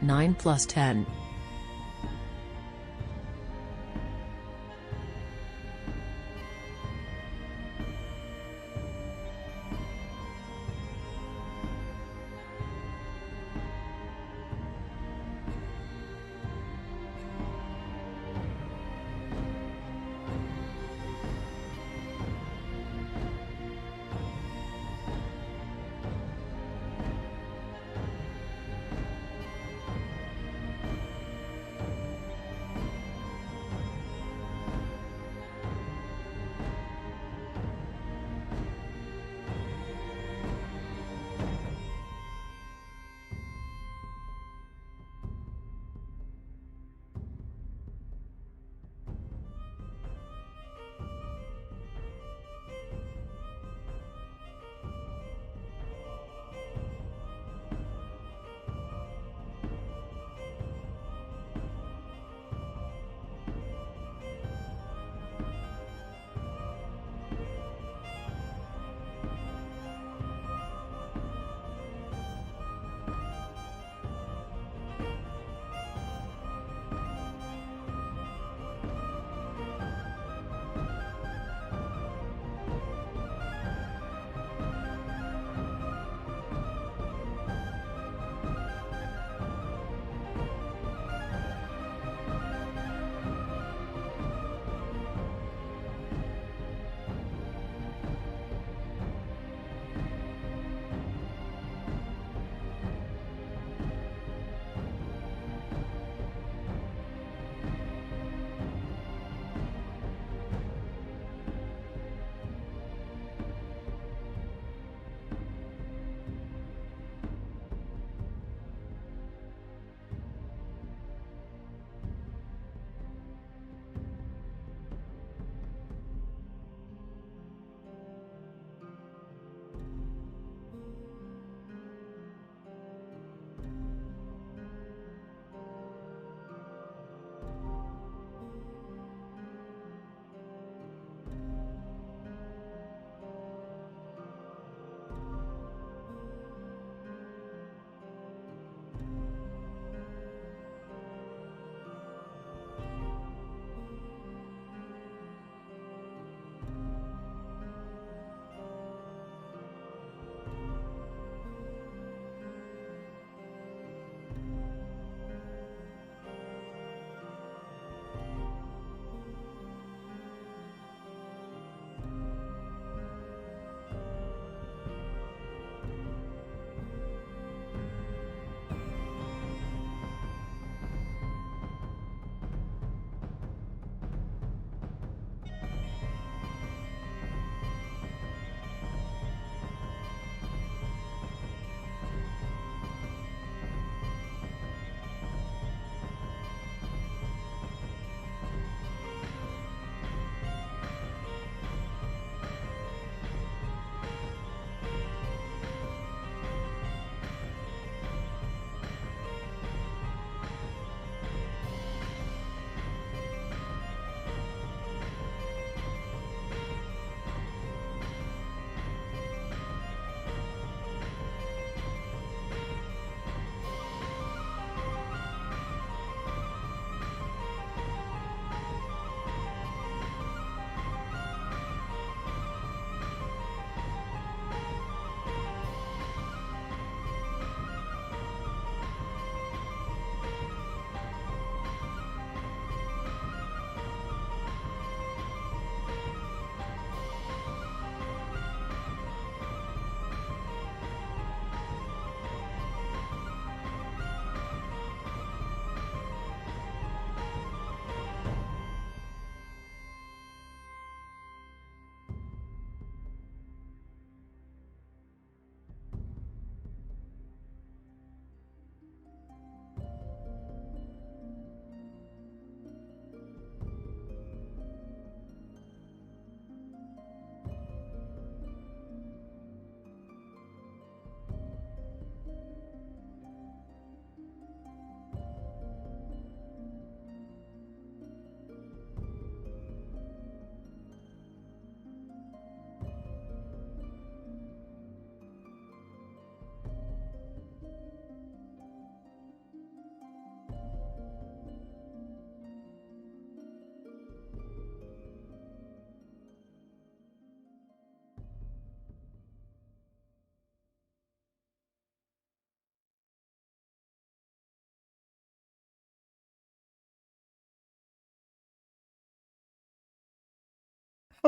9 plus 10.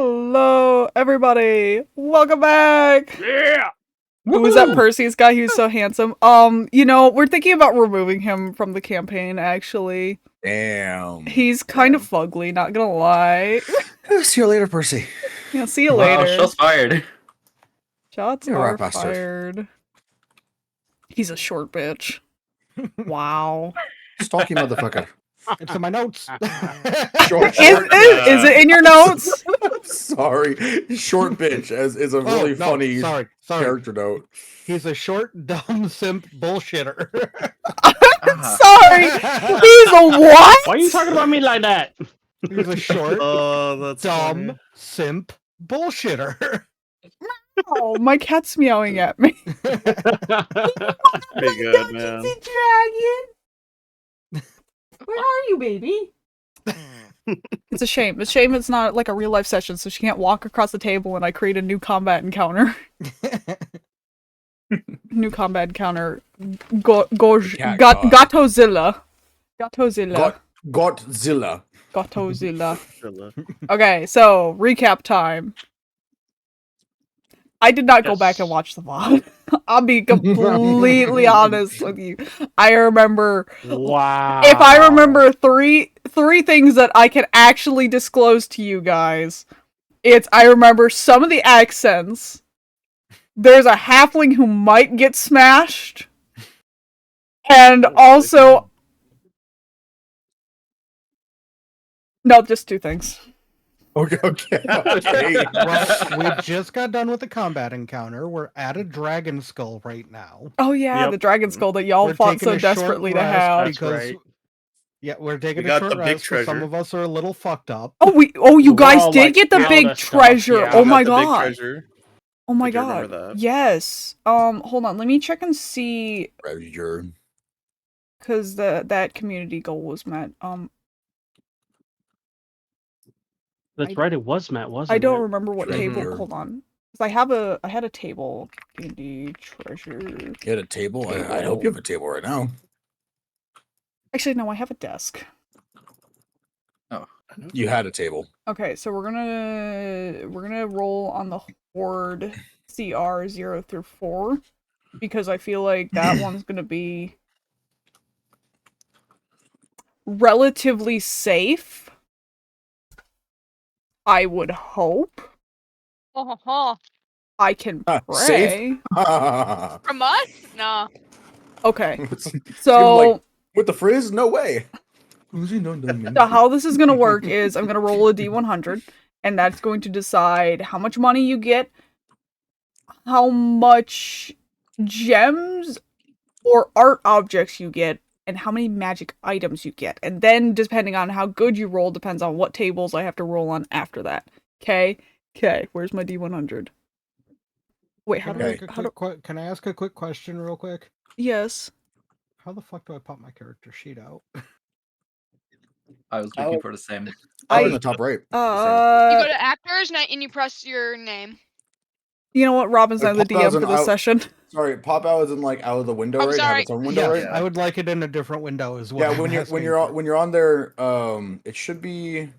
Hello, everybody. Welcome back. Yeah. Who was that Perseus guy? He was so handsome. We're thinking about removing him from the campaign, actually. Damn. He's kind of fugly, not gonna lie. See you later, Percy. Yeah, see you Wow, later. shots fired. Shots You're a are rock bastard. fired. He's a short bitch. Wow. Stalky motherfucker. It's in my notes. Short, Is it in your notes? Sorry. Short bitch is a really funny sorry. character note. He's a short, dumb, simp bullshitter. Sorry. He's a what? Why are you talking about me like that? He's a short, That's dumb, funny. simp bullshitter. Oh, my cat's meowing at me. Pretty good, man. Dragon. Where are you, baby? It's a shame. It's a shame it's not like a real life session, so she can't walk across the table and I create a new combat encounter. New combat encounter. Gatozilla. Gatozilla. Godzilla. Gatozilla. Okay, so recap time. I did not go back and watch the VOD. I'll be completely honest with you. I remember. Wow. If I remember three things that I can actually disclose to you guys, I remember some of the accents. There's a halfling who might get smashed, and also no, just two things. Okay. Well, we just got done with the combat encounter. We're at a dragon skull right now. Oh yeah, Yep. the dragon skull that y'all We're fought taking so a short desperately to rest have. because- That's right. Yeah, we're taking We a got short the big rest. 'Cause some treasure. of us are a little fucked up. You guys all, did like, get the killed big us stuff, treasure. yeah. Oh We my got the big god. treasure. Oh my Did you remember god. that? Yes. Hold on. Let me check and see, Treasure. because that community goal was met. That's right, it was Matt, wasn't it? I don't remember what Treasure. table. Hold on. 'Cause I had a table. D&D treasure. You had a table? I hope you have a table right now. Actually, no. I have a desk. You had a table. Okay, so we're gonna roll on the Horde CR 0 through 4 because I feel like that one's gonna be relatively safe. I would hope. I can pray. Safe? From us? No. Okay, Seemed so like- with the frizz? No way. so how this is gonna work is I'm gonna roll a D100, and that's going to decide how much money you get, how much gems or art objects you get, and how many magic items you get. And then, depending on how good you roll, depends on what tables I have to roll on after that. Okay? Where's my D100? Wait, how do I... Can I ask a quick question real quick? Yes. How the fuck do I pop my character sheet out? I was looking for the same. Up in the top right. You go to actors and you press your name. You know what? Robin's not the Pop out DM for this session. Sorry, pop out is in like out of the window, I'm right? Have sorry. its own window, Yes, right? I would like it in a different window as well. Yeah, when you're on there, it should be.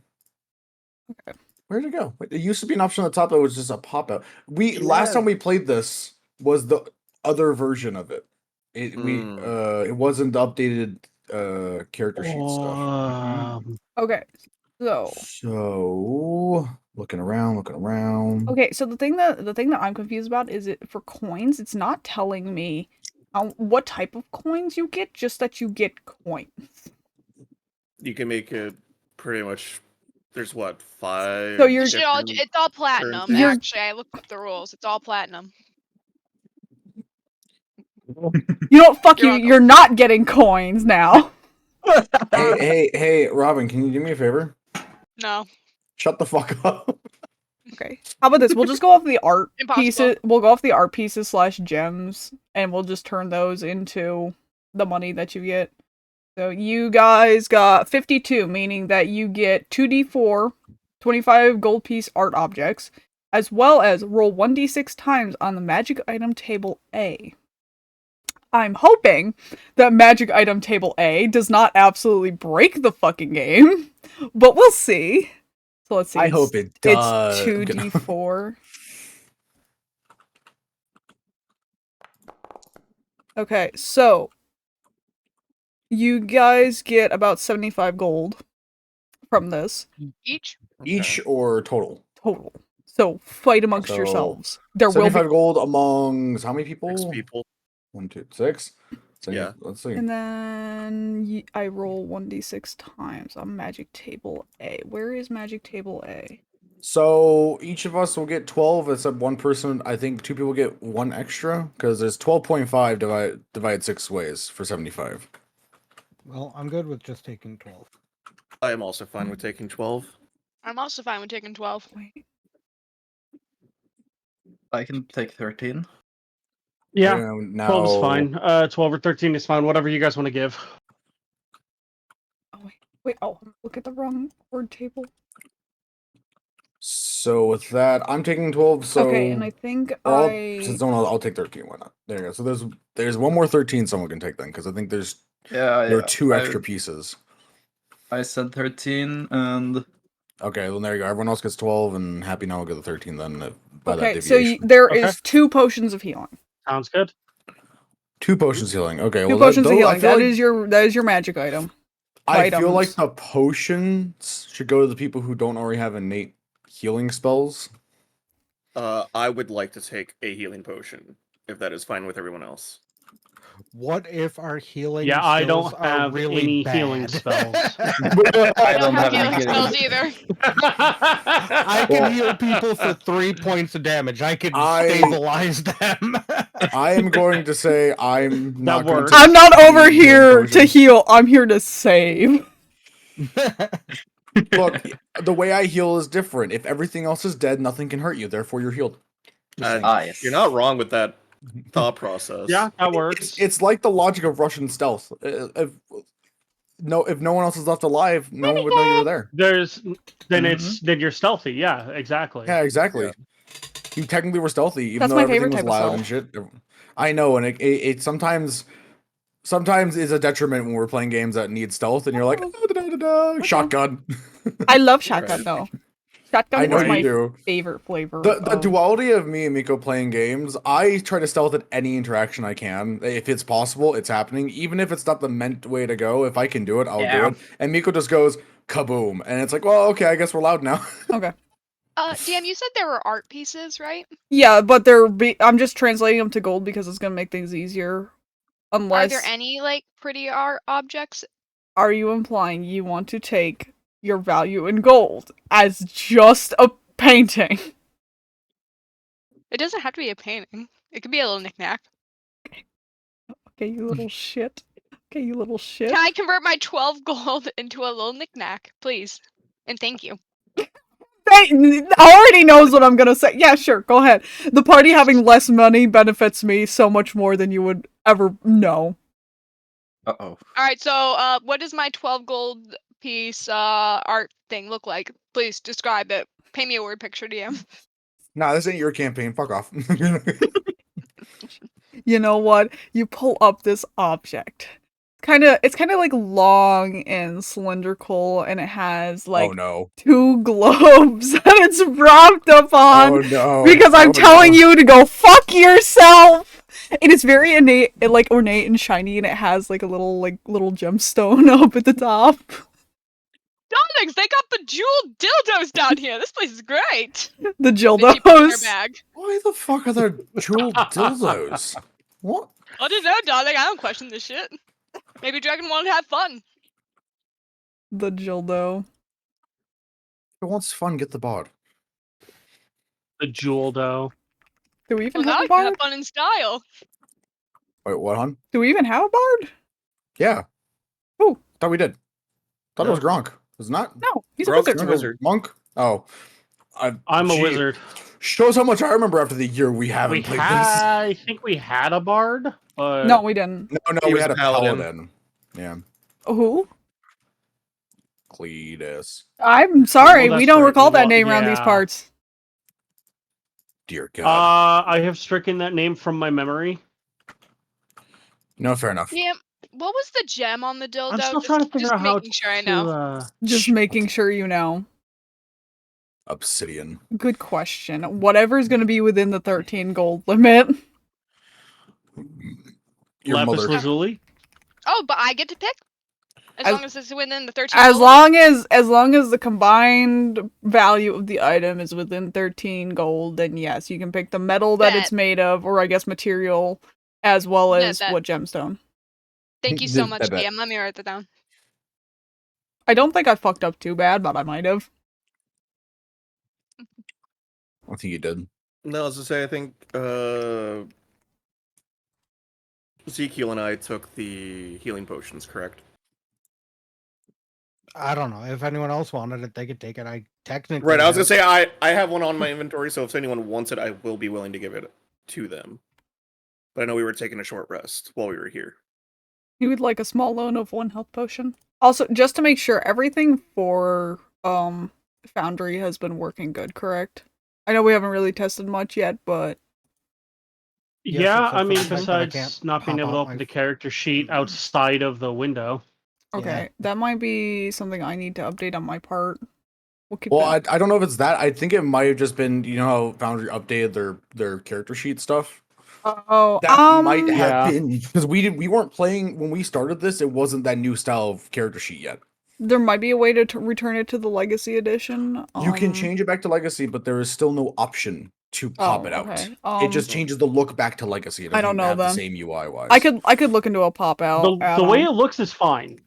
Okay. Where'd it go? It used to be an option on the top that was just a pop out. Last time we played this was the other version of it. It wasn't the updated character sheet stuff. Okay, so... So looking around. Okay, so the thing that I'm confused about is for coins, it's not telling me what type of coins you get, just that you get coins. You can make it pretty much. There's what, 5? So you're- It's all platinum, currencies? actually. I looked up the rules. It's all platinum. You know, fuck You're you. welcome. You're not getting coins now. Hey, Robin, can you do me a favor? No. Shut the fuck up. Okay. How about this? We'll just go off the art Impossible. pieces. We'll go off the art pieces / gems, and we'll just turn those into the money that you get. So you guys got 52, meaning that you get 2d4, 25 gold piece art objects, as well as roll 1d6 times on the magic item table A. I'm hoping that magic item table A does not absolutely break the fucking game, but we'll see. So let's see. I hope it does. It's 2d4. Okay, so you guys get about 75 gold from this Each? Each or total? total. So fight amongst So, yourselves. There will 75 be, gold amongst how many people? 6 people. 1, 2, 6. So Yeah. let's see. and then I roll 1d6 times on magic table A. Where is magic table A? So each of us will get 12, except one person. I think 2 people get 1 extra because there's 12.5 divide 6 ways for 75. Well, I'm good with just taking 12. I am also fine with taking 12. I'm also fine with taking 12. Wait. I can take 13. Yeah, Now 12 is fine. 12 or 13 is fine. Whatever you guys want to give. Oh wait. Oh, look at the wrong word table. So with that, I'm taking 12. So Okay, and I think since I'll take 13. Why not? There you go. So there's one more 13 someone can take then, because I think there are 2 extra pieces. I said 13, and Okay, well there you go. Everyone else gets 12, and Happy now will get the 13 then. By that okay, so deviation. there is 2 potions of healing. Sounds good. 2 potions healing. Okay, 2 well potions of I healing. feel That like, is your magic item. I feel like items. the potions should go to the people who don't already have innate healing spells. I would like to take a healing potion, if that is fine with everyone else. What if our healing Yeah, I skills don't are have really any bad? healing spells. I don't have any healing spells either. I can Well- heal people for 3 points of damage. I can I- stabilize them. I am going to say I'm not going works. to. I'm not over healing here to potion. heal. I'm here to save. Look, the way I heal is different. If everything else is dead, nothing can hurt you. Therefore, you're healed. Just saying. Nice. You're not wrong with that thought process. Yeah, that works. It's like the logic of Russian stealth. If no one else is left alive, no one would know you were there. Then you're stealthy. Yeah, exactly. Yeah, exactly. You technically were stealthy, even That's though my everything favorite was type of loud and shit. I know, and it sometimes is a detriment when we're playing games that need stealth, and you're like, shotgun. I love shotgun though. Shotgun I know is you my do. favorite flavor. The of- duality of me and Miko playing games, I try to stealth at any interaction I can. If it's possible, it's happening. Even if it's not the meant way to go, if I can do it, I'll do it. And Miko just goes, kaboom. And it's like, well, okay, I guess we're loud now. Okay. DM, you said there were art pieces, right? Yeah, but I'm just translating them to gold because it's gonna make things easier. Unless Are there any like pretty art objects? Are you implying you want to take your value in gold as just a painting? It doesn't have to be a painting. It could be a little knickknack. Okay, you little shit. Okay, you little shit. Can I convert my 12 gold into a little knickknack, please? And thank you. Already knows what I'm gonna say. Yeah, sure, go ahead. The party having less money benefits me so much more than you would ever know. Uh-oh. Alright, so what does my 12 gold piece art thing look like? Please describe it. Paint me a word picture, DM. Nah, this ain't your campaign. Fuck off. You know what? You pull up this object. It's kind of like long and cylindrical, and it has like oh no. 2 globes that it's propped up on. Oh no. Because I'm Oh, telling no. you to go fuck yourself. And it's very ornate and shiny, and it has like a little gemstone up at the top. Darlings, they got the jeweled dildos down here. This place is great. The They keep it in their dildos. bag. Why the fuck are there jeweled dildos? What? I don't know, darling. I don't question this shit. Maybe Dragon wanted to have fun. The dildo. If it wants fun, get the bod. The jewel dough. Do we even Well, now have I a can bard? have fun in style. Wait, what, hon? Do we even have a bard? Yeah. Who? Thought we did. Thought No. it was Gronk. Was it not? No, he's a Gronk's wizard. a wizard. Monk? Oh. I'm a Gee, wizard. Shows how much I remember after the year we haven't played I think we had a bard, but No, we didn't. this. No, He we was had a a paladin. paladin. Yeah. Who? Cletus. I'm sorry, Oh, we that's don't right. recall that Well, name around these yeah. parts. Dear God. I have stricken that name from my memory. No, fair enough. Yeah. What was the gem on the dildo? I'm still trying to figure out how making sure I know. to. Just making sure you know. Obsidian. Good question. Whatever's going to be within the 13 gold limit. Your Lapis mother. lazuli. Oh, but I get to pick? As long as it's within the 13 As gold? long as the combined value of the item is within 13 gold, then yes, you can pick the metal that it's Bet. made of, or I guess material, as well Yeah, as that- what gemstone. Thank you so I much, bet. DM. Let me write that down. I don't think I fucked up too bad, but I might have. I think you did. No, as I say, I think Zekial and I took the healing potions, correct? I don't know. If anyone else wanted it, they could take it. I technically Right, I was gonna have- say I have one on my inventory, so if anyone wants it, I will be willing to give it to them. But I know we were taking a short rest while we were here. You would like a small loan of 1 health potion. Also, just to make sure, everything for Foundry has been working good, correct? I know we haven't really tested much yet, but Yes, Yeah, except I for mean, the fact that I besides can't not being pop able to out open my- the character sheet outside of the window. okay, that might be something I need to update on my part. We'll keep Well, it. I don't know if it's that. I think it might have just been, you know how Foundry updated their character sheet stuff. Oh, That might have Yeah. been because we weren't playing when we started this. It wasn't that new style of character sheet yet. there might be a way to return it to the Legacy Edition. You can change it back to Legacy, but there is still no option to pop it out. okay. It just changes the look back to Legacy. It I doesn't don't know have the then. same UI wise. I could look into a pop out. The way it looks is fine.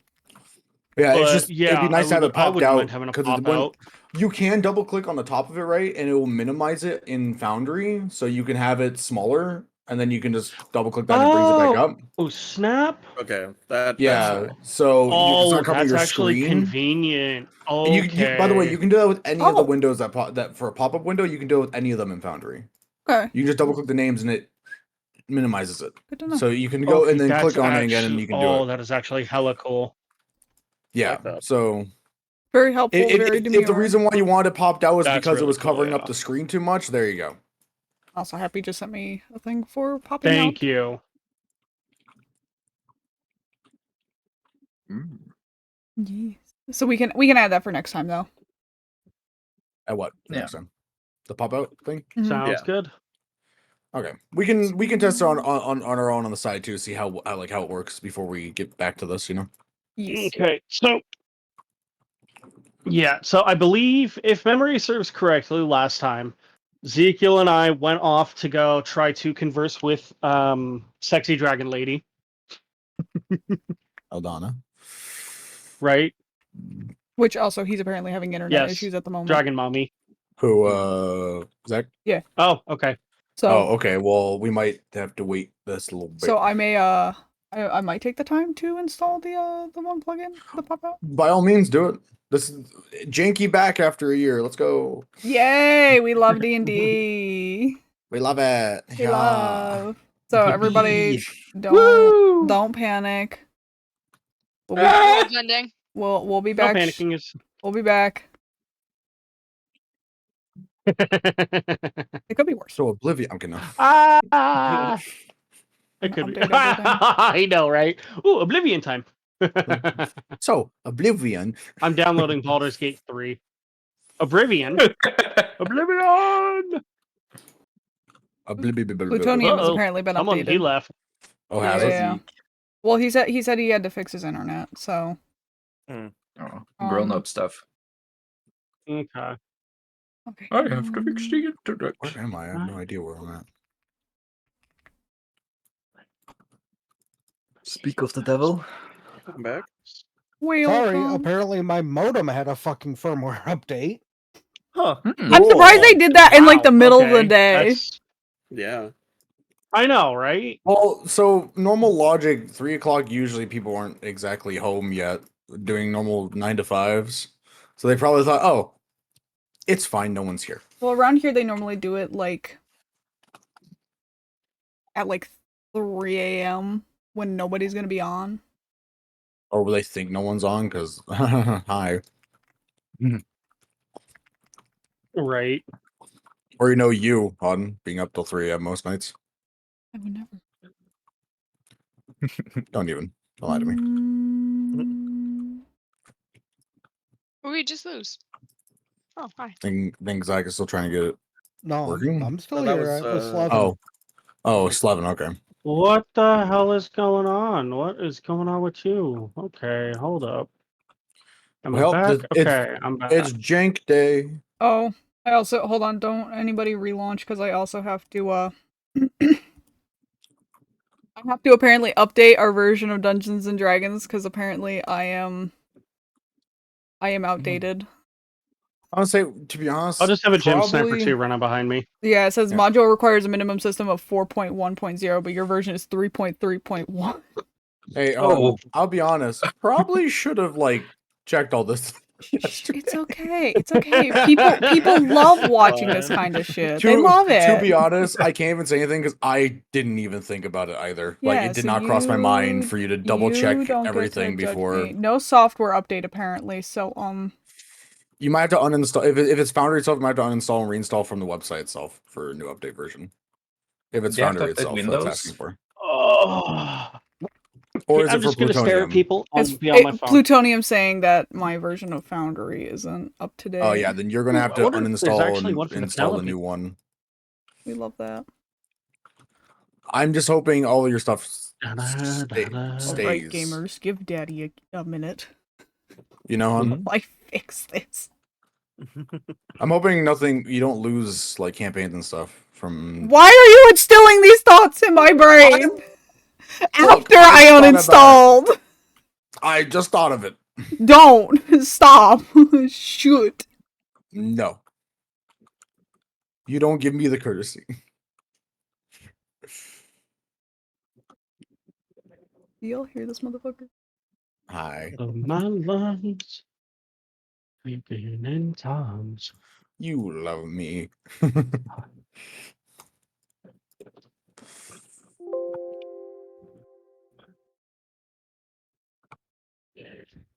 Yeah, it's but just yeah, it'd be nice to have it I popped wouldn't out mind having a because pop out. you can double click on the top of it, right, and it will minimize it in Foundry, so you can have it smaller, and then you can just double click that and it brings it back up. Oh snap! Okay, that's Yeah, so you can Oh, start covering that's your actually screen. convenient. And Okay. by the way, you can do that with any of the Oh. windows that for a pop-up window. You can do it with any of them in Foundry. Okay, You can just double click the names and it minimizes it. good to know. So you can go and then that's click on it again and you can do it. that is actually hella cool. Yeah. like that. So Very helpful. Very if demure. the reason why you wanted it popped out was That's because it really was cool, covering up yeah. the screen too much, there you go. Also, Happy just sent me a thing for popping out. Thank you. Yes. So we can add that for next time though. At what Yeah. next time? The pop out thing? Mhm. Sounds Yeah. good. Okay. We can test it on our own on the side too, see how it works before we get back to this, you know. Yes. Okay, so yeah, so I believe if memory serves correctly, last time Zekiel and I went off to go try to converse with sexy dragon lady, Aldana. right? Which also he's apparently having internet Yes, issues at the moment. Dragon mommy. Who Zach? Oh, okay. So Oh, okay. Well, we might have to wait this a little bit. so I may I might take the time to install the one plugin, the pop out. By all means, do it. This is janky back after a year. Let's go. Yay! We love D&D. We love it. We love. So everybody, Woo! don't panic. We'll be, World's ending. we'll be No back. panicking is. We'll be back. It could be worse. So Oblivion. I'm kidding. Ah, it could be. Update everything. I know, right? Ooh, Oblivion time. So Oblivion. I'm downloading Baldur's Gate 3. Oblivion. Oblivion. Plutonium has Uh-oh. apparently been Someone he updated. left. Oh, has it? Yeah. Well, he said he had to fix his internet, so Oh, grown-up stuff. Okay. okay. I have to fix the internet. Where am I? I have no idea where I'm at. Speak of the devil. Welcome back. Sorry, Welcome. apparently my modem had a fucking firmware update. Huh. I'm surprised they did that in like the Wow, middle of the okay, day. that's- Yeah. I know, right? Well, so normal logic, 3 o'clock. Usually, people aren't exactly home yet, doing normal 9 to 5s. So they probably thought, "Oh, it's fine. No one's here." Well, around here they normally do it like at like 3 a.m. when nobody's gonna be on. Or will they think no one's on? Because hi. Right. Or you, Auden, being up till 3 a.m. most nights. I would never. Don't lie to me. Mm, Or we just lose. Oh, hi. Think Zach is still trying to get it No, working. I'm still that here. was, I was Slaven. Oh, 11. Okay. What the hell is going on? What is going on with you? Okay, hold up. Am I back? Okay, I'm back. It's jank day. Oh, I also hold on. Don't anybody relaunch because I also have to. I have to apparently update our version of Dungeons and Dragons because apparently I am outdated. I would say, to be honest, I'll just have a gem sniper probably- 2 running behind me. Yeah, it says Yeah. module requires a minimum system of 4.1.0, but your version is 3.3.1. Hey, Oh. I'll be honest. Probably should have checked all this. yesterday. It's okay. It's okay. People love watching this kind of shit. They love it. To be honest, I can't even say anything because I didn't even think about it either. Yeah, it did so not cross my mind you- for you to double check you don't get to everything judge before. me. No software update apparently. So You might have to uninstall if it's Foundry itself. You might have to uninstall and reinstall from the website itself for a new update version. If it's Do you have to Foundry update itself, that's Windows? asking for. Oh. Or is I'm it for just gonna stare Plutonium? at people. I'll it's be on my phone. Plutonium saying that my version of Foundry isn't up to date. Oh yeah, then you're gonna have I to wonder if there's uninstall actually and one for the install the Penelope. new one. We love that. I'm just hoping all of your stuff Da-da, da-da. stays. Alright, gamers, give Daddy a minute. You know, hon? Mhm. I fix this. I'm hoping nothing. You don't lose campaigns and stuff from. Why are you instilling these thoughts in my brain? After I thought about uninstalled. I just thought of it. Don't stop. Shoot. No. You don't give me the courtesy. Do y'all hear this motherfucker? Hi. Of my lungs, weeping in times. You love me.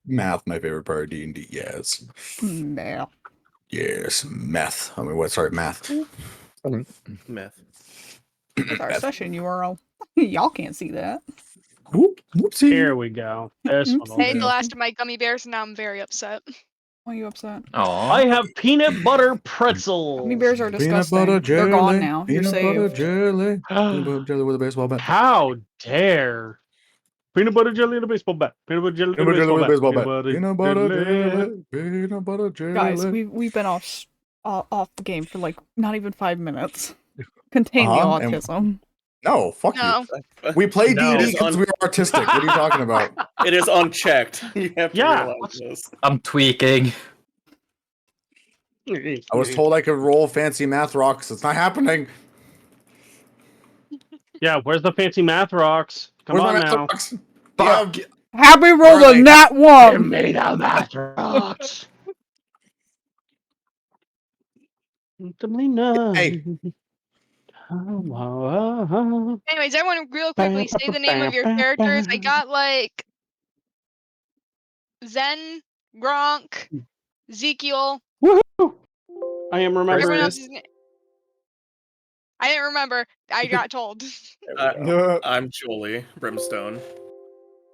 Math, my favorite part of D&D. Yes. Nah. Yes. Meth. I mean, what? Sorry, math. Meth. With our Meth. session URL. Y'all can't see that. Whoopsie. Here we go. This one will I ate do. the last of my gummy bears and now I'm very upset. Why are you upset? Aw. I have peanut butter pretzels. Gummy bears are Peanut disgusting. butter They're jelly. gone now. You're Peanut butter saved. jelly. Peanut butter jelly with a baseball bat. How dare! Peanut butter jelly and a baseball bat. Peanut butter jelly Peanut butter jelly with a baseball bat. Peanut Peanut butter jelly. Peanut butter jelly. Guys, we've been off the game for not even 5 minutes. Contain the And- autism. No, fuck No. you. We play No. D&D because we're artistic. What are you talking about? It is unchecked. You have to Yeah. realize this. I'm tweaking. I was told I could roll fancy math rocks. It's not happening. Yeah, where's the fancy math rocks? Come Where's on my math now. rocks? Fuck. Yeah, Happy roll Where are the they? nat Give one! me the math rocks. Hey. Anyways, everyone real quickly say the name of your characters. I got Zen, Gronk, Zekial. Woohoo! I am Everyone remembering. else's name. I didn't remember. I got told. I'm Joli Brimestone.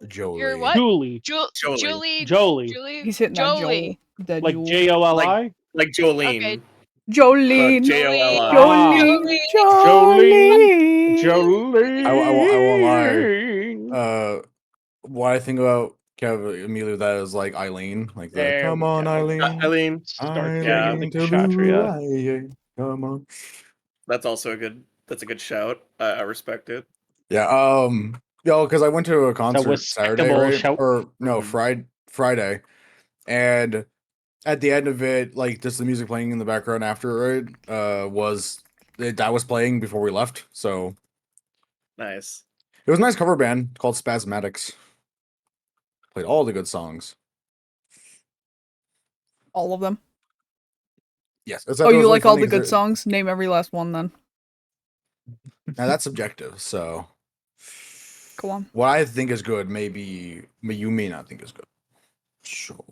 Jolie. You're what? Julie. Julie. Jolie. He's hitting Jolie. that Like Joel. Joli? Like Jolene. Okay. Jolene. Joli. Jolene. Jolene. Jolene. Jolie. I won't lie. What I think about Kev immediately with that is Eileen. There Come we on, go. Eileen. Eileen. Start getting Eileen into Kshatriya. Eileen, come on. That's also a good. That's a good shout. I respect it. Yeah. Because I went to a concert Saturday, respectable right? shout. Or no, Mhm. Friday, and at the end of it, just the music playing in the background after it, that was playing before we left. So Nice. it was a nice cover band called Spasmatics. Played all the good songs. All of them. Yes. Oh, you like all the good songs? Name every last one then. Now that's subjective. So Go on. what I think is good, you may not think is good. So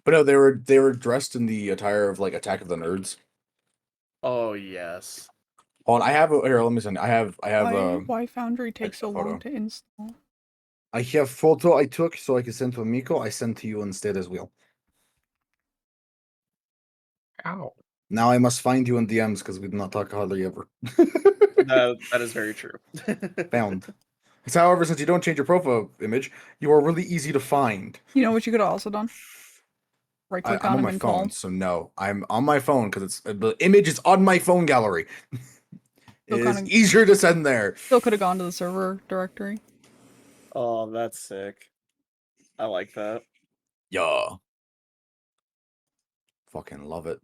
but no, they were dressed in the attire of Attack of the Nerds. Oh yes. Hold on, here. Let me send. I have. Why Foundry takes so photo. long to install? I have photo I took so I can send to Miko. I sent to you instead as well. Ow. Now I must find you in DMs because we do not talk hardly ever. That is very true. Found. It's however, since you don't change your profile image, you are really easy to find. You know what you could have also done? Right click I'm on on him my and phone, call. so no. I'm on my phone because it's the image is on my phone gallery. It Still is kinda- easier to send there. Still could have gone to the server directory. Oh, that's sick. I like that. Yeah. Fucking love it.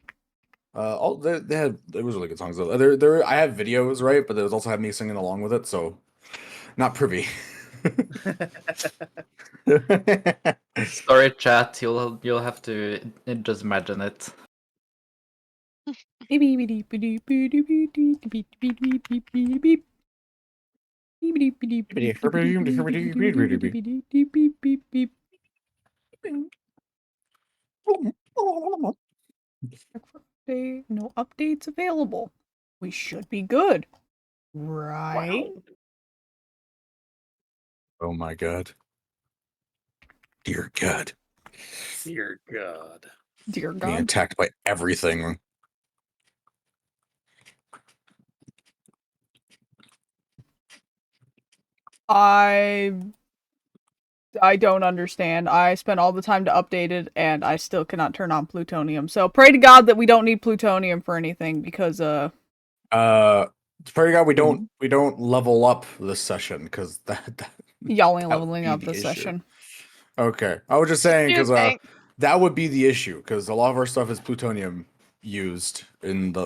They was really good songs though. I have videos, right? But there's also had me singing along with it, so not privy. Sorry, chat. You'll have to just imagine it. No updates available. We should be good. Right? Wow. Oh my god. Dear God. Dear God. Dear Being God. attacked by everything. I don't understand. I spent all the time to update it, and I still cannot turn on plutonium. So pray to God that we don't need plutonium for anything, because Pray to God we don't level up this session because that y'all ain't that would leveling be up the this issue. session. Okay, I was just saying You because think? that would be the issue because a lot of our stuff is plutonium used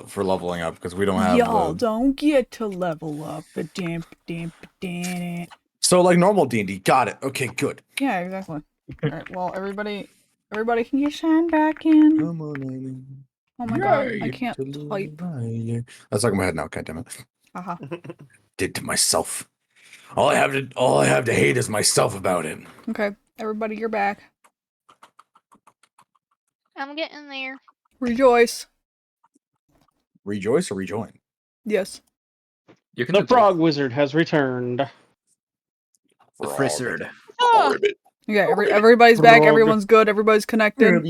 for leveling up because we don't have Y'all don't get to level up. So like normal D&D. Got it. Okay, good. Yeah, exactly. Alright, well, everybody can get shine back in. Come on, Eileen. Oh my god, I Yay. can't type. That's like in my head now. God damn it. Haha. Did to myself. All I have to hate is myself about it. Okay, everybody, you're back. I'm getting there. Rejoice. Rejoice or rejoin? Yes. You can The do both. frog wizard has returned. The Frizzard. Oh, Okay, everybody's back, Frog. everyone's good, everybody's connected.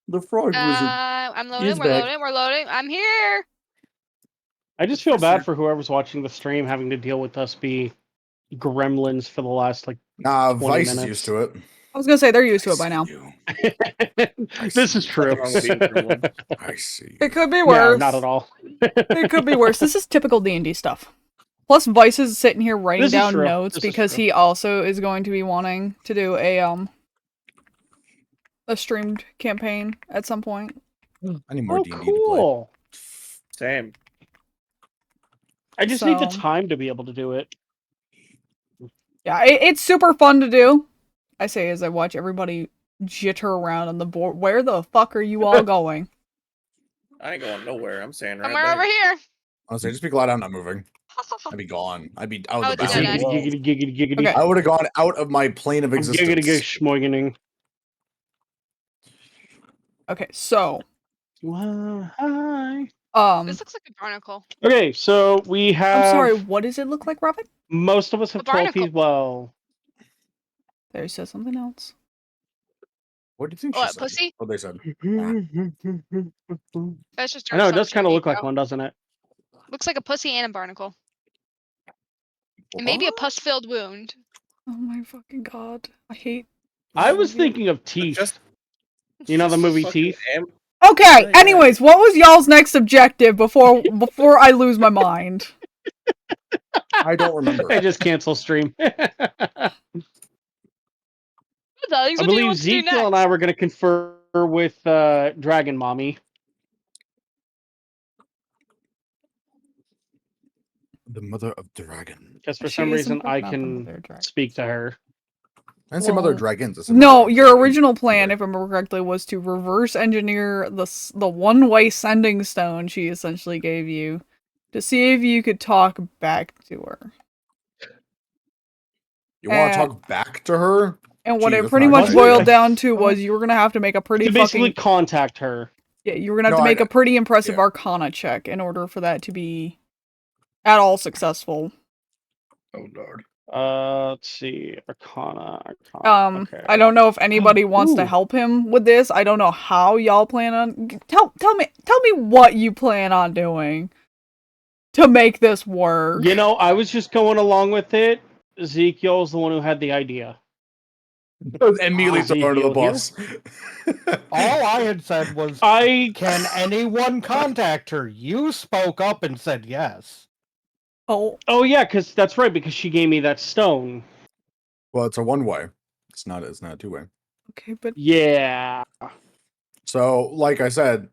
The frog wizard. I'm He's loading. back. We're loading. I'm here. I just feel bad for whoever's watching the stream having to deal with us be gremlins for the last like 20 Vice minutes. is used to it. I was gonna say they're used to I it by see now. you. This is see. true. Nothing wrong with being gremlin. I see. It could be Yeah, worse. not at all. It could be worse. This is typical D&D stuff. Plus, Vice is sitting here writing This is down true. notes This is because true. he also is going to be wanting to do a streamed campaign at some point. I need more Oh, D&D to cool. Same. I just need the So- time to be able to do it. Yeah, it's super fun to do. I say as I watch everybody jitter around on the board. Where the fuck are you all going? I ain't going nowhere. I'm staying right Somewhere there. over here. Honestly, just be glad I'm not moving. I'd be gone. I'd be out Oh, of the it's Giggity, done. boundary. giggity, giggity, giggity. Okay. I would have gone out of my plane of existence. Giggity, giggity, Okay, so schmoiging. This looks like a barnacle. Okay, so we have. I'm sorry, what does it look like, Robin? Most of us have A 12 barnacle. feet. Well, There says something else. What do you think she What, said? pussy? What they said. That's just I know it does assumption, kind of look like bro. one, doesn't it? Looks like a pussy and a barnacle. And maybe a What? pus-filled wound. Oh my fucking god. I hate I was all of you. thinking of Teeth. Just- You know the movie Fucking Teeth? Okay, Yeah. anyways, what was y'all's next objective before I lose my mind? I don't remember. I just cancel stream. I What do you believe want to do Zekial and I were going to confer with Dragon Mommy. The mother of dragon. Because for She some is reason in fact I not the can mother of dragon. speak to her. I didn't say mother of Well, dragons. I said No, mother of your dragons. original plan, Right. if I remember correctly, was to reverse engineer the one-way sending stone she essentially gave you to see if you could talk back to her. You want to talk back to her? And what it Jesus, pretty not much Was it? boiled down to was you were gonna have to make a pretty To basically fucking contact her. you were gonna have No, to I make a know. pretty impressive Yeah. Arcana check in order for that to be at all successful. Oh lord. Let's see. Arcana. Okay. I don't know if anybody wants to Ooh. help him with this. I don't know how y'all plan on. Tell me what you plan on doing to make this work. You know, I was just going along with it. Ezekiel's the one who had the idea. Immediately throw under the Ezekiel here? bus. All I had said was, can anyone contact her? You spoke up and said yes. Oh yeah, because that's right, because she gave me that stone. Well, it's a one-way. It's not a two-way. Okay, but yeah. So, like I said,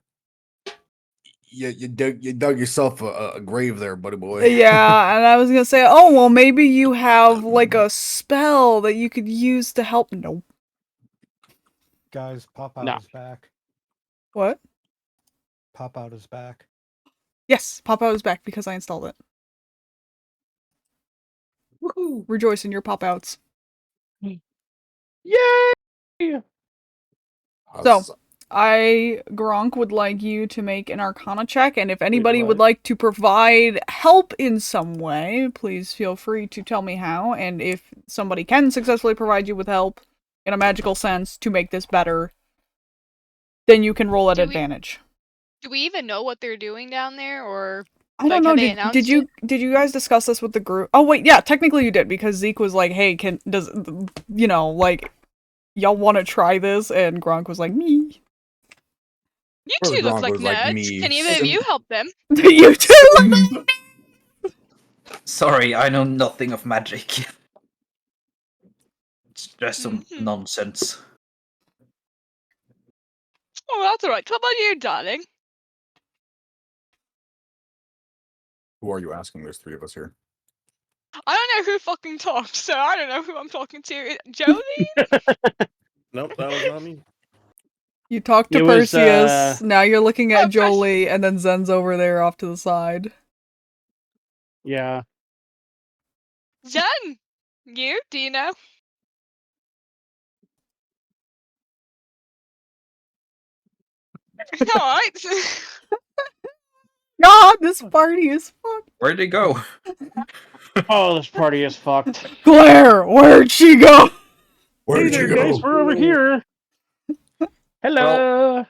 you dug yourself a grave there, buddy boy. Yeah, and I was gonna say, oh well, maybe you have like a spell that you could use to help. Nope. Guys, pop out is back. What? Pop out is back. Yes, pop out is back because I installed it. Woohoo! Rejoice in your pop outs. Yay! So, Gronk would like you to make an Arcana check, and if anybody would like to provide help in some way, please feel free to tell me how, and if somebody can successfully provide you with help in a magical sense to make this better, then you can roll at advantage. Do we even know what they're doing down there, or I don't know. Did you guys discuss this with the group? Oh wait, yeah, technically you did, because Zeke was like, "Hey, y'all want to try this?" And Gronk was like, "Me." You two look like nerds. Can either of you help them? You two look Sorry, I know nothing of magic. It's just some nonsense. Oh, that's alright. How about you, darling? Who are you asking? There's three of us here. I don't know who fucking talked, so I don't know who I'm talking to. Joli? Nope, that was not me. You talked to Perseus, now you're looking at Joli, and then Zen's over there off to the side. Yeah. Zen! You? Do you know? Alright. God, this party is fucked. Where'd they go? Oh, this party is fucked. Claire, where'd she go? Hey there, guys, we're over here. Hello. Well,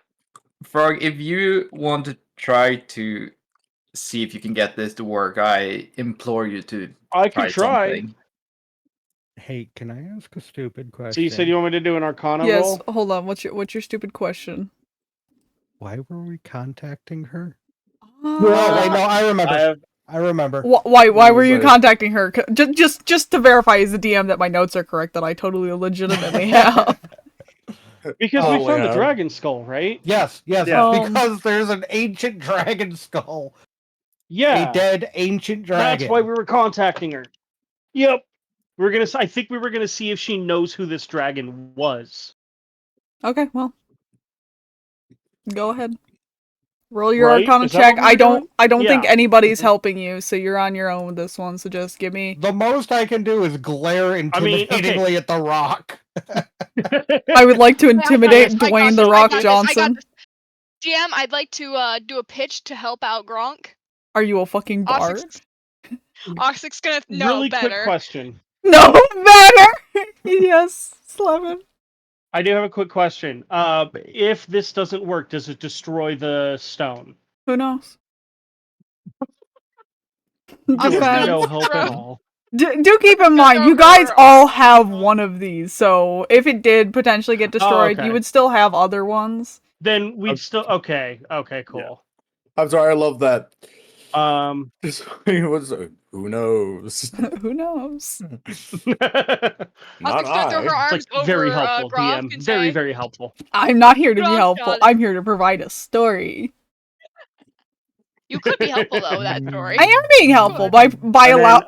Frog, if you want to try to see if you can get this to work, I implore you to try something. Hey, can I ask a stupid question? So you said you want me to do an Arcana roll? Yes, hold on. What's your stupid question? Why were we contacting her? Oh, wait, no, I remember. I remember. Why were you contacting her? Just to verify as the DM that my notes are correct, that I totally legitimately have. Because we found the dragon skull, right? Yes, because there's an ancient dragon skull. Yeah. A dead ancient dragon. That's why we were contacting her. Yep. I think we were gonna see if she knows who this dragon was. Okay, well. Go ahead. Roll your Arcana check. I don't think anybody's helping you, so you're on your own with this one, so just give me... The most I can do is glare intimidatingly at the Rock. I would like to intimidate Dwayne the Rock Johnson. GM, I'd like to do a pitch to help out Gronk. Are you a fucking bard? Ossic's gonna know really better. Quick question. No better! Yes, Slevin. I do have a quick question. If this doesn't work, does it destroy the stone? Who knows? No help at all. Do keep in mind, you guys all have one of these, so if it did potentially get destroyed, you would still have other ones. Then we'd still... Okay, cool. Yeah. I'm sorry, I love that. Who knows? Who knows? Not I. It's like very helpful, DM. Very, very helpful. I'm not here to be helpful. I'm here to provide a story. You could be helpful though with that story. I am being helpful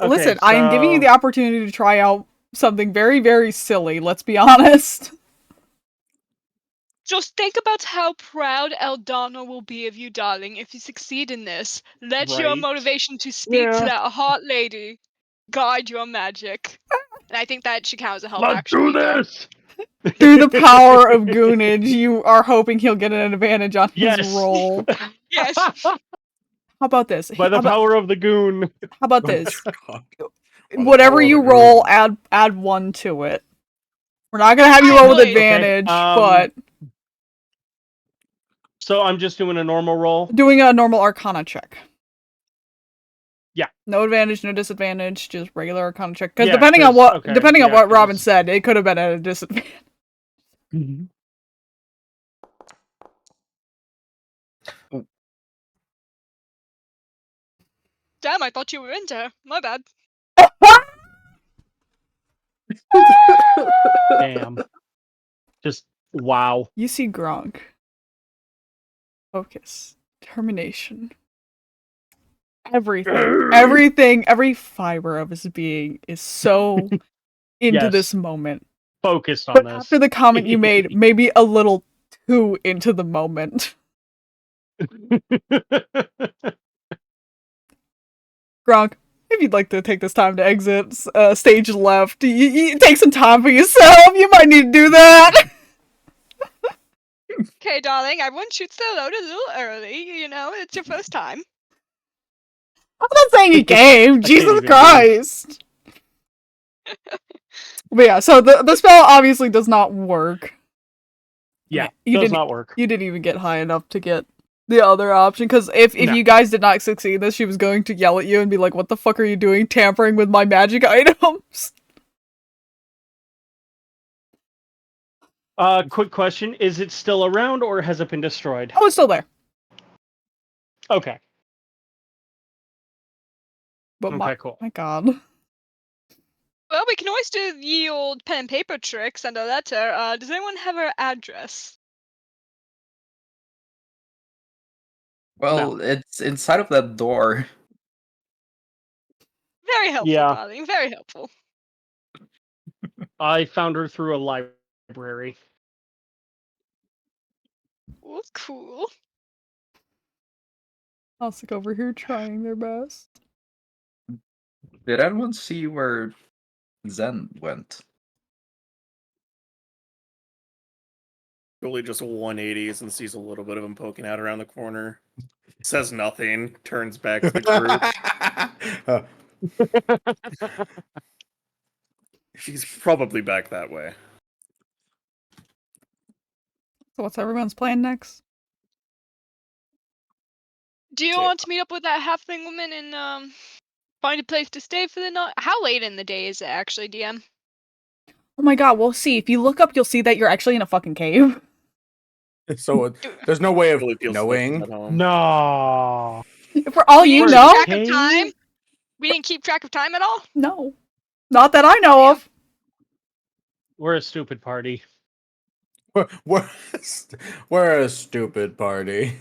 listen, I am giving you the opportunity to try out something very, very silly, let's be honest. Just think about how proud Eldana will be of you, darling, if you succeed in this. Let your motivation to speak to that hot lady guide your magic. And I think that should count as a help, actually. Let's do this! Through the power of Goonage, you are hoping he'll get an advantage on his roll. Yes. How about this? By the power of the goon. How about this? whatever you roll, add 1 to it. We're not gonna have you roll with advantage, but so I'm just doing a normal roll. Doing a normal Arcana check. Yeah. No advantage, no disadvantage, just regular Arcana check. Because depending on what Robin said, it could have been at a disadvantage. Mm-hmm. Damn, I thought you were into her. My bad. Damn. Just wow. You see Gronk. Focus. Determination. Everything, every fiber of his being is so into this moment. Focused on this. After the comment you made, maybe a little too into the moment. Gronk, if you'd like to take this time to exit stage left, you take some time for yourself. You might need to do that. Okay, darling, everyone shoots their load a little early. You know, it's your first time. I'm not saying he came. Jesus Christ. But yeah, so the spell obviously does not work. Yeah, it does not work. You didn't even get high enough to get the other option, because if you guys did not succeed this, she was going to yell at you and be like, what the fuck are you doing, tampering with my magic items? Quick question, is it still around or has it been destroyed? Oh, it's still there. Okay. But okay, cool. My god. Well, we can always do the old pen and paper trick, send a letter. Does anyone have her address? Well, it's inside of that door. Very helpful, darling. Very helpful. I found her through a library. Well, cool. Ossic over here trying their best. Did anyone see where Zen went? Joli just 180s and sees a little bit of him poking out around the corner. Says nothing, turns back to the group. He's probably back that way. So what's everyone's plan next? Do you want to meet up with that halfling woman and find a place to stay for the night? How late in the day is it actually, DM? Oh my god, we'll see. If you look up, you'll see that you're actually in a fucking cave. So there's no way of knowing. No. For all you know, track of time? We didn't keep track of time at all? No. Not that I know of. We're a stupid party. We're a stupid party.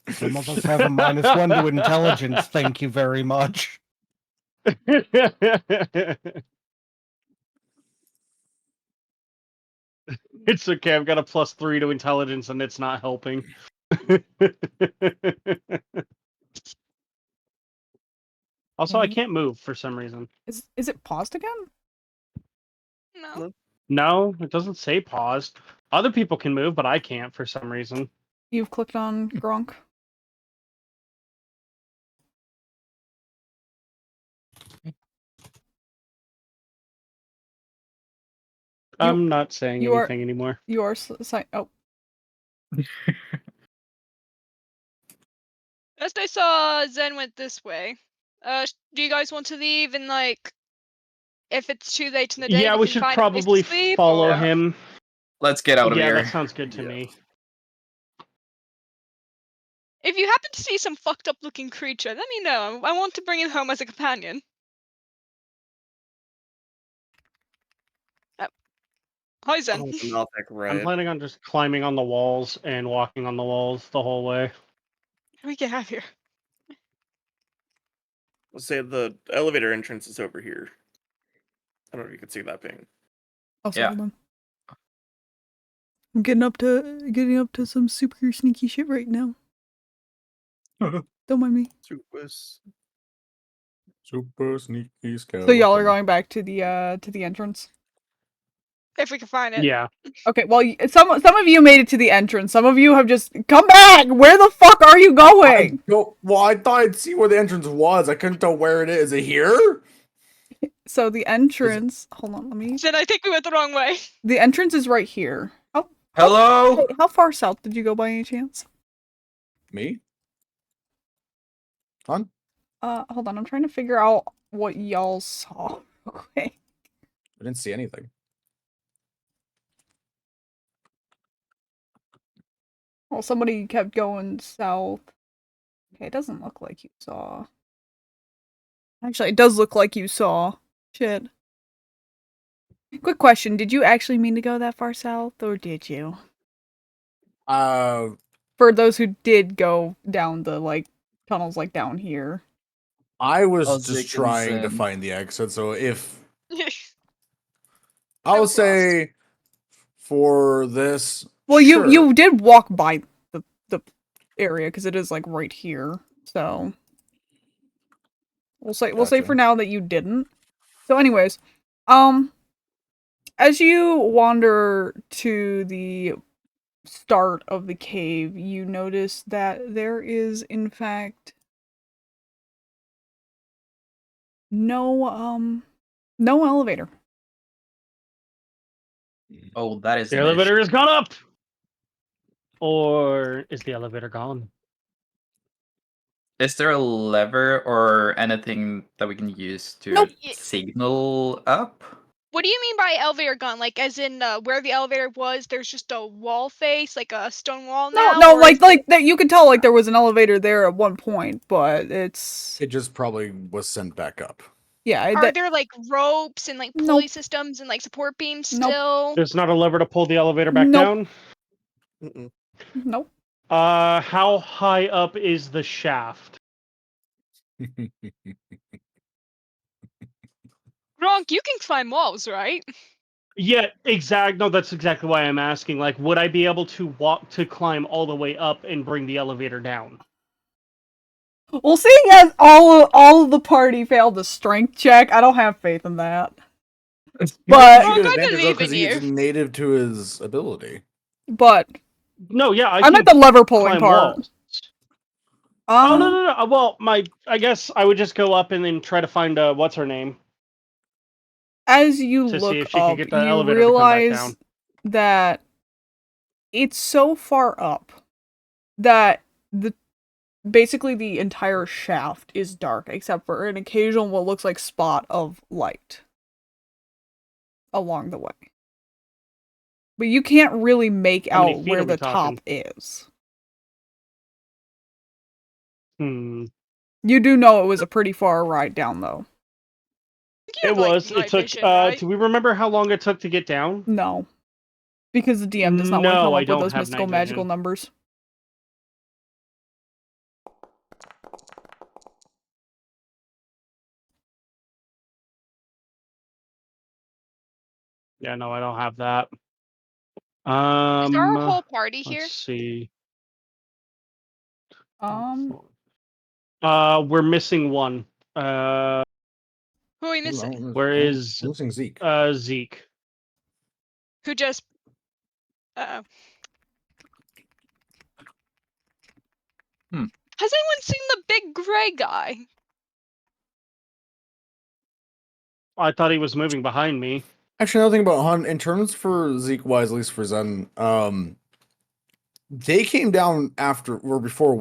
Some of us have a -1 to intelligence, thank you very much. It's okay, I've got a +3 to intelligence and it's not helping. Also, I can't move for some reason. Is it paused again? No. No, it doesn't say paused. Other people can move, but I can't for some reason. You've clicked on Gronk. I'm not saying anything anymore. You are oh. Last I saw, Zen went this way. Do you guys want to leave and, like, if it's too late in the day, we should probably follow him. Let's get out of here. Yeah, that sounds good to me. If you happen to see some fucked up looking creature, let me know. I want to bring it home as a companion. Hi, Zen. I'm planning on just climbing on the walls and walking on the walls the whole way. How do we get out of here? Let's say the elevator entrance is over here. I don't know if you can see that ping. Oh, sorry, yeah. I'm getting up to some super sneaky shit right now. Don't mind me. Super sneaky skeleton. So y'all are going back to the entrance? If we can find it. Yeah. Okay, well, some of you made it to the entrance. Some of you have just come back. Where the fuck are you going? Well, I thought I'd see where the entrance was. I couldn't tell where it is. Is it here? So the entrance. Hold on, let me. Then I think we went the wrong way. The entrance is right here. Hello? Hey, how far south did you go by any chance? Me? Hon? Hold on. I'm trying to figure out what y'all saw. Okay. I didn't see anything. Well, somebody kept going south. Okay, it doesn't look like you saw. Actually, it does look like you saw. Shit. Quick question. Did you actually mean to go that far south, or did you? For those who did go down the, like, tunnels, like, down here. I was Ossic just trying to and Zen. find the exit, so if... I I'll was lost. say for this... Well, sure. you did walk by the area, because it is, like, right here. So... We'll say Gotcha. for now that you didn't. So anyways, as you wander to the start of the cave, you notice that there is in fact no elevator. Oh, that is The an elevator issue. has gone up! Or is the elevator gone? Is there a lever or anything that we can use to Nope. signal up? What do you mean by elevator gone? Like, as in where the elevator was, there's just a wall face, like a stone wall now? No, or like that you could tell like there was an elevator there at one point, but it's It just probably was sent back up. yeah. Are there like ropes and like pulley systems and like support beams Nope. still? There's not a lever to pull the elevator back Nope. down? Mm-mm. Nope. How high up is the shaft? Gronk, you can climb walls, right? Yeah, no, that's exactly why I'm asking. Like, would I be able to climb all the way up and bring the elevator down? Well, seeing as all of the party failed the strength check, I don't have faith in that. But you Gronk, get I advantage though believe because in he's you. native to his ability. But No, yeah, I'm at the lever pulling climb part. walls. Oh no! Well, I guess I would just go up and then try to find what's her name As you to see look if she could up, get the you elevator to come back realize down. that it's so far up that basically the entire shaft is dark, except for an occasional what looks like spot of light along the way. But you can't really make How many out feet where are we the top talking? is. Hmm. You do know it was a pretty far ride down, though. It was. It took. Right? Do we remember how long it took to get down? No. Because the DM does not want to No, come I up with don't those have mystical night magical vision. numbers. Yeah, no, I don't have that. Is our whole party here? Let's see. We're missing one. Who are we missing? Where is I'm losing Zeke? Zeke? Who just Has anyone seen the big gray guy? I thought he was moving behind me. Actually, another thing about Han, in terms for Zeke wise, at least for Zen, they came down after or before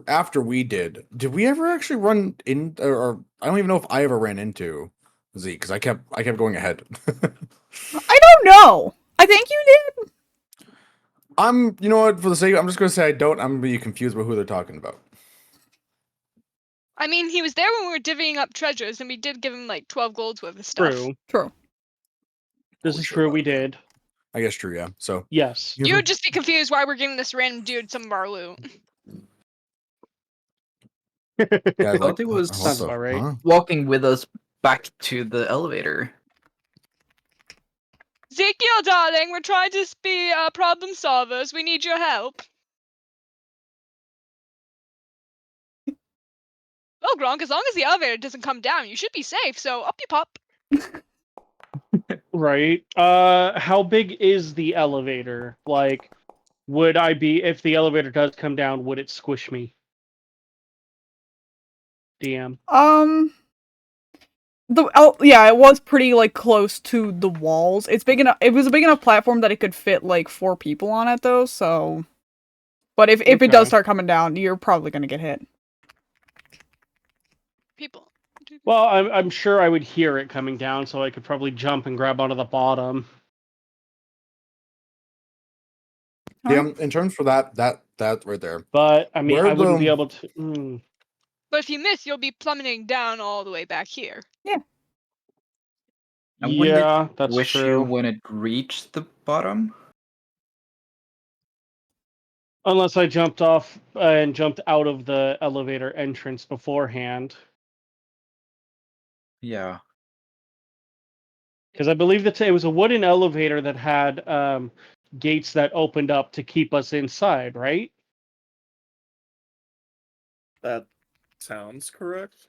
after we did. Did we ever actually run in or I don't even know if I ever ran into Zeke because I kept going ahead. I don't know. I think you did. You know what, for the sake I'm just gonna say I don't. I'm gonna be confused about who they're talking about. I mean, he was there when we were divvying up treasures, and we did give him like 12 golds worth of stuff. True. This is true. We did. I guess true. Yeah. So yes, You would just be confused why we're giving this random dude some of our loot. yeah, I thought he was walking with us back to the elevator. Zekial, darling, we're trying to be problem solvers. We need your help. Well, Gronk, as long as the elevator doesn't come down, you should be safe, so up you pop. Right. How big is the elevator? Like, would I be, if the elevator does come down, would it squish me? DM. Yeah, it was pretty like close to the walls. It's big enough. It was a big enough platform that it could fit like 4 people on it, though. So, but if it does start coming down, you're probably gonna get hit. People. Well, I'm sure I would hear it coming down, so I could probably jump and grab onto the bottom. Yeah, in terms for that right there. But I mean, I wouldn't be able to. But if you miss, you'll be plummeting down all the way back here. Yeah. And Yeah, that's wish true. you when it reached the bottom? Unless I jumped off and jumped out of the elevator entrance beforehand. Yeah. Because I believe that it was a wooden elevator that had gates that opened up to keep us inside, right? That sounds correct.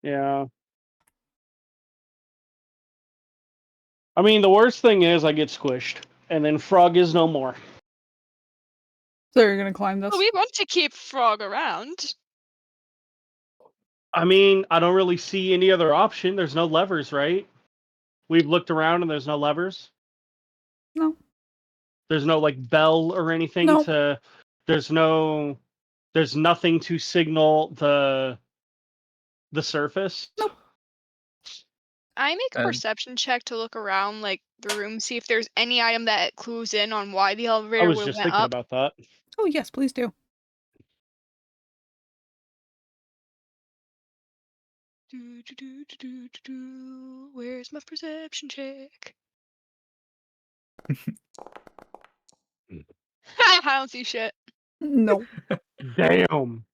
Yeah. I mean, the worst thing is I get squished, and then Frog is no more. So you're gonna climb this? Well, we want to keep Frog around. I mean, I don't really see any other option. There's no levers, right? We've looked around and there's no levers. No. There's no like bell or anything No. There's nothing to signal the surface. Nope. I make a perception check to look around like the room, see if there's any item that clues in on why the elevator I was went just thinking up. about that. Oh yes, please do. Where's my perception check? I don't see shit. No. Damn.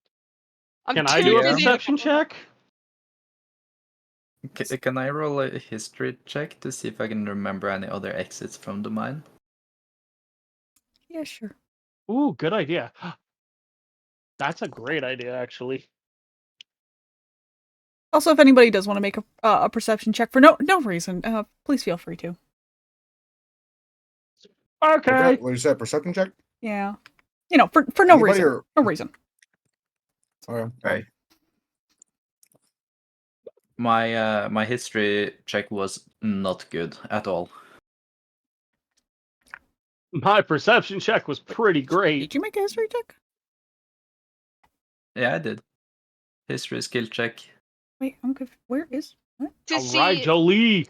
Can I too do a busy perception check? Can I roll a history check to see if I can remember any other exits from the mine? Yeah, sure. Ooh, good idea. That's a great idea, actually. Also, if anybody does want to make a perception check for no reason, please feel free to. Okay. What you said, perception check? Yeah. You know, for no Anybody reason. or- No reason. Okay. Right. My history check was not good at all. My perception check was pretty great. Did you make a history check? Yeah, I did. History skill check. Wait, I'm confused. Where is what? Alright, Joli.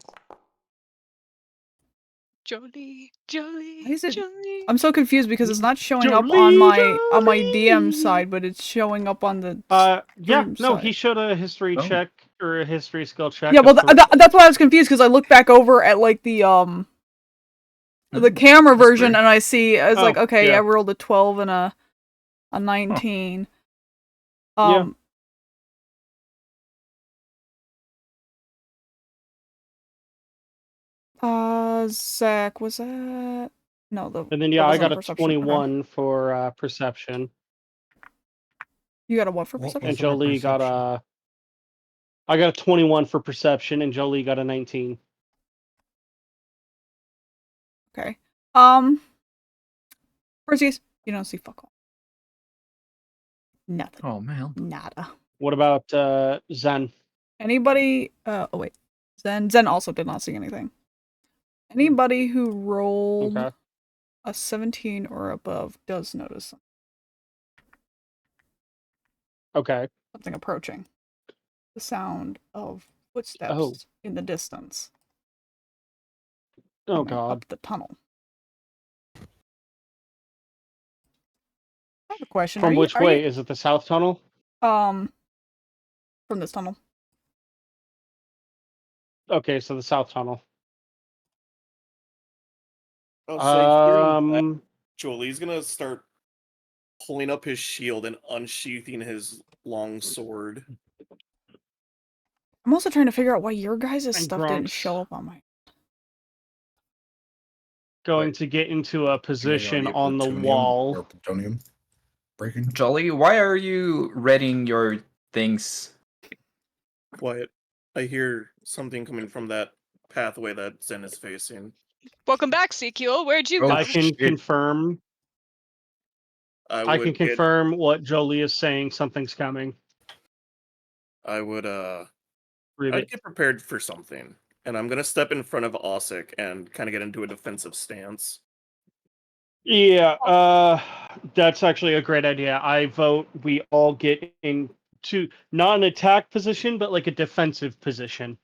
Joli. Why is it? Joli. I'm so confused because it's not showing up Joli, on my Joli. DM side, but it's showing up on the Yeah, stream no, side. he showed a history check or a history skill check. Yeah, well, that's why I was confused because I looked back over at like the camera version and I see I was like, okay, I rolled a 12 and a 19. Yeah. Zach, was that? No, and then I got a 21 for perception. You got a what for perception? And Joli got I got a 21 for perception, and Joli got a 19. Okay. Perseus, you don't see fuck all. Nothing. Oh man. Nada. What about Zen? Anybody? Oh wait, Zen also did not see anything. Anybody who rolled a 17 or above does notice something. Okay. Something approaching. The sound of footsteps in the distance. Oh god. Up the tunnel. I have a question. From which way? Is it the south tunnel? From this tunnel. Okay, so the south tunnel. Joli's gonna start pulling up his shield and unsheathing his long sword. I'm also trying to figure out why your guys' stuff didn't show up on my. Going to get into a position on the wall. Or plutonium breaking. Joli, why are you reading your things? Quiet. I hear something coming from that pathway that Zen is facing. Welcome back, Zekial. Where'd you go? I can confirm. I can confirm what Joli is saying. Something's coming. I would I'd get prepared for something, and I'm gonna step in front of Ossic and kind of get into a defensive stance. Yeah, that's actually a great idea. I vote we all get into not an attack position, but like a defensive position,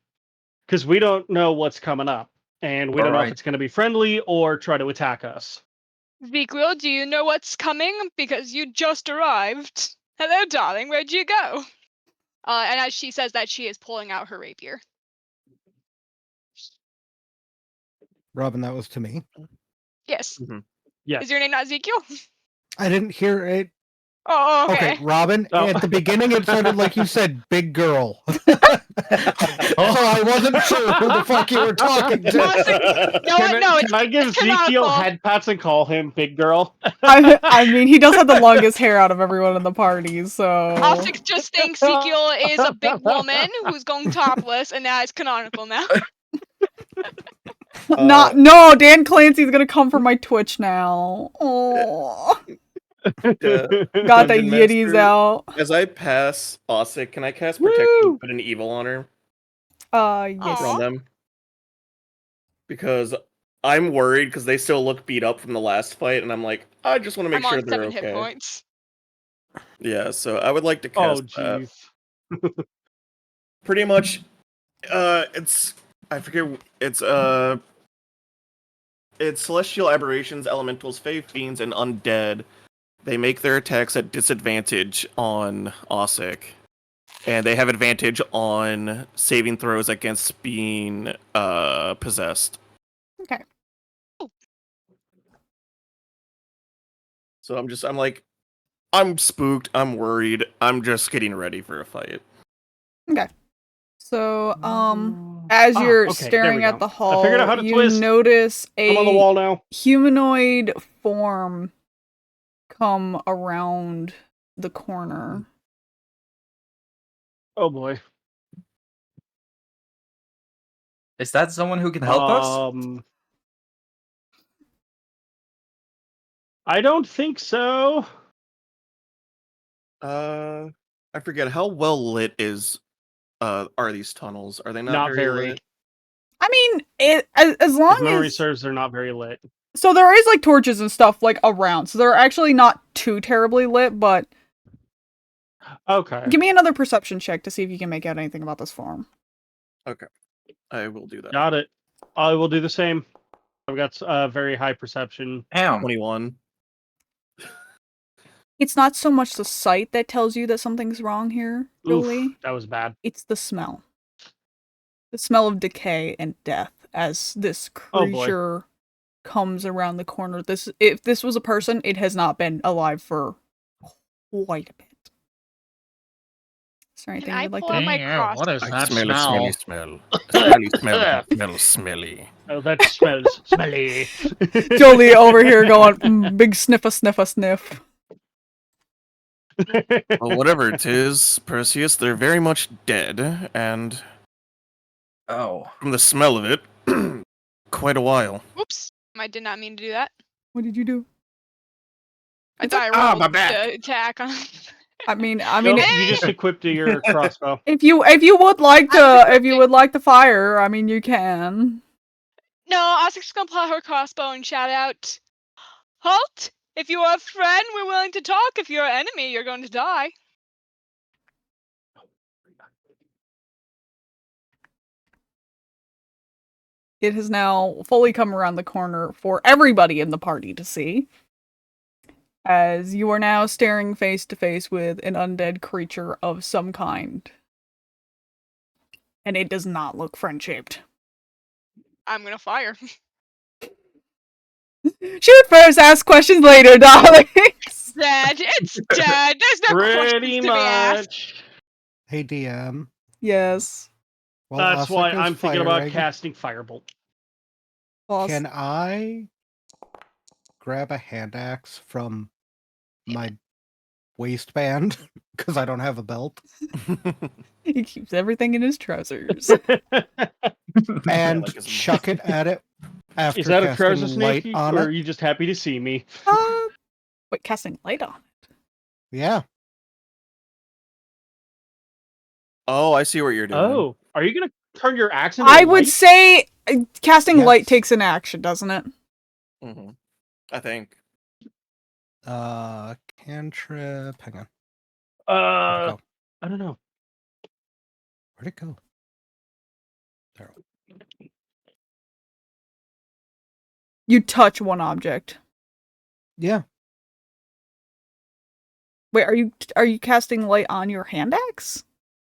because we don't know what's coming up, and we don't know if it's going to be friendly or try to attack us. Zekial, do you know what's coming? Because you just arrived. Hello, darling. Where'd you go? And as she says that, she is pulling out her rapier. Robin, that was to me. Yes. Mm-hmm. Yes. Is your name not Zekial? I didn't hear it. Oh, okay. Okay, Robin, at the beginning it sounded like you said big girl. So I wasn't sure who the fuck you were talking to. Can I give Zekial head pats and call him big girl? I mean, he does have the longest hair out of everyone in the party, so... Ossic just thinks Zekial is a big woman who's going topless, and that is canonical now. No, Dan Clancy's gonna come for my Twitch now. Oh. Got the yiddies out. As I pass Ossic, can I cast Protection, put an evil on her? Yes. From them? Because I'm worried because they still look beat up from the last fight, and I'm like, I just want to make sure they're 7 okay. hit points. Yeah, so I would like to cast that. Pretty much, it's celestial aberrations, elementals, fae, fiends, and undead. They make their attacks at disadvantage on Ossic, and they have advantage on saving throws against being possessed. Okay. So I'm spooked, I'm worried, I'm just getting ready for a fight. Okay. So, as you're staring at the hall, you notice I'm on the wall now. Humanoid form come around the corner. Oh boy. Is that someone who can help us? I don't think so. I forget, how well lit are these tunnels? Are they not very lit? I mean, as long as memory serves, they're not very lit. So there is like torches and stuff like around, so they're actually not too terribly lit, but okay. Give me another perception check to see if you can make out anything about this form. Okay. I will do that. Got it. I will do the same. I've got very high perception. 21. It's not so much the sight that tells you that something's wrong here, Joli. That was bad. It's the smell. The smell of decay and death as this creature comes around the corner. If this was a person, it has not been alive for quite a bit. Is there anything you'd like to... What is that smell? Smelly. Oh, that smells smelly. Joli over here going, big sniff. Well, whatever it is, Perseus, they're very much dead, and from the smell of it, quite a while. Oops, I did not mean to do that. What did you do? I thought I rolled to attack on. I mean, you just equipped your crossbow. If you would like to fire, I mean, you can. No, Ossic's gonna pull out her crossbow and shout out, "Halt! If you are a friend, we're willing to talk. If you're an enemy, you're going to die." It has now fully come around the corner for everybody in the party to see, as you are now staring face to face with an undead creature of some kind. And it does not look friend-shaped. I'm gonna fire. Shoot first, ask questions later, darling. It's dead. There's no questions to be asked. Hey, DM. Yes. Well, that's why I'm thinking about casting Firebolt. Can I grab a hand axe from my waistband? Because I don't have a belt. He keeps everything in his trousers. And chuck it at it after Is that a trouser casting snake, light on or it. are you just happy to see me? Wait, casting light on it? Yeah. Oh, I see what you're doing. Oh. Are you gonna turn your axe into I a would light? say casting light Yes. takes an action, doesn't it? Mm-hmm. I think. Cantrip. Hang on. I don't know. Where'd it go? There. You touch one object. Yeah. Wait, are you casting light on your hand axe?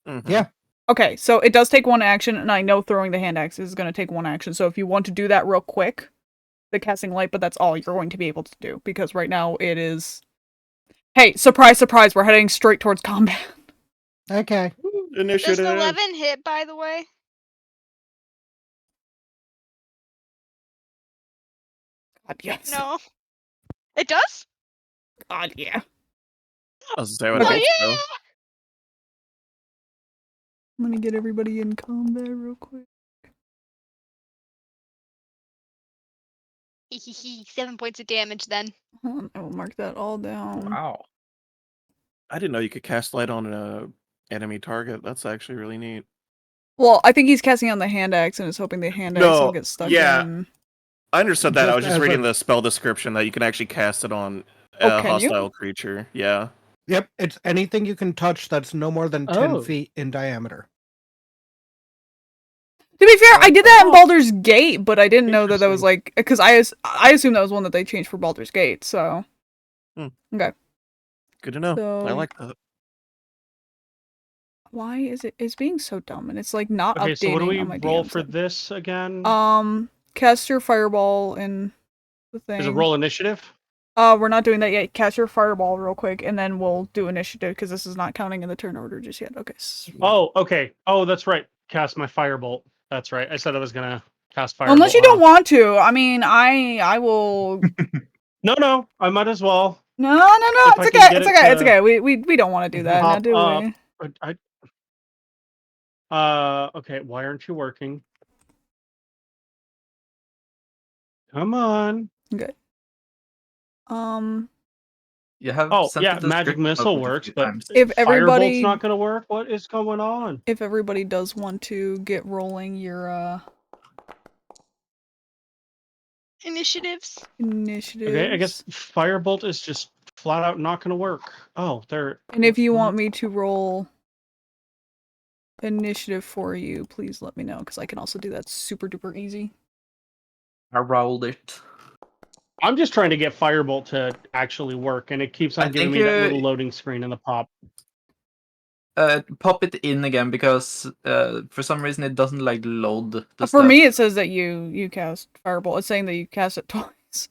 Mm-hmm. Yeah. Okay, so it does take one action, and I know throwing the hand axe is going to take one action. So if you want to do that real quick, the casting light, but that's all you're going to be able to do because right now it is. Hey, surprise, surprise! We're heading straight towards combat. Okay. Initiative. Does an 11 hit, by the way? God, yes. No. It does? God, yeah. I was gonna say, Okay. Oh, I'm gonna get everybody in combat real quick. yeah! 7 points of damage then. I will mark that all down. Wow. I didn't know you could cast light on an enemy target. That's actually really neat. Well, I think he's casting on the hand axe and is hoping the hand axe will No, get stuck yeah. in. I understood that. I Just was just as reading a- the spell description that you can actually cast it on Oh, a can you? hostile creature. Yeah. Yep. It's anything you can touch that's no more than 10 Oh. feet in diameter. To be fair, I did that in Oh. Baldur's Gate, but I didn't know that was Interesting. like because I assumed that was one that they changed for Baldur's Gate. So okay. Good to know. So I like that. why is it's being so dumb and it's like not Okay, updating so what do we on my roll DM for side. this again? Cast your fireball in the thing. Is it roll initiative? We're not doing that yet. Cast your fireball real quick, and then we'll do initiative because this is not counting in the turn order just yet. Okay. Oh, okay. Oh, that's right. Cast my firebolt. That's right. I said I was gonna cast firebolt. Unless you don't want to. I mean, I will. No, I might as well. No. If I It's can okay. get It's it okay. It's to okay. We don't want to do that now, Pop do up. we? Okay. Why aren't you working? Come on. Okay. You have Oh, sent yeah. the Magic description missile over a works, few but times. If firebolt's everybody not gonna work. What is going on? if everybody does want to get rolling your Initiatives. initiatives. Okay, I guess firebolt is just flat out not gonna work. Oh, there. And if you want me to roll initiative for you, please let me know because I can also do that super duper easy. I rolled it. I'm just trying to get firebolt to actually work, and it keeps on giving me that little loading screen in the pop. Pop it in again because for some reason it doesn't like load the For stuff. me, it says that you cast firebolt. It's saying that you cast it twice.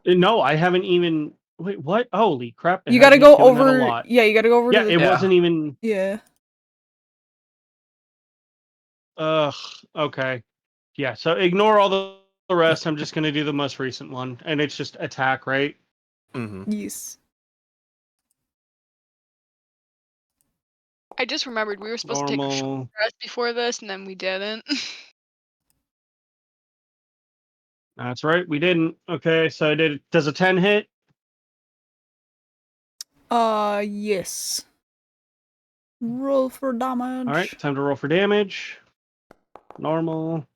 No, I haven't even. Wait, what? Holy crap! it You has got to me go doing that a over. lot. Yeah, you got to go over Yeah, to the. it wasn't even. Yeah. Ugh. Okay. Yeah. So ignore all the rest. I'm just gonna do the most recent one, and it's just attack, right? Mm-hmm. Yes. I just remembered we were supposed to take a short rest before this, and then we didn't. That's right. We didn't. Okay. So I did. Does a 10 hit? Yes. Roll for damage. All right. Time to roll for damage. Normal.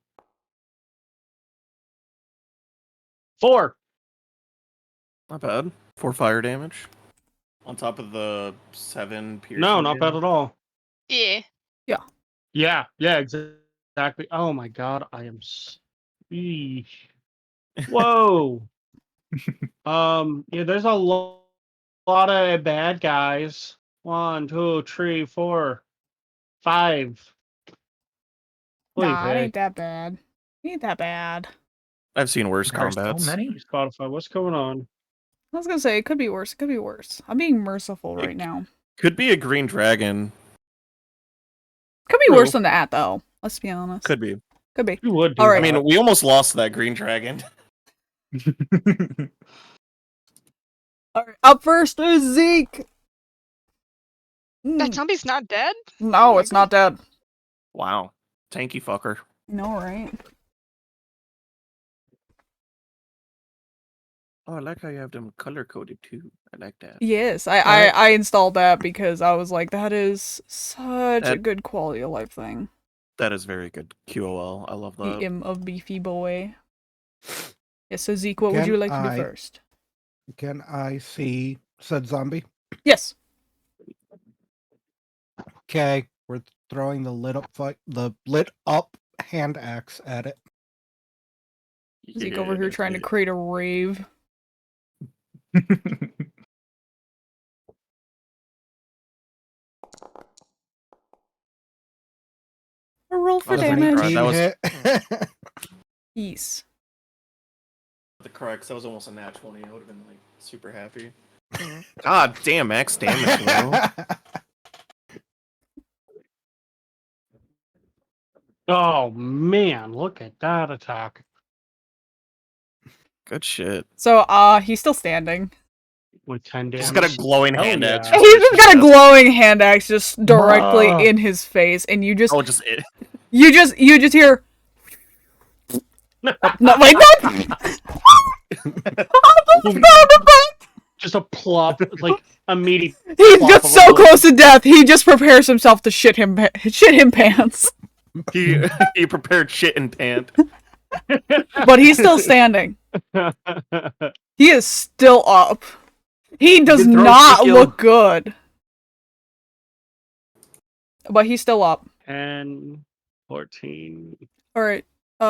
4. Not bad. 4 fire damage. On top of the 7 piercing. No, not bad at all. Yeah. Yeah, exactly. Oh my god, I am. Eesh. Whoa. Yeah, there's a lot of bad guys. 1, 2, 3, 4, 5. Nah, it ain't that bad. It ain't that bad. I've seen worse There's combats. so many. Spotify, what's going on? I was gonna say it could be worse. It could be worse. I'm being merciful right now. Could be a green dragon. Could be True. worse than that though. Let's be honest. Could be. Could be. You would do All right. that. I mean, we almost lost that green dragon. All right. Up first is Zeke. That zombie's not dead? No, it's not dead. Wow. Tanky fucker. No, right? Oh, I like how you have them color coded too. I like that. Yes, I installed that because I was like, that is such a That- good quality of life thing. That is very good QOL. I love The that. im of beefy boy. Yes, so Zeke, what would you like to do first? Can I see said zombie? Yes. Okay, we're throwing the lit up hand axe at it. Zeke over here trying to create a rave. A roll for damage. That was Yes. the crux. That was almost a nat 20. I would have been like super happy. God damn, max damage, bro. Oh man, look at that attack. Good shit. So, he's still standing. With 10 damage. He's got a glowing hand axe. He's just got a glowing hand axe just directly in his face, and you just you just hear no, wait, just a plop, like immediate. He's just so close to death. He just prepares himself to shit him pants. He prepared shit and pant. But he's still standing. He is still up. He does not look good. But he's still up. 10, 14. Alright. Can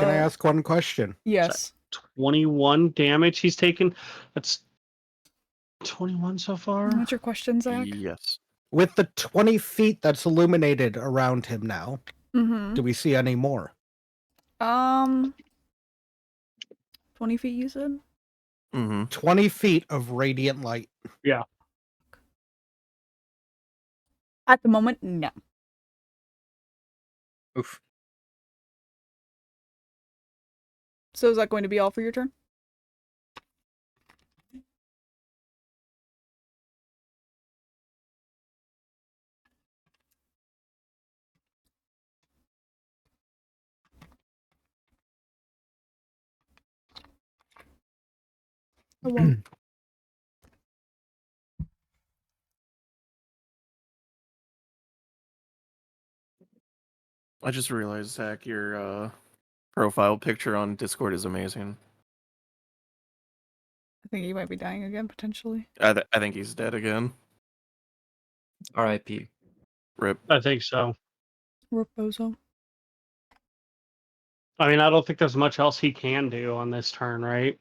I ask one question? Yes. 21 damage he's taken. That's 21 so far. What's your question, Zach? Yes. With the 20 feet that's illuminated around him now, do we see any more? 20 feet you said? 20 feet of radiant light. Yeah. At the moment, no. Oof. So is that going to be all for your turn? Oh, well. I just realized, Zach, your profile picture on Discord is amazing. I think he might be dying again, potentially. I think he's dead again. R.I.P. Rip. I think so. Reposo. I mean, I don't think there's much else he can do on this turn, right?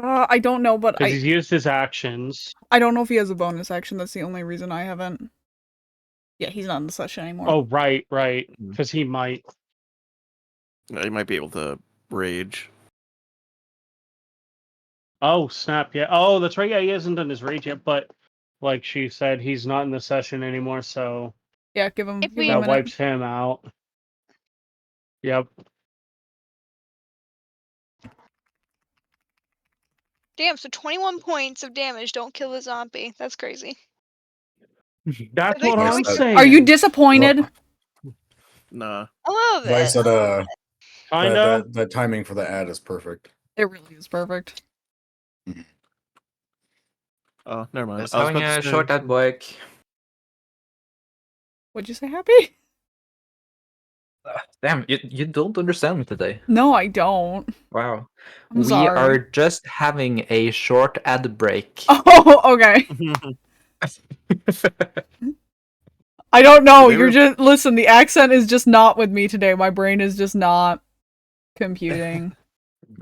I don't know, but Because he's used his actions. I don't know if he has a bonus action. That's the only reason I haven't. Yeah, he's not in the session anymore. Oh, right. Because he might. He might be able to rage. Oh, snap. Yeah. Oh, that's right. Yeah, he hasn't done his rage yet, but like she said, he's not in the session anymore, so. Yeah, give him. If Give him a That minute. wipes him out. Yep. Damn, so 21 points of damage don't kill the zombie. That's crazy. That's what I'm saying. Are you disappointed? Nah. I love Like I it. said, I know. the timing for the ad is perfect. It really is perfect. Oh, never mind. Just having a short ad break. What'd you say, Happy? Damn, you don't understand me today. No, I don't. Wow. I'm We sorry. are just having a short ad break. Oh, okay. I don't know. You're just listen. The accent is just not with me today. My brain is just not computing.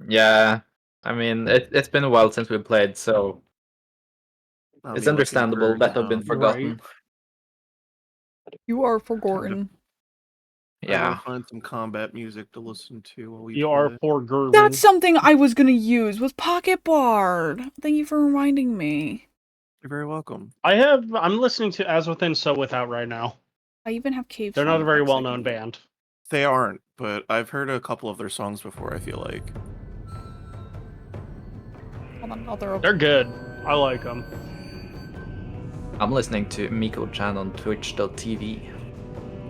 Yeah, I mean it's been a while since we played, so it's understandable that I've been forgotten. You are forgotten. Yeah. Find some combat music to listen to while we You play. are forgotten. That's something I was gonna use. Was Pocket Bard. Thank you for reminding me. You're very welcome. I'm listening to As Within, So Without right now. I even have Cave. They're not a very well known band. band. They aren't, but I've heard a couple of their songs before, I feel like. Hold on, I'll throw. They're good. I like them. I'm listening to Miko-chan on twitch.tv.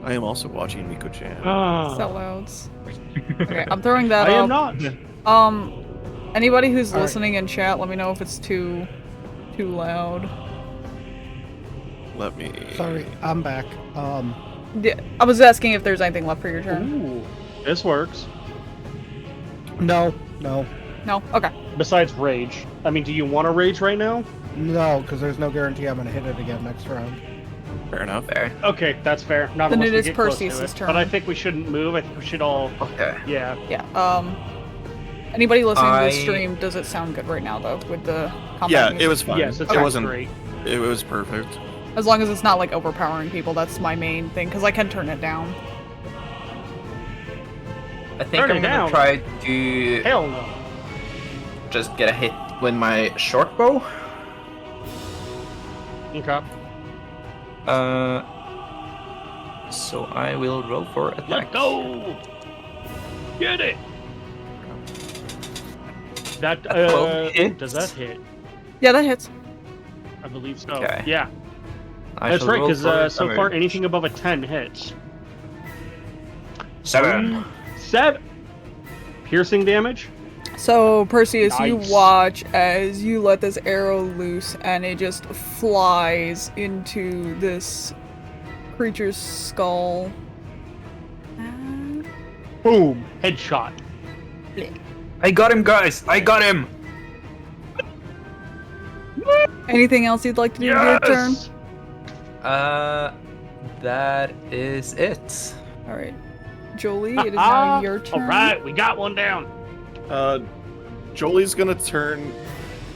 I am also watching Miko-chan. Sellouts. Okay, I'm throwing that I up. am not. Anybody who's listening in chat, let me know if it's too loud. Let me. Sorry, I'm back. Yeah, I was asking if there's anything left for your turn. Ooh, this works. No. No? Okay. Besides rage. I mean, do you want to rage right now? No, because there's no guarantee I'm gonna hit it again next round. Fair enough. Fair. Okay, that's fair. Not Then unless it we is get close to Perseus' it. turn. But I think we shouldn't move. I think we should all. Okay. Yeah. Yeah, anybody listening to this stream, does it sound good right now, though, with the combat Yeah, music? it was fine. Yes, it it wasn't great. It was perfect. As long as it's not, like, overpowering people, that's my main thing, because I can turn it down. I think Turn I'm it gonna down. try to Hell no. just get a hit with my short bow. Okay. So I will roll for attack. Let's go! Get it! That, hits. does that hit? Yeah, that hits. I believe so. Okay. Yeah. I That's shall right, roll because for so damage. far anything above a 10 hits. 7. 7! Piercing damage? So, Perseus, you Nice. watch as you let this arrow loose, and it just flies into this creature's skull. Boom! Headshot. I got him, guys! I got him! Anything else you'd like to do with your turn? That is it. Alright. Jolie, it is now your turn. Alright, we got one down. Joli's gonna turn,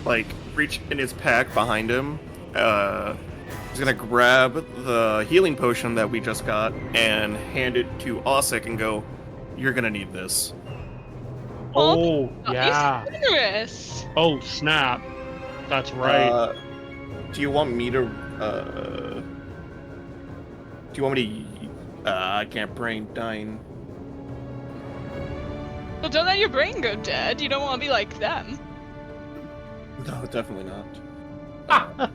like, reach in his pack behind him. He's gonna grab the healing potion that we just got and hand it to Ossic and go, "You're gonna need this." Oh, yeah. He's generous. Oh, snap. That's right. Do you want me to, do you want me to, I can't brain dying. Well, don't let your brain go dead. You don't want to be like them. No, definitely not.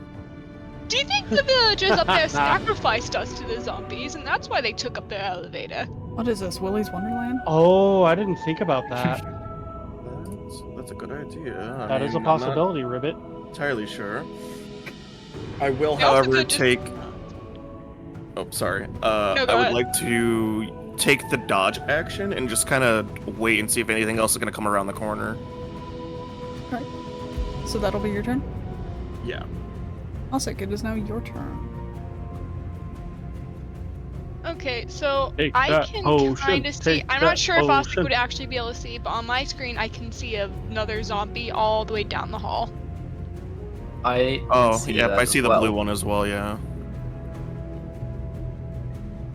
Do you think the villagers up there sacrificed us to the zombies, and that's why they took up their elevator? What is this, Willy's Wonderland? Oh, I didn't think about that. That's a good idea. That is a possibility, Ribbit. I'm not entirely sure. I will, They also however, could just- take. Oh, sorry. go I would ahead. like to take the dodge action and just kind of wait and see if anything else is going to come around the corner. Alright. So that'll be your turn? Yeah. Ossic, it is now your turn. Okay, so Take I that can potion, kind of see. take I'm that not sure if Ossic potion. would actually be able to see, but on my screen I can see another zombie all the way down the hall. I Oh, see yeah, that I see as the well. blue one as well, yeah.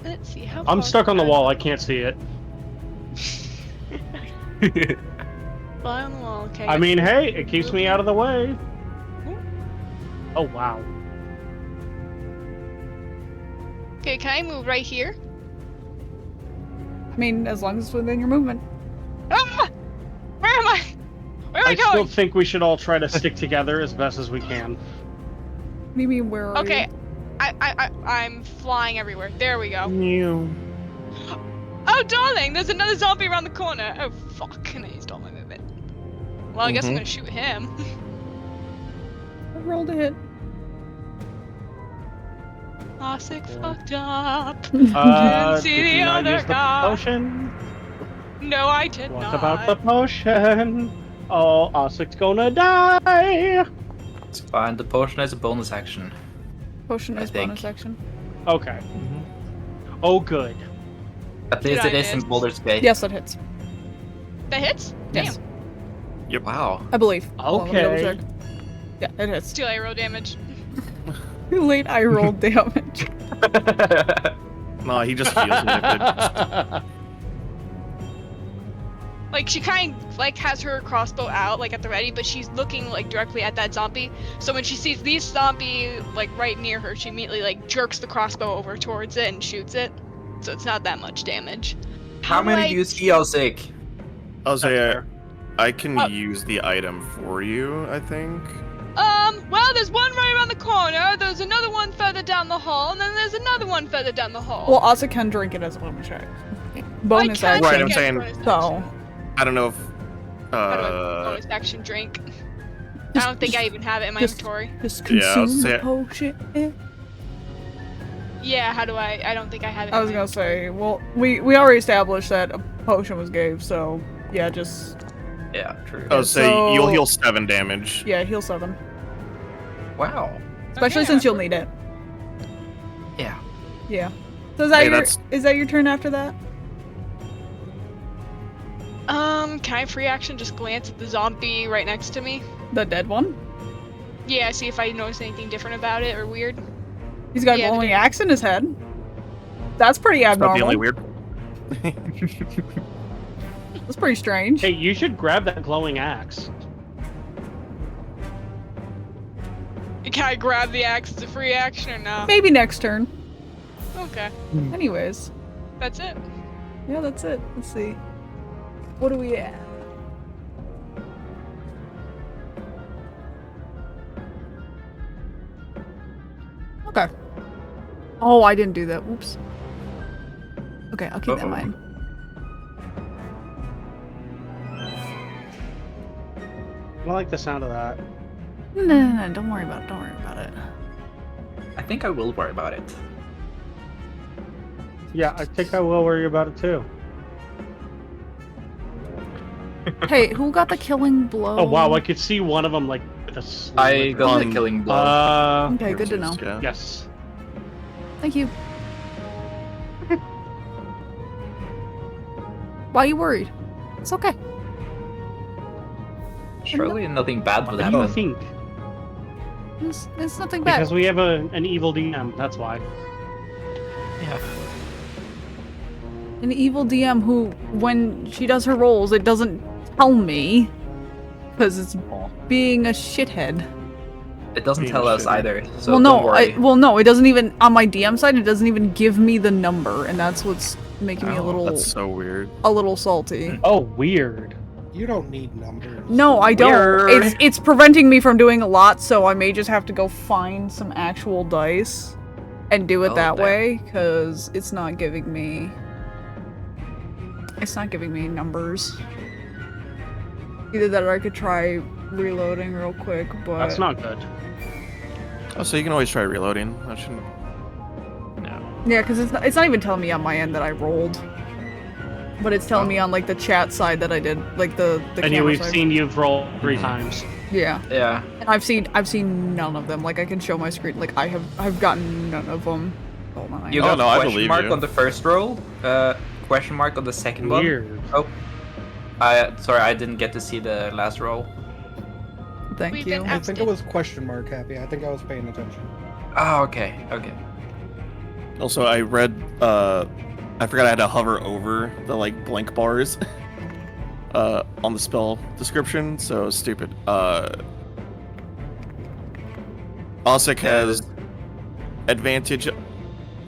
Let's see how. I'm far stuck on the can wall. I can't see it. Fly on the wall. Okay. I mean, hey, it keeps me out of the way. Oh, wow. Okay, can I move right here? I mean, as long as it's within your movement. Ah! Where am I? Where am I I still going? think we should all try to stick together as best as we can. What do you mean, where are Okay, you? I'm flying everywhere. There we go. Mew. Oh, darling, there's another zombie around the corner. Oh, fuck, and I used all my movement. Well, I guess I'm Mhm. gonna shoot him. I rolled a hit. Ossic fucked up. Did see you the not other use the guy. potion? No, I did What not. about the potion? Oh, Ossic's gonna die! It's fine. The potion is a bonus action. Potion I is think. bonus action. Okay. Oh, good. At least Did it I is in miss? Baldur's Gate. Yes, that hits. That hits? Damn. Yes. Wow. I believe. Hold on, let me double Okay. check. Yeah, it hits. Too late roll damage. Too late, I rolled damage. No, he just feels liquid. Like, she kind of, like, has her crossbow out, like, at the ready, but she's looking, like, directly at that zombie. So when she sees these zombie, like, right near her, she immediately, like, jerks the crossbow over towards it and shoots it. So it's not that much damage. How many do you see, Ossic? I'll say fair. I can Oh. use the item for you, I think. Well, there's one right around the corner, there's another one further down the hall, and then there's another one further down the hall. Well, Ossic can drink it as a bonus check. Bonus I action. Right, I'm get saying- bonus So, action. I don't know if How do I bonus action drink? I don't think I even have it in my inventory. Just consume the potion. Yeah, how do I don't think I have it. I was gonna say, well, we already established that a potion was gave, so yeah, just. Yeah, true. Oh, so you'll heal 7 damage. Yeah, heal 7. Wow. Especially since you'll need it. Yeah. Yeah. So is that your turn after that? Can I free action just glance at the zombie right next to me? The dead one? Yeah, see if I notice anything different about it or weird. He's got a glowing axe in his head. That's pretty abnormal. That's not the only weird. That's pretty strange. Hey, you should grab that glowing axe. Can I grab the axe as a free action or no? Maybe next turn. Okay. Anyways. That's it. Yeah, that's it. Let's see. What are we at? Okay. Oh, I didn't do that. Whoops. Okay, I'll keep that in mind. I don't like the sound of that. No, don't worry about it. Don't worry about it. I think I will worry about it. Yeah, I think I will worry about it too. Hey, who got the killing blow? Oh wow, I could see one of them like with a sliver. I got the killing blow. Okay, good to know. Yes. Thank you. Why are you worried? It's okay. Surely nothing bad would What do you happen. think? It's nothing bad. Because we have an evil DM, that's why. Yeah. An evil DM who, when she does her rolls, it doesn't tell me. Because it's being a shithead. It doesn't tell us either, so well, don't worry. no, it doesn't even, on my DM side, it doesn't even give me the number, and that's what's making me a little... That's so weird. A little salty. Oh, weird. You don't need numbers. No, I don't. Weird. It's preventing me from doing a lot, so I may just have to go find some actual dice and do it that way, because it's not giving me... It's not giving me numbers. Either that or I could try reloading real quick, but... That's not good. Oh, so you can always try reloading. That shouldn't... No. Yeah, because it's not even telling me on my end that I rolled. But it's telling me on, like, the chat side that I did, like, the And camera we've side. seen you've rolled 3 times. Yeah. Yeah. And I've seen none of them. Like, I can show my screen. Like, I've gotten none of them. Hold on. You got I question believe mark you. on the first roll, question mark on the second Weird. one. Sorry, I didn't get to see the last roll. Thank We've you. been I think it was question mark, Happy. I think I was paying attention. Oh, okay, okay. Also, I read, I forgot I had to hover over the, like, blank bars on the spell description, so stupid. Ossic has advantage,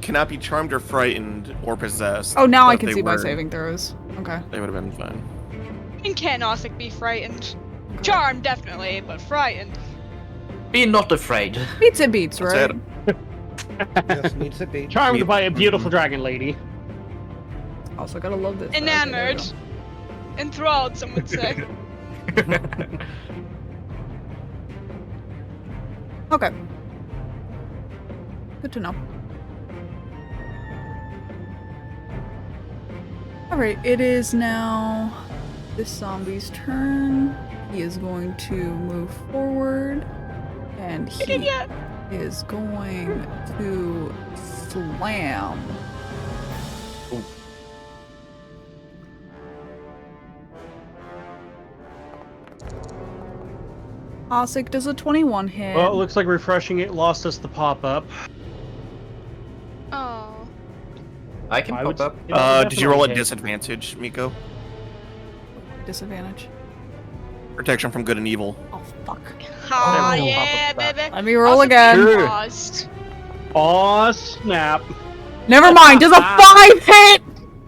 cannot be charmed or frightened or possessed. Oh, now I but can they see my were- saving throws. Okay. They would have been fine. And can Ossic be frightened? Charmed, definitely, but frightened. Be not afraid. Beats it beats, right? Yes, needs to be. Charmed by a beautiful dragon lady. Also, gotta love this. Enamored. Enthralled, some would say. Okay. Good to know. Alright, it is now this zombie's turn. He is going to move forward. And he is going to slam. Ossic does a 21 hit. Well, it looks like refreshing it lost us the pop-up. Oh. I can I pop would- up. Did you roll at Okay. disadvantage, Miko? Disadvantage. Protection from good and evil. Oh, fuck. Oh, Oh, yeah, pop up baby. Let me roll Ossic again. being Sure. paused. Aw, snap. Never mind, does a 5 hit?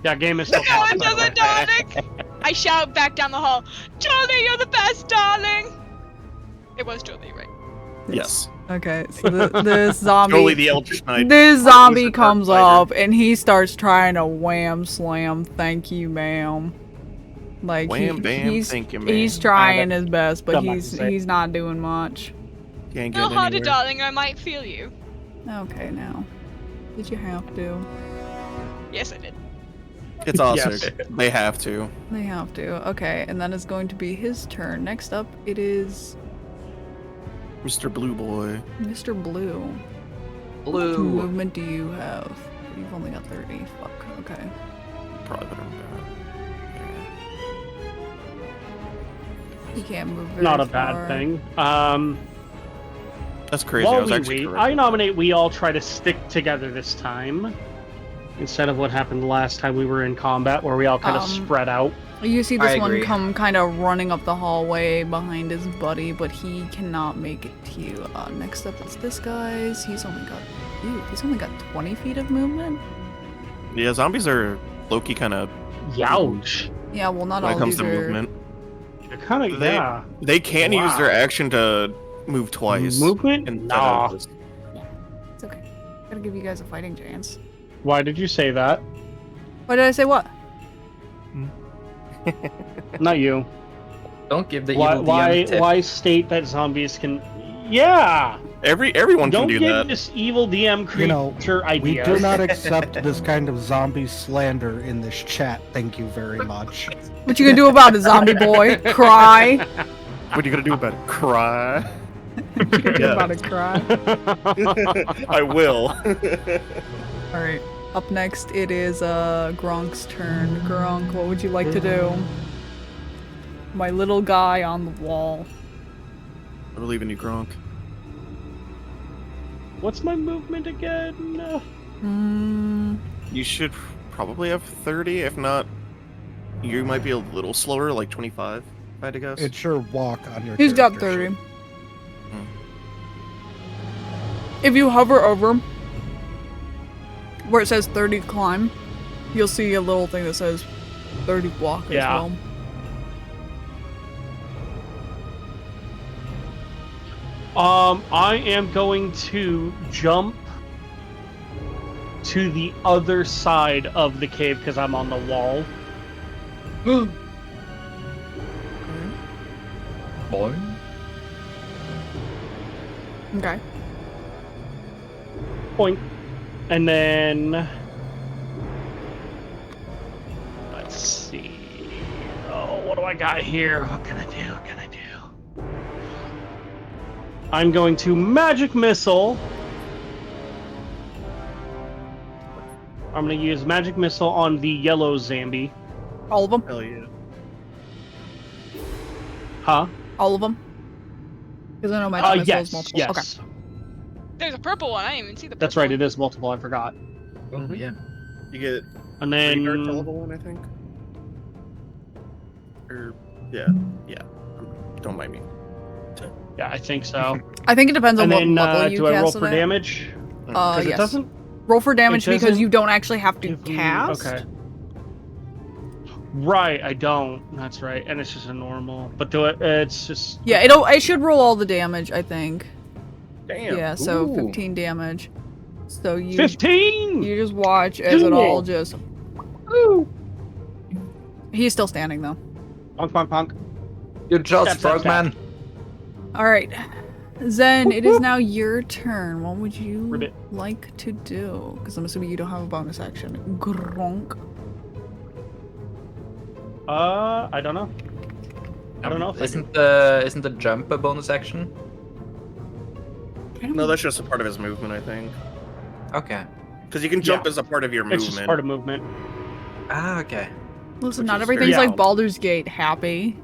Yeah, game is still No, paused, it by the way. doesn't, darling! I shout back down the hall, Joli, you're the best, darling! It was Joli, right? Yes. Okay, so this zombie. Jolie the Eldritch Knight. This Who's zombie the comes dark fighter. up and he starts trying to wham slam. Thank you, ma'am. Like Wham, bam, he's thank you, man. he's trying his best, but Dumb to say. he's not doing much. Can't No get harder, anywhere. darling. I might feel you. Okay, now. Did you have to? Yes, I did. It's Ossic. They have to. They have to. Okay, and then it's going to be his turn. Next up, it is Mr. Blue Boy. Mr. Blue. Blue. What movement do you have? You've only got 30. Fuck. Okay. Probably better. He can't move very Not a far. bad thing. That's crazy. I While was we actually wait, correct. I nominate we all try to stick together this time. Instead of what happened the last time we were in combat, where we all kind of spread out. You see I this one agree. come kind of running up the hallway behind his buddy, but he cannot make it to you. Next up is this guy's. He's only got 20 feet of movement. Yeah, zombies are low-key kind of Youch. Yeah, well, not when all it comes these to are. movement. Kind of, yeah. They can use their Wow. action to move twice. Movement? instead Nah. of just- It's okay. Gotta give you guys a fighting chance. Why did you say that? Why did I say what? Not you. Don't give the Why? evil DM tip. Why state that zombies can? Yeah. Everyone Don't can do give that. this evil DM creature You know, we ideas. do not accept this kind of zombie slander in this chat. Thank you very much. What you gonna do about it, zombie boy? Cry? What are you gonna do about it? Cry? What you gonna do about it? Cry? I will. Alright. Up next, it is Gronk's turn. Gronk, what would you like to do? My little guy on the wall. I believe in you, Gronk. What's my movement again? You should probably have 30. If not, you might be a little slower, like 25, if I had to guess. It's your walk on your He's got character 30. sheet. If you hover over where it says 30 climb, you'll see a little thing that says 30 walk as Yeah. well. I am going to jump to the other side of the cave because I'm on the wall. Boing. Okay. Point. And then let's see. Oh, what do I got here? What can I do? What can I do? I'm going to magic missile. I'm going to use magic missile on the yellow zombie. All of them? Hell yeah. Huh? All of them? Because I know my missile is multiple. Yes. Okay. There's a purple one. I didn't even see the purple That's right. one. It is multiple. I forgot. Oh, yeah. You get And 3 darts to then level 1, I think. Or yeah. Don't mind me. yeah, I think so. I think it depends on And what then level you do I roll cast for it at. damage? Yes. It doesn't. Roll for damage because doesn't you don't actually have to give me- cast. Okay. Right, I don't. That's right, and it's just a normal. But do it. It's just. Yeah, it should roll all the damage, I think. Damn. Yeah, so Ooh. 15 damage. So you 15. you just watch as it all Cool. just. Ooh. He's still standing though. Punk, punk, punk. Good job, Step, step, Frogman. All right, Zen. It is now your turn. What would you Ribbit. like to do? Because I'm assuming you don't have a bonus action. Gronk. I don't know. I don't know if I Isn't the jump a bonus action? No, that's just a part of his movement, I think. Okay. Because you can jump Yeah. as a part of your It's movement. just part of movement. Ah, okay. Listen, Which not is everything's very- like Baldur's Gate happy.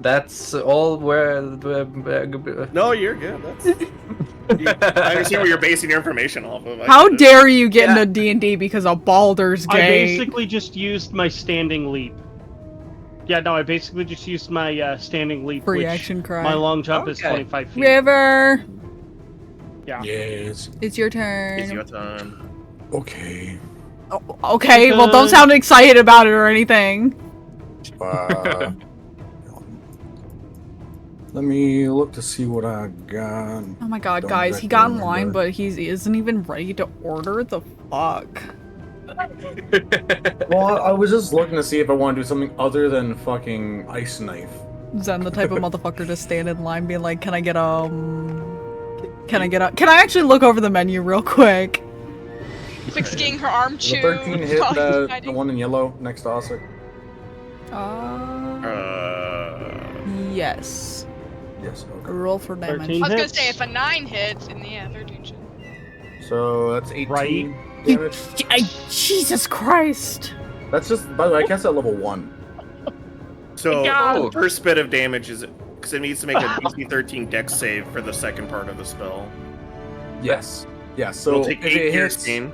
That's all where. No, you're good. That's. I understand what you're basing your information off of. How dare you get into D&D because of Baldur's I Gate? basically just used my standing leap. Yeah, no, I basically just used my standing leap. Free which action cry. My long jump is Okay. 25 feet. River, Yeah. Yes. it's your It's turn. your time. Okay. Oh, okay, well, don't sound excited about it or anything. Uh, let me look to see what I got. Oh my god, Don't guys, he exactly got in line, remember. but he isn't even ready to order the fuck. Well, I was just looking to see if I want to do something other than fucking ice knife. Zen, the type of motherfucker to stand in line being like, can I actually look over the menu real quick? Like skiing her arm The chew. 13 hit the one in yellow next to Ossic. Yes. Yes, okay. Roll for damage. 13 I was gonna hits. say if a 9 hits, and yeah, 13 should. So that's 18 Right. damage. Jesus Christ! That's just, by the way, I cast at level 1. So God. the first bit of damage is because it needs to make a DC 13 Dex save for the second part of the spell. Yes. Yeah, so It'll take if 8 it hits... piercing,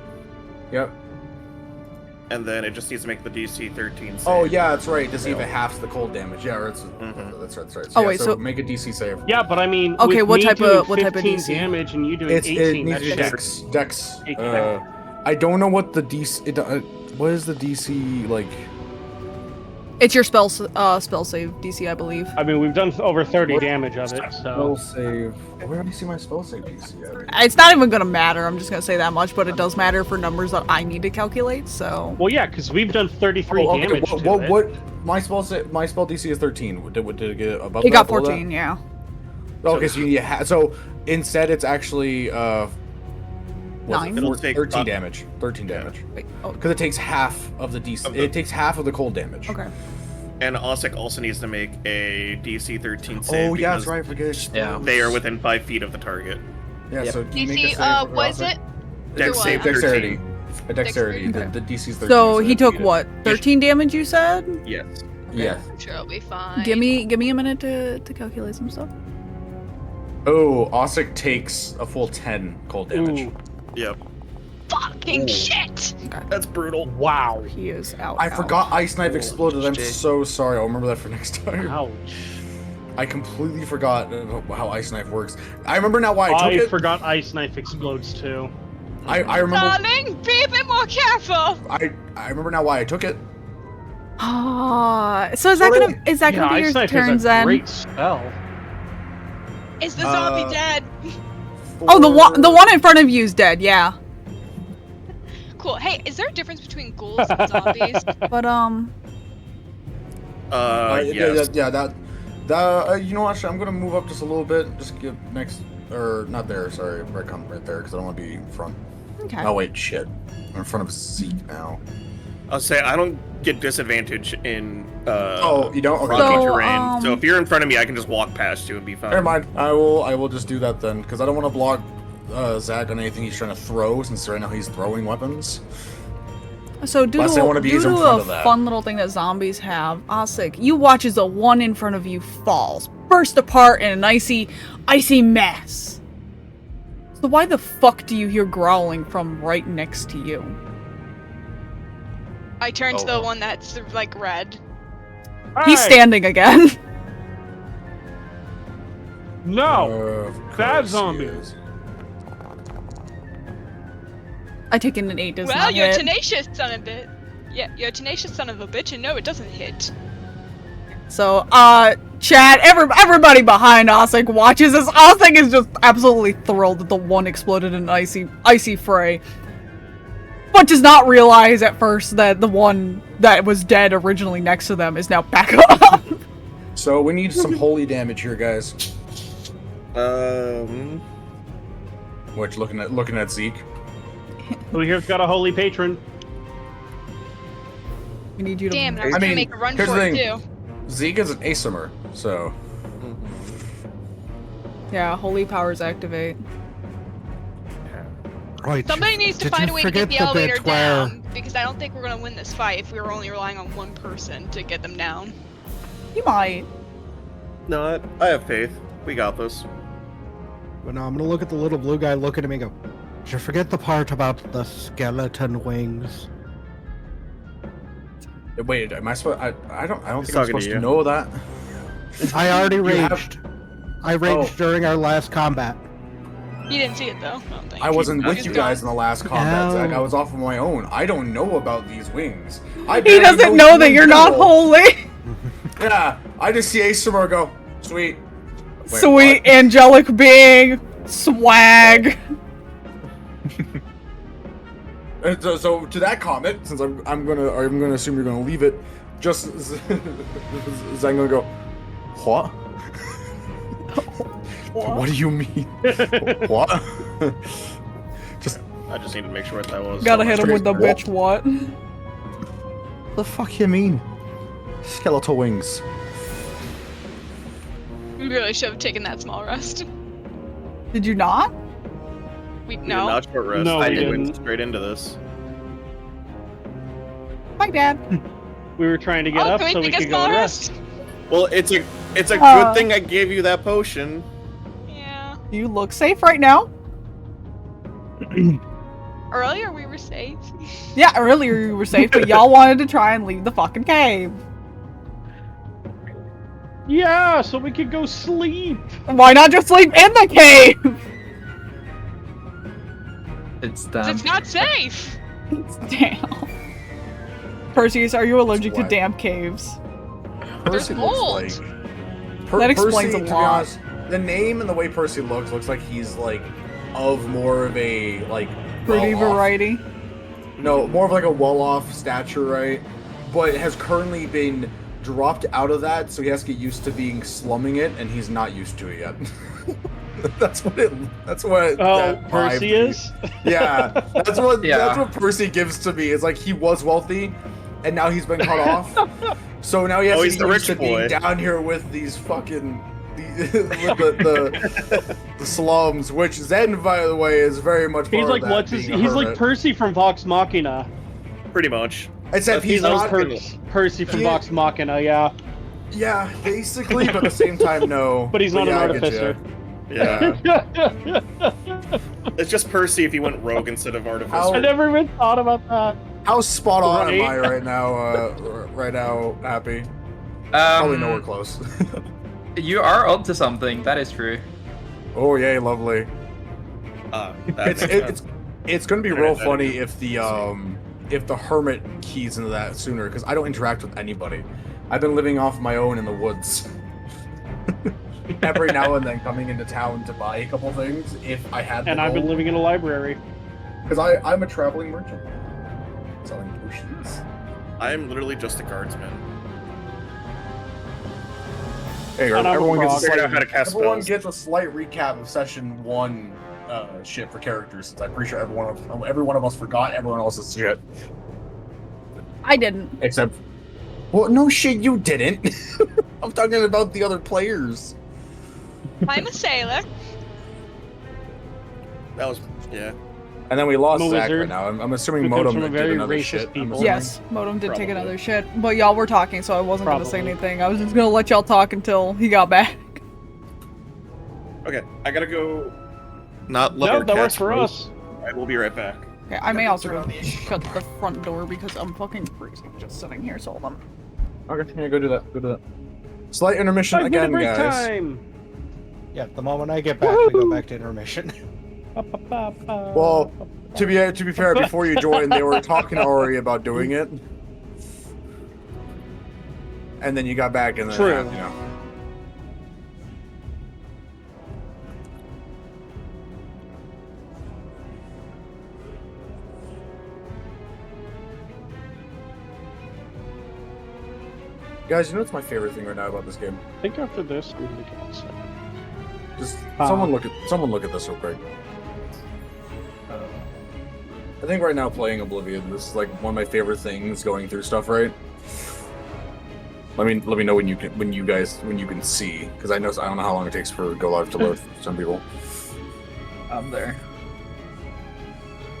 Yep. and then it just needs to make the DC 13 save. Oh, yeah, that's right, to see if it halves the cold damage. Yeah, that's right. So, Oh, yeah, wait, so so- make a DC save. Yeah, but I mean, Okay, with what me type doing of 15 DC? damage and you doing It 18, needs that's to be just Dex. Okay. I don't know what the DC... what is the DC, like... It's your spell save DC, I believe. I mean, we've done over 30 What? damage of it, Spell so. save... Where do I see my spell save DC at? It's not even gonna matter, I'm just gonna say that much, but it does matter for numbers that I need to calculate, so... Well, yeah, because we've done 33 Oh, okay, damage to it. what? My spell DC is 13. Did it get above It that? got Below that? 14, yeah. Okay, so you need so instead it's actually Nine? It'll take 13 damage. 13 damage. Wait, oh, Because it takes half of the DC. It takes half of the cold damage. okay. And Ossic also needs to make a DC 13 save. Oh yeah, that's because right. I forget. Yeah. They are within 5 feet of the target. Yeah. Yep. So can you make a DC, save for what is Ossic? it? Dex what? save Dexterity. 13. A dexterity. Dexterity. The DC's 13. So he that's took needed. what? 13 damage, you said? Yes. Yeah. I'm sure it'll be fine. Give me a minute to calculate some stuff. Oh, Ossic takes a full 10 cold damage. Ooh, Yep. Fucking shit! That's brutal. wow. He is out. I forgot Ice Knife Oh, exploded. I'm shit. so sorry. I'll remember that for next time. Ouch. I completely forgot how Ice Knife works. I remember now why I I took it. forgot Ice Knife explodes too. I remember. Darling, be a bit more careful! I remember now why I took it. Ah, so is that gonna be Ice your Knife turn, is a Zen? great spell. Is the zombie dead? Oh, the one in front of you is dead. Yeah, Cool. Hey, is there a difference between ghouls and zombies? but Yes. Yeah, that you know what, actually I'm gonna move up just a little bit, just get next, or not there, sorry, right there, because I don't want to be in front. okay. Oh wait, shit, I'm in front of Zeke now. I'll say I don't get disadvantage in Oh, you don't? Okay. rocky So, terrain. So if you're in front of me, I can just walk past you and be fine. Never mind. I will just do that then, because I don't want to block Zach on anything he's trying to throw, since right now he's throwing weapons. So due Last I wanna to, be due is in to front a of that. fun little thing that zombies have, Ossic, you watch as the one in front of you falls, burst apart in an icy mess. So why the fuck do you hear growling from right next to you? I turn to Oh. the one that's like red. He's Hey, standing again. No. Of Bad course he zombie. is. I take in an 8 does Well, not you're hit. tenacious son of a... Yeah, you're a tenacious son of a bitch, and no, it doesn't hit. So, Chad, everybody behind Ossic watches as Ossic is just absolutely thrilled that the one exploded in an icy fray. But does not realize at first that the one that was dead originally next to them is now back up. So we need some holy damage here, guys. Which looking at Zeke. Who here's got a holy patron? We need you to. Damn, I was I gonna mean, make a run here's for the it thing. too. Zeke is an Aasimar, so Yeah, holy powers activate. Right. Somebody needs to Did find you a way to get forget the the elevator bit where- down, because I don't think we're gonna win this fight if we were only relying on one person to get them down. You might. No, I have faith. We got this. But no, I'm gonna look at the little blue guy looking at me and go, did you forget the part about the skeleton wings? wait, am I supposed? I don't He's think I'm talking to supposed to you. know that. I already You have- raged. I raged during our last combat. You didn't see it though. I don't think. I wasn't with He's you gone. guys in the last combat, Zach. No. I was off on my own. I don't know about these wings. I He barely doesn't know you that in you're not general. holy. Yeah, I just see Aasimar go, sweet. Wait, Sweet what? angelic being, swag. And so to that comment, since I'm gonna assume you're gonna leave it, just I'm gonna go, what? What do you mean? What? I just need to make sure what that was. Gotta hit him with the bitch what? The fuck you mean? Skeletal wings. We really should have taken that small rest. Did you not? We We did no. not short rest. No, I we went didn't. straight into this. Hi, Dad. We were trying to get up can so we we take a could go small and rest? rest. Well, it's a good thing I gave you that potion. Yeah. You look safe right now. Earlier we were safe. Yeah, earlier you were safe, but y'all wanted to try and leave the fucking cave. Yeah, so we could go sleep. Why not just sleep in the cave? It's 'Cause damn. it's not safe. Damn. Perseus, are you allergic to What? damp caves? There's mold. That explains a to be lot. honest, the name and the way Percy looks like he's like of more of a like Fruity well-off- variety. No, more of like a well-off stature, right? But has currently been dropped out of that, so he has to get used to being slumming it, and he's not used to it yet. That's what. Oh, that vibe Percy to me. is? Yeah, that's what. Yeah. That's what Percy gives to me. It's like he was wealthy, and now he's been cut off. So now he has to he's get the used rich to being boy. down here with these fucking with the slums. Which Zen, by the way, is very much. He's part like of that, what's his? being a He's like hermit. Percy from Vox Machina. Pretty much. Except he's He's like not. Percy from He- Vox Machina, yeah. Yeah, basically, but at the same time, no. But he's not yeah, an I get artificer. ya. Yeah. It's just Percy if he went rogue instead of I artificer. never even thought about that. How spot on am Right. I right now? Right now, Happy. Probably nowhere close. You are onto something. That is true. Oh yay, lovely. That It's makes it's sense. it's gonna be Internet real editing. funny if the hermit keys into that sooner, because I don't interact with anybody. I've been living off my own in the woods. Every now and then coming into town to buy a couple things if I had. And I've been living in a library. because I'm a traveling merchant selling potions. I am literally just a guardsman. Hey, And I'm a everyone gets a frog. Figured out slight, how to cast everyone spells. gets a slight recap of session 1 shit for characters, since I'm pretty sure every one of us forgot everyone else's shit. I didn't. Except, well, no shit, you didn't. I'm talking about the other players. I'm a sailor. That was And then we lost I'm a Zach wizard right now. I'm assuming who comes Modem from a did very another racist shit. I'm people. assuming. Yes, Modem did take Probably. another shit, but y'all were talking, so I wasn't gonna say Probably. anything. I was just gonna let y'all talk until he got back. okay. I gotta go. Not let No, her that works cast for rogue. us. I will be right back. Okay, I may also go shut the front door because I'm fucking freezing just sitting here, so hold on. Okay, yeah, go do that. Go do that. Slight intermission 5 minute again, break guys. time. Yeah, the moment I get back, we go back to intermission. Well, to be fair, before you joined, they were talking already about doing it, and then you got back, and then True. you know. Guys, you know what's my favorite thing right now about this game? I think after this, I'm gonna get outside. Just someone look at this real quick. I think right now playing Oblivion, this is like one of my favorite things going through stuff, right? Let me know when you can see, because I don't know how long it takes for Go Live to load for some people. I'm there.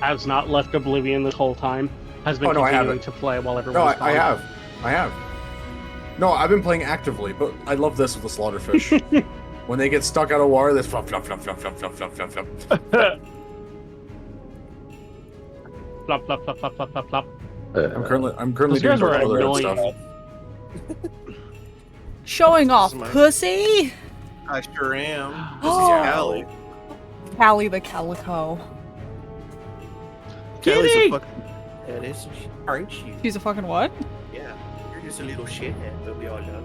Has not left Oblivion this whole time. Has been Oh, no, I continuing haven't. to play while No, everyone's I gone. have. No, I've been playing actively, but I love this with the slaughterfish. When they get stuck out of water, this flop, flop, flop, flop, flop, flop, flop, flop, flop. Flop, flop, flop, flop, flop, flop, flop. I'm currently Those guys doing were other annoying. stuff. Showing off, This is my- pussy! I sure am. This is Oh. Callie. Callie the Calico. Callie's Kitty! a fucking. That is, aren't you? She's a fucking what? Yeah. You're just a little shithead, but we all love.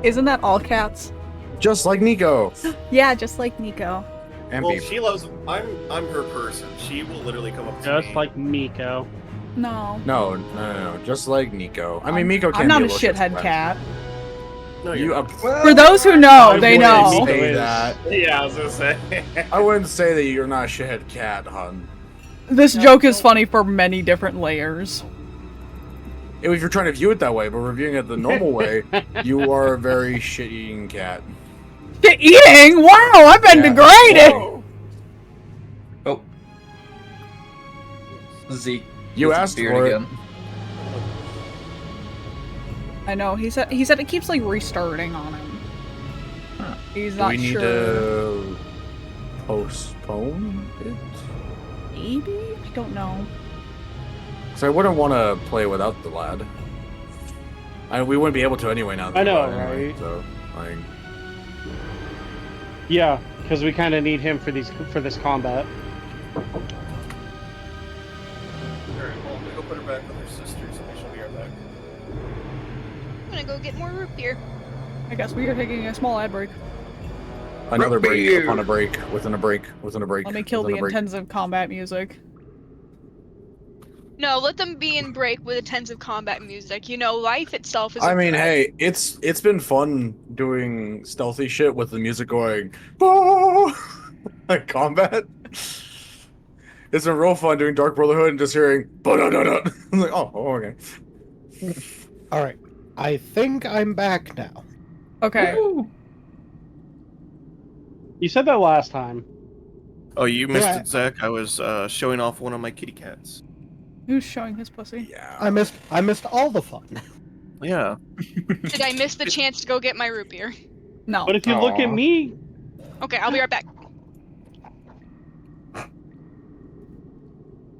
Isn't that all cats? Just like Nico. Yeah, just like Nico. And Well, beef. she loves. I'm her person. She will literally come up to Just me. like Miko. No. Just like Nico. I mean, Miko can I'm not be a little shithead sometimes. cat. No, You, For those who know, they wouldn't know. say that. Yeah, I was gonna say. I wouldn't say that you're not a shithead cat, hun. This joke is funny for many different layers. If you're trying to view it that way, but reviewing it the normal way, you are a very shit-eating cat. Shit-eating? Wow, I've been degraded! Whoa. Oh. Zeke. You asked for it. I know, he said it keeps like restarting on him. He's not Do we need sure. to postpone it? Maybe? I don't know. So I wouldn't want to play without the lad. We wouldn't be able to anyway now. I know, anyway, right? So, like, Yeah, because we kind of need him for this combat. Alright, well, go put her back with her sisters, and she'll be right back. I'm gonna go get more root beer. I guess we are taking a small ad break. another break upon a break within a break within a break. Let me kill the within a break. intensive combat music. No, let them be in break with intensive combat music. You know, life itself is a I mean, threat. hey, it's been fun doing stealthy shit with the music going, "Oh!" like combat. It's been real fun doing Dark Brotherhood and just hearing, "Ba-da-da-da." I'm like, oh, okay. All right, I think I'm back now. Okay. Woo! You said that last time. Oh, you missed Yeah. it, Zach. I was showing off one of my kitty cats. Who's showing his pussy? Yeah. I missed all the fun. Yeah. Did I miss the chance to go get my root beer? No. But if you look at Aw. me, Okay, I'll be right back.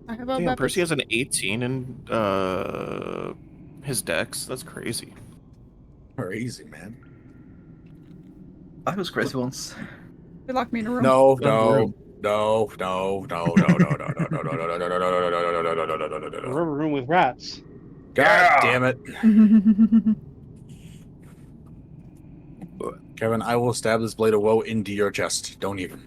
I have a Damn, Bepis. Percy has an 18 in his dex. That's crazy. Crazy, man. I was crazy once. They locked me in a room. No. rubber room with rats. God damn it. Kevin, I will stab this blade of woe into your chest. Don't even.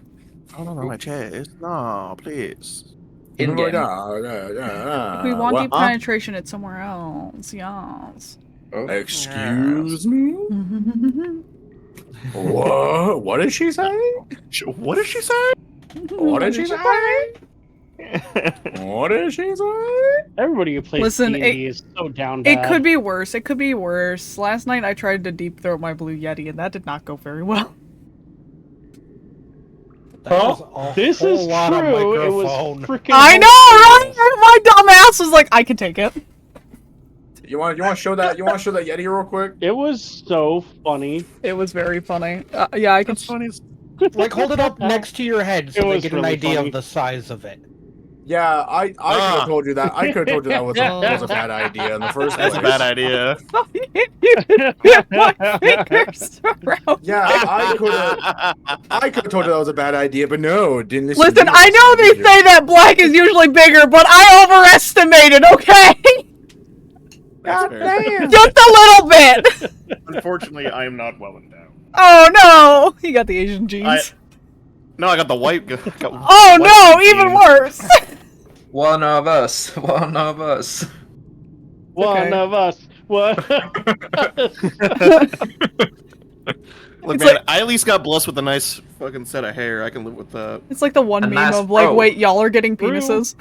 Oh, no, my chest. No, please. In game. If we want deep penetration, it's somewhere else. Yes. Oh. Excuse me? What? What did she say? What did she say? What did she say? What did she say? Everybody who plays Listen, D&D is so down bad. It could be worse. It could be worse. Last night I tried to deep throat my blue yeti, and that did not go very well. This is true. It was freaking. I know, right? My dumb ass was like, I can take it. You want to show that? You want to show that yeti real quick? It was so funny. It was very funny. Yeah, I can. That's funny. Like, hold it up next to your head so It they was get an really idea funny. of the size of it. Yeah, I could have told you that. I could have told you that was a bad idea in the first place. That's a bad idea. You could get my fingers around. Yeah, I could have told you that was a bad idea, but no, it didn't. Listen, I know they say that black is usually bigger, but I overestimated, okay? That's fair. Just a little bit. Unfortunately, I am not well endowed. Oh no! You got the Asian genes. No, I got the white. Oh no! Even worse. One of us. One of us. One of us. What? Look, It's man, like- I at least got blessed with a nice fucking set of hair. I can live with that. It's like the one A meme nice of like, fro. wait, y'all are getting penises.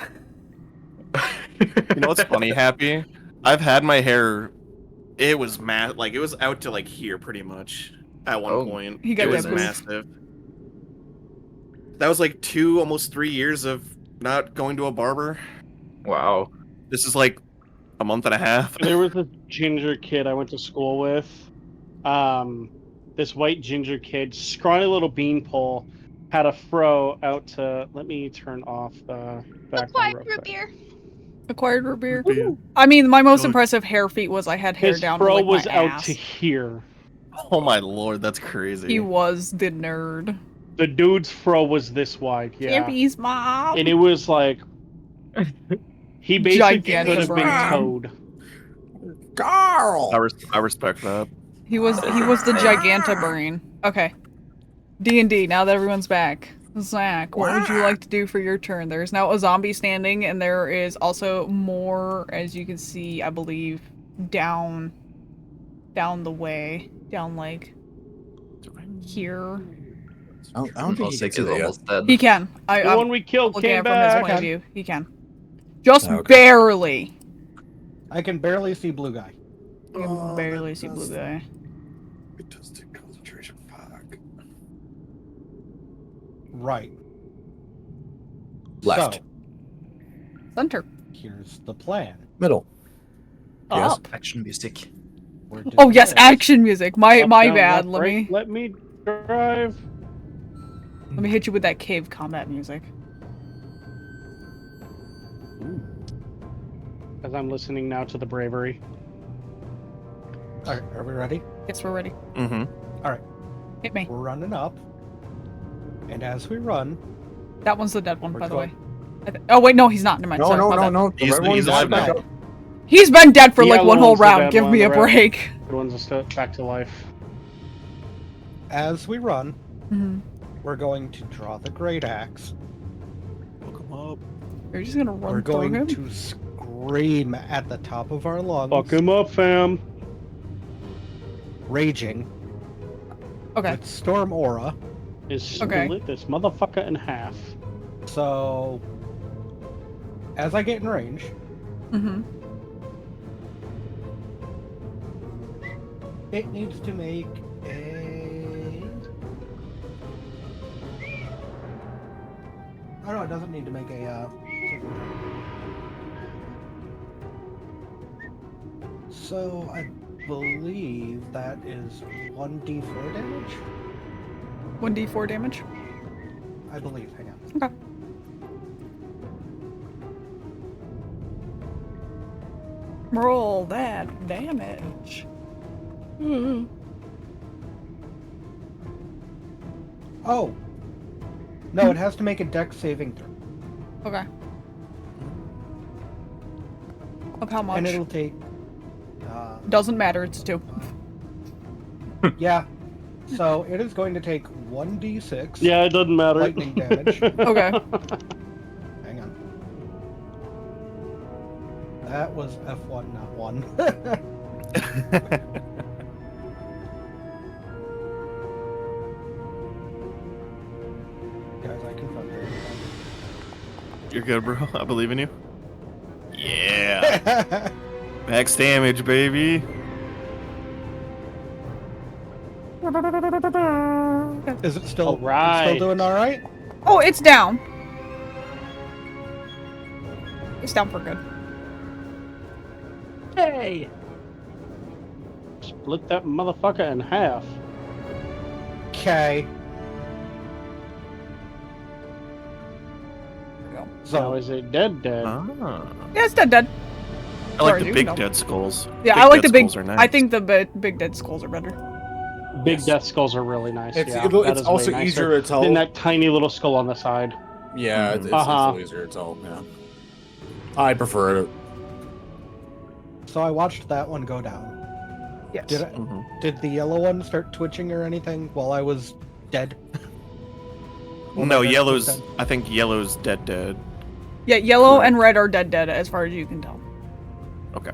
You know what's funny, Happy? I've had my hair. It was like it was out to like here pretty much at one point. He got it was that boof. massive. That was like almost 3 years of not going to a barber. Wow. This is like a month and a half. There was a ginger kid I went to school with. This white ginger kid, scrawny little beanpole, had a fro out to. Let me turn off the background Quiet real root quick. beer. Acquired root beer. Woo. I mean, my most Really? impressive hair feat was I had hair His down to fro like was my out ass. to here. Oh my lord, that's crazy. He was the nerd. The dude's fro was this wide. Yeah. Campy's mom. And it was like he basically Gigantic could have been brain. Toad. Carl. I respect that. He was the Giganta brain. Okay. D&D, now that everyone's back. Zach, what would you like to do for your turn? There's now a zombie standing, and there is also more, as you can see, I believe, down the way. Down, like, here. I don't think he can see that yet. almost dead. He can. The one we killed looking came at it from his back. point of view. He can. Just Okay. barely. I can barely see blue guy. You can barely see blue guy. It does take concentration. Fuck. Right. Left. So, Center. here's the plan. Middle. Yes. Up. Action music. We're doing Oh yes, this. action music. My Up, down, bad. left, right. Let me drive. Let me hit you with that cave combat music. As I'm listening now to the bravery. Alright, are we ready? Yes, we're ready. Mm-hmm. Alright, Hit me. we're running up. And as we run, That one's the dead one, We're by the going- way. Oh wait, no, he's not. Never mind. No, Sorry, no, my no, bad. no. The He's- red one's he's alive back now. up. He's been dead for like Yellow one whole one's the round. dead Give one me a on the right. break. Good one's are still back to life. as we run, Mhm. we're going to draw the great axe. Look him up. You're just gonna run We're through going him? to scream at the top of our lungs, Fuck him up, fam. raging Okay. with storm aura. Is Okay. split this motherfucker in half. So, as I get in range, Mm-hmm. it needs to make a... Oh no, it doesn't need to make a saving throw. So, I believe that is 1d4 damage? 1d4 damage. I believe, hang on. Okay. Roll that damage. Oh! No, it has to make a dex saving throw. Okay. Of how much? And it'll take... Doesn't matter, it's 2. yeah. So, it is going to take 1d6 Yeah, it doesn't matter. lightning damage. Okay. Hang on. That was F1, not 1. Guys, I can fuck this. You're good, bro. I believe in you. Yeah. Max damage, baby. Is it still, Alright. it's still doing alright? Oh, it's down. It's down for good. Hey! Split that motherfucker in half. Okay. Now So, is it dead? Ah. Yeah, it's dead. I like Sorry, the dude, big no. dead skulls. Yeah, Big I like dead the big. skulls are nice. I think the big dead skulls are better. Big death skulls are really nice. It's, yeah, it's that is way also nicer easier to tell. than that tiny little skull on the side. Yeah, it's Uh-huh. a little easier to tell. Yeah. I prefer it. so I watched that one go down. Yes. Did the yellow one start twitching or anything while I was dead? Well, no, my dex was yellow's. dead? I think yellow's dead. Yeah, yellow and red are dead as far as you can tell. Okay.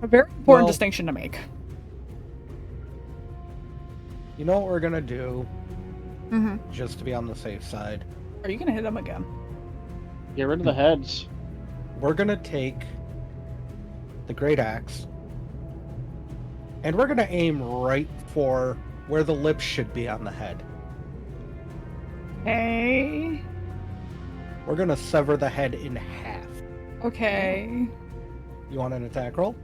A very important Well- distinction to make. You know what we're gonna do, Mm-hmm. just to be on the safe side? Are you gonna hit him again? Get rid of the heads. We're gonna take the great axe, and we're gonna aim right for where the lips should be on the head. Hey. We're gonna sever the head in half. Okay. You want an attack roll?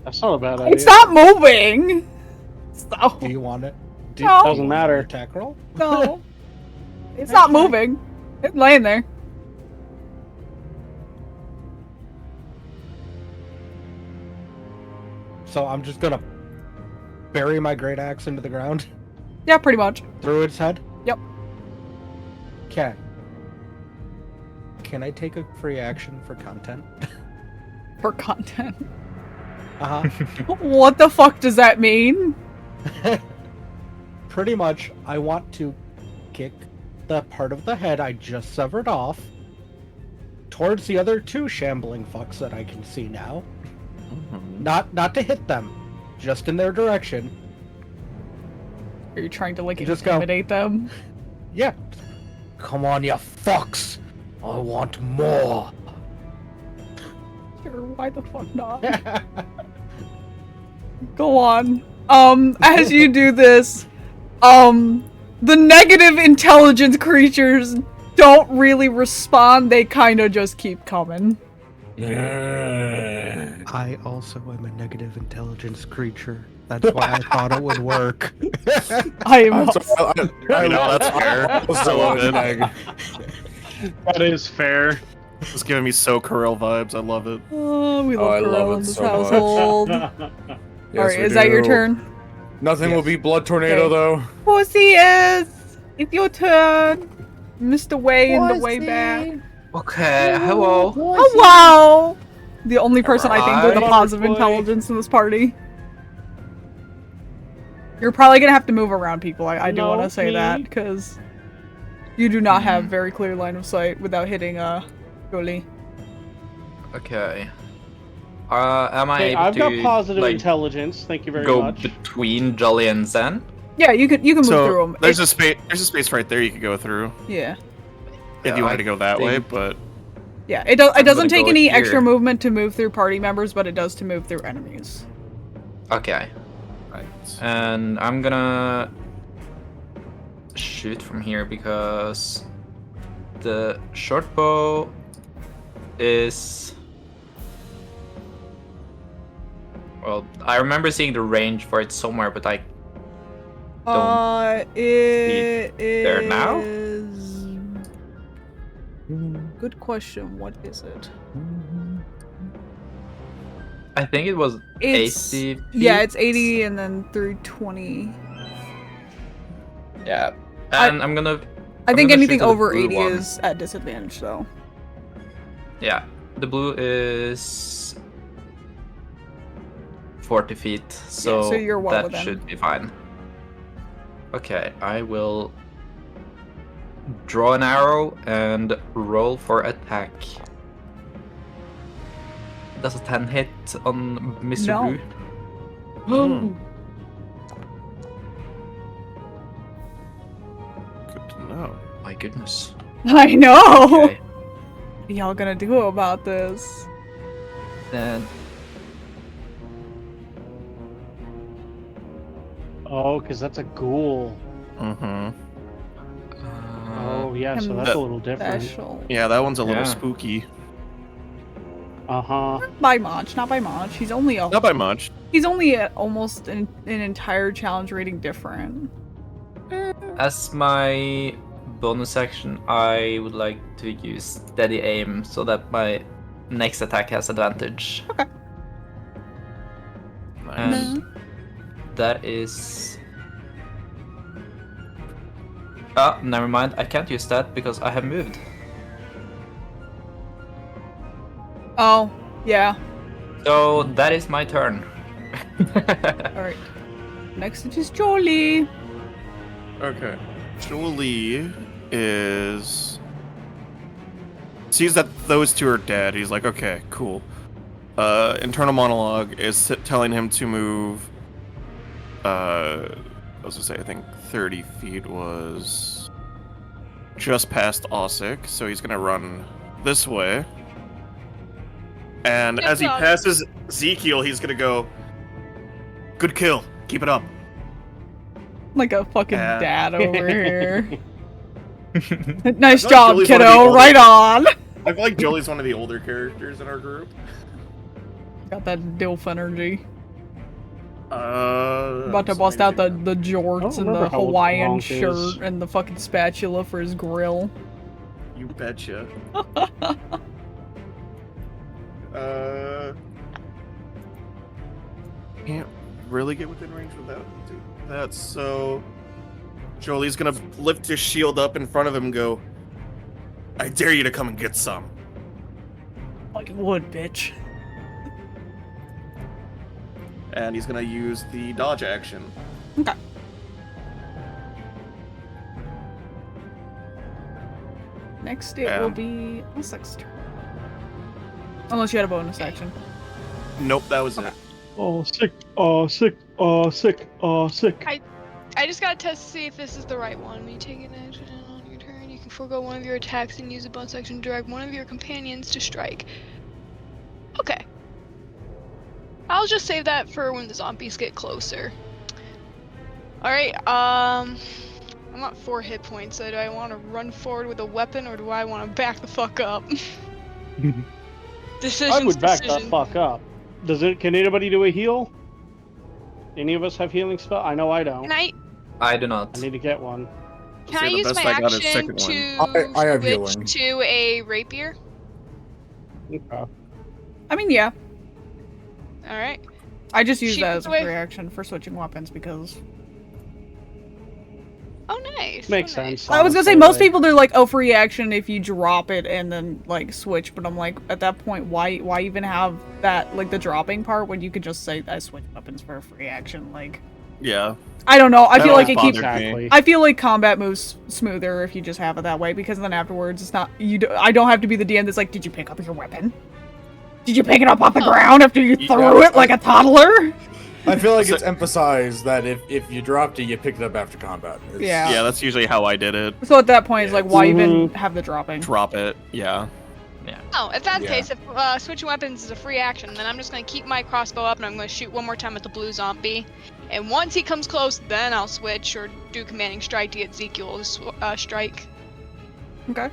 That's not a bad idea. It's not moving. So Do you want it? No. you Doesn't want matter. an attack roll? no. It's not moving. It's laying there. So I'm just gonna bury my great axe into the ground Yeah, pretty much. through its head. Yep. Okay. Can I take a free action for content? For content. Uh-huh. What the fuck does that mean? Pretty much, I want to kick the part of the head I just severed off towards the other 2 shambling fucks that I can see now. Not to hit them, just in their direction. Are you trying to like You just intimidate them? Yeah. Come on, you fucks! I want more! Sure, why the fuck not? Go on. As you do this, the negative intelligence creatures don't really respond, they kinda just keep coming. I also am a negative intelligence creature. That's why I thought it would work. I am that's fair. That is fair. It's giving me so Corel vibes. I love it. Oh, we love I Corel love in it this so much. household. Yes, Alright, we is that your do. turn? Nothing will beat Blood Tornado, Okay. though. Perseus! It's your turn! Missed the way and the way back. Okay, hello. Hello! The only person I think with a Alright. positive intelligence in this party. You're probably gonna have to move around people, I do want to say that, because you do not have very clear line of sight without hitting Joli. Okay. Am I Okay, able I've to got positive like, intelligence. Thank you very go much. between Jolly and Zen? Yeah, you can move through So them. there's a space. There's a space right there you could go through Yeah. if you wanted to go that way. But Yeah, it doesn't gonna take go any here. extra movement to move through party members, but it does to move through enemies. Okay. right. And I'm gonna shoot from here because the short bow is... Well, I remember seeing the range for it somewhere, but I It there now? is... Good question. What is it? I think it was It's 80 feet. yeah, it's 80 and then 320. Yeah. And I'm gonna... I I'm think gonna anything shoot at the over blue 80 one. is at disadvantage, though. Yeah. The blue is 40 feet, so, so you're well that within. should be fine. Okay, I will draw an arrow and roll for attack. Does a 10 hit on Mr. No. Blue? Good to know. My goodness. I know! Okay, What are y'all gonna do about this? then Oh, because that's a ghoul. Mm-hmm. Oh, yeah, so And that's a little different. Special. Yeah, that one's a little Yeah. spooky. Uh-huh. By much, not by much. He's only Not by much. he's only at almost an entire challenge rating different. as my bonus action, I would like to use steady aim so that my next attack has advantage. Okay. Nice. And that is... Oh, never mind. I can't use that because I have moved. Oh, yeah. So that is my turn. Alright. Next it is Joli. Okay. Joli is sees that those two are dead. He's like, okay, cool. Internal monologue is telling him to move. I was gonna say, I think 30 feet was just past Ossic, so he's gonna run this way. And Good as he job. passes Zekial, he's gonna go, good kill, keep it up. Like a fucking Yeah. dad over here. Nice I feel like job, Joli's one of the kiddo. older- Right on. I feel like Joli's one of the older characters in our group. Got that dilf energy. About About to bust out the jorts and remember the how old Hawaiian Gronk is. shirt and the fucking spatula for his grill. You betcha. Can't really get within range without doing that, so Joli's gonna lift his shield up in front of him and go, I dare you to come and get some. Like wood, bitch. And he's gonna use the dodge action. Okay. Next, it will be Ossic's turn. Unless you had a bonus action. Nope, that was it. Oh, sick. Oh, sick. Oh, sick. Oh, sick. I just gotta test to see if this is the right one. When you take an action on your turn, you can forego one of your attacks and use a bonus action to direct one of your companions to strike. Okay. I'll just save that for when the zombies get closer. Alright, I'm at 4 hit points, so do I want to run forward with a weapon, or do I want to back the fuck up? I would back the fuck up. Can anybody do a heal? Any of us have healing spell? I know I don't. I do not. I need to get one. Can I use my action to I have switch healing. to a rapier? Okay. I mean, yeah. Alright. I just use that as a reaction for switching weapons because... Oh, nice. Makes sense. I was gonna say, most people, they're like, oh, free action if you drop it and then, like, switch. But I'm like, at that point, why even have that, like, the dropping part when you could just say, I switch weapons for a free action? Like... Yeah. I don't know. I feel like it keeps... Exactly. I feel like combat moves smoother if you just have it that way, because then afterwards, it's not... I don't have to be the DM that's like, did you pick up your weapon? Did you pick it up off the ground after you threw it like a toddler? I feel like it's emphasized that if you dropped it, you picked it up after combat. Yeah. Yeah, that's usually how I did it. So at that point, it's like, why even have the dropping? Drop it, yeah. Oh, if that's the case, if switching weapons is a free action, then I'm just going to keep my crossbow up and I'm going to shoot one more time at the blue zombie. And once he comes close, then I'll switch or do commanding strike to get Zekial's strike. Okay.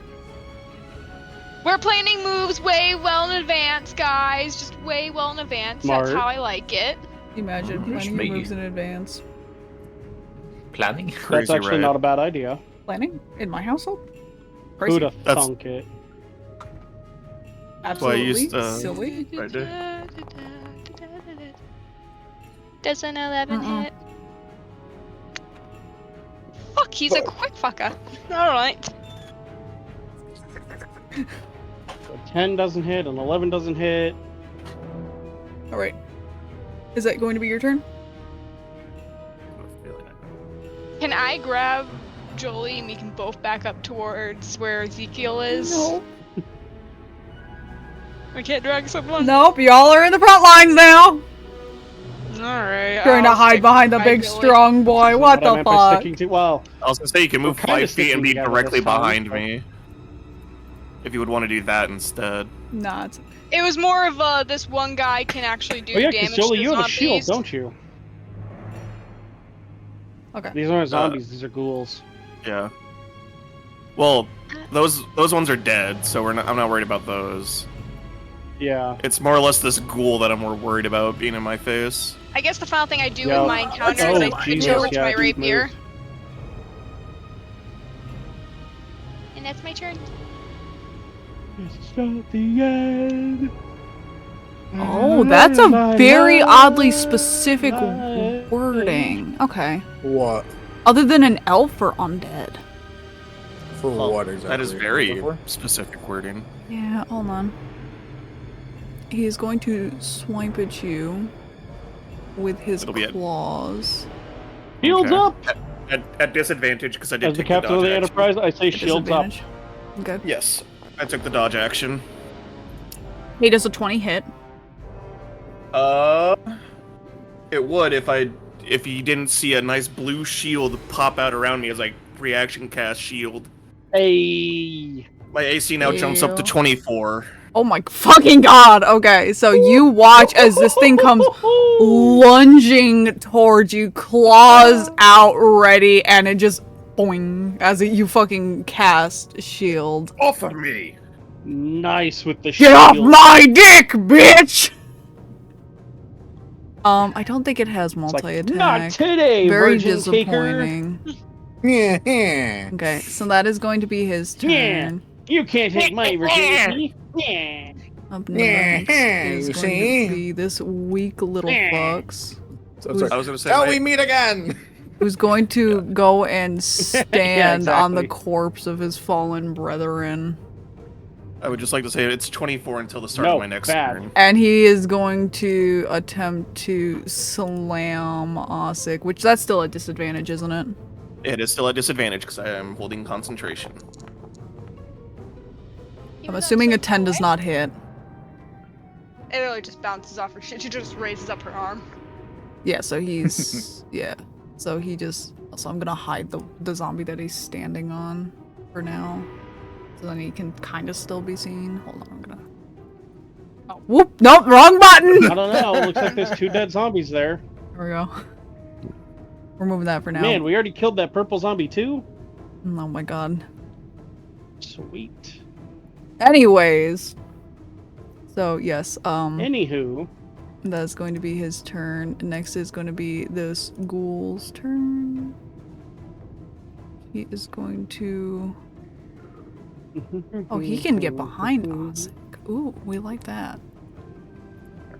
We're planning moves way well in advance, guys. Just way well in advance. Smart. That's how I like it. Imagine planning your moves in advance. Planning? That's actually not a bad idea. Planning? In my household? Who'd have thunk it? Absolutely silly. Does an 11 hit? Fuck, he's a quick fucker. Alright. So 10 doesn't hit, and 11 doesn't hit. Alright. Is that going to be your turn? Can I grab Joli and we can both back up towards where Zekial is? No. We can't drag someone? Nope, y'all are in the front lines now! Alright. Trying to hide behind the big strong boy, what the fuck? Well, I was gonna say you can move 5 feet and be directly behind me. If you would want to do that instead. Nah, it was more of this one guy can actually do damage Joli, to you have a zombies. shield, don't you? Okay. These aren't zombies, these are ghouls. Yeah. Well, those ones are dead, so I'm not worried about those. Yeah. It's more or less this ghoul that I'm more worried about being in my face. I guess the final thing I do in my encounter is I switch over to my rapier. And that's my turn. It's not the end. Oh, that's a very oddly specific wording. Okay. What? Other than an elf or undead? For what exactly? That is very specific wording. Yeah, hold on. He's going to swipe at you with his claws. Shields up! At disadvantage, because I did As the captain of the Enterprise, I say shields up. Okay. Yes, I took the dodge action. He does a 20 hit. It would if you didn't see a nice blue shield pop out around me as like reaction cast shield. Hey. My AC now jumps up to 24. Oh my fucking god! Okay, so you watch as this thing comes lunging towards you, claws out ready, and it just boing as you fucking cast shield. Off of me! Nice with the shield. Get off my dick, bitch! I don't think it has multi-attack. Like, not today, very virgin disappointing. Yeah. Okay, so that is going to be his turn. Yeah. You can't take my virginity. Yeah. Up next is going to be this weak little fucks. I was gonna say, till we meet again! Who's going to go and stand on the corpse of his fallen brethren. I would just like to say it's 24 until the start of my next turn. And he is going to attempt to slam Ossic, which that's still a disadvantage, isn't it? It is still a disadvantage because I am holding concentration. I'm assuming a 10 does not hit. It really just bounces off her shit. She just raises up her arm. Yeah, so he's... yeah. So he just... So I'm gonna hide the zombie that he's standing on for now. So then he can kind of still be seen. Hold on, I'm gonna... Oh, whoop! Nope, wrong button! I don't know. It looks like there's 2 dead zombies there. There we go. We're moving that for now. Man, we already killed that purple zombie too? Oh my god. Sweet. Anyways. So, yes, Anywho. that's going to be his turn. Next is going to be this ghoul's turn. He is going to... Oh, he can get behind Ossic. Ooh, we like that.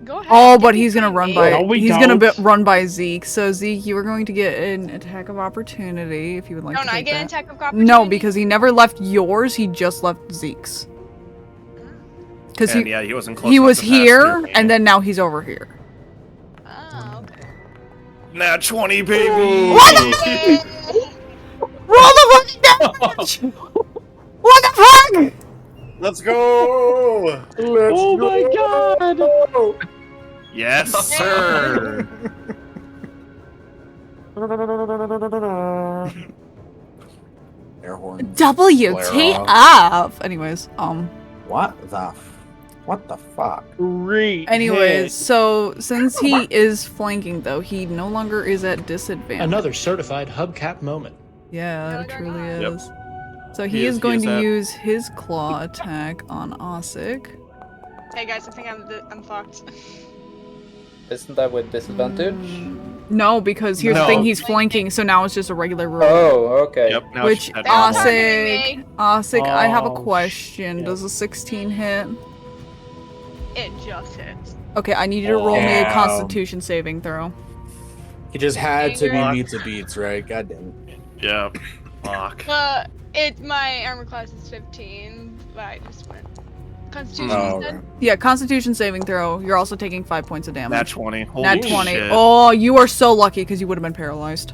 Go ahead. Oh, but he's gonna run by... No, we he's gonna don't. run by Zeke. So, Zeke, you are going to get an attack of opportunity if you would like to Don't I take get an that. attack of opportunity? No, because he never left yours, he just left Zeke's. Because And yeah, he wasn't close he enough was to pass here, through me. and then now he's over here. Oh, okay. Nat 20, baby! What the Roll the fucking damage! What the fuck? Let's go! Oh my god! Yes, sir! Air horn. WTF! Anyways, What the fuck? Great. anyways, hit. so since he is flanking though, he no longer is at disadvantage. Another certified hubcap moment. Yeah, No, it they're truly not. is. So He he is- is he going is to at- use his claw attack on Ossic. Hey guys, I think I'm fucked. Isn't that with disadvantage? No, because here's the No. thing, he's flanking, so now it's just a regular roll. Oh, okay. Yep, now Which she's at They're all normal. targeting Ossic, I have a Oh, question. shit. Does a 16 hit? It just hits. Okay, I need you to roll me a Wow. Constitution saving throw. He just had to be Fuck. meets and beats, right? God damn it. Yep. Fuck. My armor class is 15, but I just went. Constitution Oh, you said? okay. Yeah, Constitution saving throw. You're also taking 5 points of damage. Nat 20. Holy Nat 20. shit. Oh, you are so lucky because you would have been paralyzed.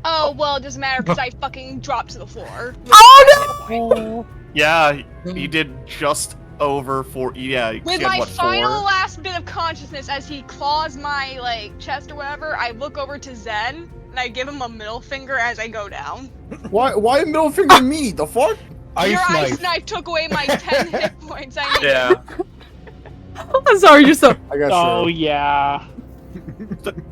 Oh, well, it doesn't matter because I fucking dropped to the floor. Oh no! Yeah, he did just over 4. Yeah, he With had, my what, final 4? last bit of consciousness as he claws my, like, chest or whatever, I look over to Zen, and I give him a middle finger as I go down. Why middle finger me? The fuck? Your Ice ice knife. knife took away my 10 hit points I needed. Yeah. I'm sorry, you're so. I got Oh you. yeah.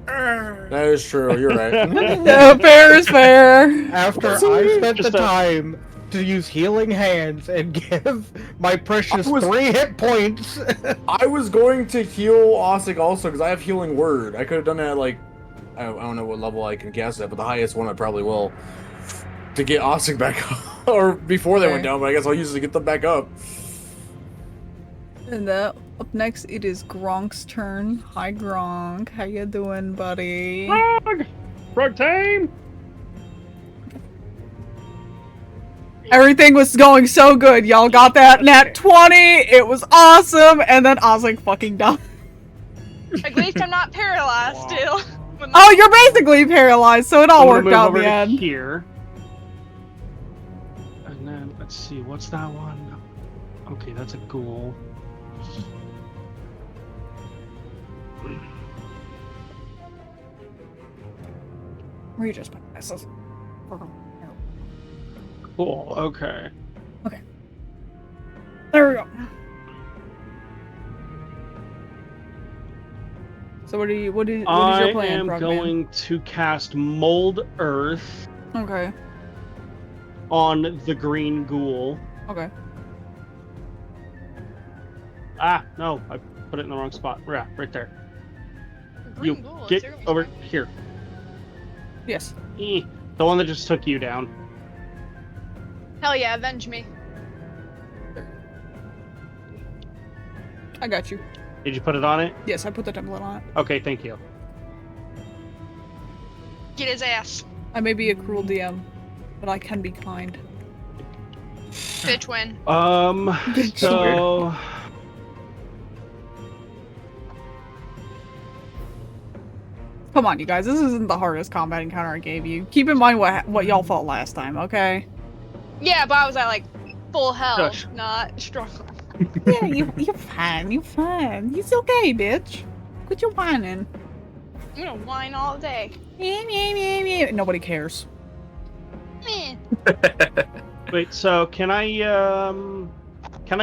That is true. You're right. Yeah, fair is fair. After I spent the Just a- time to use healing hands and give my precious I was- 3 hit points. I was going to heal Ossic also because I have healing word. I could have done that like I don't know what level I can cast it, but the highest one I probably will to get Ossic back up or before they went Okay. down. But I guess I'll use it to get them back up. And up next, it is Gronk's turn. Hi, Gronk. How you doing, buddy? Frog time. Everything was going so good. Y'all got that nat 20. It was awesome. And then Ossic fucking died. At least I'm not paralyzed still. With my- Oh, you're basically paralyzed, so it all I'm gonna worked move out in over the to end. here. And then let's see, what's that one? Okay, that's a ghoul. Where you just put this? Cool. Okay. There we go. So what is your I plan, am Frogman? going to cast Mold Earth Okay. on the green ghoul. Okay. Ah, no, I put it in the wrong spot. Yeah, right there. Green You ghoul, is get there gonna be over green? here. Yes. The one that just took you down. Hell yeah, avenge me. I got you. Did you put it on it? Yes, I put the template on it. Okay, thank you. Get his ass. I may be a cruel DM, but I can be kind. Bitch win. So Come on, you guys. This isn't the hardest combat encounter I gave you. Keep in mind what y'all fought last time, okay? Yeah, but I was at like full health, Shush. not struggle. Yeah, you're fine. You're fine. It's okay, bitch. Quit your whining. I'm gonna whine all day. Nobody cares. Meh. Wait, so can I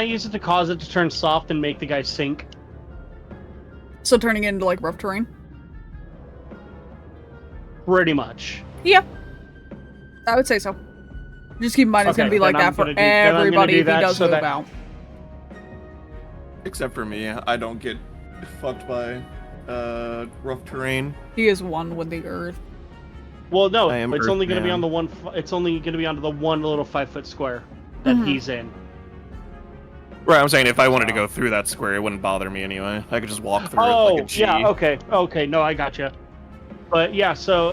use it to cause it to turn soft and make the guy sink? So turning it into like rough terrain? Pretty much. Yeah. I would say so. Just keep in mind it's gonna be like that for everybody if he does move out. Except for me, I don't get fucked by rough terrain. He is one with the earth. Well, no, I am it's only going to be Earthman. on the one. It's only going to be onto the one little 5-foot square that he's in. Right, I'm saying if I wanted to go through that square, it wouldn't bother me anyway. I could just walk through it Oh, like a G. yeah, okay, no, I gotcha. But yeah, so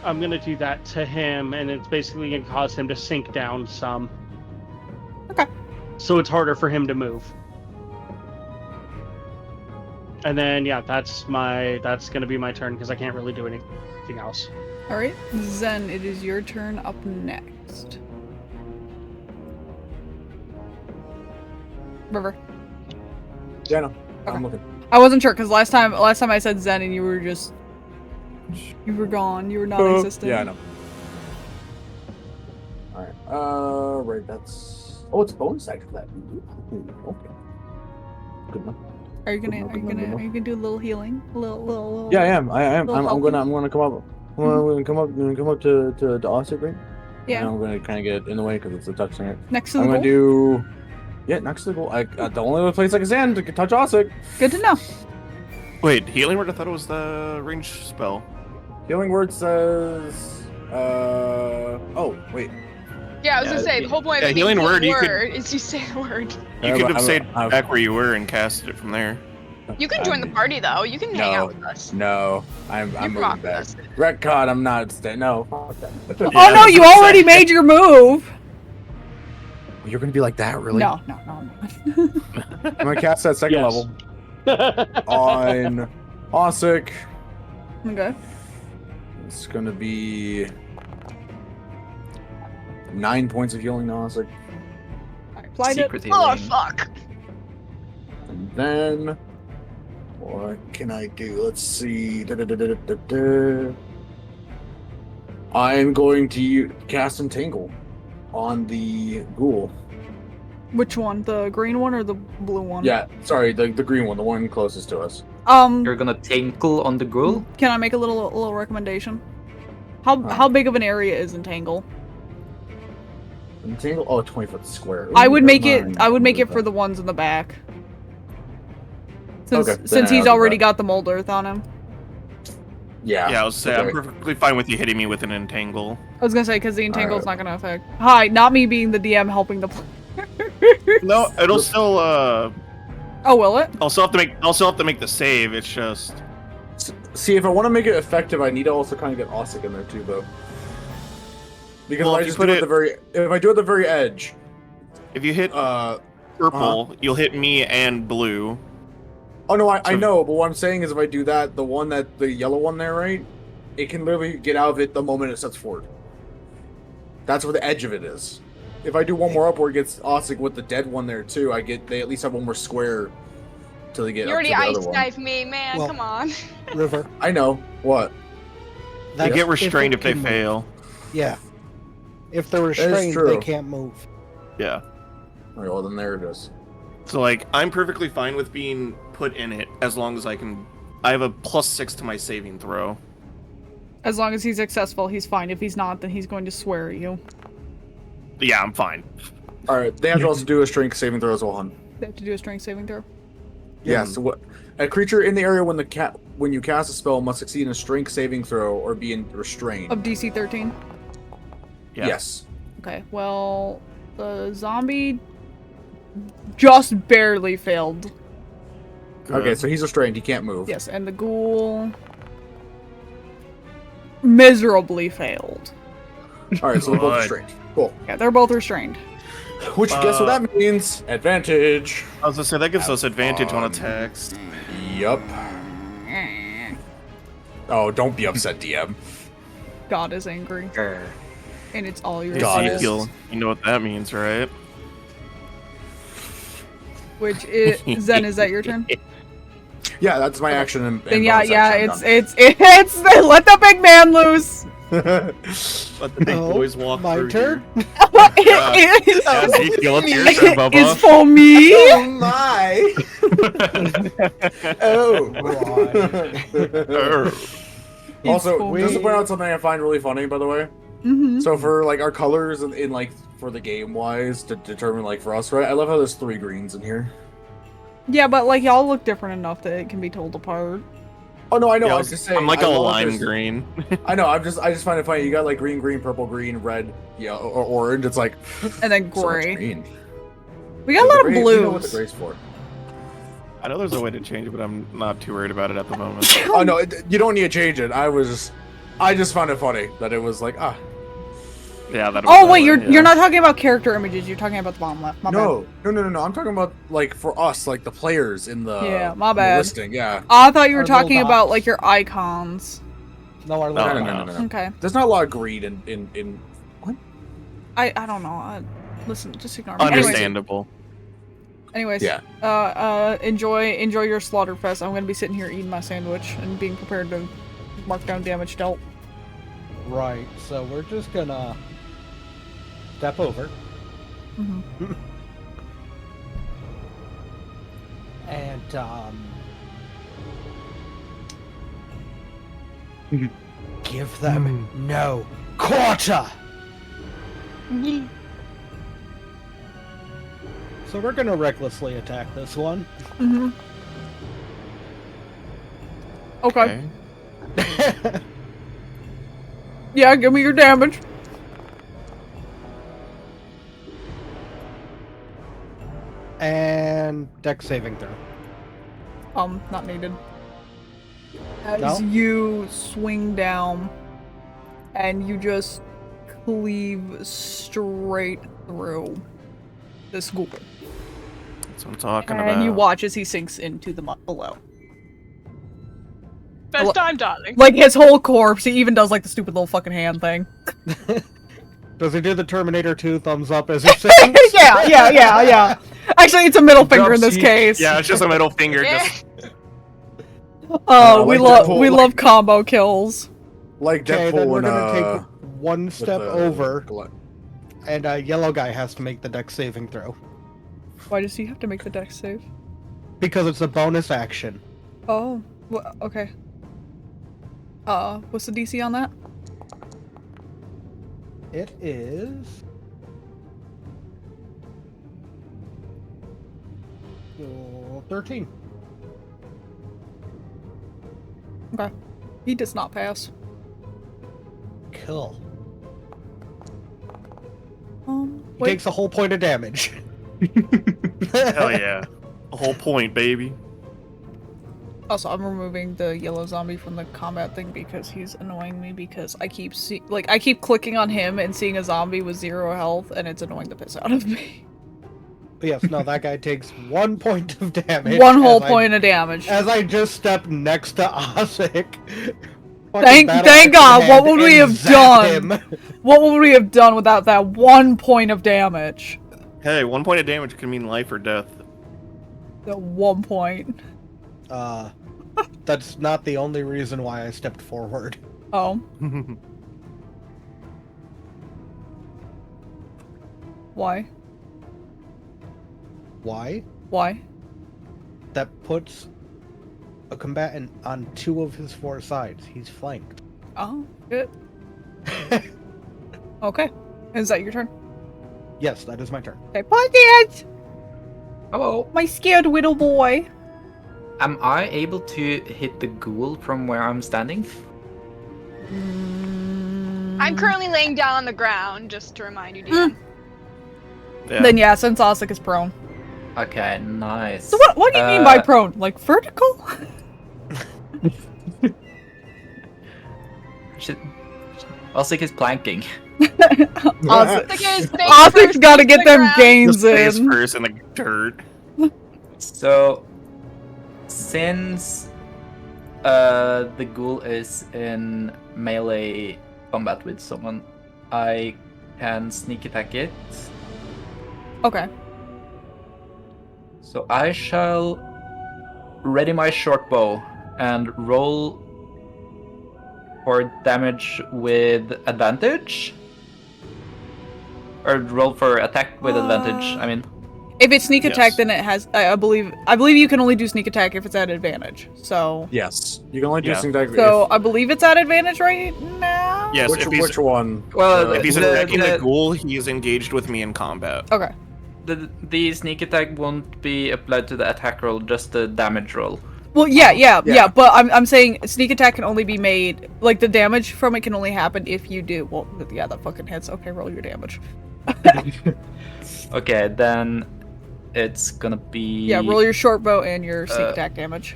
I'm going to do that to him, and it's basically going to cause him to sink down some. Okay. So it's harder for him to move. And then, yeah, that's going to be my turn, because I can't really do anything else. Alright, Zen, it is your turn up next. River. Yeah, no. Okay. I'm looking. I wasn't sure, because last time I said Zen and you were just... You were gone. You were non-existent. Yeah, I know. Alright, right, that's... Oh, it's a bonus action for that. Ooh, okay. Good enough. Are you gonna do a little healing? A little Yeah, I am. I'm little gonna come up. I'm gonna come up to Ossic, right? Yeah. And I'm gonna kind of get in the way because it's a touch thing. Next to the I'm goal? gonna do. Yeah, next to the goal. The only other place I can stand to touch Ossic. Good to know. Wait, healing word? I thought it was the range spell. Healing word says. Oh wait. Yeah, I was gonna say, the whole point of the healing word, you could- is you say the word. You could have stayed back where you were and cast it from there. You can join the party, though. You can hang out with us. No, I'm moving rock back. with us. Retcon, I'm not staying. No. Fuck that. Oh no, you already made your move! You're gonna be like that, really? No, I'm not. I'm gonna cast that second Yes. level on Ossic. Okay. It's gonna be 9 points of healing to Ossic. I applied it. Secret Oh, healing. fuck. And then what can I do? Let's see. Da-da-da-da-da-da. I'm going to cast Entangle on the ghoul. Which one? The green one or the blue one? Yeah, sorry, the green one, the one closest to us. You're gonna tinkle on the ghoul? Can I make a little recommendation? How big of an area is Entangle? Entangle? Oh, 20-foot square. I would make it. Mine. I would make it for the ones in the back. Since Okay, then since I'll he's do already that. got the mold earth on him. Yeah. Yeah, I was saying, I'm okay. perfectly fine with you hitting me with an entangle. I was gonna say because the Entangle's not gonna affect. Hi, not me being the DM helping the player. No, it'll still Oh, will it? I'll still have to make the save. It's just See, if I want to make it effective, I need to also kind of get Ossic in there too, though. Because Well, if I if you just put do it it- at the very, if I do it at the very edge, if you hit uh, purple, you'll hit me and blue. oh no, I So- know, but what I'm saying is if I do that, the yellow one there, right? It can literally get out of it the moment it steps forward. That's where the edge of it is. If I do one more up where it gets Ossic with the dead one there too, they at least have one more square till they get You up already to the ice other one. knife me, man. Well- Come on. River. I know. What? They That's get restrained it if they can move. fail. Yeah. If they're restrained, true. they can't move. Yeah. Alright, well then there it is. So like, I'm perfectly fine with being put in it as long as I have a +6 to my saving throw. As long as he's successful, he's fine. If he's not, then he's going to swear at you. Yeah, I'm fine. Alright, they have to also do a strength saving throw as well, hun. They have to do a strength saving throw. Yeah, so what? A creature in the area when you cast a spell must succeed in a strength saving throw or be restrained. Of DC 13. Yeah. Yes. Okay, well, the zombie just barely failed. Okay, so he's restrained. He can't move. Yes, and the ghoul miserably failed. Alright, so they're both Good. restrained. Cool. Yeah, they're both restrained. Which, guess what that means? Advantage. I was gonna say that gives us advantage on attacks. Yup. Oh, don't be upset, DM. God is angry. And it's all your God fault. is- Ezekiel, you know what that means, right? Which is Zen, is that your turn? Yeah, that's my action. And Then bonus action, it's let the big man loose. Let the big boys walk my through turn? here. Zekial, it's your turn, Bubba. It's for me. Oh my! Also, just to point out something I find really funny, by the way. Mm-hmm. So for like our colors in like for the game wise to determine like for us, right? I love how there's 3 greens in here. Yeah, but like y'all look different enough that it can be told apart. Oh no, I know. Yeah, I was just saying. I'm like I a love lime this- green. I know. I just find it funny. You got like green, purple, green, red, yellow, or orange. It's like And then so much gray. green. We got a lot of You know what the blues. gray's for? I know there's a way to change it, but I'm not too worried about it at the moment. Oh no, you don't need to change it. I just found it funny that it was like Yeah, that. Oh wait, you're not talking about character images. You're talking about the bottom left. My bad. No. I'm talking about like for us, like the players in the Yeah, my in the bad. listing. Yeah. I thought you were Our little talking about dots. like your icons. No, our No, little no, dots. no. Okay. There's not a lot of greed in what? I don't know. Listen, just ignore me. Understandable. Anyways, Yeah. enjoy your Slaughterfest. I'm gonna be sitting here eating my sandwich and being prepared to mark down damage dealt. Right, so we're just gonna step over. Mm-hmm. And, give them no quarter! So we're gonna recklessly attack this one. Mm-hmm. Okay. Yeah, give me your damage. And dex saving throw. Not needed. As No? you swing down and you just cleave straight through this ghoul. That's what I'm talking And about. you watch as he sinks into the mud below. Best time, darling. Like his whole corpse, he even does like the stupid little fucking hand thing. Does he do the Terminator 2 thumbs up as he sings? yeah. Actually, it's a middle finger in this case. Yeah, it's just a middle finger. Just Oh, like we Deadpool, love combo kills. Like Okay, Deadpool then we're and, gonna take one with step the over, glut. and a yellow guy has to make the dex saving throw. Why does he have to make the dex save? Because it's a bonus action. Oh, okay. What's the DC on that? It is... 13. Okay. He does not pass. Cool. He Wait. takes a whole point of damage. hell yeah, a whole point, baby. Also, I'm removing the yellow zombie from the combat thing because he's annoying me because I keep I keep clicking on him and seeing a zombie with 0 health and it's annoying the piss out of me. But yes, no, that guy takes 1 point of damage. One whole point of damage. As I just stepped next to Ossic. Thank God, what would we have done? What would we have done without that 1 point of damage? Hey, 1 point of damage can mean life or death. The 1 point. That's not the only reason why I stepped forward. Oh. Why? Why? Why? That puts a combatant on 2 of his 4 sides. He's flanked. Oh, good. Okay. Is that your turn? Yes, that is my turn. Okay, Pocket! Hello. My scared little boy. Am I able to hit the ghoul from where I'm standing? I'm currently laying down on the ground, just to remind you, DM. Yeah. Then yeah, since Ossic is prone. Okay, nice. So what do you mean by prone? Like vertical? Ossic is planking. Ossic's gotta get them gains Face in. first in the dirt. So, since the ghoul is in melee combat with someone, I can sneak attack it. Okay. So I shall ready my short bow and roll for damage with advantage? Or roll for attack with advantage, I mean. If it's sneak attack, then it has. I believe you can only do sneak attack if it's at advantage. So yes, you can only do sneak attack. So I believe it's at advantage right now. Yes. Which one? Well, if he's attacking the ghoul, he is engaged with me in combat. Okay. The sneak attack won't be applied to the attack roll, just the damage roll. Well, yeah. But I'm saying sneak attack can only be made, like the damage from it can only happen if you do. Well, yeah, that fucking hits. Okay, roll your damage. Okay, then it's gonna be. Yeah, roll your short bow and your sneak attack damage.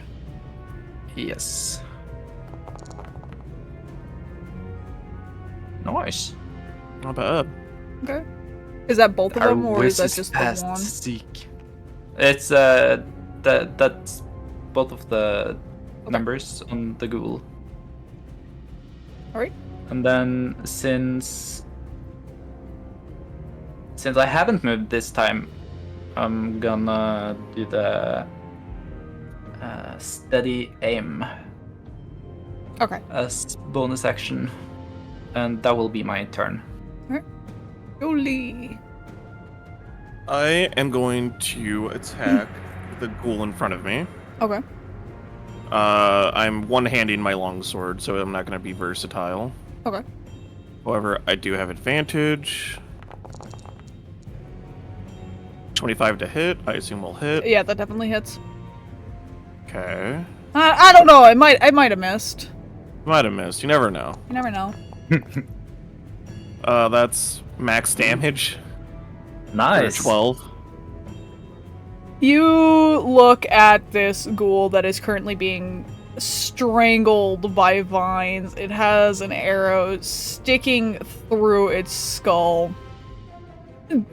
Yes. Nice. Not bad. Okay. Is that both of them, or is that just the one? Seek. It's that's both of the numbers on the ghoul. Alright. And then since I haven't moved this time, I'm gonna do the steady aim. Okay. As bonus action, and that will be my turn. Alright. Joli. I am going to attack the ghoul in front of me. Okay. I'm one-handing my longsword, so I'm not going to be versatile. Okay. However, I do have advantage. 25 to hit, I assume will hit. Yeah, that definitely hits. Okay. I don't know. I might have missed. Might have missed. You never know. You never know. That's max damage. Nice. 12. You look at this ghoul that is currently being strangled by vines. It has an arrow sticking through its skull.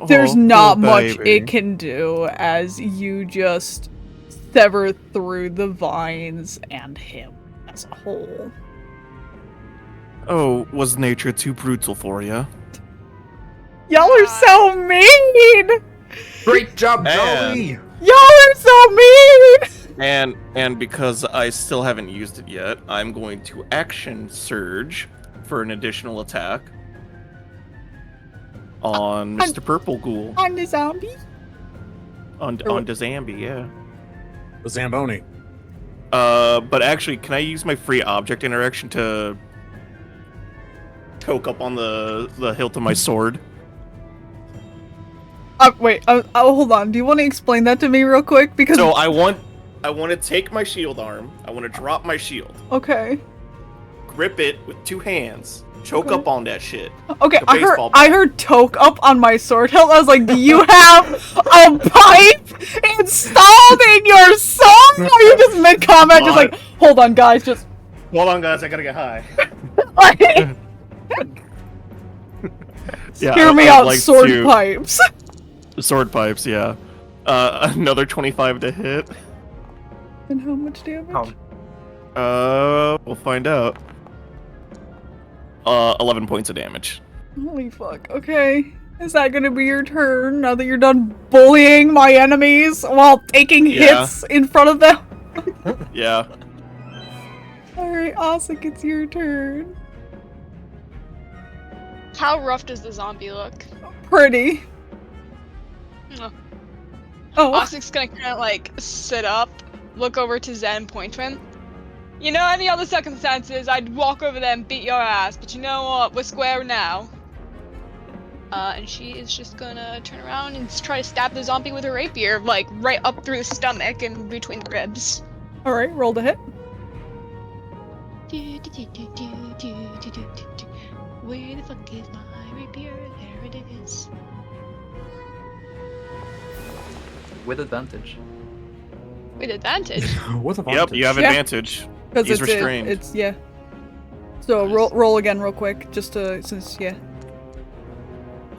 There's not much it can do as you just sever through the vines and him as a whole. Oh, was nature too brutal for you? Y'all are so mean! Great job, Joli! Y'all are so mean! And because I still haven't used it yet, I'm going to action surge for an additional attack on Mr. Purple Ghoul. On the zombie? On the zombie, yeah. The Zamboni. But actually, can I use my free object interaction to poke up on the hilt of my sword? Wait, hold on. Do you want to explain that to me real quick? Because So I want to take my shield arm. I want to drop my shield. Okay. Grip it with two hands. Choke up on that shit. Okay, Like a baseball bat. I heard toke up on my sword hilt. I was like, do you have a pipe installed in your sword? Or are you just mid-combat just like, hold on guys, just... Hold on guys, I gotta get high. Yeah, Hear me I'd out, like sword to- pipes. Sword pipes, yeah. Another 25 to hit. And how much damage? We'll find out. 11 points of damage. Holy fuck, okay. Is that gonna be your turn now that you're done bullying my enemies while taking hits in front of them? Yeah. Alright, Ossic, it's your turn. How rough does the zombie look? Pretty. Oh. Ossic's gonna kind of like sit up, look over to Zen, point to him. You know, any other circumstances, I'd walk over there and beat your ass, but you know what? We're square now. And she is just gonna turn around and try to stab the zombie with her rapier, like right up through the stomach and between the ribs. Alright, roll to hit. Where the fuck is my rapier? There it is. With advantage. With advantage? With advantage. Yep, you have advantage. Because He's it's restrained. It's yeah. So roll again real quick, just to yeah.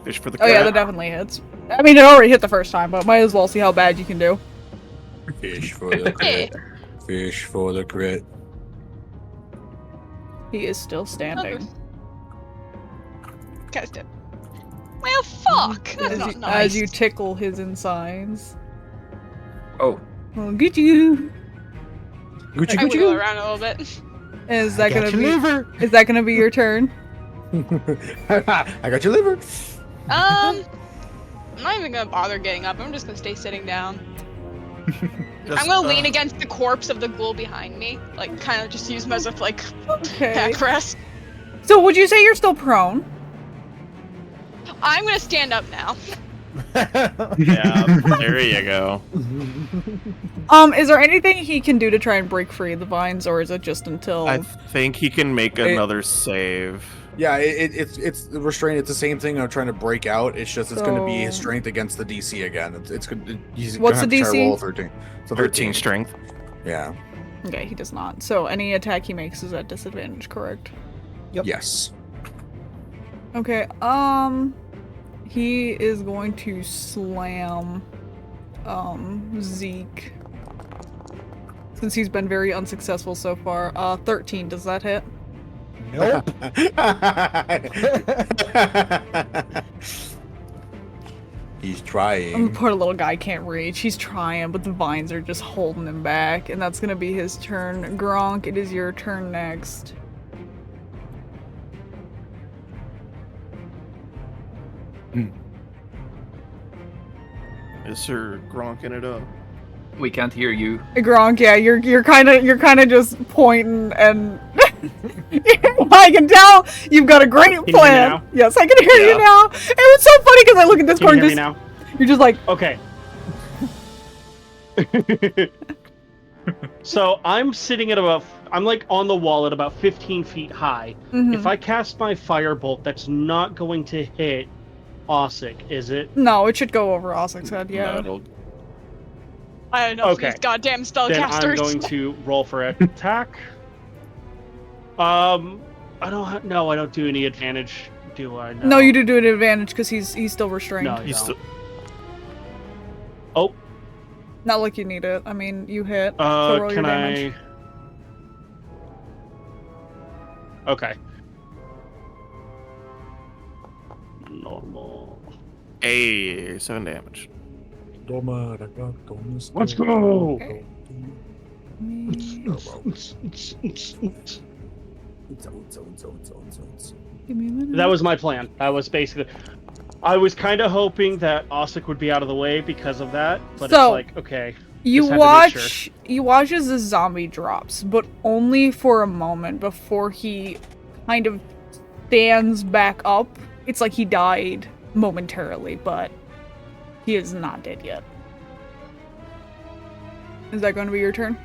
Fish for the Oh yeah, cat. that definitely hits. I mean, it already hit the first time, but might as well see how bad you can do. Fish for the crit. Fish for the crit. He is still standing. Cast it. Well, fuck! That's not nice. As you tickle his insides. Oh. Look at you. I wiggle around a little bit. Is that gonna be liver? Is that gonna be your turn? I got your liver. I'm not even gonna bother getting up. I'm just gonna stay sitting down. I'm gonna lean against the corpse of the ghoul behind me, like kind of just use him as a backrest. So would you say you're still prone? I'm gonna stand up now. Yeah, there you go. Is there anything he can do to try and break free of the vines, or is it just until? I think he can make another save. Yeah, it's restrained. It's the same thing of trying to break out. It's just it's going to be his strength against the DC again. It's good. What's the DC? Roll 13. So 13 strength. Yeah. Okay, he does not. So any attack he makes is at disadvantage, correct? Yep. Yes. Okay. He is going to slam Zeke. Since he's been very unsuccessful so far. 13, does that hit? Nope. He's trying. Poor little guy can't reach. He's trying, but the vines are just holding him back. And that's gonna be his turn. Gronk, it is your turn next. Yes, sir. Gronking it up. We can't hear you. Gronk, yeah, you're kind of just pointing, and I can tell you've got a great plan. Yes, I can hear you now. And it's so funny because I look at this Can card you hear just me now? You're just like okay. So I'm sitting at I'm like on the wall at about 15 feet high. Mhm. If I cast my firebolt, that's not going to hit Ossic, is it? No, it should go over Ossic's head. Yeah. No, I don't know these goddamn spellcasters. Then I'm going to roll for attack. I don't do any advantage, do I? No, you do an advantage because he's still restrained. No, he's still. Oh. Not like you need it. I mean, you hit. So roll your damage. Okay. Normal. 7 damage. Let's go! Okay. That was my plan. That was basically... I was kind of hoping that Ossic would be out of the way because of that, but So, it's like, okay. You just had to make sure. watch as the zombie drops, but only for a moment before he kind of stands back up. It's like he died momentarily, but he is not dead yet. Is that going to be your turn?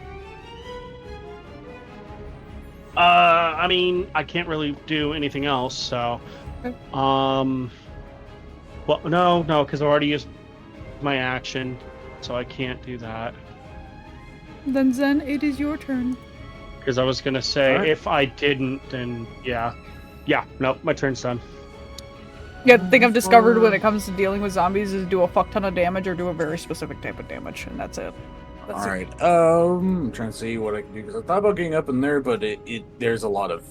I mean, I can't really do anything else, so... Okay. Well, no, because I already used my action, so I can't do that. Then Zen, it is your turn. Because I was going to say, if I didn't, then yeah. Yeah, nope, my turn's done. Yeah, the thing I've discovered when it comes to dealing with zombies is do a fuck ton of damage or do a very specific type of damage, and that's it. Alright, I'm trying to see what I can do, because I thought about getting up in there, but there's a lot of...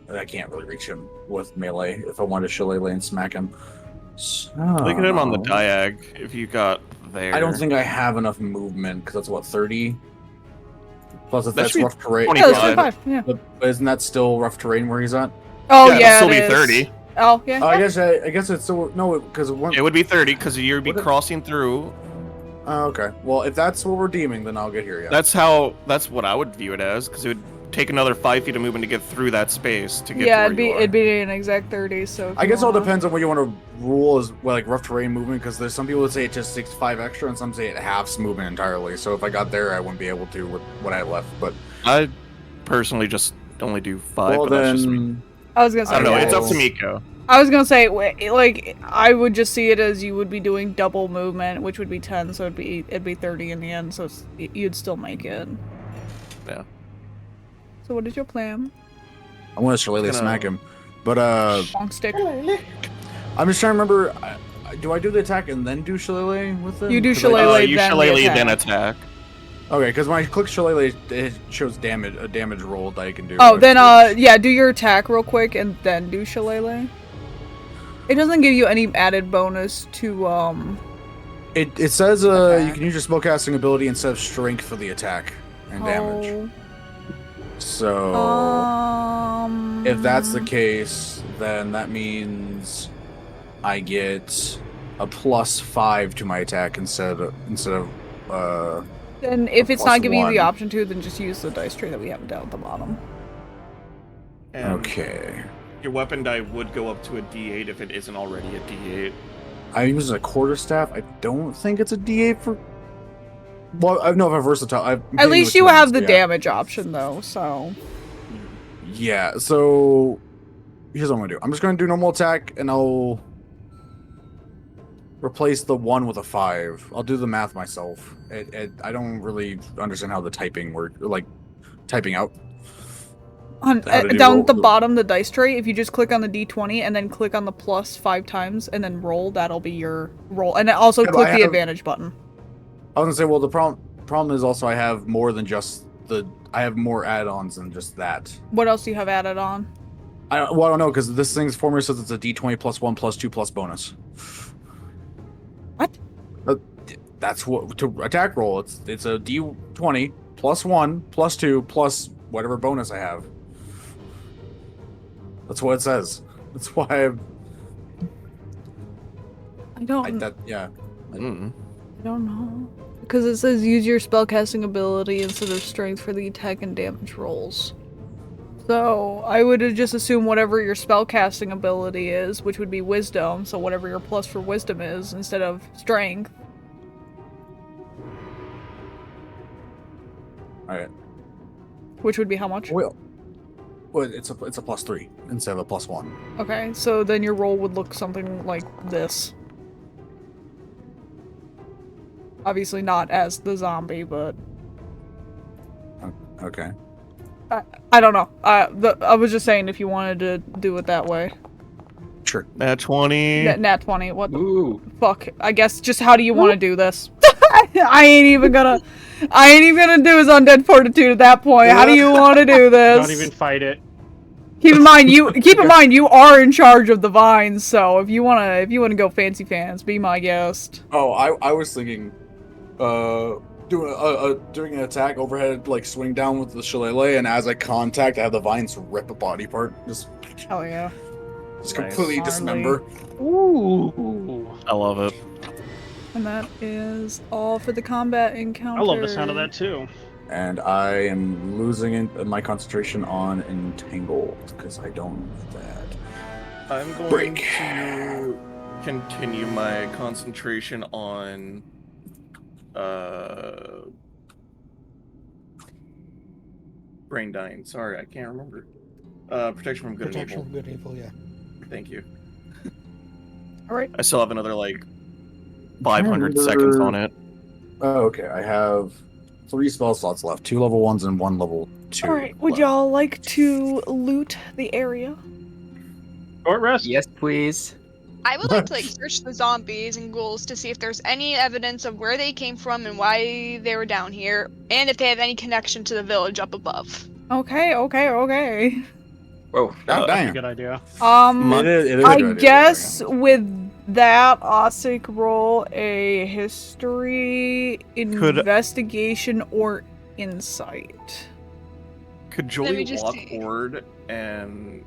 I can't really reach him with melee if I want to shillelagh and smack him. So... Look at him on the diag, if you got there. I don't think I have enough movement, because that's, what, 30? Plus, if that's should be rough terrain. 25. Yeah, that's 25, yeah. But isn't that still rough terrain where he's at? Oh, yeah, it'll it still be is. 30. Oh, yeah. I guess it's still... No, because... It would be 30, because you'd be crossing through. Oh, okay. Well, if that's what we're deeming, then I'll get here, yeah. That's what I would view it as, because it would take another 5 feet of movement to get through that space to get to where you are. It'd be an exact 30, so... I guess it all depends on what you want to rule as, well, like, rough terrain movement, because there's some people that say it just takes 5 extra, and some say it halves movement entirely, so if I got there, I wouldn't be able to with what I left, but... I personally just only do 5, well, but that's just me. I was gonna say... I don't know, it's up to Miko. I was gonna say, like, I would just see it as you would be doing double movement, which would be 10, so it'd be 30 in the end, so you'd still make it. Yeah. So what is your plan? I want to shillelagh smack him, but Long stick. I'm just trying to remember. Do I do the attack and then do shillelagh with it? You do shillelagh, you shillelagh then attack. Okay, because when I click shillelagh, it shows a damage roll that I can do. Oh, then yeah, do your attack real quick and then do shillelagh. It doesn't give you any added bonus to It says Okay. you can use your spellcasting ability instead of strength for the attack and damage. So if that's the case, then that means I get a +5 to my attack instead of Then if it's not giving you the +1. option to, then just use the dice tray that we have down at the bottom. And Okay. your weapon die would go up to a D8 if it isn't already a D8. I'm using a quarterstaff. I don't think it's a D8 for. Well, I know if I'm versatile. At least you have the damage option, though, so. Yeah, so here's what I'm gonna do. I'm just gonna do normal attack, and I'll replace the 1 with a 5. I'll do the math myself. I don't really understand how the typing works, like typing out. Down at the bottom, the dice tray, if you just click on the D20 and then click on the +5 times and then roll, that'll be your roll. And also click the advantage button. I was gonna say, well, the problem is also I have more than just I have more add-ons than just that. What else do you have added on? I don't know, because this thing's formula says it's a D20 +1 +2 plus bonus. What? That's what to attack roll. It's a D20 +1 +2 plus whatever bonus I have. That's what it says. That's why I don't. I don't know. Because it says use your spellcasting ability instead of strength for the attack and damage rolls. So I would just assume whatever your spellcasting ability is, which would be wisdom, so whatever your plus for wisdom is instead of strength. Alright. Which would be how much? Well, it's a +3 instead of a +1. Okay, so then your roll would look something like this. Obviously not as the zombie, but... Okay. I don't know. I was just saying if you wanted to do it that way. Sure. Nat 20. Nat 20. What the fuck? I guess just how do you want to do this? I ain't even gonna do his undead fortitude at that point. How do you want to do this? Don't even fight it. Keep in mind you are in charge of the vines, so if you wanna go fancy fans, be my guest. Oh, I was thinking doing an attack overhead, like swing down with the shillelagh, and as I contact, I have the vines rip a body part. Just hell yeah. Just completely dismember. Ooh. I love it. And that is all for the combat encounter. I love the sound of that too. And I am losing my concentration on Entangled because I don't have that. I'm going to continue my concentration on brain dying. Sorry, I can't remember. Protection from good and evil. Protection from good and evil, yeah. Thank you. Alright. I still have another, 500 seconds on it. Oh, okay. I have 3 spell slots left. 2 level 1s and 1 level 2. Alright, would y'all like to loot the area? Short rest? Yes, please. I would like to search the zombies and ghouls to see if there's any evidence of where they came from and why they were down here, and if they have any connection to the village up above. Okay. Whoa, That's a good idea. It is I a good idea. guess with that, Ossic roll a history, investigation, or insight. Could Let me Joli just walk see. forward and,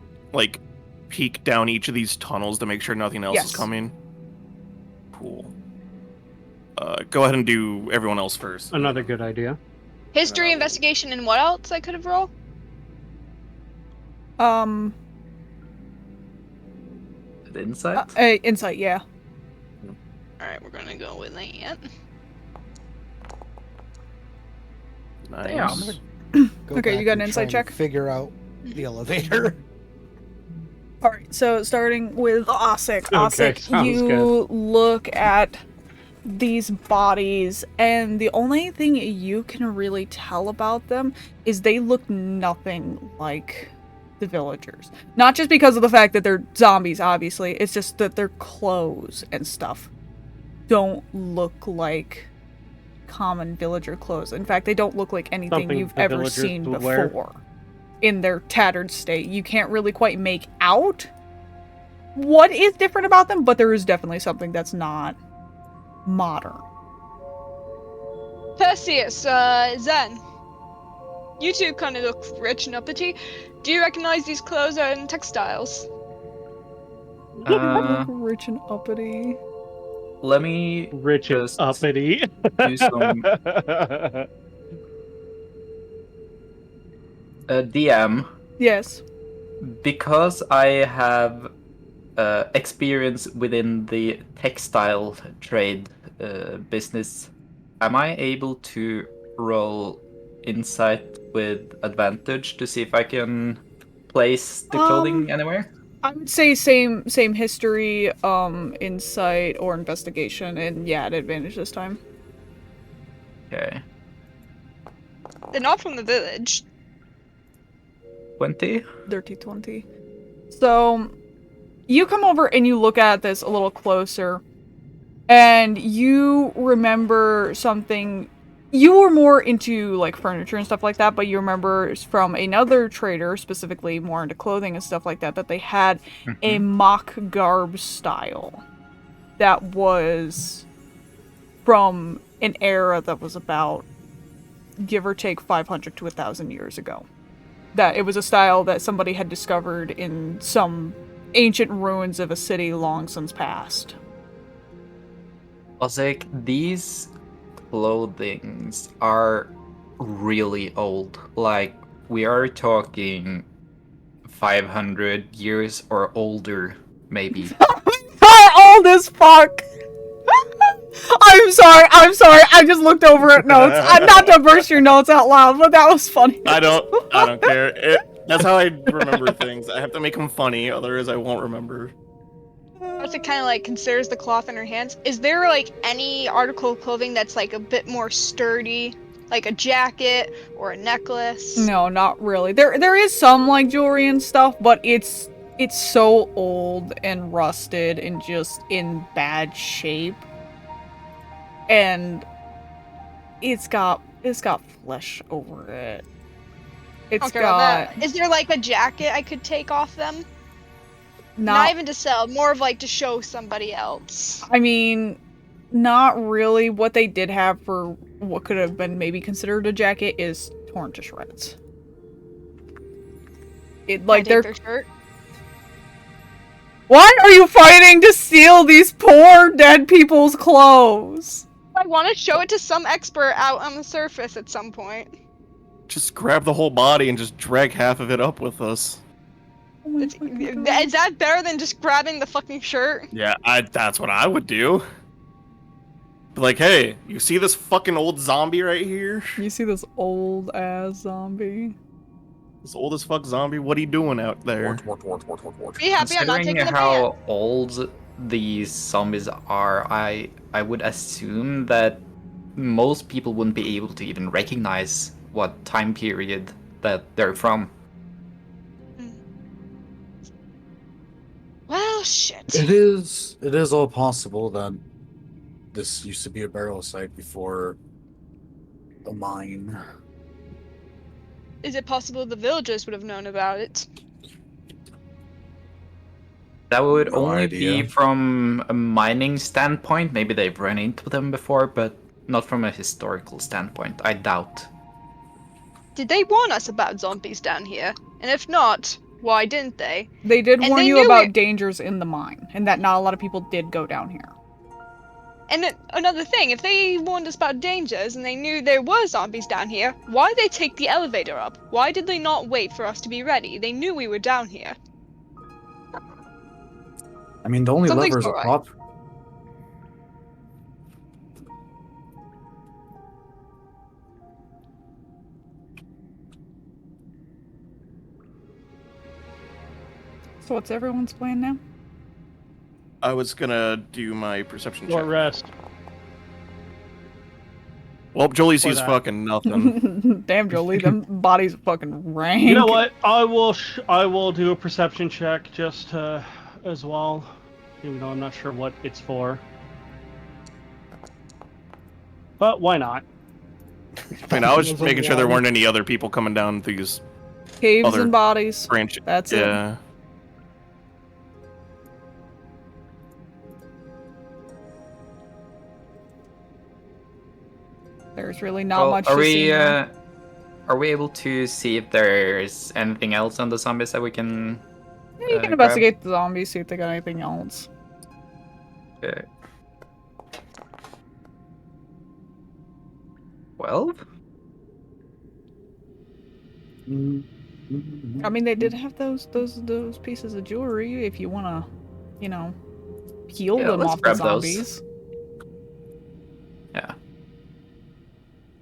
peek down each of these tunnels to make sure nothing else is coming? Cool. Go ahead and do everyone else first. Another good idea. History, investigation, and what else I could have rolled? Insight? Insight, yeah. Alright, we're gonna go with that. Nice. Okay, you got an insight check? Figure out the elevator. Alright, so starting with Ossic. Okay, Ossic, sounds you good. look at these bodies, and the only thing you can really tell about them is they look nothing like the villagers. Not just because of the fact that they're zombies, obviously, it's just that their clothes and stuff don't look like common villager clothes. In fact, they don't look like anything Something you've the ever villagers seen would before. wear. In their tattered state. You can't really quite make out what is different about them, but there is definitely something that's not modern. Perseus, Zen. You two kind of look rich and uppity. Do you recognize these clothes and textiles? Rich and uppity. Let me Rich and just uppity. do some DM. Yes. Because I have experience within the textile trade business, am I able to roll insight with advantage to see if I can place the clothing anywhere? I would say same history, insight or investigation, and yeah, at advantage this time. Okay. They're not from the village. 20? Dirty 20. So, you come over and you look at this a little closer, and you remember something. You were more into, like, furniture and stuff like that, but you remember from another trader, specifically more into clothing and stuff like that, that they had a mock garb style that was from an era that was about, give or take, 500 to 1,000 years ago. That it was a style that somebody had discovered in some ancient ruins of a city long since past. Ossic, these clothings are really old. Like, we are talking 500 years or older, maybe. They're old as fuck! I'm sorry, I just looked over at notes. Not to burst your notes out loud, but that was funny. I don't care. That's how I remember things. I have to make them funny, otherwise I won't remember. Also kind of like considers the cloth in her hands. Is there like any article of clothing that's like a bit more sturdy? Like a jacket or a necklace? No, not really. There is some like jewelry and stuff, but it's so old and rusted and just in bad shape. And it's got flesh over it. It's got... Is there like a jacket I could take off them? Not even to sell, more of like to show somebody else. I mean, not really. What they did have for what could have been maybe considered a jacket is torn to shreds. It like they're... their shirt? Why are you fighting to steal these poor dead people's clothes? I want to show it to some expert out on the surface at some point. Just grab the whole body and just drag half of it up with us. Is that better than just grabbing the fucking shirt? Yeah, that's what I would do. Be like, hey, you see this fucking old zombie right here? You see this old ass zombie? This old as fuck zombie, what are you doing out there? Be happy I'm not taking the how old these zombies are, I would assume that most people wouldn't be able to even recognize what time period that they're from. Well, shit. It is all possible that this used to be a burial site before a mine. Is it possible the villagers would have known about it? That would No only idea. be from a mining standpoint. Maybe they've run into them before, but not from a historical standpoint. I doubt. Did they warn us about zombies down here? And if not, why didn't they? They did And warn they you knew about dangers in the mine, and that not a lot of people did go down here. And another thing, if they warned us about dangers and they knew there were zombies down here, why did they take the elevator up? Why did they not wait for us to be ready? They knew we were down here. I mean, the only Something's lever is a alright. prop. So what's everyone's plan now? I was gonna do my perception check. Short rest. Well, Jolie sees that. fucking nothing. Damn, Jolie, them bodies fucking rank. You know what? I will do a perception check just as well, even though I'm not sure what it's for. But why not? I mean, I was just making sure there weren't any other people coming down these Caves other and bodies. branch. That's it. Yeah. There's really not much to see here. Are we able to see if there's anything else on the zombies that we can? Yeah, you can investigate the zombies, see if they got anything else. Okay. 12? I mean, they did have those pieces of jewelry. If you wanna, you know, peel them off the zombies. Those. Yeah.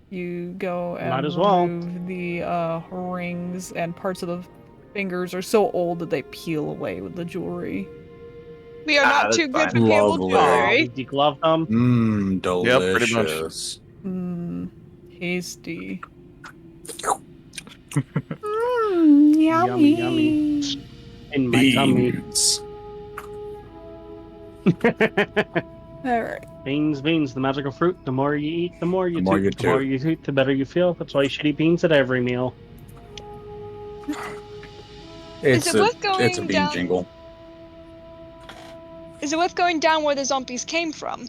You go and Might as well. remove the rings, and parts of the fingers are so old that they peel away with the jewelry. We are not too good for peelable jewelry. Deglove them. Mmm, delicious. Yep, pretty much. Mmm, tasty. Mmm, yummy. Yummy. In my tummy. Alright. Beans, the magical fruit. The more you eat, the more you toot. The toot. more you toot, the better you feel. That's why you should eat beans at every meal. It's a bean jingle. Is it worth going down where the zombies came from?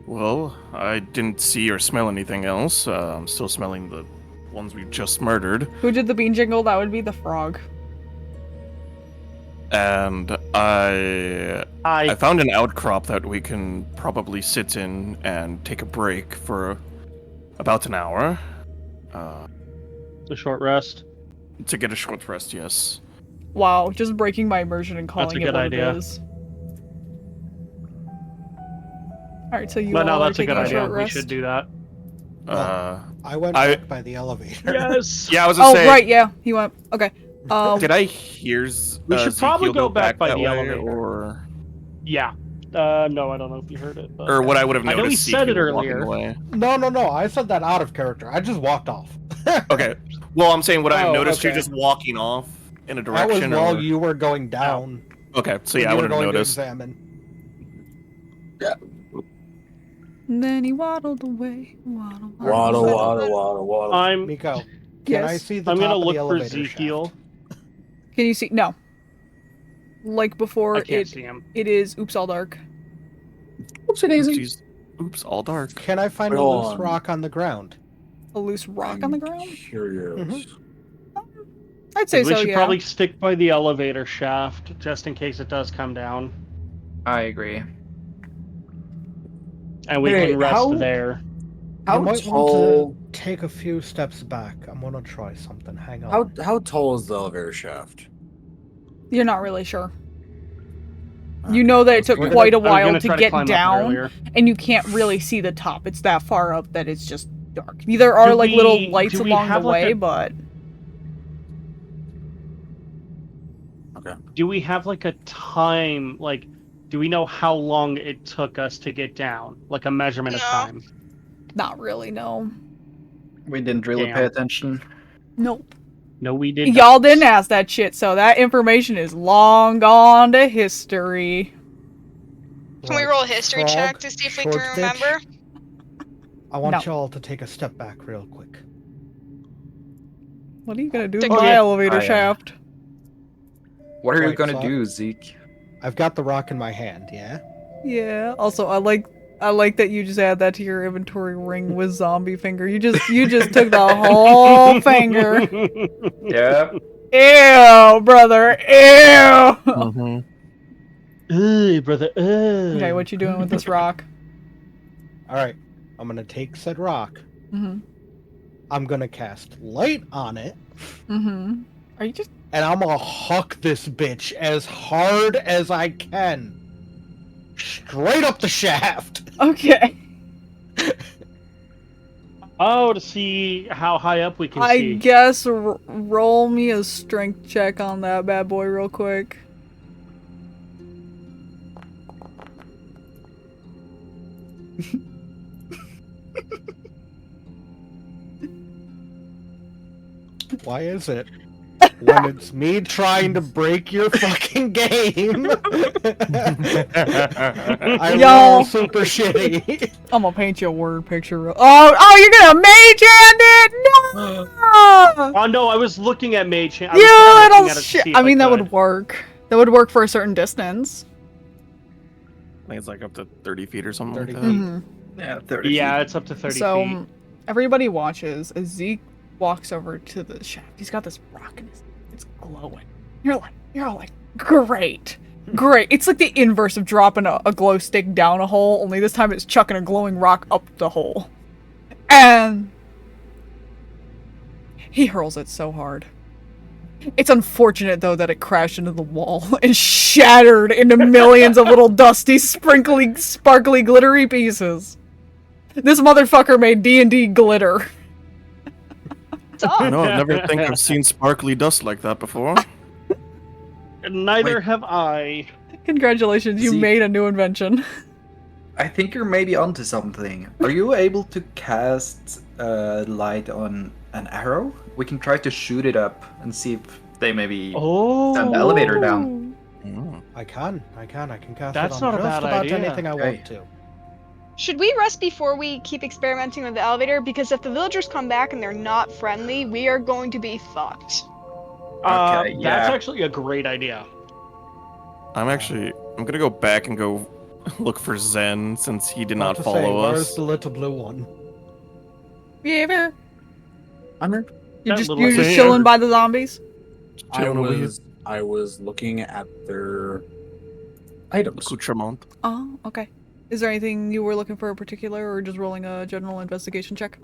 Well, I didn't see or smell anything else. I'm still smelling the ones we just murdered. Who did the bean jingle? That would be the frog. And I found an outcrop that we can probably sit in and take a break for about an hour. A short rest. To get a short rest, yes. Wow, just breaking my immersion and calling it what it is. Alright, so you all are taking a short rest? We should do that. I went back by the elevator. Yes! Yeah, I was gonna say... right, yeah, he went. Okay. Did I hear we should probably go back by the elevator. Or... Yeah. No, I don't know if you heard it. But... Or what I would have noticed. I know he said it earlier. No, I said that out of character. I just walked off. Okay. Well, I'm saying, would I have noticed you just walking off in a direction? That was while you were going down. Okay, so yeah, I would have noticed. To examine. Yeah. And then he waddled away. Waddle. Miko, can I see the I'm top gonna of look the for elevator Zekial. shaft? Can you see? No. Like before, I can't see him. It is oops all dark. Oops, all dark. Can I find a loose rock on the ground? A loose rock on the ground? Curious. I'd say so, We should probably stick by the elevator shaft, just in case it does come down. I agree. And we can rest there. You might want to take a few steps back. I'm gonna try something. Hang on. How tall is the elevator shaft? You're not really sure. You know that it took quite a while to get down, and you can't really see the top. It's that far up that it's just dark. There are like little lights along the way, but... Okay. Do we have like a time, like, do we know how long it took us to get down? Like a measurement of time? Not really, no. We didn't really pay attention. Nope. No, we didn't. Y'all didn't ask that shit, so that information is long gone to history. Can we roll a history check to see if we can remember? I want y'all to take a step back real quick. What are you gonna do with my elevator shaft? What are you gonna do, Zeke? I've got the rock in my hand, yeah? Yeah. Also, I like that you just add that to your inventory ring with zombie finger. You just took the whole finger. Yeah. Ew, brother. Ew. Mm-hmm. Ew, brother. Ew. Okay, what you doing with this rock? All right, I'm gonna take said rock. Mm-hmm. I'm gonna cast light on it. Mm-hmm. Are you just? And I'm gonna huck this bitch as hard as I can. Straight up the shaft. Okay. Oh, to see how high up we can see. I guess roll me a strength check on that bad boy real quick. Why is it? When it's me trying to break your fucking game, I roll super shitty. I'm gonna paint you a word picture. Oh, you're gonna mage hand it? No! Oh no, I was looking at mage hand. You little shit. I mean, that would work. That would work for a certain distance. I think it's like up to 30 feet or something 30 like that. feet. Mm-hmm. Yeah, 30 Yeah, feet. it's up to 30 feet. So everybody watches as Zeke walks over to the shaft. He's got this rock in his hand. It's glowing. You're all like, great. Great. It's like the inverse of dropping a glow stick down a hole, only this time it's chucking a glowing rock up the hole. And he hurls it so hard. It's unfortunate, though, that it crashed into the wall and shattered into millions of little dusty, sprinkly, sparkly, glittery pieces. This motherfucker made D&D glitter. I know, I've never think I've seen sparkly dust like that before. Neither have I. Congratulations, you made a new invention. I think you're maybe onto something. Are you able to cast light on an arrow? We can try to shoot it up and see if they maybe send the elevator down. I can cast That's it on not a just bad about idea. anything I want to. Should we rest before we keep experimenting with the elevator? Because if the villagers come back and they're not friendly, we are going to be fucked. That's actually a great idea. I'm gonna go back and go look for Zen since he did not follow Where's us. the little blue one? Yeah, I'm here. You're That just little thing. chilling by the zombies? I was looking at their items. Accoutrement. Oh, okay. Is there anything you were looking for in particular, or just rolling a general investigation check?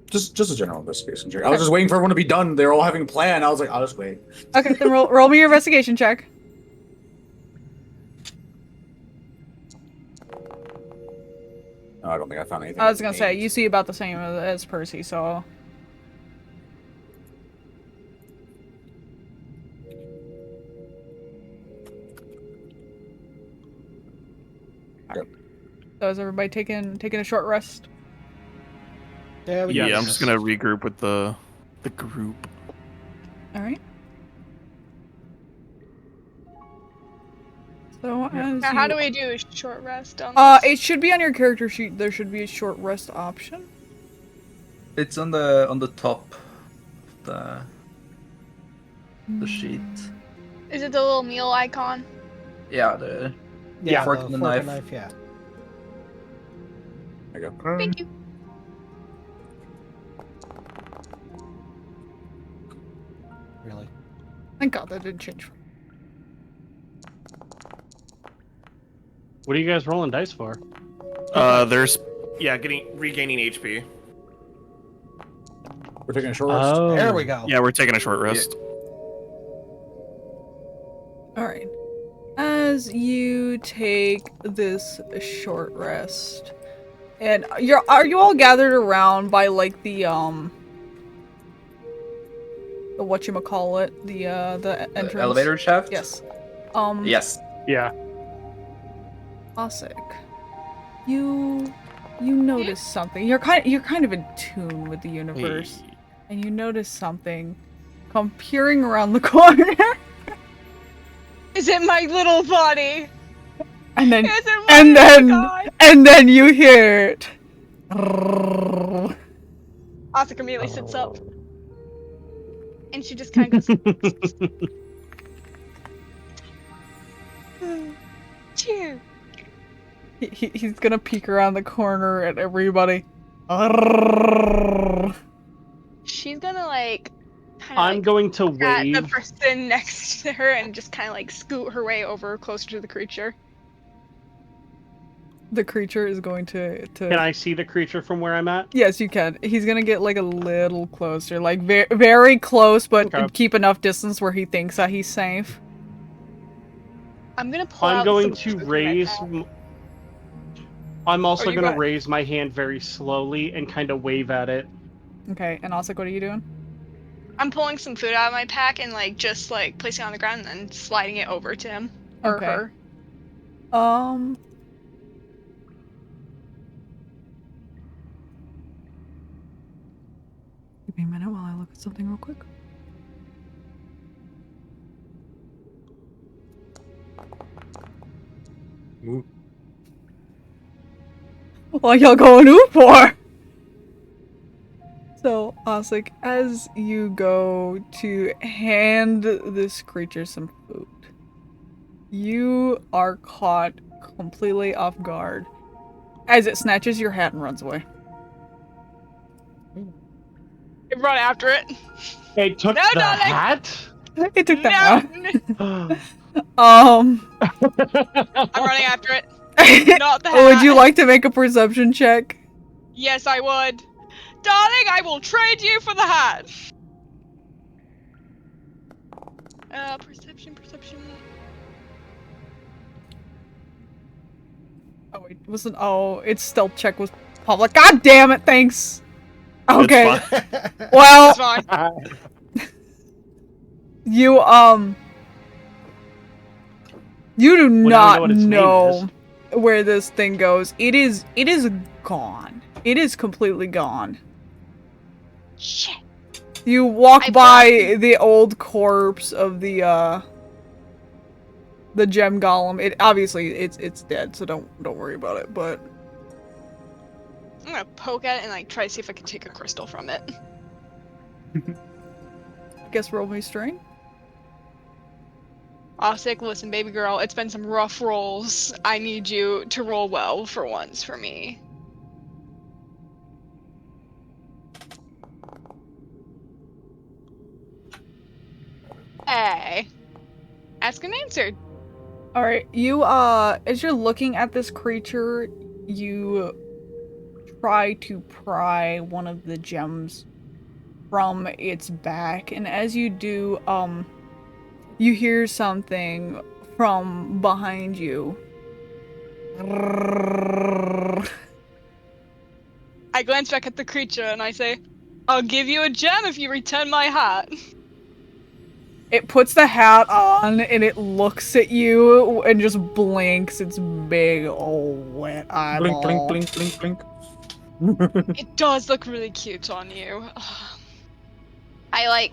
Just a general investigation check. I was just waiting for everyone to be done. They're all having a plan. I was like, I'll just wait. Okay, then roll me your investigation check. No, I don't think I found anything. I was gonna say, you see about the same as Percy, so... Yep. So is everybody taking a short rest? Yeah, I'm just gonna regroup with the group. Alright. So as Now, how do we do a short rest on this? it should be on your character sheet. There should be a short rest option. It's on the top of the sheet. Is it the little meal icon? Yeah, the fork and the knife. Yeah. There you go. Thank you. Really? Thank God that didn't change. What are you guys rolling dice for? There's regaining HP. We're taking a short rest. Oh. There we go. we're taking a short rest. Alright. As you take this short rest, and are you all gathered around by like the whatchamacallit, the entrance? The elevator shaft? Yes. Yes. Yeah. Ossic, you notice something. You're kind of in tune with the universe, and you notice something come peering around the corner. Is it my little body? And then Is it my little guy? and then you hear it. Ossic immediately sits up. And she just kind of goes, cheer. He's gonna peek around the corner at everybody. She's gonna like. I'm going to At wave. the person next to her and just kind of like scoot her way over closer to the creature. The creature is going to. Can I see the creature from where I'm at? Yes, you can. He's gonna get like a little closer, like very close, but keep enough distance where he thinks that he's safe. I'm gonna pull I'm out going some to food raise. from my bag. I'm also Oh, you going to got- raise my hand very slowly and kind of wave at it. Okay, and Ossic, what are you doing? I'm pulling some food out of my pack and like just like placing it on the ground and then sliding it over to him or Okay. her. Give me a minute while I look at something real quick. Ooh. What y'all going ooh for? So, Ossic, as you go to hand this creature some food, you are caught completely off guard As it snatches your hat and runs away. Run after it. It took No, the darling. hat? It took No. that I'm running after it. Not the hat. Would you like to make a perception check? Yes, I would. Darling, I will trade you for the hat. Perception. Oh, wait, wasn't. Oh, its stealth check was public. God damn it! Thanks. Okay. Well, It's fine. you do not know where this thing goes. It is gone. It is completely gone. Shit. You walk by the old corpse of the gem golem. It obviously it's dead, so don't worry about it, but I'm gonna poke at it and like try to see if I can take a crystal from it. I guess roll me strength. Ossic, listen, baby girl, it's been some rough rolls. I need you to roll well for once for me. Hey. Ask and answered. Alright, you as you're looking at this creature, you try to pry one of the gems from its back, and as you do, you hear something from behind you. I glance back at the creature and I say, I'll give you a gem if you return my hat. It puts the hat on and it looks at you and just blinks its big old wet eyeball. Blink, blink, blink, blink, blink. It does look really cute on you. I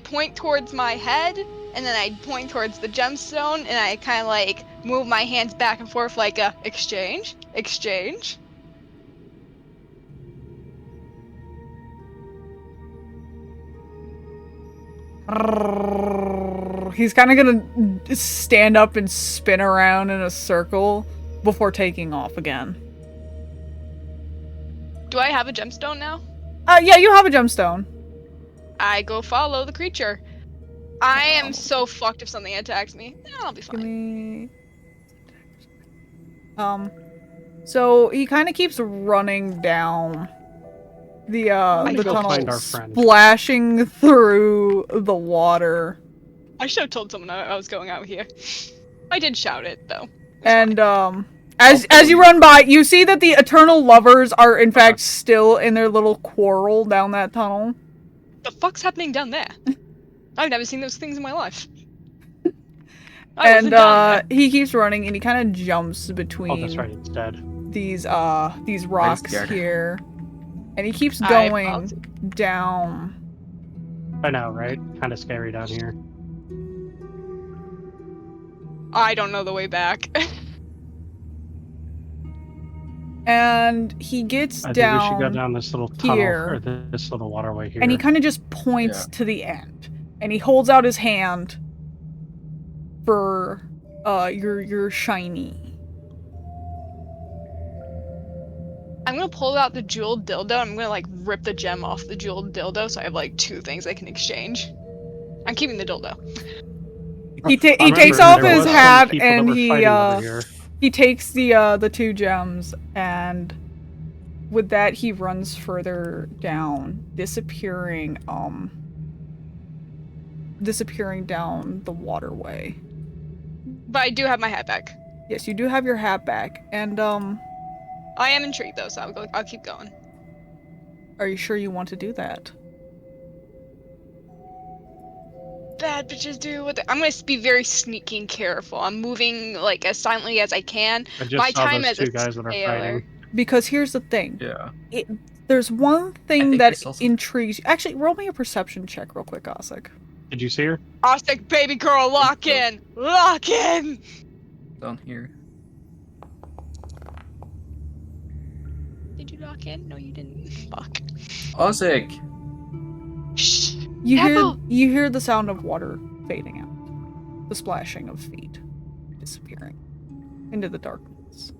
point towards my head, and then I point towards the gemstone, and I kind of like move my hands back and forth like a exchange. He's kind of gonna stand up and spin around in a circle before taking off again. Do I have a gemstone now? Yeah, you have a gemstone. I go follow the creature. I am so fucked if something attacks me. I'll be fine. So he kind of keeps running down the tunnel, splashing through the water. I should have told someone I was going out here. I did shout it though. And as you run by, you see that the Eternal Lovers are in fact still in their little quarrel down that tunnel. The fuck's happening down there? I've never seen those things in my life. And he keeps running, and he kind of jumps between Oh, that's right, it's dead. these rocks here, and he keeps going down. I know, right? Kind of scary down here. I don't know the way back. And he gets down. I think we should go down this little tunnel, here, or this little waterway here. and he kind of just points to the end, and he holds out his hand for your shiny. I'm gonna pull out the jeweled dildo. I'm gonna like rip the gem off the jeweled dildo, so I have like two things I can exchange. I'm keeping the dildo. He takes off his hat and he takes the two gems, and with that he runs further down, disappearing down the waterway. But I do have my hat back. Yes, you do have your hat back, and I am intrigued though, so I'll keep going. Are you sure you want to do that? Bad bitches do what I'm gonna be very sneaky and careful. I'm moving like as silently as I can. My time as a sailor. Because here's the thing. Yeah. There's one thing that intrigues you. Actually, roll me a perception check real quick, Ossic. Did you see her? Ossic, baby girl, lock in! Lock in! Down here. Did you lock in? No, you didn't. Fuck. Ossic! Shh! You hear the sound of water fading out. The splashing of feet disappearing into the darkness.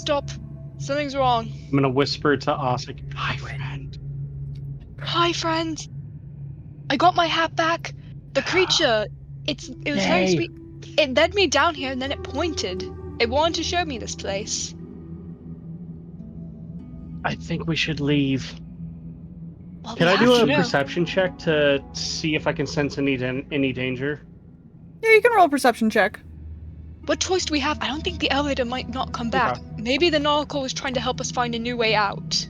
Stop. Something's wrong. I'm gonna whisper to Ossic. Hi, friend. Hi, friend. I got my hat back. The creature, it was very sweet. It led me down here and then it pointed. It wanted to show me this place. I think we should leave. Well, Can we I do have a to know. perception check to see if I can sense any danger? Yeah, you can roll a perception check. What choice do we have? I don't think the elevator might not come back. Okay. Maybe the Nautical was trying to help us find a new way out.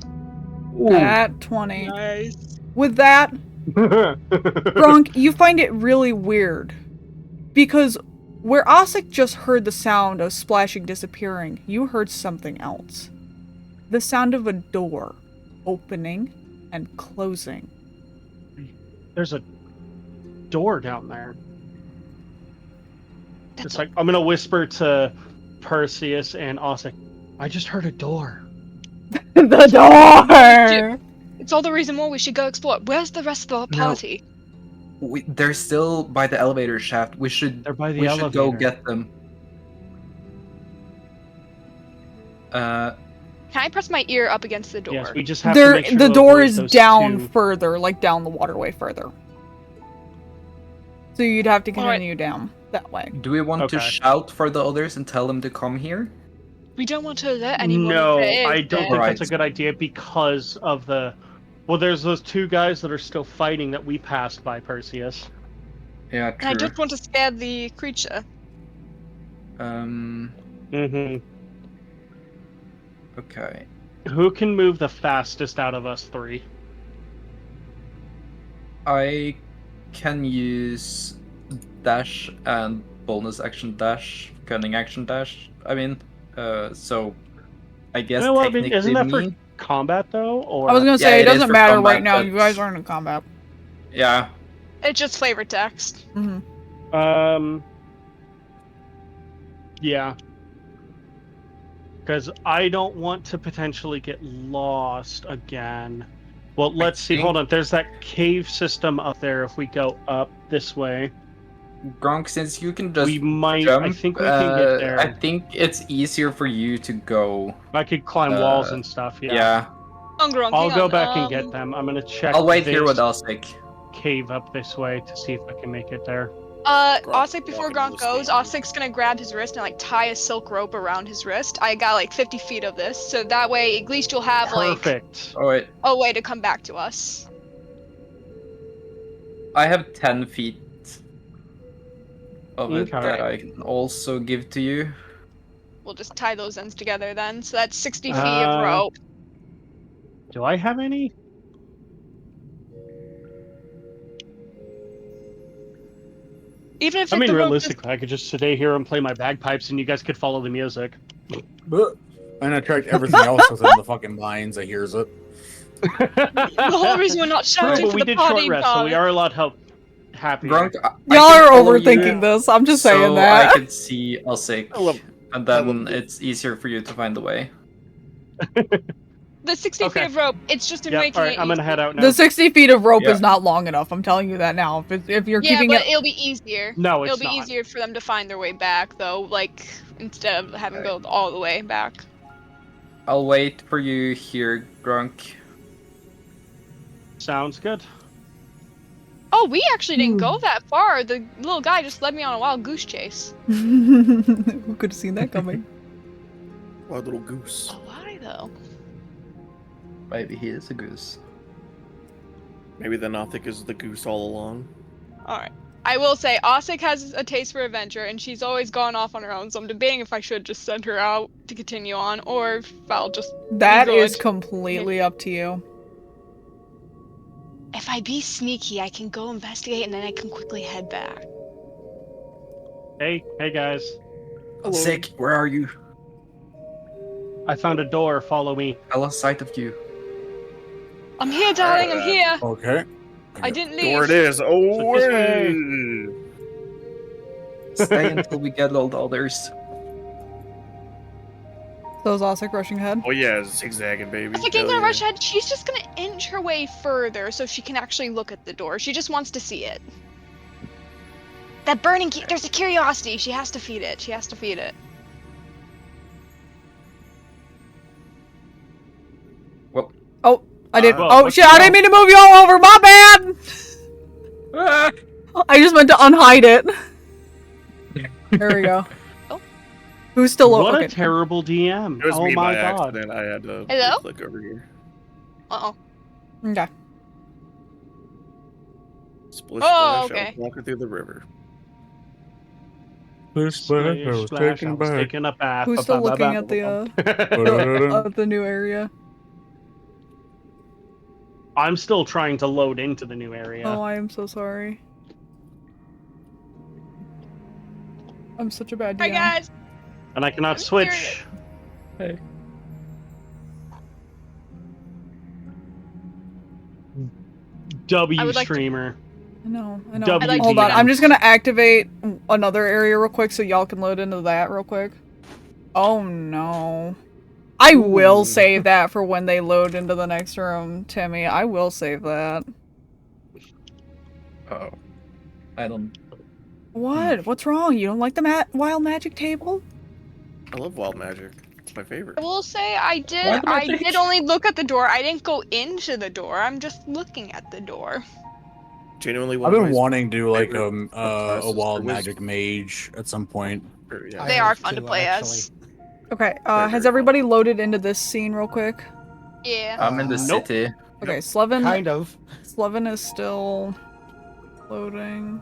At 20. Nice. With that, Gronk, you find it really weird. Because where Ossic just heard the sound of splashing disappearing, you heard something else. The sound of a door opening and closing. There's a door down there. It's like, I'm gonna whisper to Perseus and Ossic. I just heard a door. The door! It's all the reason more we should go explore. Where's the rest of our party? They're still by the elevator shaft. We should. They're by the we elevator. should go get them. Can I press my ear up against the door? Yes, we just have to make sure the to door avoid is those down two. further, like down the waterway further. So you'd have to continue down that way. Do we want to shout for the others and tell them to come here? We don't want to let anyone. No, there, I don't think Right. that's a good idea because of the. Well, there's those two guys that are still fighting that we passed by, Perseus. Yeah, true. And I don't want to scare the creature. Mm-hmm. Okay. Who can move the fastest out of us three? I can use dash and bonus action dash, cunning action dash. I mean, so I guess No, I technically mean, isn't that for me. combat though? Or I was gonna say, Yeah, it it is doesn't for matter combat, right now, but- you guys aren't in combat. Yeah. It's just flavor text. Mm-hmm. Yeah. Because I don't want to potentially get lost again. Well, let's see. Hold on. There's that cave system up there. If we go up this way, Gronk, since you can just we might. jump, I think we can get there. I think it's easier for you to go. I could climb walls and stuff. Yeah. I'll go back and get them. I'm gonna check. I'll wait here this with Ossic. cave up this way to see if I can make it there. Ossic, before Gronk goes, Ossic's gonna grab his wrist and like tie a silk rope around his wrist. I got like 50 feet of this, so that way at least you'll have Perfect. like a way to come back to us. I have 10 feet of it Okay. that I can also give to you. We'll just tie those ends together then. So that's 60 feet of rope. Do I have any? Even if I mean, the rope realistically, I could just stay here and play my bagpipes, and you guys could follow the music. And attract everything else within the fucking lines that hears it. the whole reason we're not shouting but for we the did party short rest, so we guard. are allowed help. Happy. Grunk, Y'all are overthinking this. I'm just saying so that. I can see Ossic, and then it's easier for you to find the way. The 60 feet of rope, it's just in making Alright, it I'm gonna head out now. The 60 feet of rope Yeah. is not long enough. I'm telling you that now. If you're Yeah, keeping but it, it'll be easier. No, it's It'll be not. easier for them to find their way back, though, like, instead of having to go all the way back. I'll wait for you here, Grunk. Sounds good. Oh, we actually didn't go that far. The little guy just led me on a wild goose chase. who could have seen that coming? Wild little goose. Why, though? Maybe he is a goose. Maybe the Nothic is the goose all along. Alright. I will say, Ossic has a taste for adventure, and she's always gone off on her own, so I'm debating if I should just send her out to continue on, or if I'll just... That be is good. completely up to you. If I be sneaky, I can go investigate, and then I can quickly head back. Hey guys. Sick, where are you? I found a door. Follow me. I lost sight of you. I'm here, darling, I'm here! Okay. I didn't leave. Door it is. Oh, This way. Stay until we get all the others. So is Ossic rushing ahead? Oh yeah, zigzagging, baby. If I can't rush ahead, she's just gonna inch her way further so she can actually look at the door. She just wants to see it. That burning there's a curiosity. She has to feed it. She has to feed it. I did. Whoa, Oh shit! I didn't mean to move you all over. My bad. I just meant to unhide it. There we go. Oh. Who's still What okay. a terrible DM. It was oh me my by god. accident. I had to Hello? click over here. Uh-oh. Okay. Splish Oh, splash, okay. I was walking through the river. Splash, splash, I was taking a bath. Who's still looking at the new area? I'm still trying to load into the new area. Oh, I am so sorry. I'm such a bad DM. Hi guys. And I cannot switch. Hey. W like to- streamer. I know. WDM. Hold on, I'm just gonna activate another area real quick so y'all can load into that real quick. Oh no. I will save that for when they load into the next room, Timmy. I will save that. Oh. I don't... What? What's wrong? You don't like the wild magic table? I love wild magic. It's my favorite. I will say I did. Why I magic? did only look at the door. I didn't go into the door. I'm just looking at the door. Genuinely, I've been wanting to do like favorite a classes wild for magic mage at some point. Yeah. They are fun to play as. Okay, has everybody loaded into this scene real quick? Yeah. I'm in the Nope. city. Okay, Slevin. Kind of. Slevin is still loading.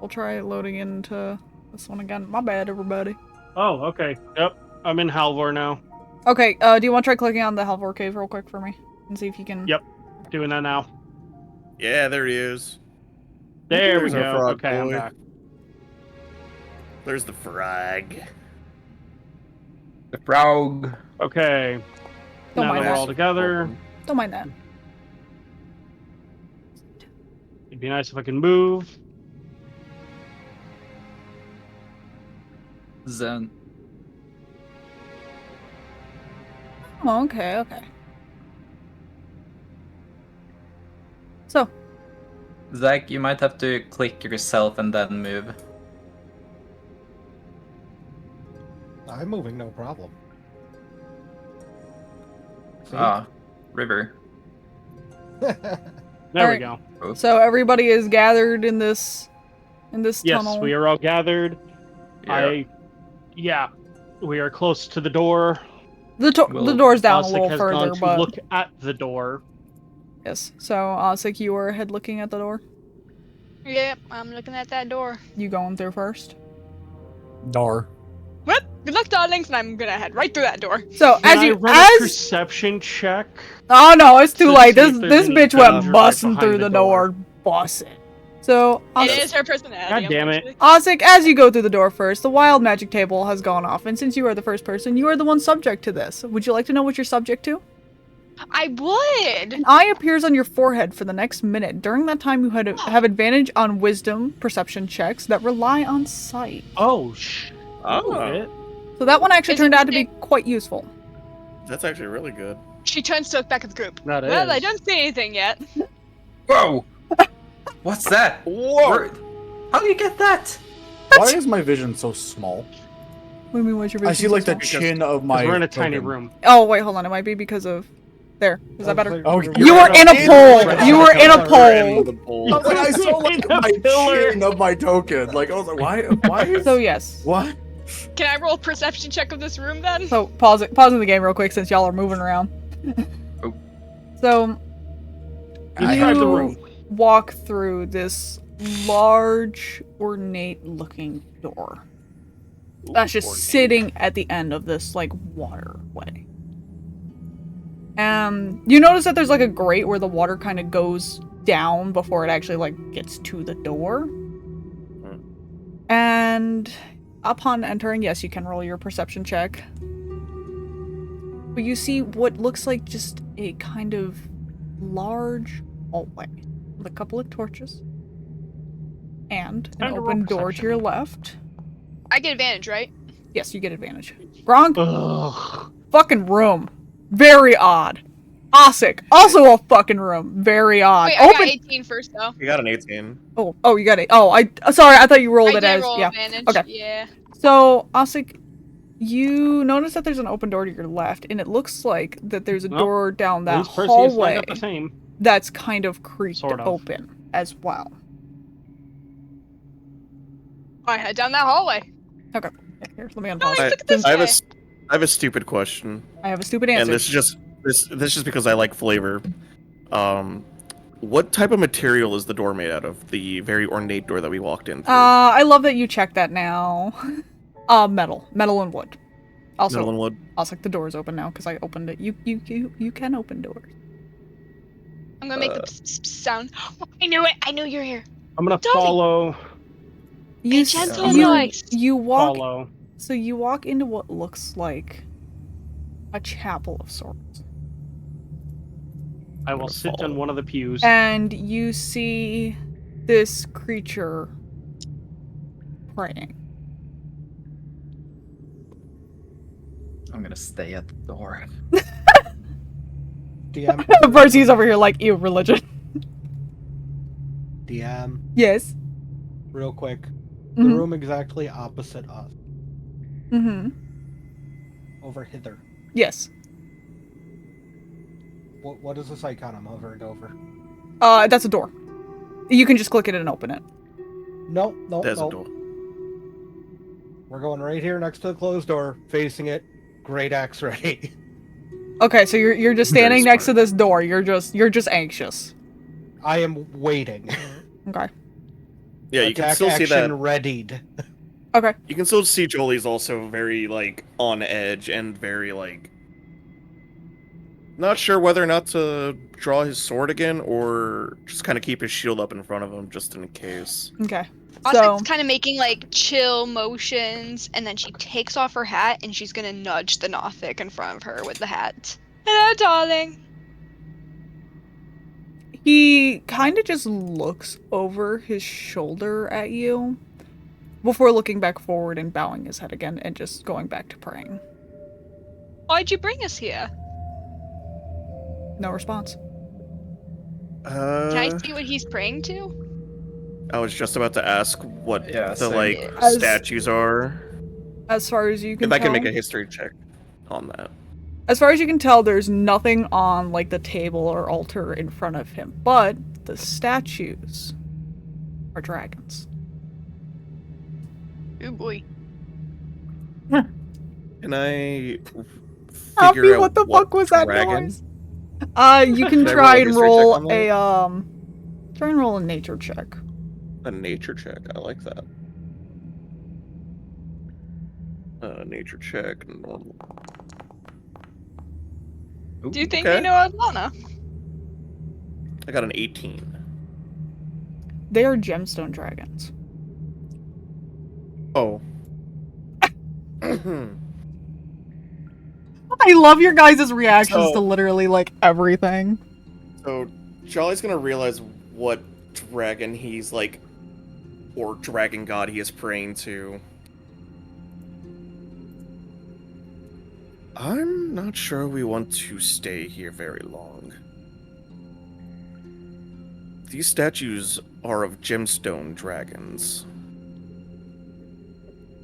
We'll try loading into this one again. My bad, everybody. Oh, okay. Yep. I'm in Halvor now. Okay, do you want to try clicking on the Halvor cave real quick for me? And see if you can... Yep. Doing that now. Yeah, there he is. There we There's our go. frog Okay, I'm boy. back. There's the frog. The frog. Okay. Don't now mind that we're that. all together. Don't mind that. It'd be nice if I can move. Zen. Oh, okay, okay. So, Zach, you might have to click yourself and then move. I'm moving, no problem. See? Ah, river. There Alright. we go. so everybody is gathered in this Yes, tunnel. we are all gathered. Yeah. Yeah, we are close to the door. The door's down a Ossic little has further, gone to but look at the door. yes. So, Ossic, you were ahead looking at the door. Yep, I'm looking at that door. You going through first? Dar. Well, good luck, darlings, and I'm gonna head right through that door. So Can I run a perception check? Oh no, it's too to late. see if This there's this any bitch went danger busting right through behind the the door, busting. So, It is her personality. God damn it. Ossic, as you go through the door first, the wild magic table has gone off, and since you are the first person, you are the one subject to this. Would you like to know what you're subject to? I would. An eye appears on your forehead for the next minute. During that time, you have advantage on wisdom perception checks that rely on sight. Oh, Oh, So that one actually Is it turned out to be big? quite useful. that's actually really good. She turns to look back at the group. That Well, I is. don't see anything yet. Whoa! What's that? Whoa! How do you get that? Why is my vision so small? What do you mean, what's your I vision see like the system? chin of my. Because we're in a tiny token. room. Oh, wait, hold on. It might be because of... There. Is that better? Oh, You were in a pole! You were in a pole! The pole. I was like, I saw like In a my pillar. chin of my token. Like I was like, why? Why? Is... So, yes. What? Can I roll a perception check of this room then? So, pausing the game real quick since y'all are moving around. Oh. So, Describe the room. walk through this large, ornate-looking door. That's just sitting at the end of this, like, waterway. You notice that there's, like, a grate where the water kind of goes down before it actually, like, gets to the door. And upon entering, yes, you can roll your perception check. But you see what looks like just a kind of large hallway with a couple of torches and an Time to roll open door to perception. your left. I get advantage, right? Yes, you get advantage. Gronk, Ugh. fucking room. Very odd. Ossic, also a fucking room. Very odd. Wait, I got 18 first though. You got an 18. Oh, you got it. Oh, sorry, I thought you rolled I it did as roll yeah. advantage. Okay. Yeah. So, Ossic, You notice that there's an open door to your left, and it looks like that there's a door down that Perseus hallway got the same. that's kind of creaked Sort of. open as well. I head down that hallway. Okay. Here, let me unpause. Guys, look at this I guy. have a stupid question, I have a stupid answer. and this is just because I like flavor. What type of material is the door made out of? The very ornate door that we walked in through. I love that you checked that now. Metal and wood. Also, Metal and wood. Also, the door's open now because I opened it. You can open doors. I'm gonna make the sound. I knew it. I knew you're here. I'm gonna Dolly. follow. You walk. Follow. So you walk into what looks like a chapel of sorts. I will sit on one of the pews. And you see this creature praying. I'm gonna stay at the door. DM. Percy's over here like, ew, religion. DM. Yes. Real quick. The room exactly opposite us. Mm-hmm. Over hither. Yes. What is this icon I'm hovering over? That's a door. You can just click it and open it. No. There's a door. We're going right here next to the closed door, facing it. Great axe ready. Okay, so you're just standing next to this door. You're just anxious. I am waiting. Okay. Yeah, you can still see that. Readied. Okay. You can still see Joli's also very like on edge and very like not sure whether or not to draw his sword again or just kind of keep his shield up in front of him just in case. Okay. Ossic's kind of making like chill motions, and then she takes off her hat and she's gonna nudge the Nothic in front of her with the hat. Hello, darling. He kind of just looks over his shoulder at you before looking back forward and bowing his head again and just going back to praying. Why'd you bring us here? No response. Can I see what he's praying to? I was just about to ask what the same. like statues are. As far as you can If tell, I can make a history check on that. as far as you can tell, there's nothing on like the table or altar in front of him, but the statues are dragons. Oh boy. Can I Happy, figure out what the fuck was that dragon? noise? You can Can I try and roll a roll history check on try and roll a nature check. A nature check. I like that. Nature check. Normal. Do you think okay. you know Aldana? I got an 18. They are gemstone dragons. Oh. I love your guys' reactions to literally like everything. So Jolly's gonna realize what dragon he's like, or dragon god he is praying to. I'm not sure we want to stay here very long. These statues are of gemstone dragons.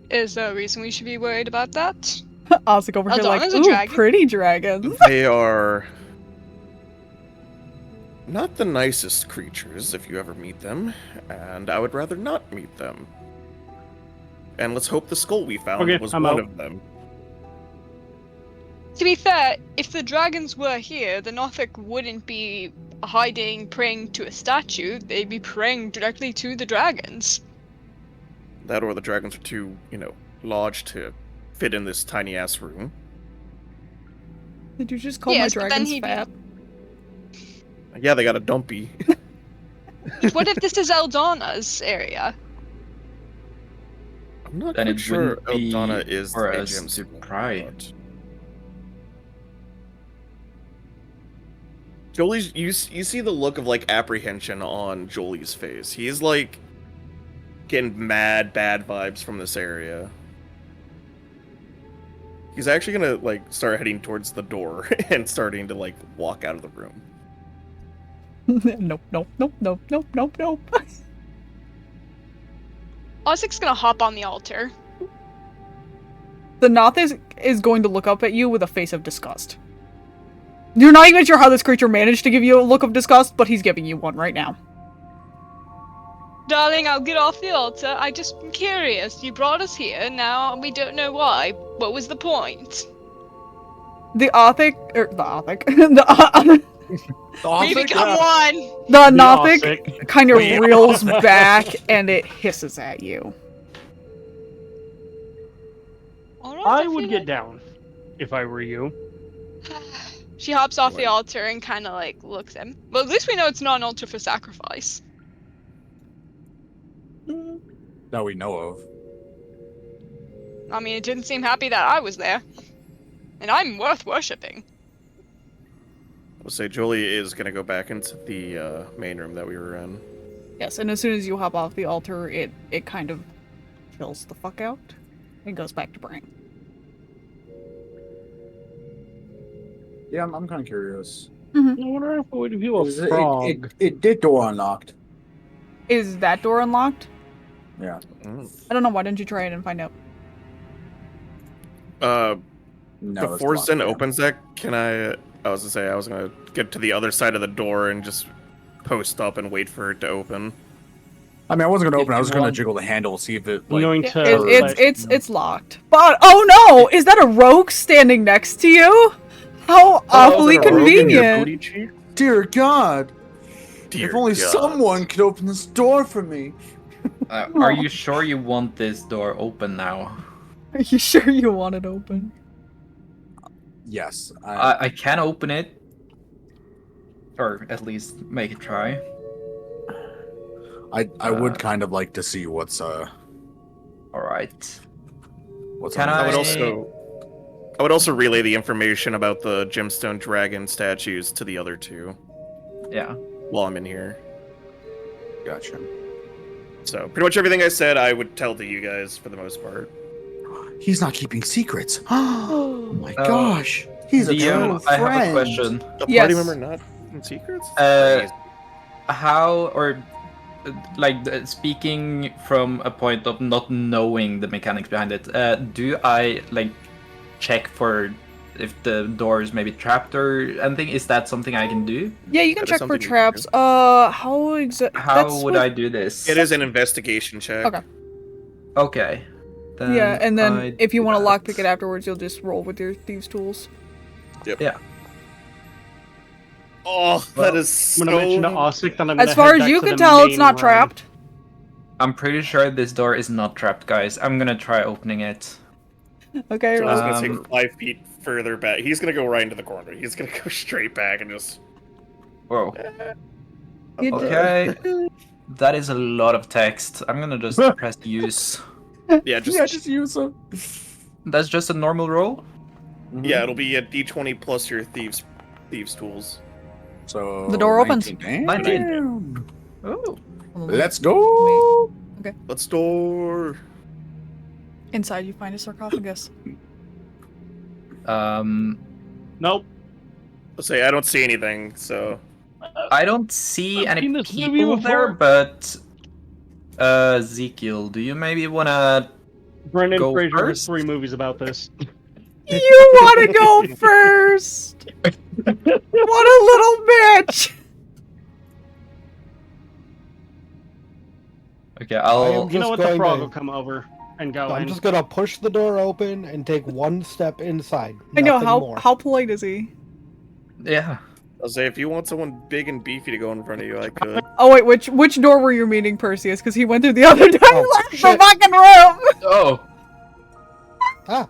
Is there a reason we should be worried about that? Ossic over here like, Aldana's a ooh, dragon. pretty dragons. They are not the nicest creatures if you ever meet them, and I would rather not meet them. And let's hope the skull we found was one of them. To be fair, if the dragons were here, the Nothic wouldn't be hiding, praying to a statue. They'd be praying directly to the dragons. That or the dragons are too, large to fit in this tiny ass room. Did you just call my dragons fat? Yeah, they got a dumpy. What if this is Eldana's area? I'm not Then quite it sure wouldn't be Eldana is for a us gem to pry. Joli's, you see the look of like apprehension on Joli's face. He's like getting mad bad vibes from this area. He's actually gonna like start heading towards the door and starting to like walk out of the room. Nope. Ossic's gonna hop on the altar. The Noth is going to look up at you with a face of disgust. You're not even sure how this creature managed to give you a look of disgust, but he's giving you one right now. Darling, I'll get off the altar. I just am curious. You brought us here, now we don't know why. What was the point? The Ossic, the We become one! The Nothic kind of reels back and it hisses at you. I would get down if I were you. She hops off the altar and kind of like looks at him. Well, at least we know it's not an altar for sacrifice. That we know of. I mean, it didn't seem happy that I was there. And I'm worth worshipping. I'll say Joli is gonna go back into the main room that we were in. Yes, and as soon as you hop off the altar, it kind of chills the fuck out and goes back to Brain. Yeah, I'm kind of curious. Mm-hmm. I wonder if it would be a frog. It did door unlocked. Is that door unlocked? Yeah. I don't know. Why didn't you try it and find out? No, before Zen opens that, can I was gonna say I was gonna get to the other side of the door and just post up and wait for it to open. I mean, I wasn't gonna open. I was gonna jiggle the handle, see if it. Like, It's locked. But oh no! Is that a rogue standing next to you? How awfully convenient! Dear God! Dear if only God. someone could open this door for me. Are you sure you want this door open now? Are you sure you want it open? Yes. I can open it. Or at least make a try. I would kind of like to see what's Alright. What's Can on I the would also relay the information about the gemstone dragon statues to the other two. Yeah. While I'm in here. Gotcha. So pretty much everything I said I would tell to you guys for the most part. He's not keeping secrets. Oh my gosh. He's a Dio, true friend. I have a question. The party member not in secrets? How, or like speaking from a point of not knowing the mechanics behind it, do I like check for if the door is maybe trapped or anything? Is that something I can do? Yeah, you can check for traps. How would I do this? It is an investigation check. Okay. Okay. Yeah, and then if you want to lockpick it afterwards, you'll just roll with your thieves' tools. Yep. Yeah. Oh, that is so... I'm gonna mention to Ossic that I'm as far as you can tell, it's not trapped. I'm pretty sure this door is not trapped, guys. I'm gonna try opening it. Okay. So I was gonna take 5 feet further back. He's gonna go right into the corner. He's gonna go straight back and just... Whoa. Okay. That is a lot of text. I'm gonna just press use. Yeah, just use them. That's just a normal roll? Yeah, it'll be a d20 plus your thieves tools. So the door opens. 19. Oh. Let's go. Okay. Let's door. Inside, you find a sarcophagus. Nope. Let's say I don't see anything, so... I don't see I've seen any this movie people there, before. but... Zekial, do you maybe wanna Brendan go Fraser has first? 3 movies about this. You want to go first? What a little bitch! Okay, I'll... You know what? The frog will come over and go I'm in. just gonna push the door open and take one step inside. I know, Nothing more. how polite is he? Yeah. I'll say if you want someone big and beefy to go in front of you, I could. Oh wait, which door were you meeting, Perseus? Because he went through the other door and left the shit. fucking room! Oh. Ah.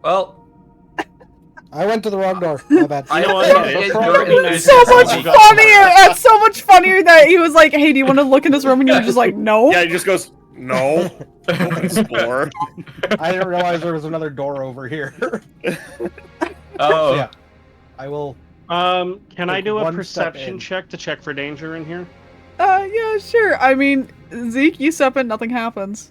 Well, I went to the wrong door. My bad. I know what? It's so much funnier! It's so much funnier that he was like, hey, do you want to look in this room? And you're just like, no. Yeah, he just goes, no. Open this door. I didn't realize there was another door over here. Oh. Yeah. I will... Can I do a one step perception in. check to check for danger in here? Yeah, sure. I mean, Zeke, you step in, nothing happens.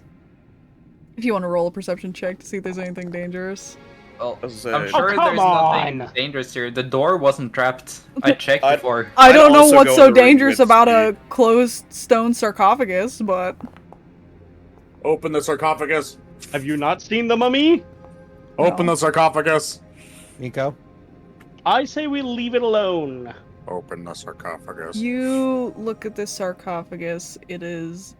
If you want to roll a perception check to see if there's anything dangerous. Well, As I'm I say- sure Oh, come there's nothing on. dangerous here. The door wasn't trapped. I checked I- before. I I'd don't know also what's go so in the room dangerous with about Steve. a closed stone sarcophagus, but... Open the sarcophagus. Have you not seen the mummy? Open the sarcophagus. Nico? I say we leave it alone. Open the sarcophagus. You look at this sarcophagus. It is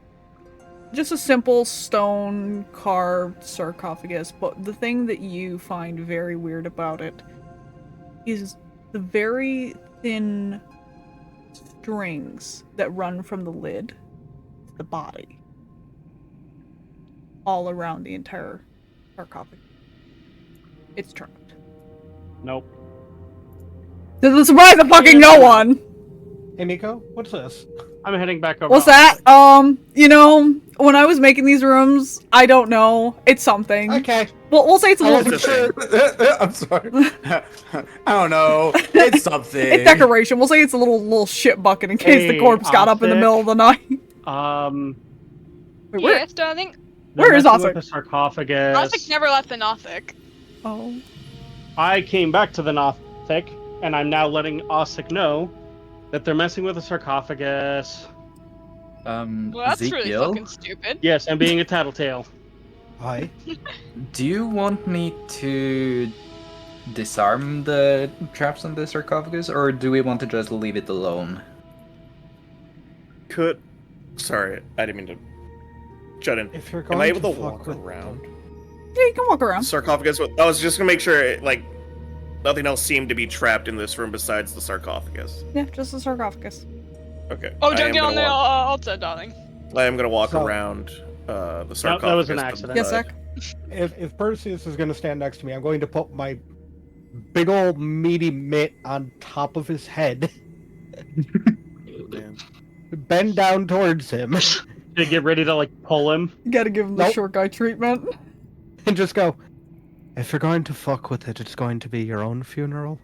just a simple stone carved sarcophagus, but the thing that you find very weird about it is the very thin strings that run from the lid to the body. All around the entire sarcophagus. It's turned. Nope. To the surprise of fucking no one! Hey, Nico, what's this? I'm heading back over. What's that? You know, when I was making these rooms, I don't know. It's something. Okay. Well, we'll say it's a little. I'm sorry. I don't know. It's something. It's decoration. We'll say it's a little shit bucket in case the corpse got up in the middle of the night. Wait, where? Yes, darling. Where is Ossic? Ossic? The sarcophagus. Ossic never left the Nothic. Oh. I came back to the Nothic, and I'm now letting Ossic know that they're messing with the sarcophagus. Well, that's really Zekial? fucking stupid. Yes, and being a tattletale. Hi. Do you want me to disarm the traps on the sarcophagus, or do we want to just leave it alone? Sorry, I didn't mean to jut in. If you're Am going I able to fuck walk with around? Yeah, you can walk around. Sarcophagus. I was just gonna make sure, like, nothing else seemed to be trapped in this room besides the sarcophagus. Yeah, just the sarcophagus. Okay. Oh, don't get on the altar, darling. I am gonna walk So- around the sarcophagus. That was an accident. Yes, Zach? If Perseus is going to stand next to me, I'm going to put my big old meaty mitt on top of his head, Man. bend down towards him, To get ready to like pull him. You gotta give him the Nope. short guy treatment. and just go, if you're going to fuck with it, it's going to be your own funeral.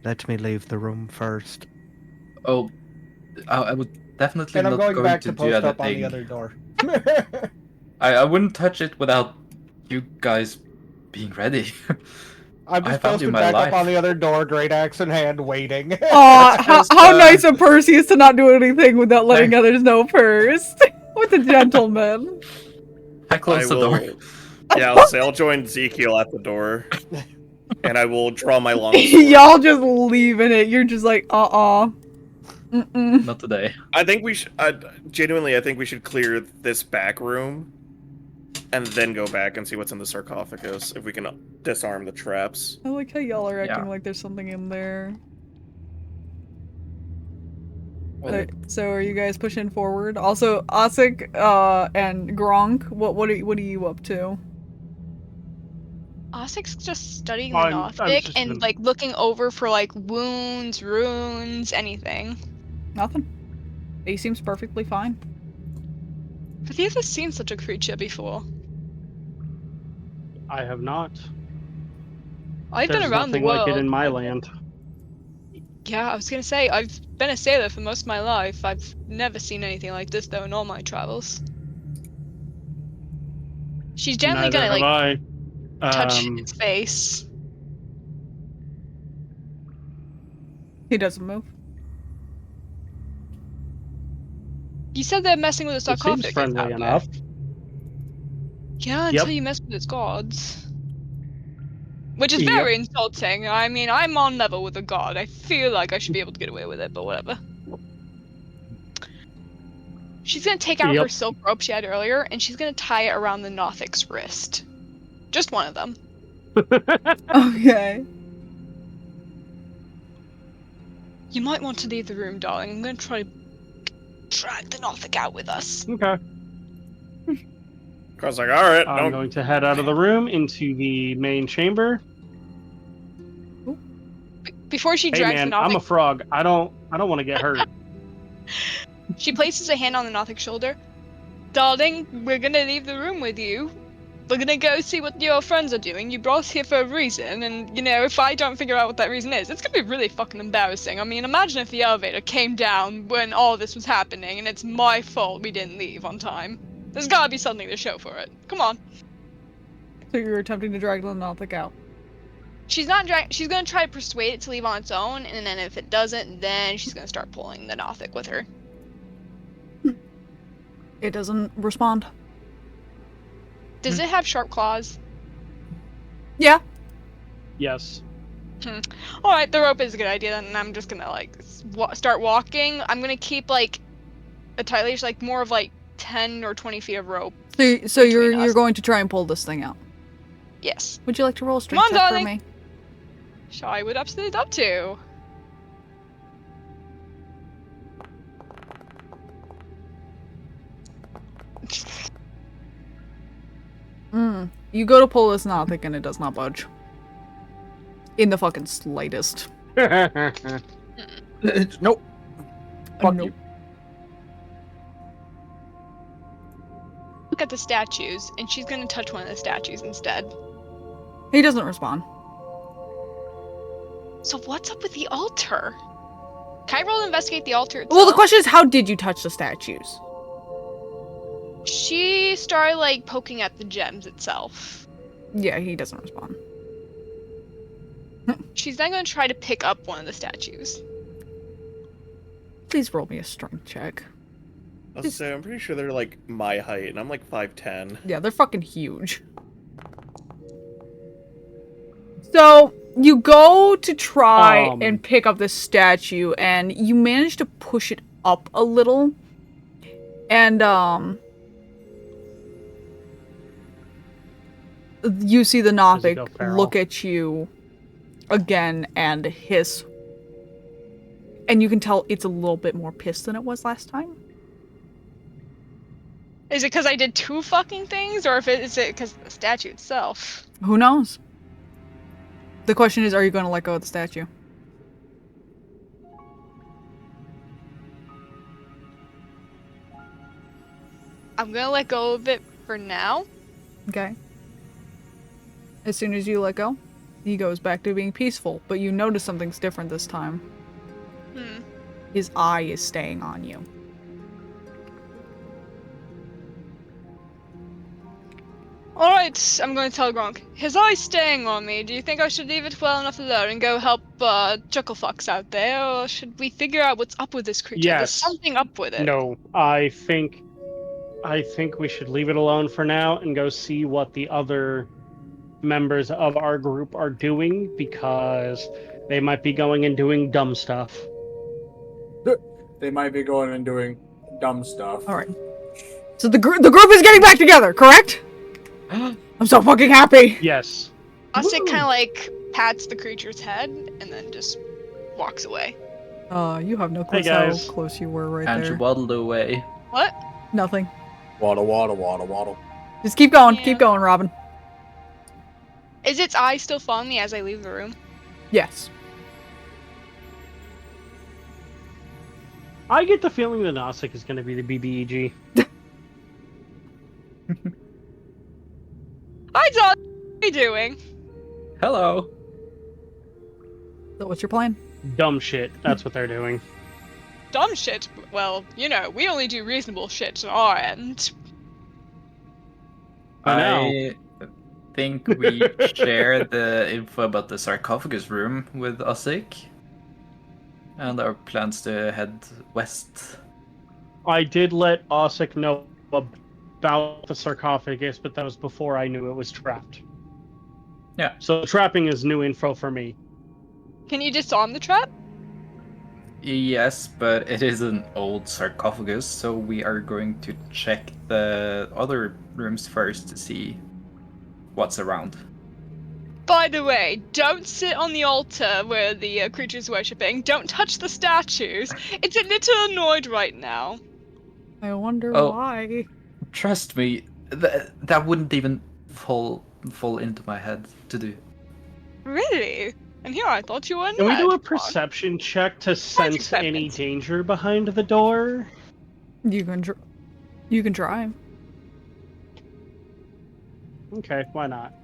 Let me leave the room first. Oh, I would definitely And I'm not going back to do post up on anything. the other door. I wouldn't touch it without you guys being ready. I'm I just found you posted my back life. up on the other door, great axe in hand, waiting. Aw, Just, how nice of Perseus to not do anything without letting others know first. What a gentleman. I closed the door. Yeah, I'll join Zekial at the door, and I will draw my long sword. Y'all just leaving it. You're just like, Mm-mm. Not today. I think we should. Genuinely, I think we should clear this back room, and then go back and see what's in the sarcophagus. If we can disarm the traps. I like how y'all are acting Yeah. like there's something in there. Well, So are you guys pushing forward? Also, Ossic and Gronk, what are you up to? Ossic's just studying the I'm Nothic just and gonna- like looking over for like wounds, runes, anything. Nothing. He seems perfectly fine. Have you ever seen such a creature before? I have not. I've There's been around the nothing world. like it in my land. Yeah, I was gonna say, I've been a sailor for most of my life. I've never seen anything like this though in all my travels. She's generally Neither gonna like have I. touch its face. He doesn't move. You said they're messing with the It seems sarcophagus. friendly out there. enough. Yeah, until Yep. you mess with its gods. Which is Yep. very insulting. I mean, I'm on level with a god. I feel like I should be able to get away with it, but whatever. She's gonna take out her Yep. silk rope she had earlier, and she's gonna tie it around the Nothic's wrist. Just one of them. Okay. You might want to leave the room, darling. I'm gonna try to drag the Nothic out with us. Okay. I was like, all right, I'm going to head out of the room into the main chamber. Before she Hey drags man, the I'm a Nothic, frog. I don't want to get hurt. she places a hand on the Nothic's shoulder. Darling, we're gonna leave the room with you. We're gonna go see what your friends are doing. You brought us here for a reason, and you know, if I don't figure out what that reason is, it's gonna be really fucking embarrassing. I mean, imagine if the elevator came down when all this was happening, and it's my fault we didn't leave on time. There's gotta be something to show for it. Come on. So you're attempting to drag the Nothic out. She's not she's gonna try to persuade it to leave on its own, and then if it doesn't, then she's gonna start pulling the Nothic with her. It doesn't respond. Does it have sharp claws? Yeah. Yes. Alright, the rope is a good idea, then I'm just gonna, like, start walking. I'm gonna keep, like, a tight leash, like, more of, like, 10 or 20 feet of rope. So you're going to try and pull this thing out? Yes. Would you like to roll a strength check for me? Sure, I would absolutely love to. You go to pull this knob and it does not budge. In the fucking slightest. Nope. Fuck nope. you. Look at the statues, and she's gonna touch one of the statues instead. He doesn't respond. So what's up with the altar? Can I roll to investigate the altar itself? Well, the question is, how did you touch the statues? She started, like, poking at the gems itself. Yeah, he doesn't respond. She's then gonna try to pick up one of the statues. Please roll me a strength check. I was say, I'm pretty sure they're like my height, and I'm like 5'10". Yeah, they're fucking huge. So, you go to try and pick up this statue, and you manage to push it up a little. And, you see the Nothic look at you again and hiss. And you can tell it's a little bit more pissed than it was last time. Is it because I did 2 fucking things, or is it because of the statue itself? Who knows? The question is, are you going to let go of the statue? I'm gonna let go of it for now. Okay. As soon as you let go, he goes back to being peaceful, but you notice something's different this time. His eye is staying on you. Alright, I'm going to tell Gronk. His eye's staying on me. Do you think I should leave it well enough alone and go help Chucklefucks out there, or should we figure out what's up with this creature? Yes. There's something up with it. No, I think we should leave it alone for now and go see what the other members of our group are doing, because they might be going and doing dumb stuff. They might be going and doing dumb stuff. All right. So the group is getting back together, correct? I'm so fucking happy. Yes. Ossic kind of like pats the creature's head and then just walks away. You have no clue how close you were right and there. And she waddled away. What? Nothing. Waddle, waddle, waddle, waddle. Just keep going. Yeah. Keep going, Robin. Is its eye still following me as I leave the room? Yes. I get the feeling that Ossic is going to be the BBEG. Hi, Doc. What are you doing? Hello. So what's your plan? Dumb shit. That's what they're doing. Dumb shit? Well, you know, we only do reasonable shit on our end. I think we share the info about the sarcophagus room with Ossic. And our plans to head west. I did let Ossic know about the sarcophagus, but that was before I knew it was trapped. Yeah. So trapping is new info for me. Can you disarm the trap? Yes, but it is an old sarcophagus, so we are going to check the other rooms first to see what's around. By the way, don't sit on the altar where the creature's worshipping. Don't touch the statues. It's a little annoyed right now. I wonder why. Trust me, that wouldn't even fall into my head to do. Really? And here I thought you were. Can we do a perception check to sense any danger behind the door? You can try. Okay, why not?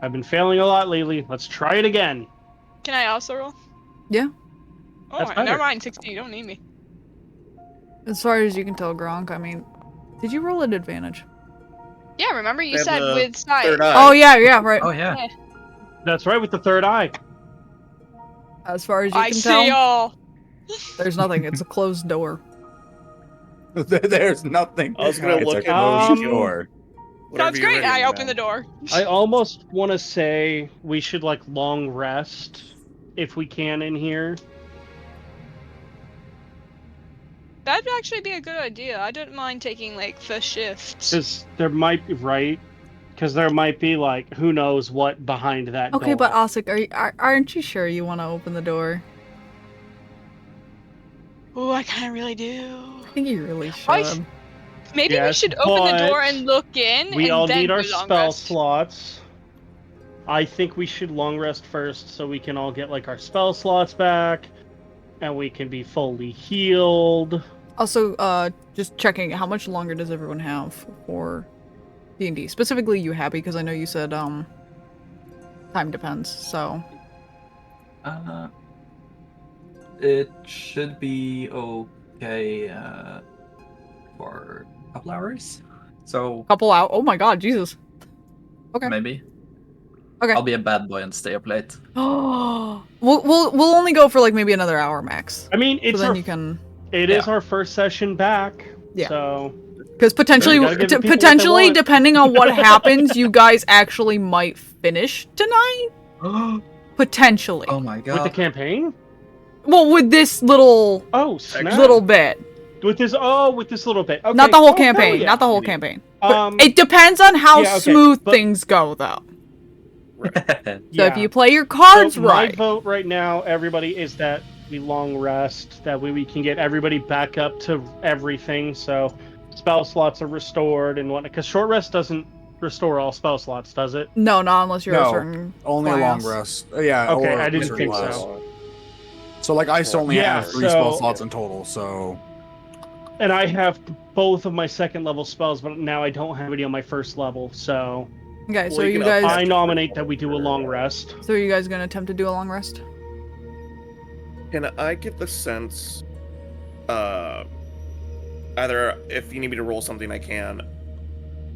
I've been failing a lot lately. Let's try it again. Can I also roll? Yeah. Oh, never mind. 16. You don't need me. As far as you can tell, Gronk, I mean, did you roll at advantage? Yeah, remember you said with sight. Oh, yeah, right. Oh, yeah. That's right, with the third eye. As far as you can tell, see y'all. There's nothing. It's a closed door. There's nothing. I was gonna look at the door. Sounds great. I open the door. I almost want to say we should like long rest if we can in here. That'd actually be a good idea. I don't mind taking like first shifts. Because there might be because there might be like who knows what behind that door. Okay, but Ossic, aren't you sure you want to open the door? Oh, I kind of really do. I think you really should. Maybe we should open the door and look in. We all then need our do long spell rest. slots. I think we should long rest first so we can all get like our spell slots back and we can be fully healed. Also, just checking, how much longer does everyone have for D&D? Specifically you, Happy, because I know you said, time depends, so... It should be okay, for a couple hours. So... Couple out? Oh my god, Jesus. Okay. Maybe. Okay. I'll be a bad boy and stay up late. Oh, we'll only go for like maybe another hour max. I mean, it's so then you can... It is our first session back, so... Because potentially, depending on what happens, you guys actually might finish tonight? Potentially. Oh my god. With the campaign? Well, with this little... Oh, snap. Little bit. With this little bit. Okay. Not the whole campaign, not the whole campaign. But it depends on how smooth things go, though. So if you play your cards right... My vote right now, everybody, is that we long rest. That way we can get everybody back up to everything, so spell slots are restored and whatnot. Because short rest doesn't restore all spell slots, does it? No, not unless you're a certain only class. a long rest. Yeah. Okay, or I didn't certain think class. so. So like I still only have 3 spell so- slots in total. So. And I have both of my second level spells, but now I don't have any on my first level, so... Okay, so you guys... I nominate that we do a long rest. So are you guys gonna attempt to do a long rest? Can I get the sense, either if you need me to roll something, I can.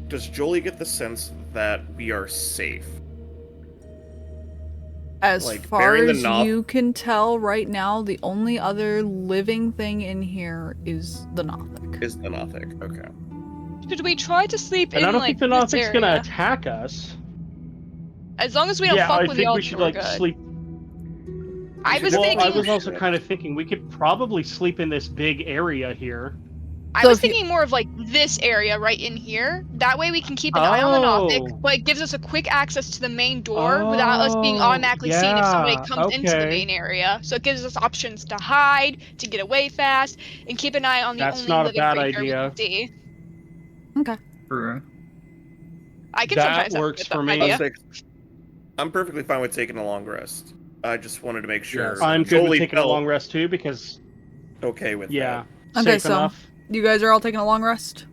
Does Joli get the sense that we are safe? As Like, far bearing the as you can tell right now, the only other living thing in here is the Nothic. Is the Nothic, okay. Should we try to sleep And in I don't like think the this Nothic's area? gonna attack us. As long as we don't Yeah, fuck I with the think we altar, should we're like good. sleep. I was Well, thinking. I was also kind of thinking we could probably sleep in this big area here. I was thinking more of like this area right in here. That way we can keep an eye on the Nothic, but it gives us a quick access to the main door without us being automatically seen if somebody comes into the main area. So it gives us options to hide, to get away fast, and keep an eye on the That's only not a living bad creature idea. we can see. Okay. True. I can That sometimes have works a for good me. idea. I'm perfectly fine with taking a long rest. I just wanted to make sure. I'm good with Joli taking a felt long rest too because okay with yeah, Okay, safe so enough. you guys are all taking a long rest?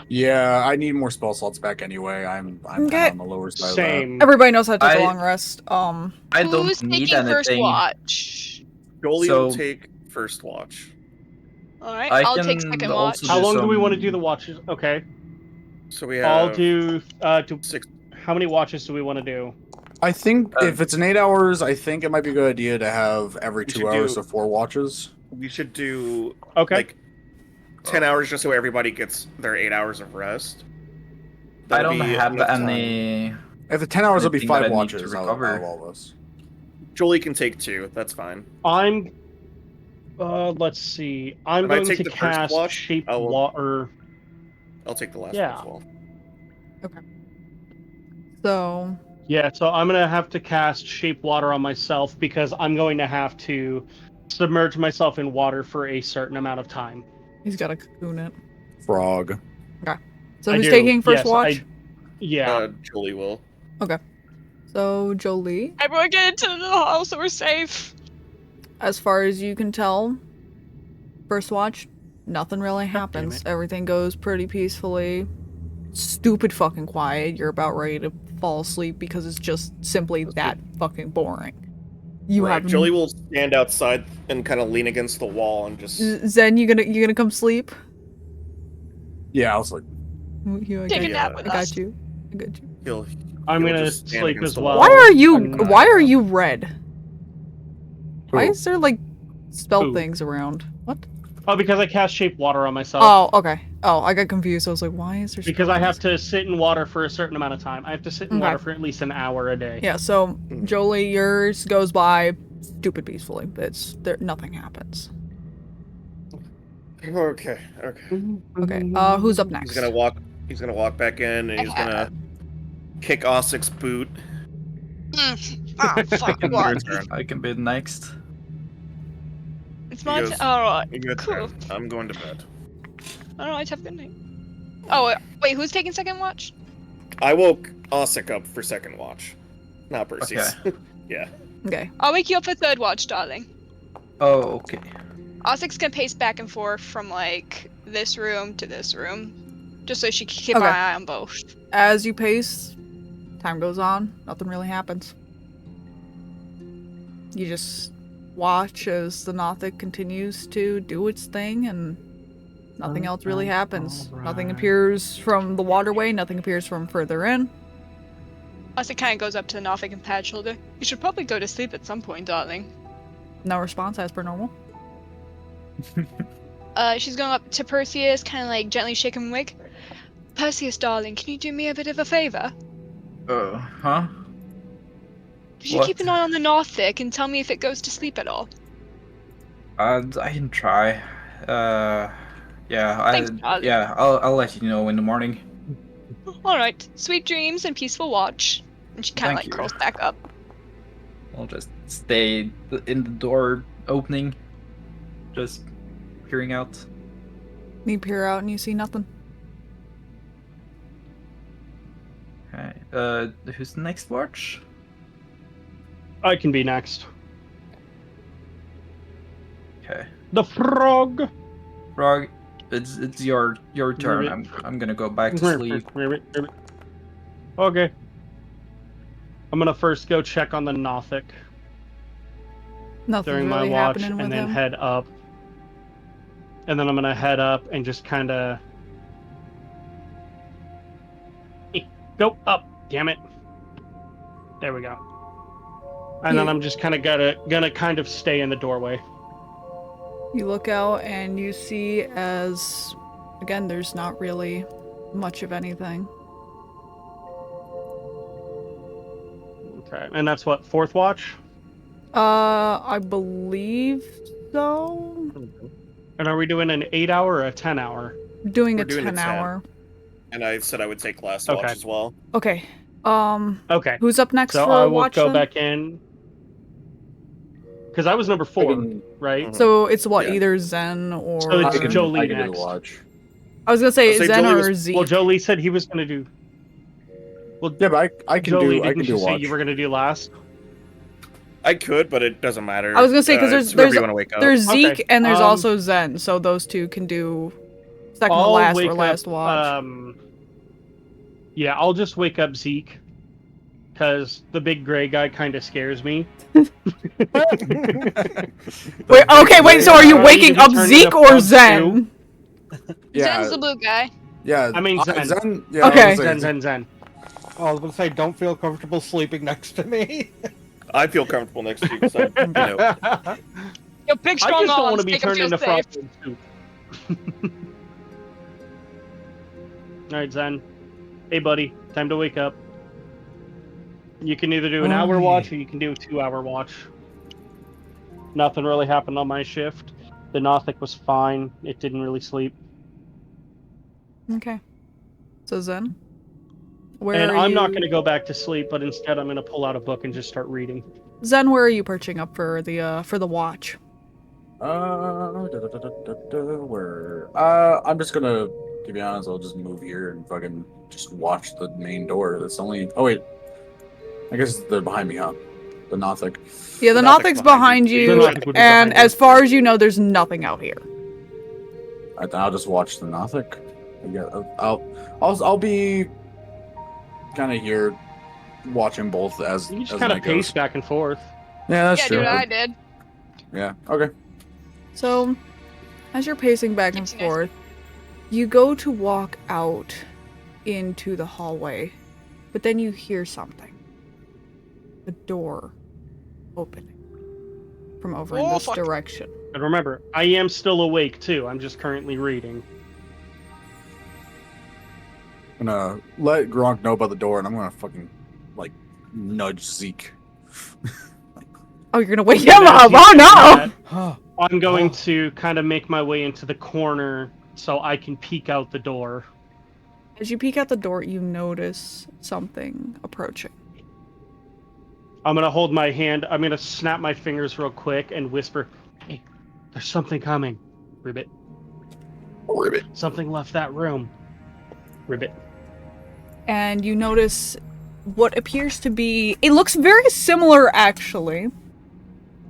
Yeah, I need more spell slots back anyway. I'm kind of on the lower side of that. Everybody knows how to take a long rest. I Who's don't need taking first anything. watch? Joli will So- take first watch. Alright, I I'll take can second also watch. How long do we want to some- do the watches? Okay, So we have. I'll do. 6. How many watches do we want to do? I think if it's an 8 hours, I think it might be a good idea to have every We 2 should hours, do- so 4 watches. We should do Okay. 10 hours just so everybody gets their 8 hours of rest. I That'll don't be have enough time. any. If the 10 hours will be anything that 5 I need to watches out recover. of all this. Joli can take 2. That's fine. I'm. Let's see. I'm If I going take to the first cast watch, shape I will- water. I'll take the last Yeah. one as well. So Yeah, so I'm gonna have to cast shape water on myself because I'm going to have to submerge myself in water for a certain amount of time. he's got to cocoon it. Frog. Okay. So I who's do. taking first Yes, watch? Yeah. Joli will. Okay. So Joli, Everyone get into the hall so we're safe. as far as you can tell, first watch, nothing really damn happens. it. Everything goes pretty peacefully. Stupid fucking quiet. You're about ready to fall asleep because it's just simply that fucking boring. You Right. have Joli will stand outside and kind of lean against the wall and just. Zen, you gonna come sleep? Yeah, I was like, You, I Take a got, nap I with got us. you. I got you. He'll I'm he'll gonna just stand sleep against as the well. wall. Why are you red? Why Who? is there like spell Who? things around? What? Oh, because I cast shape water on myself. Oh, okay. Oh, I got confused. I was like, why is there Because I have to sit in water for a certain amount of time. I have to sit in water for at least an hour a day. Yeah, so Joli, yours goes by stupid peacefully. Nothing happens. Okay. Okay. Who's up next? He's gonna walk back in and he's gonna kick Ossic's boot. Ah, fuck, what? I can be next. It's my turn. Alright, cool. Turn. I'm going to bed. Alright, have a good night. Oh, wait, who's taking second watch? I woke Ossic up for second watch. Not Perseus. Okay. Yeah. Okay. I'll wake you up for third watch, darling. Oh, okay. Ossic's gonna pace back and forth from, like, this room to this room. Just so she can keep my eye on both. As you pace, time goes on. Nothing really happens. You just watch as the Nothic continues to do its thing, and nothing else really happens. Nothing appears from the waterway, nothing appears from further in. Ossic kind of goes up to the Nothic and pat shoulder. You should probably go to sleep at some point, darling. No response as per normal. She's going up to Perseus, kind of like gently shake him awake. Perseus, darling, can you do me a bit of a favor? Huh? Could you keep an eye on the Nothic and tell me if it goes to sleep at all? I can try. Thanks, darling. I'll let you know in the morning. Alright, sweet dreams and peaceful watch. And she kind of Thank you. curls back up. I'll just stay in the door opening, just peering out. You peer out and you see nothing. Okay. Who's the next watch? I can be next. Okay. The frog. Frog, it's your turn. I'm gonna go back to sleep. Okay. I'm gonna first go check on the Nothic Nothing's during my really watch, happening with and then him. head up. And then I'm gonna head up and just kind of go up. Damn it! There we go. And then I'm just kind of gonna kind of stay in the doorway. You look out and you see as, again, there's not really much of anything. Okay, and that's what, fourth watch? I believe so. And are we doing an 8-hour or a 10-hour? Doing We're a doing a 10 10. hour. And I said I would take last watch as well. Okay. Okay. Who's up next so for I a will watch go then? back in. Because I was number 4, right? So it's what, either Zen or... So it's Joli next. Watch. I was gonna say Zen Joli or Zeke. Well, Joli said he was gonna do... Well, Yeah, but I can Joli, do. I didn't can you do say watch. you were gonna do last? I could, but it doesn't matter. I was gonna say, because It's wherever you wanna wake up. there's Zeke Okay, and there's also Zen, so those two can do second to I'll last wake or last up, watch. Yeah, I'll just wake up Zeke. Because the big gray guy kind of scares me. Wait, okay, wait, so are you waking up Zeke or Zen? Zen's the blue guy. Yeah, I mean Zen. Zen. Yeah, Okay. Zen. Oh, I was gonna say, don't feel comfortable sleeping next to me. I feel comfortable next to you because I, Yo, big I strong just don't want arms, to be make him turned feel into safe. frosted soup. Alright, Zen. Hey, buddy. Time to wake up. You can either do an hour watch or you can do a 2-hour watch. Nothing really happened on my shift. The Nothic was fine. It didn't really sleep. Okay. So Zen? Where And are I'm you... not going to go back to sleep, but instead I'm going to pull out a book and just start reading. Zen, where are you perching up for the watch? Where? I'm just gonna, to be honest, I'll just move here and fucking just watch the main door. That's only. Oh wait, I guess they're behind me, huh? The Nothic. Yeah, the Nothic's behind you, and as far as you know, there's nothing out here. I'll just watch the Nothic. I'll be kind of here, watching both as. You just as kind the of night pace goes. back and forth. Yeah, that's Yeah, true. dude, I did. Yeah. Okay. So, as you're pacing back and forth, you go to walk out into the hallway, but then you hear something. The door opening from over in this direction. And remember, I am still awake too. I'm just currently reading. I'm gonna let Gronk know about the door, and I'm gonna fucking like nudge Zeke. Oh, you're gonna wake him up! Oh no! I'm going to kind of make my way into the corner so I can peek out the door. As you peek out the door, you notice something approaching. I'm gonna hold my hand. I'm gonna snap my fingers real quick and whisper, "Hey, there's something coming, Ribbit. Ribbit. Something left that room, Ribbit." And you notice what appears to be... It looks very similar, actually,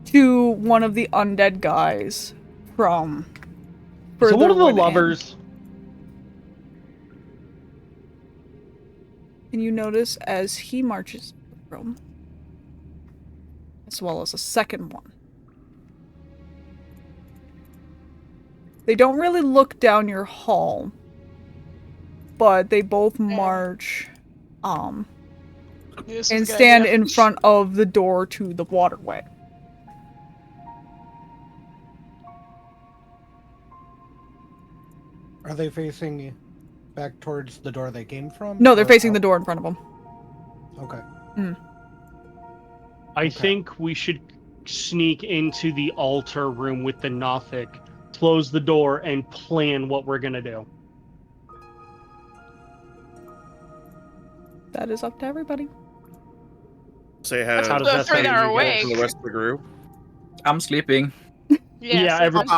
to one of the undead guys from... So one of the within. lovers. And you notice as he marches the room, as well as a second one. They don't really look down your hall, but they both march, and stand in front of the door to the waterway. Are they facing back towards the door they came from? No, they're facing the door in front of them. Okay. I think we should sneak into the altar room with the Nothic, close the door, and plan what we're gonna do. That is up to everybody. Say how How does that sound to you guys? for the rest of the group. I'm sleeping. Yeah, everybody.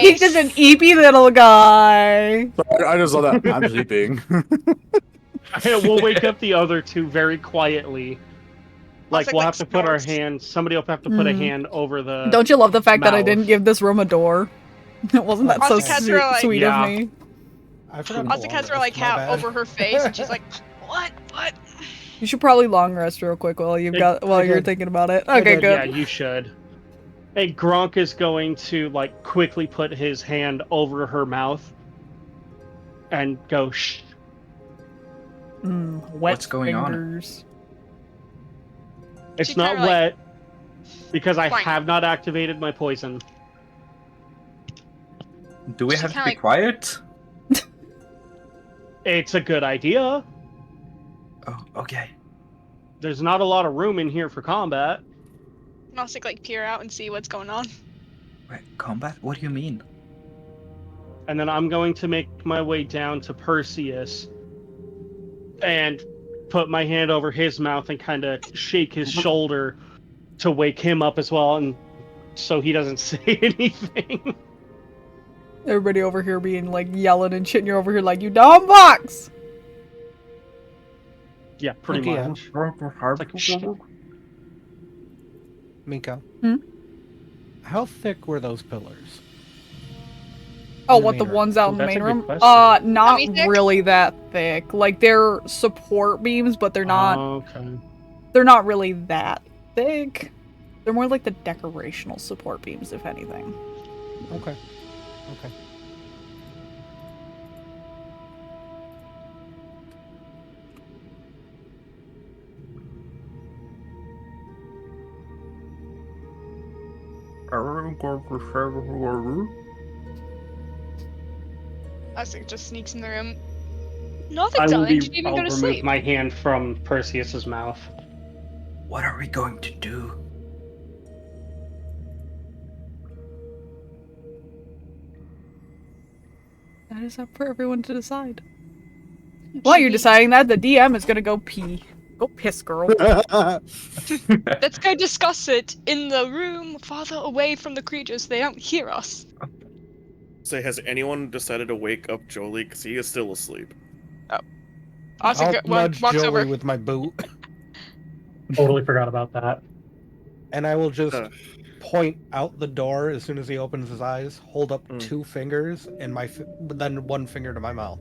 He's just an eepy little guy. I just saw that. I'm sleeping. We'll wake up the other two very quietly. Like, we'll have to put our hands... Somebody will have to put a hand over the... Don't you love the fact that I mouth. didn't give this room a door? Wasn't that so sweet of me? Ossic has her like hat over her face, and she's like, "What? What?" You should probably long rest real quick while you're thinking about it. Okay, good. Yeah, you should. Hey, Gronk is going to like quickly put his hand over her mouth and go shh. Wet What's going fingers. It's She not kinda, like, wet because I Fine. have not activated my poison. Do we She have to kinda be like- quiet? It's a good idea. Oh, okay. There's not a lot of room in here for combat. And Ossic like peer out and see what's going on. Wait, combat? What do you mean? And then I'm going to make my way down to Perseus and put my hand over his mouth and kind of shake his shoulder to wake him up as well, and so he doesn't say anything. Everybody over here being like yelling and shit, and you're over here like, you dumb box! Yeah, pretty Okay, much. It's like, shh. Miko. Hmm? How thick were those pillars? Oh, In the what, the main room? ones out in the That's main a good room? question. Not How many thick? really that thick. Like, they're support beams, but they're not, Okay. they're not really that thick. They're more like the decorational support beams, if anything. Okay. Okay. Ossic just sneaks in the room. I Nothing, will darling. be. Did you even I'll go to remove sleep? my hand from Perseus's mouth. What are we going to do? That is up for everyone to decide. While you're deciding that, the DM is gonna go pee. Go piss, girl. Let's go discuss it in the room farther away from the creatures so they don't hear us. Say, has anyone decided to wake up Joli? Because he is still asleep. Ossic I'll nudge walks Joey over. with my boot, Totally forgot about that. and I will just Uh. point out the door as soon as he opens his eyes, hold up Mm. 2 fingers, and then 1 finger to my mouth.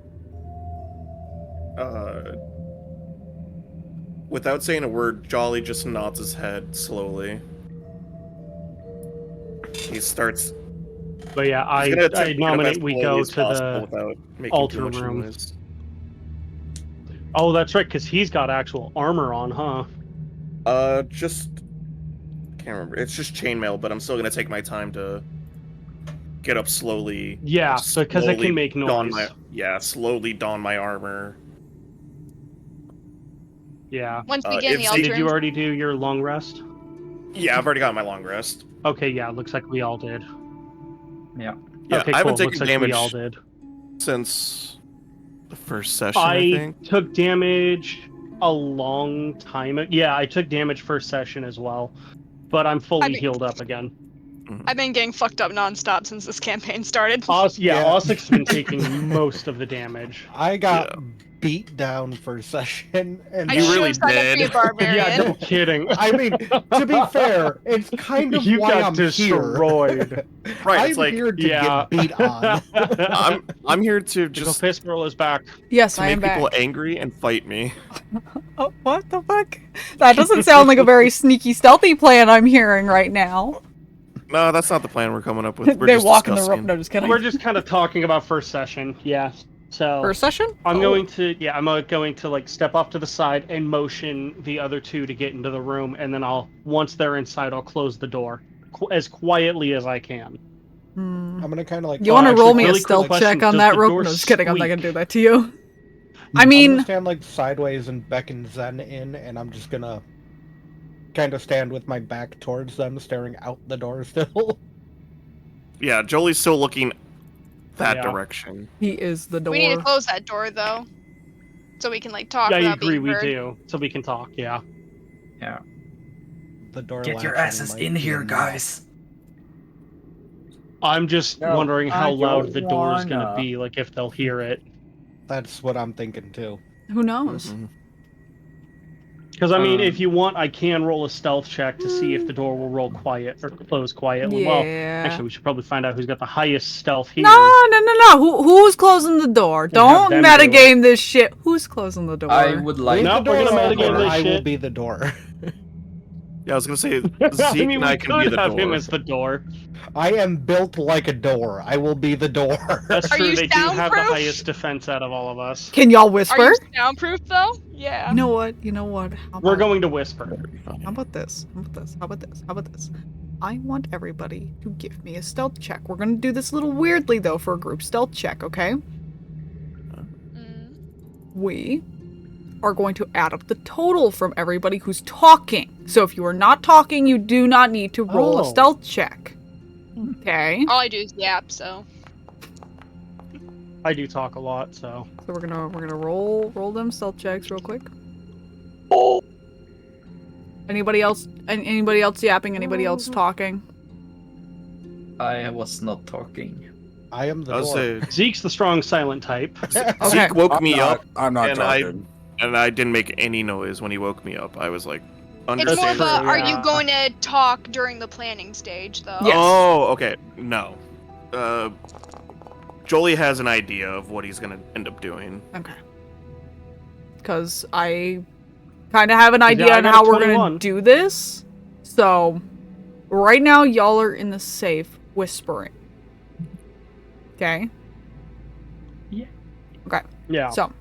Without saying a word, Joli just nods his head slowly. He starts. But yeah, he's gonna attempt I to get nominate as we slowly go as to possible the without making altar too much room. noise. Oh, that's right, because he's got actual armor on, huh? Just can't remember. It's just chainmail, but I'm still gonna take my time to get up slowly. Yeah, because it can make noise. Slowly don my armor. Yeah. Once we get in the Did you already do your long rest? Yeah, I've already got my long rest. Okay, yeah, looks like we all did. Yeah. Yeah, okay, I haven't cool. taken Looks like damage we all did. since the first session, I think. Took damage a long time. Yeah, I took damage first session as well, but I'm fully healed up again. I've been getting fucked up nonstop since this campaign started. Ossic's been taking most of the damage. I got beat down for session, and I really did. Be a barbarian. Yeah, no kidding. I mean, to be fair, it's kind of you why got I'm destroyed. here. Right, it's I'm like, here to get beat on. I'm here to just fist roll is back. Yes, to I make am back. people angry and fight me. Oh, what the fuck? That doesn't sound like a very sneaky, stealthy plan I'm hearing right now. No, that's not the plan we're coming up with. We're They just walk in the discussing. room. No, just kidding. We're just kind of talking about first session. Yeah. So First session? I'm going to like step off to the side and motion the other two to get into the room, and then once they're inside, I'll close the door as quietly as I can. I'm gonna kind of like. You want to roll me really a stealth quick check question, on does that the rope? door No, just kidding. I'm not squeak? gonna do that to you. I I'm mean, gonna stand like sideways and beckon Zen in, and I'm just gonna kind of stand with my back towards them, staring out the door still. Yeah, Jolie's still looking that direction. he is the door. We need to close that door though, so we can like talk. Yeah, I without agree. being We heard. do, so we can talk. Yeah. Yeah. The door. Get your latching asses might in be here, enough. guys. I'm just No, wondering how I loud don't the door is gonna wanna. be, like if they'll hear it. That's what I'm thinking too. Who knows? Because I mean, if you want, I can roll a stealth check to see if the door will roll quiet or close quietly. Well, Yeah. actually, we should probably find out who's got the highest stealth here. No. Who's closing the door? Don't them do metagame this shit. Who's closing the door? I would like. Leave No, the we're door gonna open, metagame or this I will shit. be the door. Yeah, I was gonna say Zeke I mean, and we I can be could the have door. him as the door. I am built like a door. I will be the door. That's Are true. you They do have the soundproof? highest defense out of all of us. Can y'all Are whisper? you soundproof though? Yeah. You know what? You know what? How We're about- going to whisper. How about this? How about this? How about this? How about this? I want everybody to give me a stealth check. We're gonna do this a little weirdly though for a group stealth check, okay? We are going to add up the total from everybody who's talking. So if you are not talking, you do not need to roll a stealth check. Okay. All I do is yap, so. I do talk a lot, so. So we're gonna roll them stealth checks real quick. Anybody else? Anybody else yapping? Anybody else talking? I was not talking. I am the I'll door. say Zeke's the strong silent type. Okay. Zeke woke me up, I'm not and talking. I didn't make any noise when he woke me up. I was like, It's more of understand. a, are you yeah. going to talk during the planning stage though? Yes. Oh, okay. No. Jolie has an idea of what he's gonna end up doing. Okay. Because I kind of have an Yeah, idea I on got a how we're 21. gonna do this. So, right now, y'all are in the safe whispering. Okay? Yeah. Okay. Yeah. So,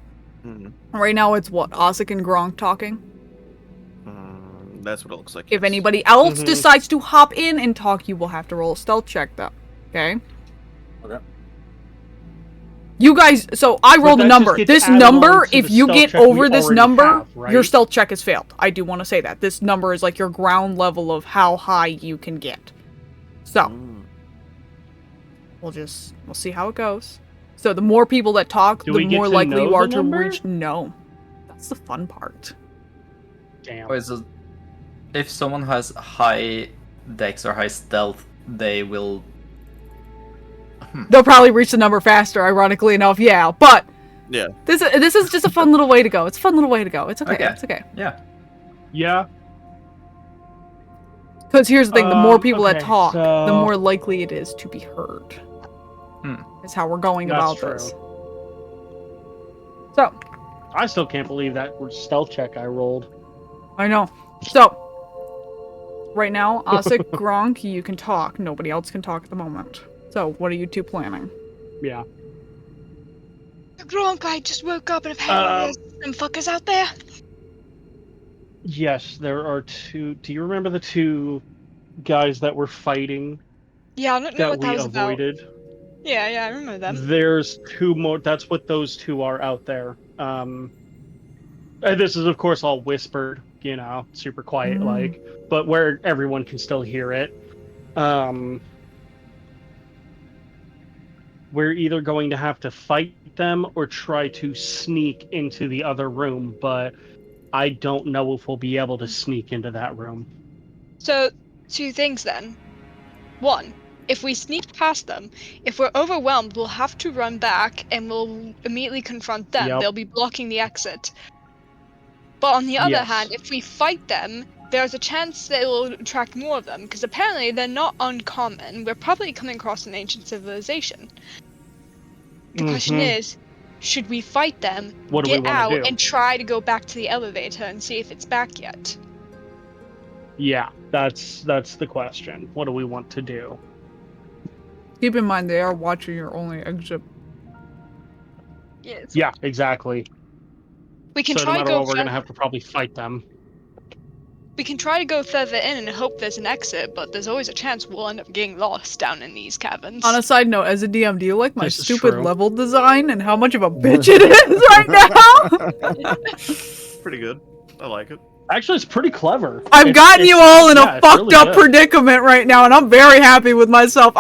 Mhm. right now it's what? Ossic and Gronk talking? That's what it looks like. If yes. anybody else Mhm. decides to hop in and talk, you will have to roll a stealth check, though. Okay? Okay. You guys, so I rolled a that number. just gets This added number, on to if the you stealth get check we over this already number, have, right? your stealth check has failed. I do want to say that. This number is like your ground level of how high you can get. So, we'll see how it goes. So the more people that talk, Do the we get more to likely know you are the to number? reach. No. That's the fun part. Damn. Wait, so if someone has high dex or high stealth, they will. They'll probably reach the number faster, ironically enough, yeah. But Yeah. this is just a fun little way to go. It's a fun little way to go. It's okay. Okay. It's okay. Yeah. Yeah. Because here's the thing, the more people that okay, talk, the so- more likely it is to be heard. Is how we're going That's about true. this. So, I still can't believe that stealth check I rolled. I know. So, right now, Ossic, Gronk, you can talk. Nobody else can talk at the moment. So, what are you two planning? Yeah. Gronk, I just woke up and I've had some fuckers out there. Yes, there are two. Do you remember the two guys that were fighting Yeah, I don't know that what that we was about. avoided? Yeah, I remember them. There's 2 more. That's what those 2 are out there. And this is, of course, all whispered, super quiet, but where everyone can still hear it. We're either going to have to fight them or try to sneak into the other room, but I don't know if we'll be able to sneak into that room. So, 2 things then. 1, if we sneak past them, if we're overwhelmed, we'll have to run back and we'll immediately confront them. Yep. They'll be blocking the exit. But on the other Yes. hand, if we fight them, there's a chance they will attract more of them, because apparently they're not uncommon. We're probably coming across an ancient civilization. The question is, should we fight them, What do we get wanna out, do? and try to go back to the elevator and see if it's back yet? Yeah, that's the question. What do we want to do? Keep in mind, they are watching your only exit. Yes. Yeah, exactly. We can So no try to matter go what, we're going to have to probably fight them. We can try to go further in and hope there's an exit, but there's always a chance we'll end up getting lost down in these caverns. On a side note, as a DM, do you like my This is stupid true. level design and how much of a bitch it is right now? Pretty good. I like it. Actually, it's pretty clever. I've gotten you all in a it's fucked really up good. predicament right now, and I'm very happy with myself.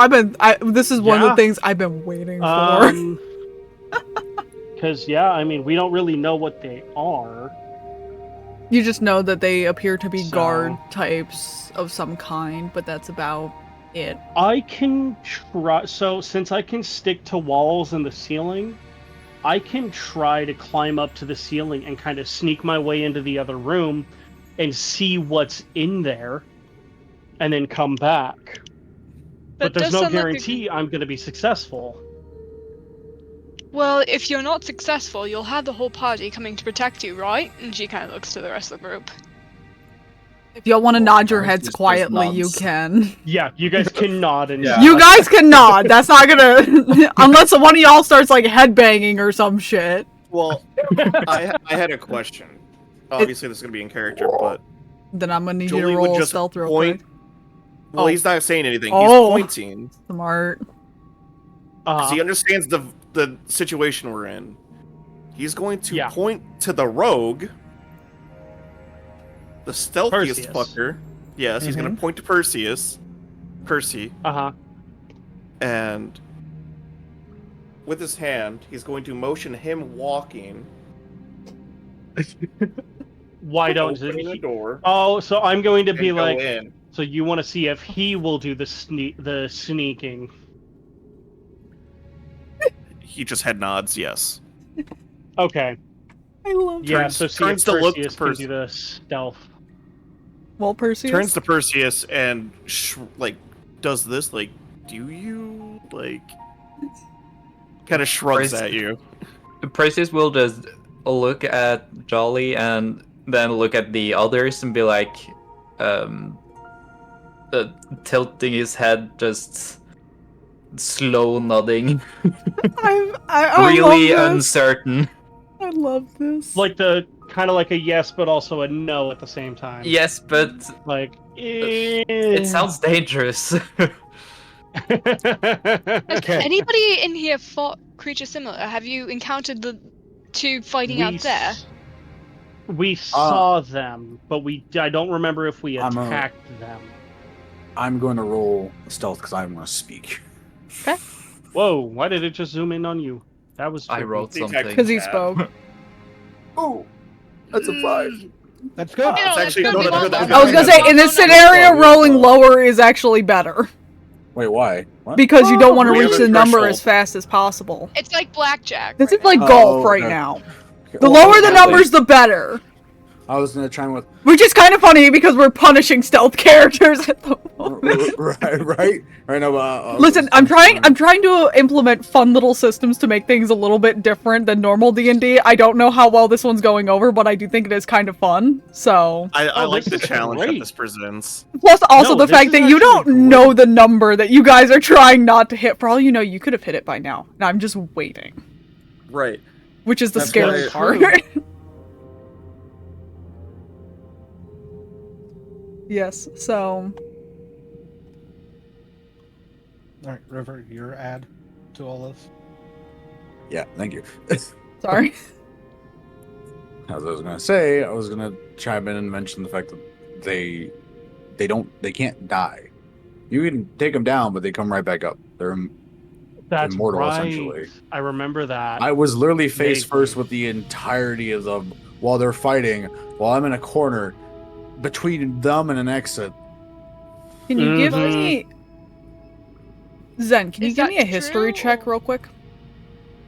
This is one of the things I've been waiting for. Because, I mean, we don't really know what they are. You just know that they appear to be So- guard types of some kind, but that's about it. I can try. So, since I can stick to walls and the ceiling, I can try to climb up to the ceiling and kind of sneak my way into the other room and see what's in there and then come back. But there's does no sound like a- guarantee I'm going to be successful. Well, if you're not successful, you'll have the whole party coming to protect you, right? And she kind of looks to the rest of the group. If y'all want to nod your heads just quietly, you nods. can. Yeah, you guys can nod and Yeah. You guys can nod. That's not gonna... Unless one of y'all starts, like, headbanging or some shit. Well, I had a question. Obviously, this is gonna be in character, but Then I'm gonna need you Joli to would roll just stealth real point. quick. Well, Oh. he's not saying anything. Oh. He's pointing Smart. because he understands the situation we're in. He's going to Yeah. point to the rogue, the stealthiest Perseus. fucker. Yes, he's going to point to Perseus. Percy. And with his hand, he's going to motion him walking. Why don't opening the door? Oh, so I'm going to be and go like, in. so you want to see if he will do the sneaking? He just head nods. Yes. Okay. I love Yeah. Turns- So see turns if to look Perseus to can do the stealth. Well, Perseus. Turns to Perseus and does this do you kind of shrugs Perse- at you. Perseus will just look at Jolly and then look at the others and be like, tilting his head, just slow nodding, I really love this. uncertain. I love this. Like the kind of like a yes, but also a no at the same time. Yes, but Like it sounds dangerous. Has anybody in here fought creatures similar? Have you encountered the 2 fighting out there? We saw them, but I don't remember if we I'm attacked them. I'm going to roll stealth because I'm going to speak. Okay. Whoa! Why did it just zoom in on you? That was I tricky. wrote something. Because he spoke. Oh, that's a 5. That's good. It's actually no, I was gonna say, in this scenario, rolling lower is actually better. Wait, why? What? Because you don't want to We have reach a the number threshold. as fast as possible. It's like blackjack. This right is like now. golf right okay. now. Okay, The well, lower the yeah, numbers, the better. I was going to try with... Which is kind of funny because we're punishing stealth characters at the moment. right now, but... Listen, I'm trying to implement fun little systems to make things a little bit different than normal D&D. I don't know how well this one's going over, but I do think it is kind of fun. So, I like this the is challenge that great. this presents. plus also No, the this fact is that you don't actually know the number that you guys are trying not to hit. For all you know, you could have hit it by now. And I'm just waiting, Right. which is the That's scary why- part. Yes, so All right, River, your ad. to all this. Yeah, thank you. Sorry. As I was gonna say, I was gonna chime in and mention the fact that they can't die. You can take them down, but they come right back up. They're That's immortal, right. essentially. I remember that. I was literally face Vaguely. first with the entirety of them while they're fighting, while I'm in a corner between them and an exit. Can you give me... Zen, can you Is give that me a history true, check real quick?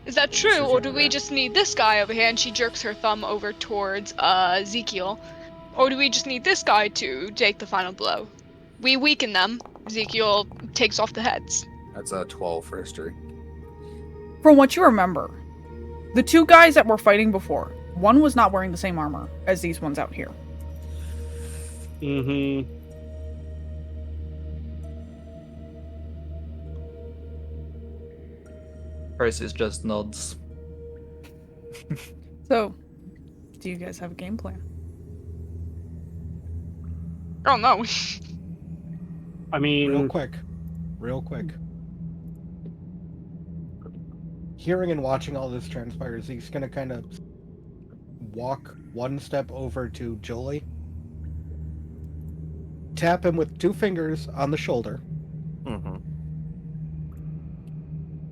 Is that true, or do we just need this guy over here? And she jerks her thumb over towards Zekial. Or do we just need this guy to take the final blow? We weaken them. Zekial takes off the heads. That's a 12 for history. From what you remember, the two guys that were fighting before, one was not wearing the same armor as these ones out here. Mm-hmm. Perseus just nods. So, do you guys have a game plan? Oh no. I mean... Real quick. Hearing and watching all this transpire, he's gonna kind of walk one step over to Joli, tap him with 2 fingers on the shoulder,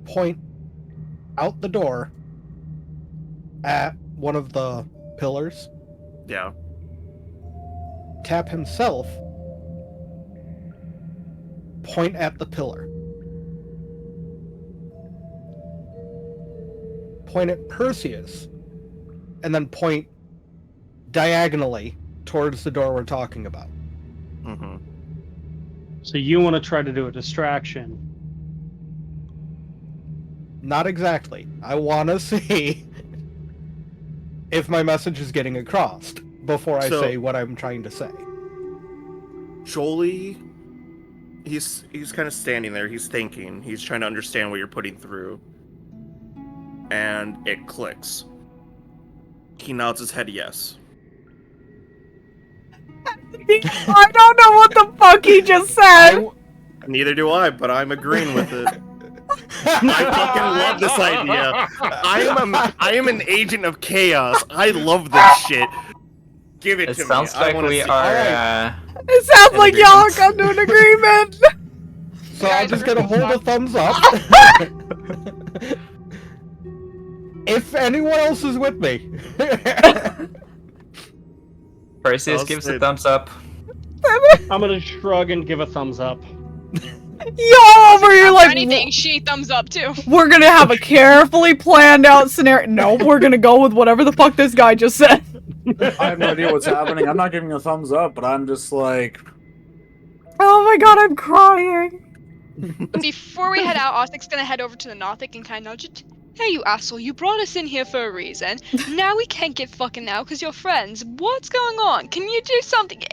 point out the door at one of the pillars. Yeah. Tap himself, point at the pillar. Point at Perseus, and then point diagonally towards the door we're talking about. So you want to try to do a distraction? Not exactly. I want to see if my message is getting across before I say what I'm trying to say. Joli, he's kind of standing there. He's thinking. He's trying to understand what you're putting through. And it clicks. He nods his head yes. I don't know what the fuck he just said! Neither do I, but I'm agreeing with it. I fucking love this idea. I am an agent of chaos. I love this shit. Give it to me. It sounds like we are... It sounds like y'all come to an agreement! So I'm just gonna hold a thumbs up. If anyone else is with me. Perseus gives a thumbs up. I'm gonna shrug and give a thumbs up. Y'all over here like... anything, she thumbs up too. We're gonna have a carefully planned out scenario. No, we're gonna go with whatever the fuck this guy just said. I have no idea what's happening. I'm not giving a thumbs up, but I'm just like... Oh my god, I'm crying. Before we head out, Ossic's gonna head over to the Nothic and kind of nudge it. Hey, you asshole, you brought us in here for a reason. Now we can't get fucking out because you're friends. What's going on? Can you do something?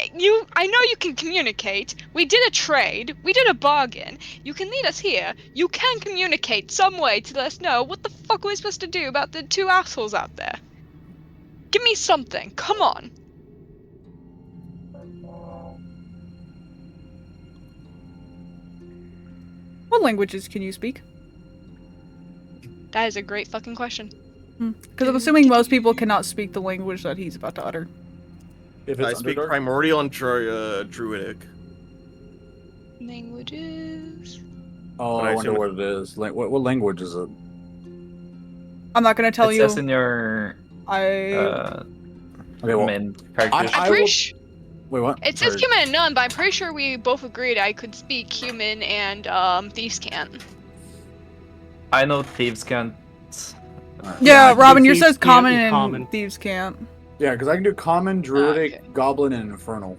I know you can communicate. We did a trade. We did a bargain. You can lead us here. You can communicate some way to let us know what the fuck are we supposed to do about the 2 assholes out there. Give me something. Come on. What languages can you speak? That is a great fucking question. Because I'm assuming most people cannot speak the language that he's about to utter. I speak Primordial and Druidic. Languages... Oh, I wonder what it is. What language is it? I'm not gonna tell you. It says in your... Okay, well, main character. I'm pretty sure... Wait, what? It says human and none, but I'm pretty sure we both agreed I could speak human and thieves can't. I know thieves can't. Yeah, Robin, yours says common and thieves can't. Yeah, because I can do common, druidic, goblin, and infernal.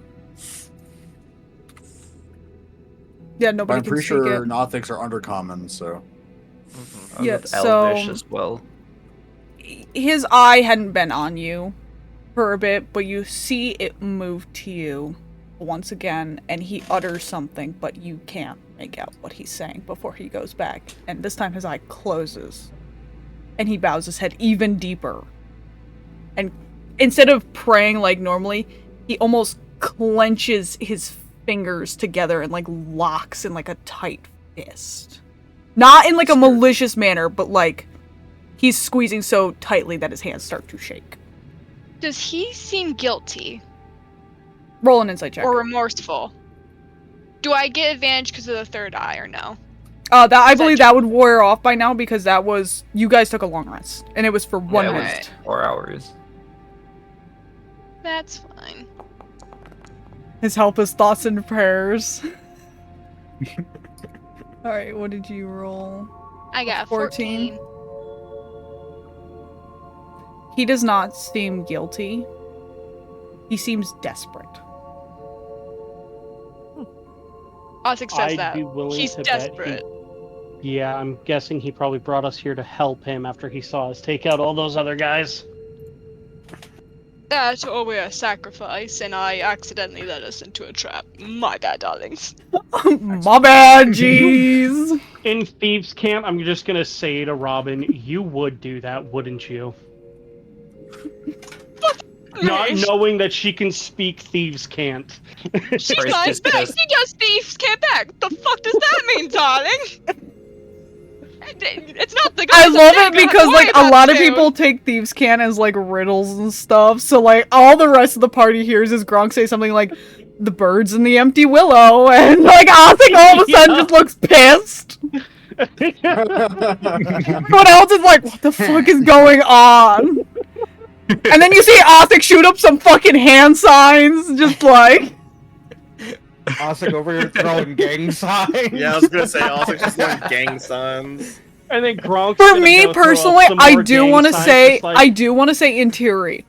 Yeah, nobody I'm can pretty speak sure it. Nothics are undercommon, so... Yeah, Elvish so... as well. His eye hadn't been on you for a bit, but you see it move to you once again, and he utters something, but you can't make out what he's saying before he goes back. And this time his eye closes, and he bows his head even deeper. And instead of praying like normally, he almost clenches his fingers together and like locks in like a tight fist. Not in like a malicious manner, but like he's squeezing so tightly that his hands start to shake. Does he seem guilty? Roll an insight check. Or remorseful? Do I get advantage because of the third eye or no? I believe that would wear off by now because that was you guys took a long rest and it was for 1 minute. 4 hours. That's fine. His help is thoughts and prayers. Alright, what did you roll? I got 14. He does not seem guilty. He seems desperate. Ossic says that. Be willing He's to desperate. Yeah, I'm guessing he probably brought us here to help him after he saw us take out all those other guys. That's always a sacrifice, and I accidentally led us into a trap. My bad, darlings. My bad, jeez. In Thieves' Camp, I'm just gonna say to Robin, you would do that, wouldn't you? Not knowing that she can speak Thieves Can't. She's nice back. She just Thieves Can't back. What the fuck does that mean, darling? It's not the I love it because like a lot of people take Thieves' Cant as like riddles and stuff. So like all the rest of the party hears is Gronk say something like the birds in the empty willow, and like Ossic all of a sudden just looks pissed. Everyone else is like, what the fuck is going on? And then you see Ossic shoot up some fucking hand signs, just like Ossic over here throwing gang signs. Yeah, I was gonna say Ossic's just throwing gang signs. And then Gronk. For me personally, I do want to say, in theory,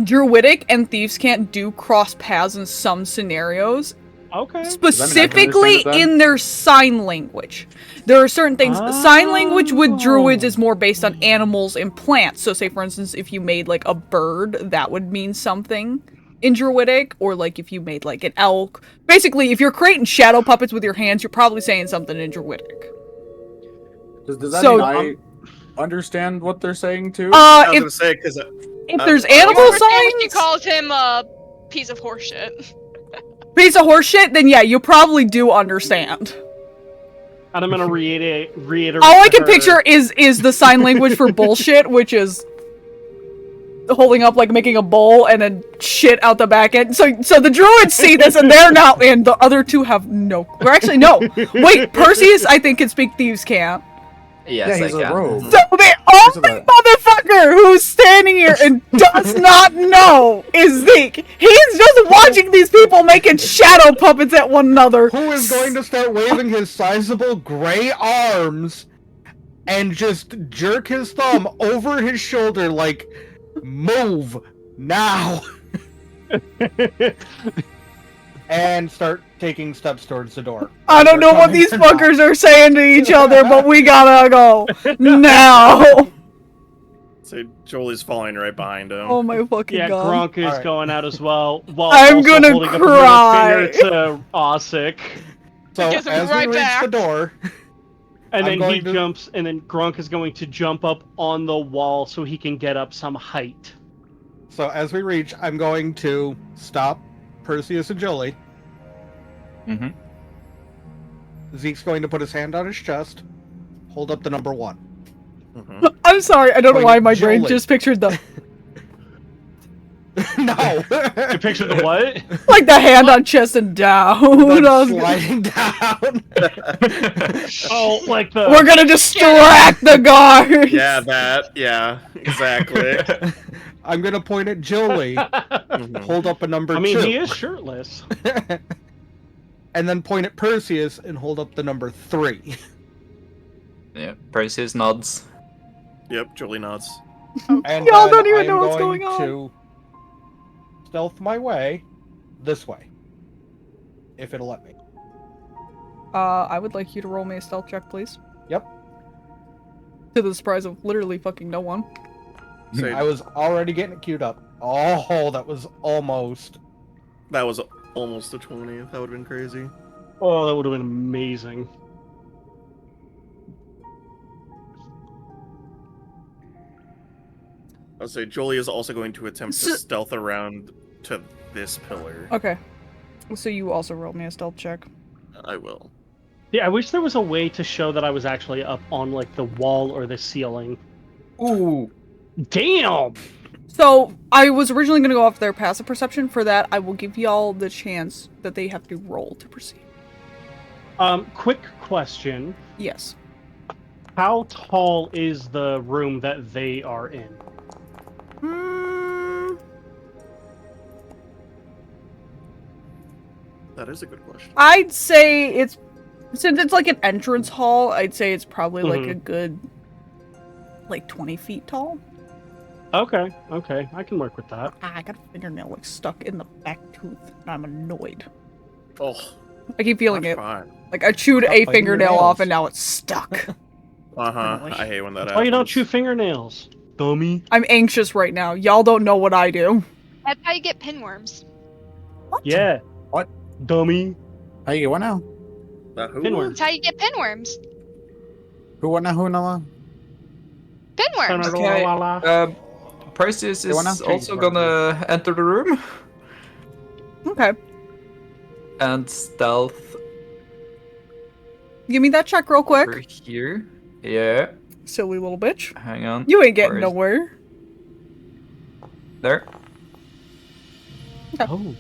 Druidic and Thieves Can't do cross paths in some scenarios. Okay. Specifically in their sign language. There are certain things. Sign language with druids is more based on animals and plants. So say for instance, if you made like a bird, that would mean something in Druidic, or like if you made like an elk. Basically, if you're creating shadow puppets with your hands, you're probably saying something in Druidic. Does that mean I understand what they're saying too? I was gonna say because if there's animal signs, she calls him a piece of horseshit. Piece of horseshit, then yeah, you probably do understand. And I'm gonna reiterate. All I can picture is the sign language for bullshit, which is holding up like making a bowl and then shit out the back end. So the druids see this and they're not, and the other two have no. Or actually no. Wait, Perseus I think can speak Thieves' Cant. Yes, he's I can. a rogue. So the only motherfucker who's standing here and does not know is Zeke. He's just watching these people making shadow puppets at one another. Who is going to start waving his sizable gray arms and just jerk his thumb over his shoulder like, move now. And start taking steps towards the door. I don't know what these fuckers are saying to each other, but we gotta go now. So Jolie's falling right behind him. Oh my fucking god. Yeah, Gronk is going out as well. While I'm also gonna holding cry. Up a to Ossic. So as we reach the door, and then he jumps, and then Gronk is going to jump up on the wall so he can get up some height. So as we reach, I'm going to stop Perseus and Joli. Mm-hmm. Zeke's going to put his hand on his chest, hold up the number 1. Mm-hmm. I'm sorry, I don't know why my brain just pictured the... No! You pictured the what? Like the hand on chest and down. Sliding down. Oh, like the... We're gonna distract the guards! Yeah, that. Yeah, exactly. I'm gonna point at Joli, hold up a number 2. I mean, he is shirtless. And then point at Perseus and hold up the number 3. Yeah, Perseus nods. Yep, Joli nods. And y'all don't even know what's going on. To stealth my way this way, if it'll let me. I would like you to roll me a stealth check, please. Yep. To the surprise of literally fucking no one. So I was already getting it queued up. Oh, that was almost. that was almost a 20. That would have been crazy. Oh, that would have been amazing. I'll say Joli is also going to attempt to stealth around to this pillar. Okay. So you also roll me a stealth check. I will. Yeah, I wish there was a way to show that I was actually up on like the wall or the ceiling. Ooh. Damn! So, I was originally going to go off their passive perception. For that, I will give y'all the chance that they have to roll to proceed. Quick question. Yes. How tall is the room that they are in? That is a good question. I'd say it's... Since it's like an entrance hall, I'd say it's probably like a good... like 20 feet tall. Okay, I can work with that. I got a fingernail like stuck in the back tooth, and I'm annoyed. Oh, I keep feeling it. fine. Like I chewed Stop a biting your fingernail nails. off, and now it's stuck. I hate when that happens. Why you don't chew fingernails, dummy? I'm anxious right now. Y'all don't know what I do. That's how you get pinworms. What? Yeah. What? Dummy. How you get what now? Who? Pinworms. That's how you get pinworms. Who what now? Who now? Pinworms. Okay. Perseus is also gonna enter the room. Okay. And stealth Give me that check real quick. over here. Yeah. Silly little bitch. Hang on. You ain't getting Where is- nowhere. There. Oh.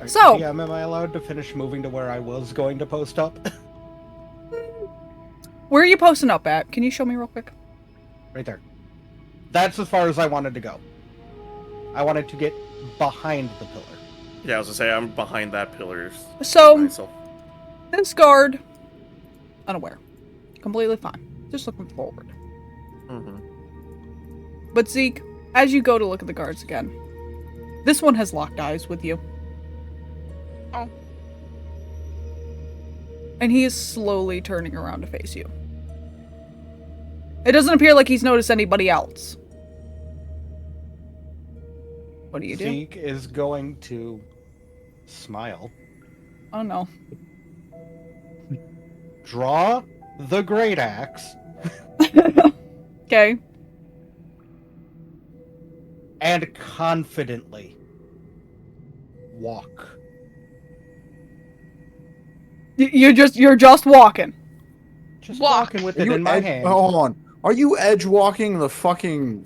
So- DM, am I allowed to finish moving to where I was going to post up? Where are you posting up at? Can you show me real quick? Right there. That's as far as I wanted to go. I wanted to get behind the pillar. Yeah, I was gonna say I'm behind that pillar. So, Myself. this guard, unaware. Completely fine. Just looking forward. But Zeke, as you go to look at the guards again, this one has locked eyes with you. Oh. And he is slowly turning around to face you. It doesn't appear like he's noticed anybody else. What do you do? Zeke is going to smile. Oh no. Draw the great axe. Okay. And confidently walk. You're just walking. Just Walk. walking with Are it you in my edge- hand. Hold on. Are you edge walking the fucking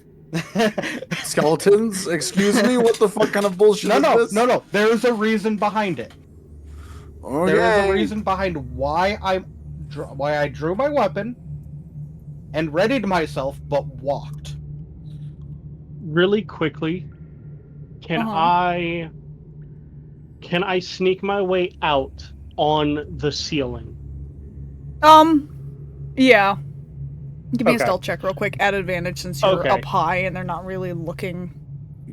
skeletons? Excuse me? What the fuck kind of bullshit is this? No. There's a reason behind it. Okay. There is a reason behind why I drew my weapon and readied myself, but walked. Really quickly, can I sneak my way out on the ceiling? Yeah. Give me a Okay. stealth check real quick at advantage since you're Okay. up high and they're not really looking.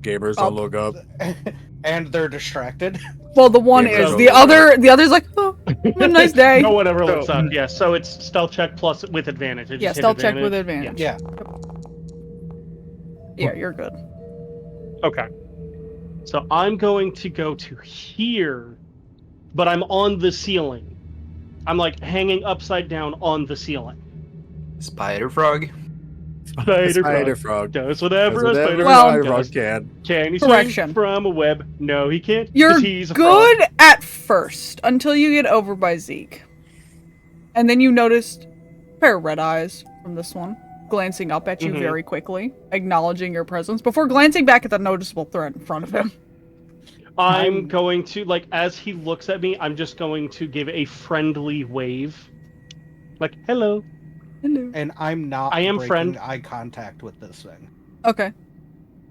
Gamers don't look up. And they're distracted. Well, the one Yeah, is. but- The other's like, oh, have a nice day. No one ever looks up. Yeah, so it's stealth check plus with advantage. I Yeah, just hit stealth check with advantage. Yeah. Yeah, you're good. Okay. So I'm going to go to here, but I'm on the ceiling. I'm like hanging upside down on the ceiling. Spider frog. Spider frog does whatever a spider Well- frog frog does. can. Can he Correction. swing from a web? No, he can't. 'Cause You're he's a good frog. at first until you get over by Zeke. And then you noticed a pair of red eyes from this one glancing up at you very quickly, acknowledging your presence before glancing back at the noticeable threat in front of him. I'm going to, like, as he looks at me, I'm just going to give a friendly wave. Like, hello. Hello. And I'm not I am breaking friend. eye contact with this thing. Okay.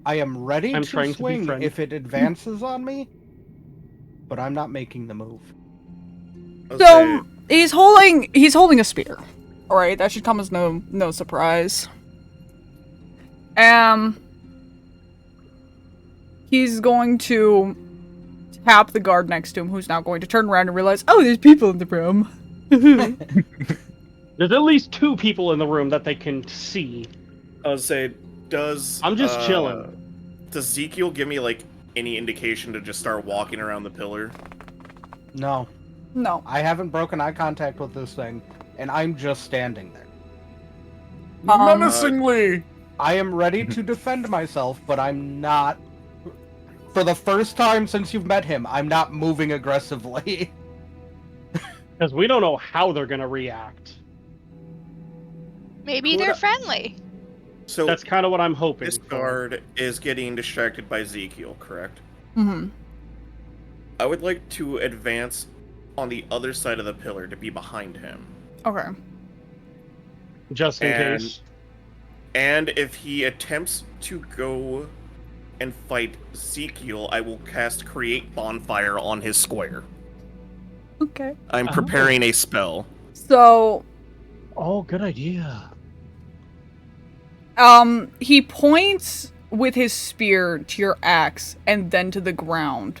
I am ready I'm to trying to be swing friend. if it advances on me, but I'm not making the move. So he's holding a spear. All right, that should come as no surprise. He's going to tap the guard next to him, who's now going to turn around and realize, oh, there's people in the room. There's at least 2 people in the room that they can see. I would say, I'm just chilling. Does Zekiel give me like any indication to just start walking around the pillar? No, No. I haven't broken eye contact with this thing, and I'm just standing there. Menacingly. I am ready to defend myself, but I'm not. For the first time since you've met him, I'm not moving aggressively. Because we don't know how they're going to react. Maybe they're friendly. So that's kind of what I'm hoping. This guard is getting distracted by Zekial, correct? Mm-hmm. I would like to advance on the other side of the pillar to be behind him. Okay. Just in case. And if he attempts to go and fight Zekial, I will cast Create Bonfire on his square. Okay. I'm preparing a spell. So... Oh, good idea. He points with his spear to your axe and then to the ground.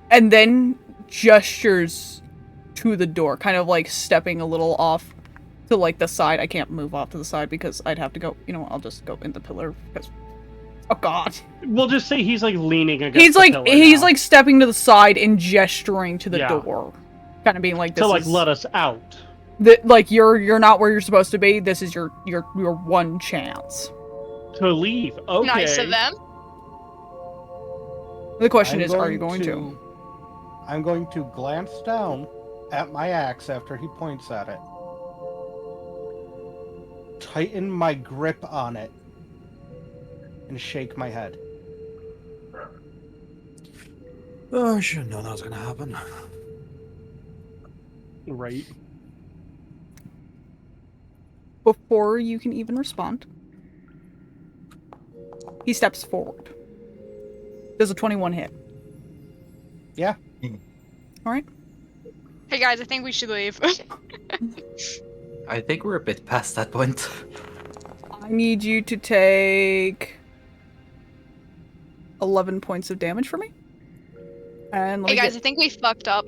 And then gestures to the door, kind of like stepping a little off to like the side. I can't move off to the side because I'd have to go, you know, I'll just go in the pillar because, oh god. We'll just say he's like leaning against He's the like, pillar he's now. like stepping to the side and gesturing to the Yeah. door. Kind of being like, this to like is, let us out. like you're not where you're supposed to be. This is your one chance. To leave. Okay. Nice of them. The question is, are you going to? I'm going to glance down at my axe after he points at it. Tighten my grip on it. And shake my head. Oh, I should have known that was going to happen. Right. Before you can even respond, he steps forward. Does a 21 hit? Yeah. Alright. Hey guys, I think we should leave. I think we're a bit past that point. I need you to take 11 points of damage for me. And let Hey me guys, get, I think we fucked up.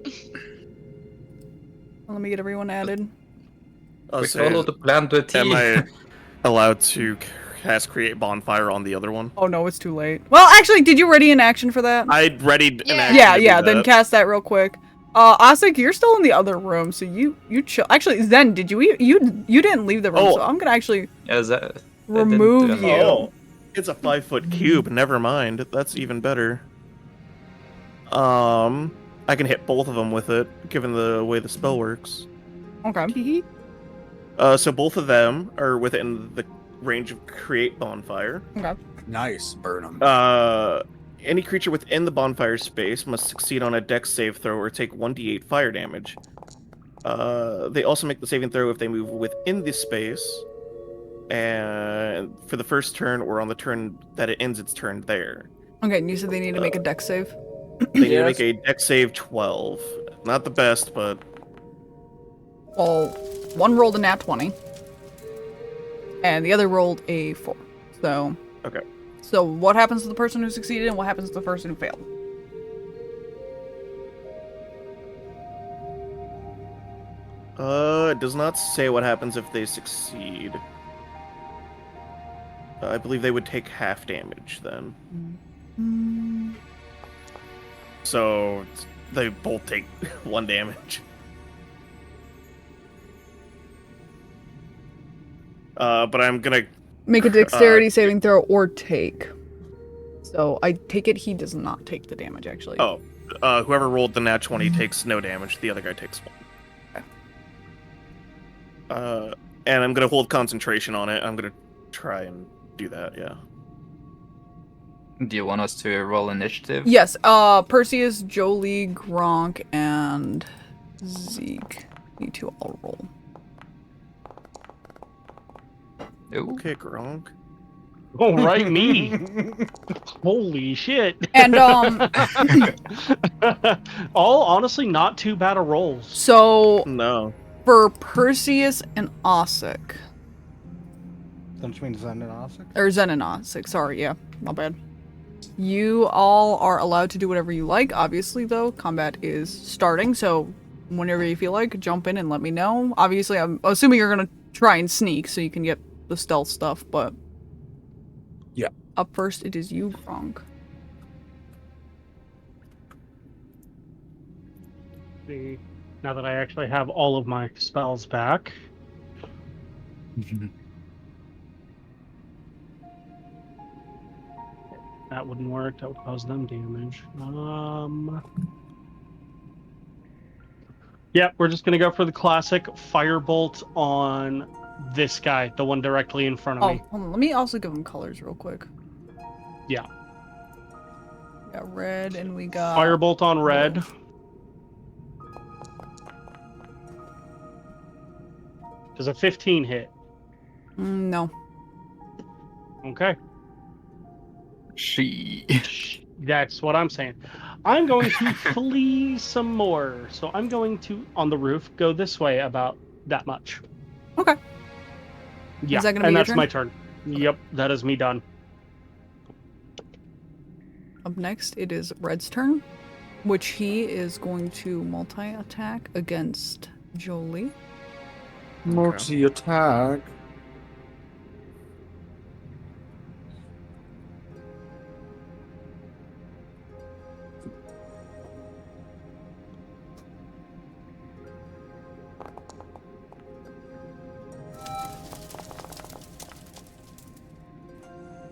let me get everyone added. I'll We say, followed the plan to a T. am I allowed to cast Create Bonfire on the other one? Oh no, it's too late. Well, actually, did you ready an action for that? I readied an action. Yeah, to do yeah, then that. cast that real quick. Ossic, you're still in the other room, so you chill. Actually, Zen, did you didn't leave the room, so I'm gonna actually remove you. Oh, it's a 5-foot cube. Never mind. That's even better. I can hit both of them with it, given the way the spell works. Okay. So both of them are within the range of Create Bonfire. Okay. Nice. Burn them. Any creature within the bonfire space must succeed on a dex save throw or take 1d8 fire damage. They also make the saving throw if they move within this space, and for the first turn or on the turn that it ends its turn there. Okay, and you said they need to make a dex save? They need to make a dex save 12. Not the best, but... Well, one rolled a nat 20, and the other rolled a 4. So... Okay. So what happens to the person who succeeded and what happens to the person who failed? It does not say what happens if they succeed. I believe they would take half damage then. So they both take 1 damage. But I'm gonna Make a dexterity saving throw or take. So I take it he does not take the damage, actually. Oh, whoever rolled the nat 20 takes no damage. The other guy takes 1. Okay. And I'm gonna hold concentration on it. I'm gonna try and do that. Yeah. Do you want us to roll initiative? Yes. Perseus, Joli, Gronk, and Zeke need to all roll. Ooh. Okay, Gronk. Oh, right, me. Holy shit. And all honestly not too bad of rolls. So No. for Perseus and Ossic. Don't you mean Zen and Ossic? Or Zen and Ossic, sorry, yeah, my bad. You all are allowed to do whatever you like. Obviously, though, combat is starting, so whenever you feel like, jump in and let me know. Obviously, I'm assuming you're gonna try and sneak so you can get the stealth stuff, but... Yeah. Up first, it is you, Grong. See, now that I actually have all of my spells back. That wouldn't work. That would cause them damage. Yep, we're just gonna go for the classic firebolt on this guy, the one directly in front of me. Hold on. Let me also give him colors real quick. Yeah. We got red and we got... Firebolt on red. blue. Does a 15 hit? No. Okay. She. That's what I'm saying. I'm going to flee some more. So I'm going to, on the roof, go this way about that much. Okay. Yeah, Is that gonna be and your that's turn? my turn. Yep, that is me done. Up next, it is Red's turn, which he is going to multi-attack against Joli. Multi-attack.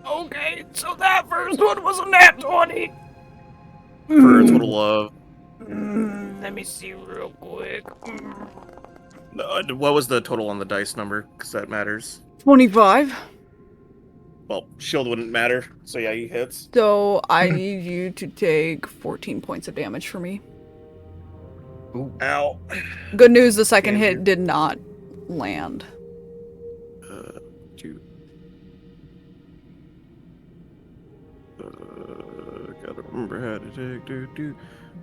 Okay, so that first one was a nat 20. For a total of... Let me see real quick. what was the total on the dice number? Because that matters. 25. Well, shield wouldn't matter, so yeah, he hits. So I need you to take 14 points of damage for me. Ooh. Ow. Good news, the second hit did not land. Gotta remember how to take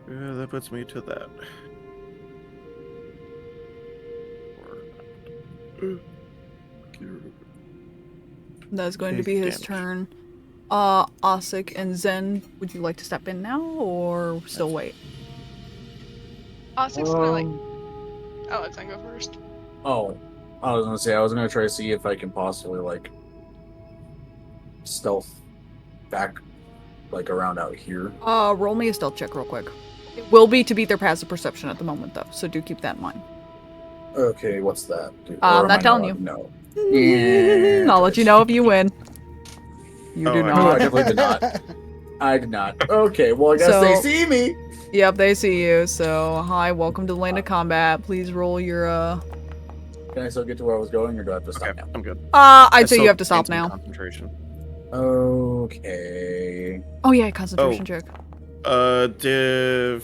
that puts me to that. That's going to be his turn. Ossic and Zen, would you like to step in now or still wait? Ossic's gonna like. I'll let Zen go first. Oh, I was gonna say I was gonna try to see if I can possibly like stealth back, like around out here. Roll me a stealth check real quick. It will be to beat their passive perception at the moment though, so do keep that in mind. Okay, what's that? I'm not telling you. No. I'll let you know if you win. You do No, I not. definitely did not. I did not. Okay, well I guess So- they see me. Yep, they see you. So, hi, welcome to the Land of Combat. Please roll your Can I still get to where I was going, or do I have to stop now? I'm good. I'd say you have to stop now. Concentration. Okay. Oh yeah, concentration check. Did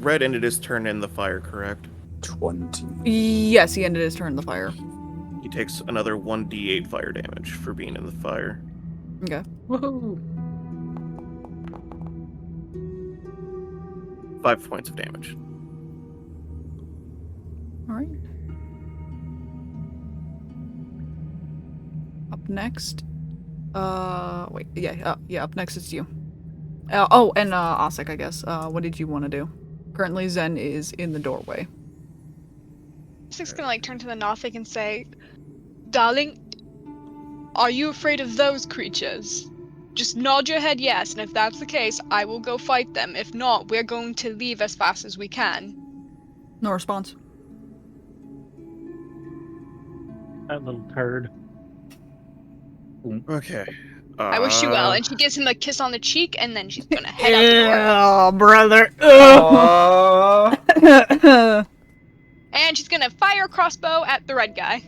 Red ended his turn in the fire, correct? 20. Yes, he ended his turn in the fire. He takes another 1d8 fire damage for being in the fire. Okay. Woohoo! 5 points of damage. Alright. Up next. Wait, yeah, up next is you. And Ossic, I guess. What did you want to do? Currently, Zen is in the doorway. Ossic's gonna like turn to the Nothic and say, "Darling, are you afraid of those creatures? Just nod your head yes, and if that's the case, I will go fight them. If not, we're going to leave as fast as we can." No response. That little turd. Okay. I wish you well. And she gives him a kiss on the cheek, and then she's gonna head out the door. Oh, brother. And she's gonna fire a crossbow at the red guy.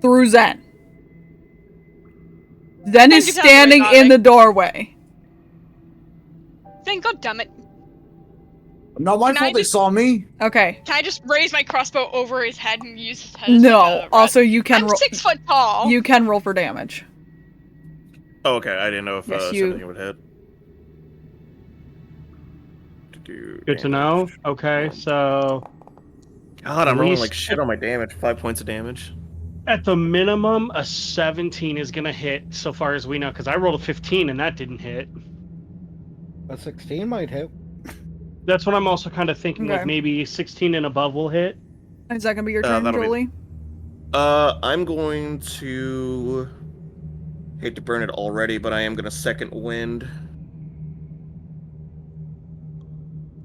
Through Zen. Zen is You tell me, standing darling. in the doorway. Then, goddammit. Not my Can I fault they just- saw me. Okay. Can I just raise my crossbow over his head and use his head as No. like a rod? Also, you can I'm roll. 6 foot tall. You can roll for damage. Oh, okay. I didn't know if Yes, something would hit. Good to know. Okay, so God, I'm rolling least- like shit on my damage. 5 points of damage. at the minimum, a 17 is gonna hit so far as we know, because I rolled a 15 and that didn't hit. A 16 might hit. That's what I'm also kind of thinking, Okay. like maybe 16 and above will hit. Is that gonna be your turn, that'll be- Jolie? I'm going to... Hate to burn it already, but I am going to second wind.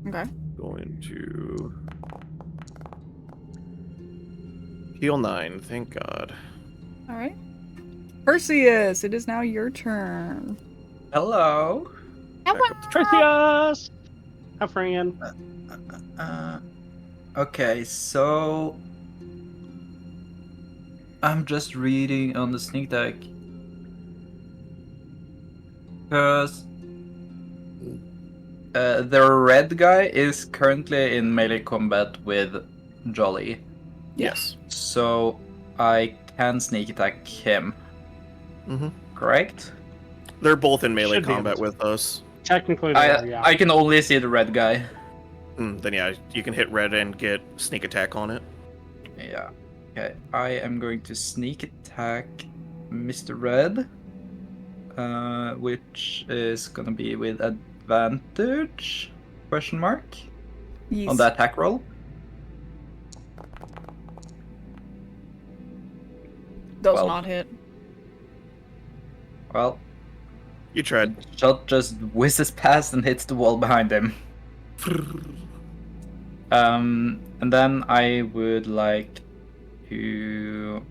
Okay. Going to... Heal 9, thank God. Alright. Perseus, it is now your turn. Hello. Perseus! Have friend. Okay, so I'm just reading on the sneak deck because the red guy is currently in melee combat with Joli. Yes. So I can sneak attack him. Correct? They're both in melee Should be combat able to. with us. Technically, they are, yeah. I can only see the red guy. Then yeah, you can hit red and get sneak attack on it. Yeah. Okay, I am going to sneak attack Mr. Red, which is gonna be with advantage? Question mark? Yes. On the attack roll. Does 12. not hit. Well, You tried. shot just whizzes past and hits the wall behind him. And then I would like to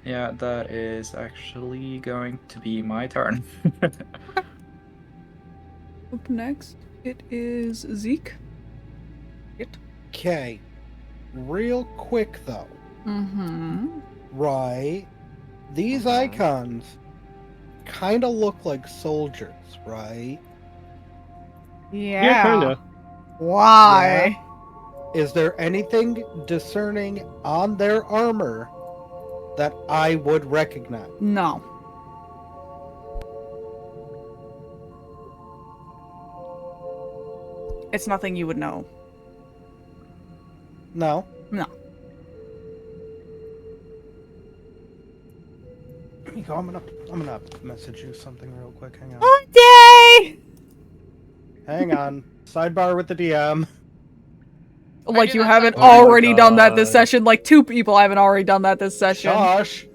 yeah, that is actually going to be my turn. Up next, it is Zeke. Okay. Real quick though. Mm-hmm. Right. These icons kind of look like soldiers, right? Yeah. Kinda. Why? Is there anything discerning on their armor that I would recognize? No. It's nothing you would know. No. No. Here you go. I'm gonna message you something real quick. Hang on. Okay! Hang on. Sidebar with the DM. Like do you that haven't sometimes. already done that this God. session. Like 2 people haven't already done that this session. Josh.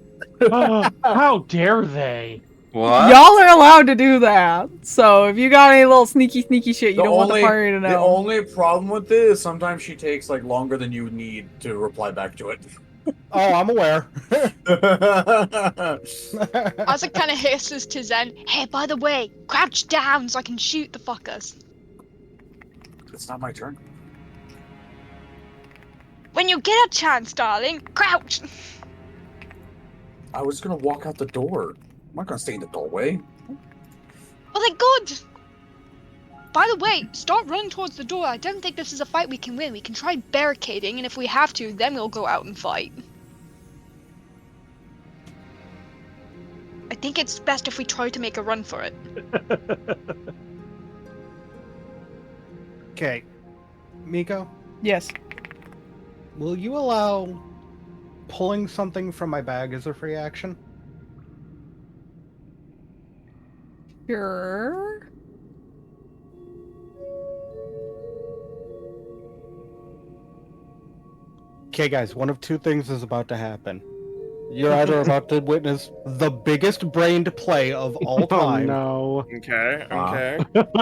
How dare they? What? Y'all are allowed to do that. So if you got any little sneaky shit you The don't want the only- party to know. The only problem with it is sometimes she takes like longer than you need to reply back to it. Oh, I'm aware. Ossic kind of hisses to Zen, hey, by the way, crouch down so I can shoot the fuckers. It's not my turn. When you get a chance, darling, crouch! I was gonna walk out the door. I'm not gonna stay in the doorway. Well, then good! By the way, start running towards the door. I don't think this is a fight we can win. We can try barricading, and if we have to, then we'll go out and fight. I think it's best if we try to make a run for it. Okay. Miko, Yes. will you allow pulling something from my bag as a free action? Sure. Okay, guys, one of 2 things is about to happen. You're either about to witness the biggest brained play of all Oh time, no. Okay, okay.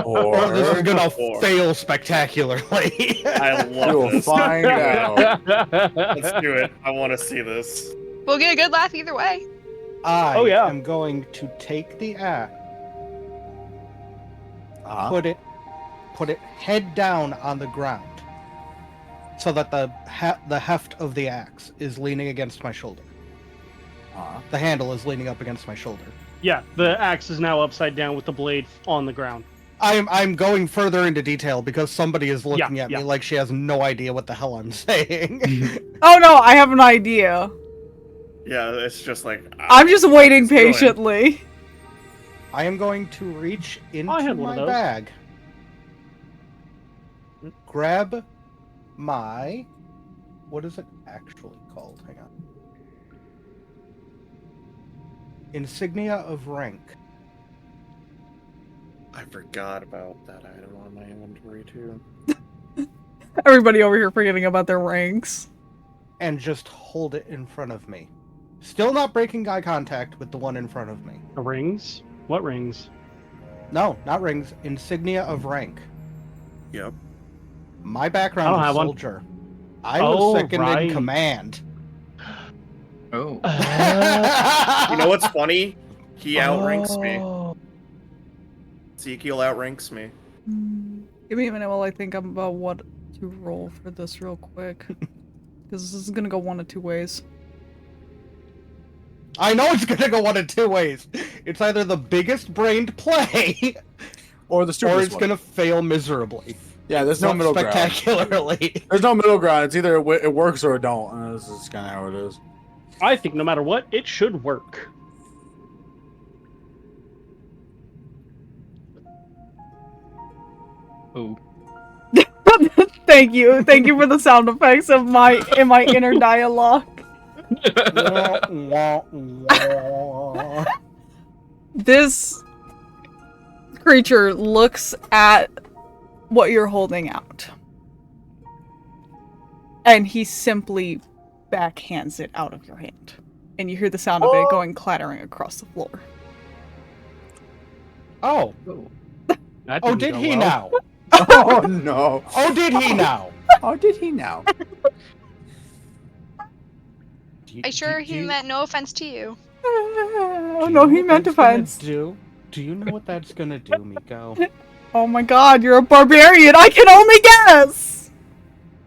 or this is gonna Or- fail spectacularly. I love You'll this. find out. Let's do it. I want to see this. We'll get a good laugh either way. I Oh, yeah. am going to take the axe, put it head down on the ground, so that the heft of the axe is leaning against my shoulder. The handle is leaning up against my shoulder. Yeah, the axe is now upside down with the blade on the ground. I'm going further into detail because somebody is looking at me yeah. like she has no idea what the hell I'm saying. Oh no, I have an idea. Yeah, it's just like I'm just waiting it's going. patiently. I am going to reach into I had one of my those. bag, grab my... What is it actually called? Hang on. Insignia of rank. I forgot about that item on my inventory too. Everybody over here forgetting about their ranks. And just hold it in front of me. Still not breaking eye contact with the one in front of me. The rings? What rings? No, not rings. Insignia of rank. Yep. My background I don't is have one. soldier. I was second in right. command. Oh. You know what's funny? He outranks me. Zekial outranks me. Give me a minute while I think about what to roll for this real quick. Because this is gonna go one of two ways. I know it's gonna go one of two ways. It's either the biggest brained play, or the stupidest or it's gonna fail miserably. Yeah, there's no middle ground. Spectacularly. There's no middle ground. It's either it works or it don't. This is kind of how it is. I think no matter what, it should work. Oh. Thank you for the sound effects of my inner dialogue. This creature looks at what you're holding out, and he simply backhands it out of your hand, and you hear the sound of it going clattering across the floor. Oh. Oh, did he now? Oh no. Oh, did he now? Oh, did he now? I sure he meant no offense to you. Oh no, he meant offense. Do you know what that's gonna do, Miko? Oh my god, you're a barbarian! I can only guess!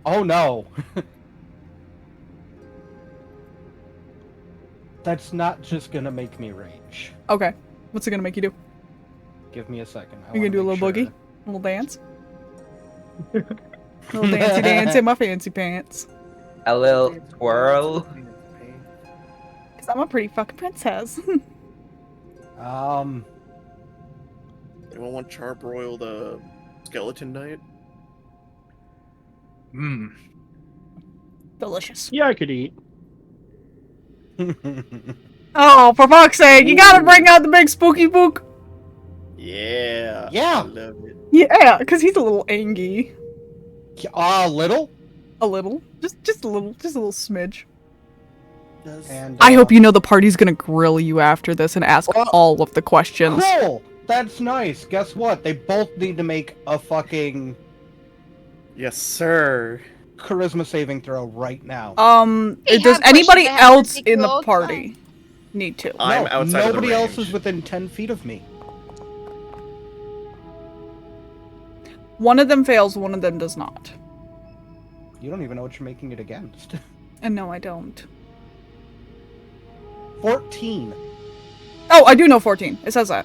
Oh no. That's not just gonna make me rage. Okay, what's it gonna make you do? Give me a second. You gonna do a little boogie? A little dance? Little dancey dance in my fancy pants. A little twirl. Cause I'm a pretty fucking princess. Anyone want charbroiled skeleton diet? Delicious. Yeah, I could eat. Oh, for fuck's sake, you gotta bring out the big spooky book. Yeah. Yeah. I love it. Yeah, cause he's a little angy. Little? A little. Just a little smidge. And, I hope you know the party's gonna grill you after this and ask all of the questions. Cool! That's nice. Guess what? They both need to make a fucking... Yes, sir. Charisma saving throw right now. Does anybody else in the party need to? I'm outside of the Nobody else range. is within 10 feet of me. One of them fails, one of them does not. You don't even know what you're making it against. And no, I don't. 14. Oh, I do know 14. It says that.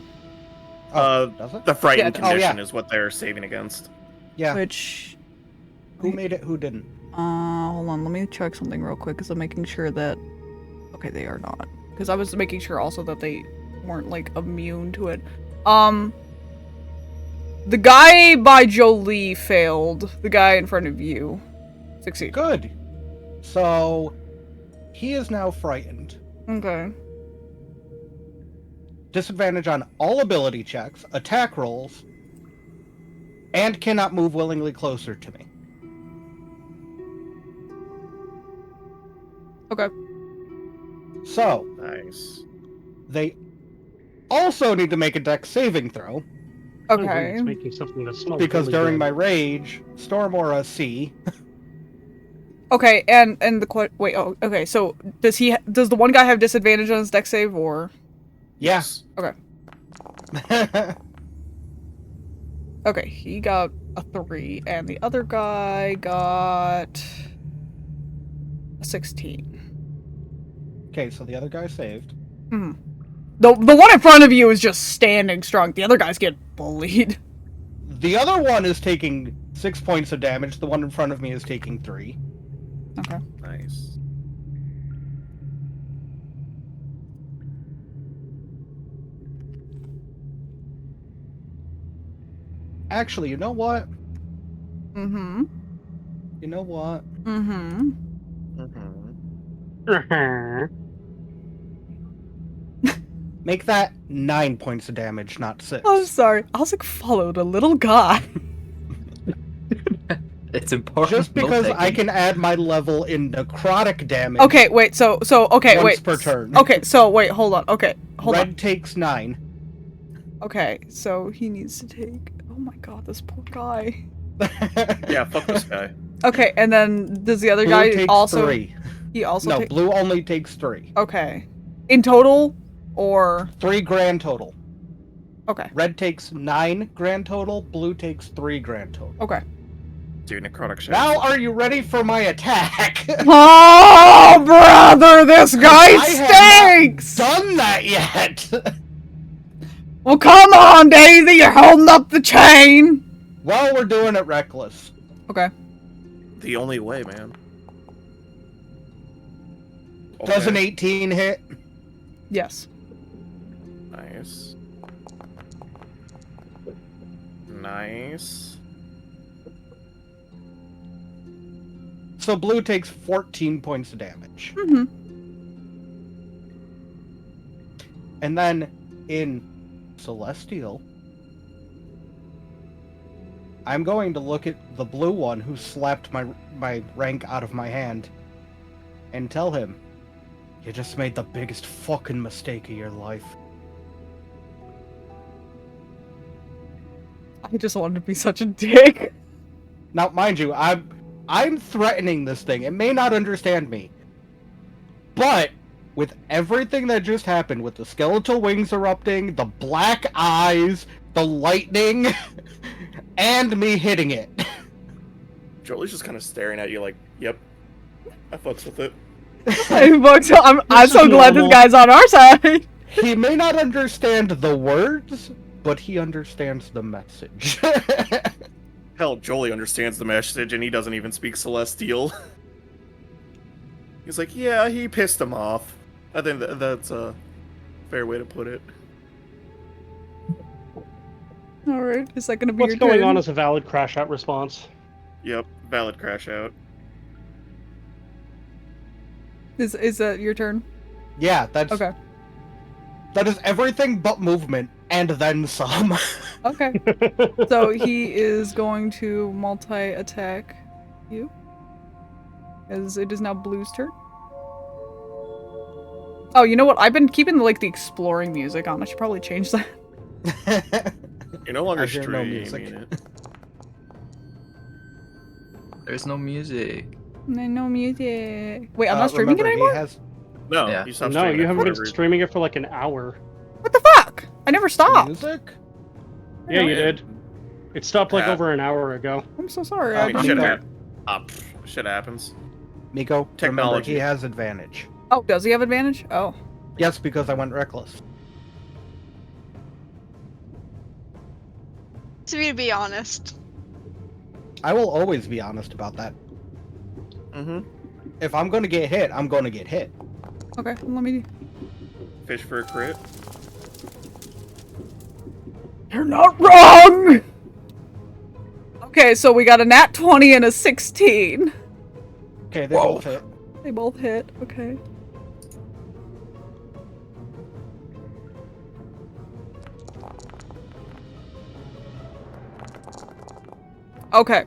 Does it? The frightened Yeah. condition is what they're saving against. Yeah. Which... Who made it, who didn't? Hold on, let me check something real quick, because I'm making sure that... Okay, they are not. Because I was making sure also that they weren't, like, immune to it. The guy by Joli failed. The guy in front of you succeeded. Good. So, he is now frightened. Okay. Disadvantage on all ability checks, attack rolls, and cannot move willingly closer to me. Okay. So, Nice. they also need to make a dex saving throw. Okay. It's making something that smells Because really during good. my rage, Storm Aura C. Okay, and wait, oh, okay, so does the one guy have disadvantage on his dex save, or? Yes. Okay. Okay, he got a 3, and the other guy got a 16. Okay, so the other guy saved. Hmm. The one in front of you is just standing strong. The other guys get bullied. The other one is taking 6 points of damage. The one in front of me is taking 3. Okay. Nice. Actually, you know what? Mm-hmm. You know what? Mm-hmm. Make that 9 points of damage, not 6. I'm sorry. Ossic followed a little guy. It's important. Just because I can add my level in necrotic damage. Okay, wait, so okay, once wait. per turn. Okay, so wait, hold on. Okay, hold Red on. takes 9. Okay, so he needs to take... Oh my god, this poor guy. Yeah, fuck this guy. Okay, and then does the other Blue guy takes also... 3. He also No, blue only takes 3. Okay. In total, or 3 grand total. Okay. Red takes 9 grand total. Blue takes 3 grand total. Okay. Dude, necrotic shadow. Now, are you ready for my attack? Oh, brother, this guy stinks! I haven't done that yet. Well, come on, Daisy, you're holding up the chain. Well, we're doing it reckless. Okay. The only way, man. Does an 18 hit? Yes. Nice. Nice. So blue takes 14 points of damage. Mm-hmm. And then in Celestial, I'm going to look at the blue one who slapped my rank out of my hand and tell him, you just made the biggest fucking mistake of your life. I just wanted to be such a dick. Now, mind you, I'm threatening this thing. It may not understand me. But with everything that just happened, with the skeletal wings erupting, the black eyes, the lightning, and me hitting it. Joli's just kind of staring at you like, yep, I fucks with it. I'm so glad this guy's on our side. He may not understand the words, but he understands the message. Hell, Joli understands the message and he doesn't even speak Celestial. He's like, yeah, he pissed him off. I think that's a fair way to put it. Alright, is that gonna be What's your turn? going on is a valid crash out response. Yep, valid crash out. Is that your turn? Yeah, that's okay. That is everything but movement, and then some. Okay. So he is going to multi-attack you. As it is now Blue's turn. Oh, you know what? I've been keeping like the exploring music on. I should probably change that. You're no longer hear no music. streaming it. There's no music. No music. Wait, I'm not streaming it remember, anymore? No, Yeah. you stopped No, streaming you it haven't been forever. streaming it for like an hour. What the fuck? I never stopped. Music? Yeah, you did. It stopped like Yeah. over an hour ago. I'm so sorry. I I mean, didn't shit know. happens. Shit happens. Miko, remember, Technology. he has advantage. Oh, does he have advantage? Oh. Yes, because I went reckless. To be honest. I will always be honest about that. Mm-hmm. If I'm gonna get hit, I'm gonna get hit. Okay, let me... Fish for a crit. You're not wrong! Okay, so we got a nat 20 and a 16. Okay, they both hit. They both hit, okay. Okay.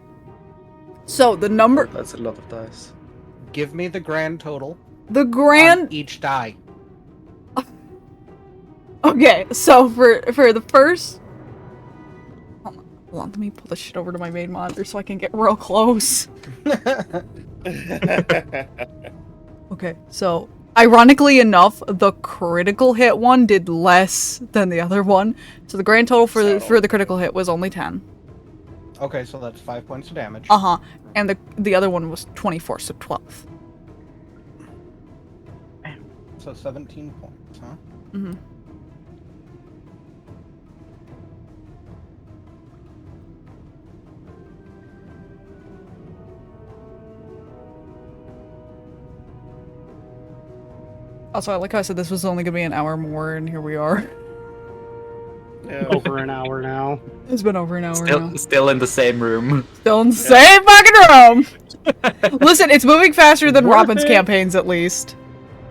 So the number... That's a lot of dice. Give me the grand total. The On grand... each die. Okay, so for the first... Hold on, let me pull this shit over to my main monitor so I can get real close. Okay, so ironically enough, the critical hit one did less than the other one. So the grand total for the critical hit was only 10. Okay, so that's 5 points of damage. Uh-huh. And the other one was 24, so 12. So 17 points, huh? Mm-hmm. Also, I like how I said this was only gonna be an hour more, and here we are. Yeah. Over an hour now. It's been over an hour now. Still in the same room. Still in the same fucking room! Listen, it's moving faster than Worth Robin's it. campaigns, at least.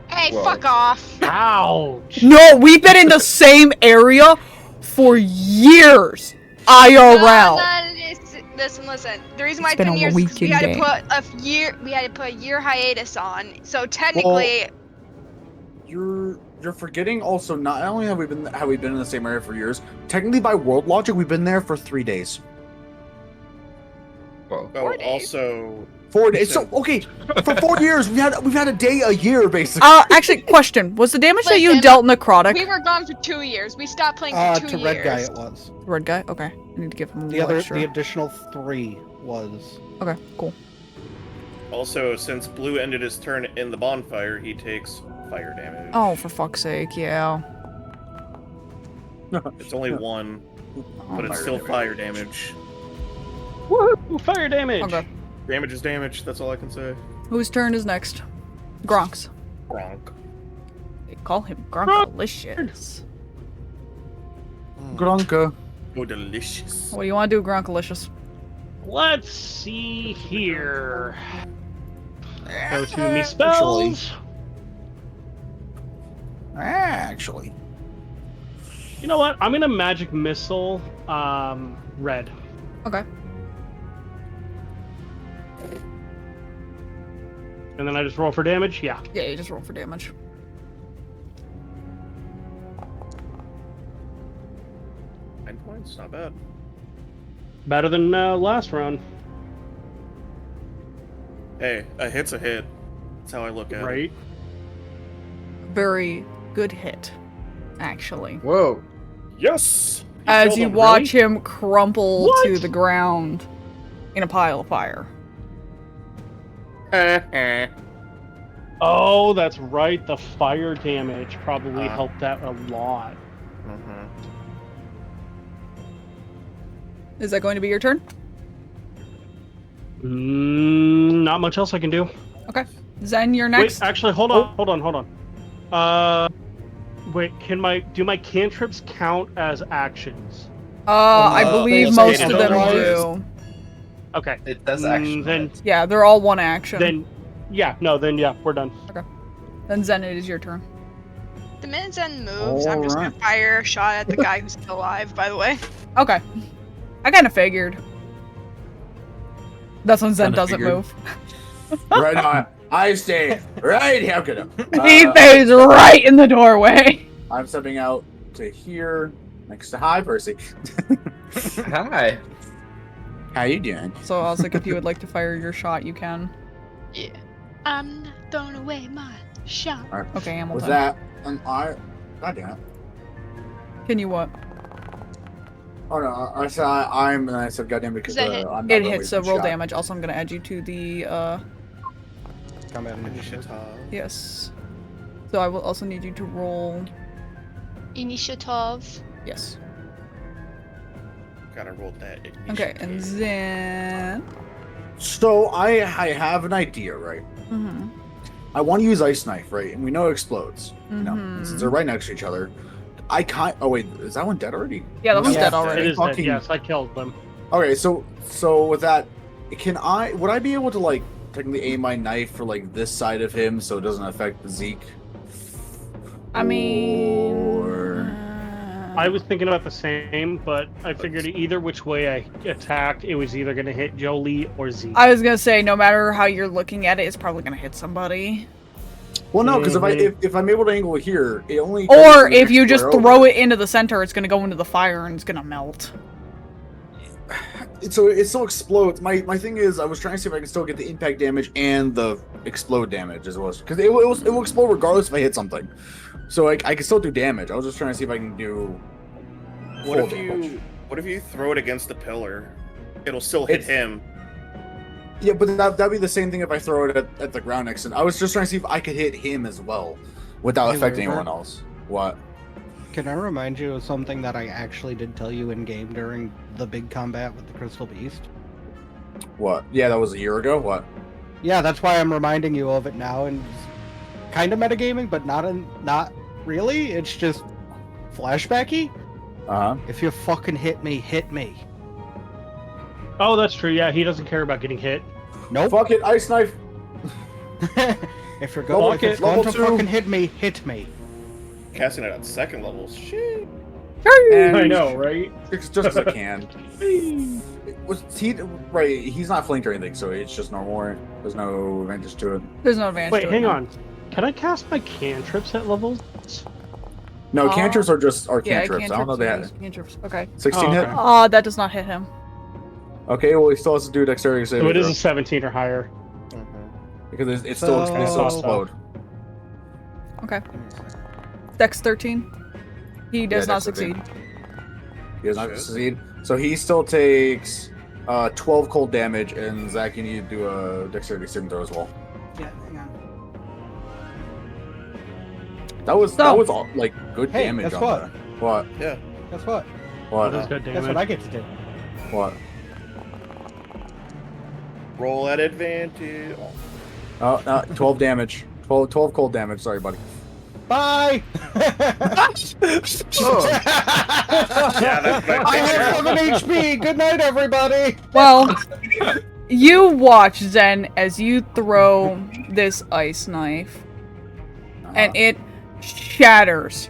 Hey, Whoa. fuck off. Ouch! No, we've been in the same area for years. IRL. Listen. The reason why It's it's been been a years is 'cause we weekend had to game. put a year hiatus on. So technically, You're forgetting also, not only have we been in the same area for years, technically by world logic we've been there for 3 days. Whoa. Oh, 4 days. also, 4 days. So okay, for 4 years we've had a day a year basically. Actually, question: was the damage that you dealt necrotic? We were gone for 2 years. We stopped playing for 2 years. To red guy it was. Red guy. Okay, I need to give him the additional 3 was. Okay, cool. Also, since Blue ended his turn in the bonfire, he takes fire damage. Oh, for fuck's sake, yeah. It's only 1, but it's still fire damage. Woohoo! Fire damage! Okay. Damage is damage, that's all I can say. Whose turn is next? Gronk's. Gronk. They call him Gronkalicious. Gronka. Oh, delicious. What do you want to do, Gronkalicious? Let's see here. Go to me spells. Actually. You know what? I'm gonna magic missile red. Okay. And then I just roll for damage? Yeah. Yeah, you just roll for damage. Nine points, not bad. Better than last round. Hey, a hit's a hit. That's how I look at it. Right? Very good hit, actually. Whoa. Yes! As you him, watch really? him crumple What? to the ground in a pile of fire. Oh, that's right. The fire damage probably helped that a lot. Is that going to be your turn? Not much else I can do. Okay. Zen, you're next. Wait, actually, hold on. Wait, do my cantrips count as actions? I believe they most say of they them don't. do. Okay. It does action. Then, Yeah, they're all one action. then we're done. Then Zen, it is your turn. The minute Zen moves, I'm just gonna fire a shot at the guy who's still alive, by the way. Okay. I kind of figured. That's when Zen Kinda doesn't figured. move. Right on. I stay right here. He stays right in the doorway. I'm stepping out to here, next to Hi, Percy. Hi. How you doing? So, Ossic, if you would like to fire your shot, you can. Yeah. I'm not throwing away my shot. All right. Okay, Hamilton. With that, God damn it. Can you what? Oh no, I said goddamn because Does that hit? I'm not It gonna hits, waste so the roll shot. damage. Also, I'm going to add you to the, Combat initiative. yes. So I will also need you to roll, Initiative. yes. Gotta roll that. Okay, and then... So I have an idea, right? Mm-hmm. I want to use Ice Knife, right? And we know it explodes. You know, Mhm. and since they're right next to each other, I can't. Oh wait, is that one dead already? Yeah, that one's Yeah, dead It already. is dead. Fucking- Yes, I killed them. Okay, so with that, would I be able to like technically aim my knife for like this side of him so it doesn't affect Zeke? I mean... Or... I was thinking about the same, but I figured either which way I attacked, it was either going to hit Joli or Zeke. I was gonna say, no matter how you're looking at it, it's probably gonna hit somebody. Well, no, because if I'm able to angle here, it only. Or if you just throw it into the center, it's gonna go into the fire and it's gonna melt. So it still explodes. My thing is, I was trying to see if I can still get the impact damage and the explode damage as well, because it will explode regardless if I hit something. So I can still do damage. I was just trying to see if I can do. What full if damage. what if you throw it against the pillar? It'll still hit him. Yeah, but that'd be the same thing if I throw it at the ground next to him. I was just trying to see if I could hit him as well, without Hey, affecting Weaver? anyone else. What? Can I remind you of something that I actually did tell you in game during the big combat with the Crystal Beast? What? Yeah, that was a year ago. What? Yeah, that's why I'm reminding you of it now, and kind of metagaming, but not really. It's just flashbacky. If you fucking hit me, hit me. Oh, that's true. Yeah, he doesn't care about getting hit. Nope. Fuck it, Ice Knife. If you're going to fucking hit me, hit me. Casting it at second level. Shit. I know, right? Just because I can. Right, he's not flanked or anything, so it's just normal. Right? There's no advantage to it. There's no advantage. Wait, to it, hang no. on. Can I cast my cantrips at levels? No, cantrips are Yeah, cantrips. I don't know that. Cantrips. Okay. 16 hit? okay. That does not hit him. Okay, well, he still has to do dexterity So saving it is throw. a 17 or higher. Because it's still explode. Okay. Dex 13. He does not succeed. He does not succeed. So he still takes 12 cold damage, and Zach, you need to do a dexterity saving throw as well. Yeah, hang on. That was all like good damage. Guess on what? that. What? Yeah. Guess what? What? That is good damage. That's what I get to do. What? Roll at advantage. Oh, no, 12 damage. 12 cold damage. Sorry, buddy. Bye! Yeah, I have 7 HP! Good night, everybody! Well, you watch, Zen, as you throw this ice knife, and it shatters.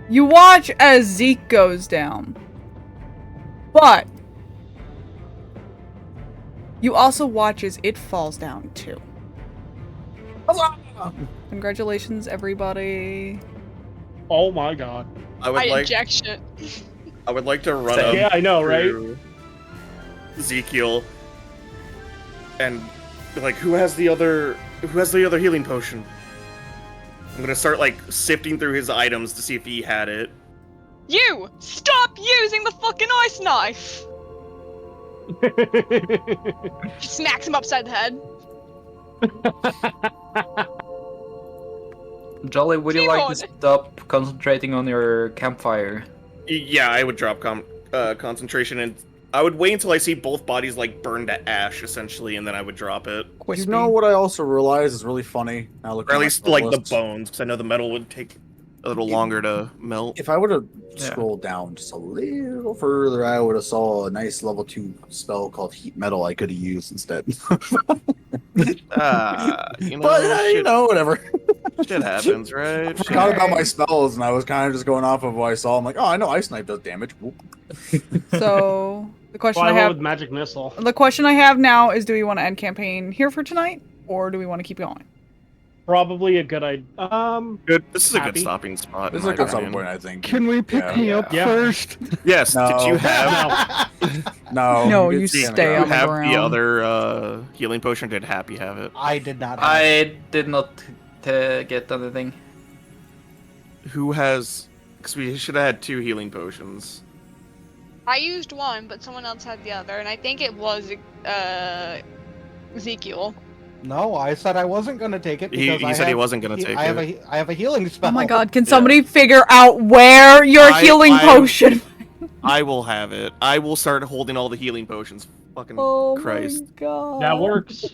You watch as Zeke goes down. But you also watch as it falls down, too. Congratulations, everybody. Oh my god. I would like to run up. Yeah, I know, right? Zekial, and like, who has the other healing potion? I'm gonna start like sifting through his items to see if he had it. You stop using the fucking ice knife. Smacks him upside the head. Jolly, would you like to stop concentrating on your campfire? Yeah, I would drop concentration, and I would wait until I see both bodies like burned to ash, essentially, and then I would drop it. You know what I also realized is really funny? Now Or at least like the bones, because I know the metal would take a little longer to melt. If I would have scrolled down just a little further, I would have saw a nice level 2 spell called Heat Metal I could have used instead. Whatever. Shit happens, right? I forgot about my spells, and I was kind of just going off of what I saw. I'm like, oh, I know Ice Knife does damage. So the question I I have with Magic Missile. The question I have now is, do we want to end campaign here for tonight, or do we want to keep going? Probably a good idea. Good. This is a good stopping spot. This is a good stopping point, I think. Can we pick me up first? Yes. No. Did you have? No, you stay on the have ground. the other healing potion? Did Happy have it? I did not. I did not get anything. Who has? Because we should have had 2 healing potions. I used one, but someone else had the other, and I think it was Zekial. No, I said I wasn't going to take it. He said he wasn't going to take it. I have a healing spell. Oh my god, can somebody figure out where your healing potion... I will have it. I will start holding all the healing potions. Fucking Christ. My god. That works.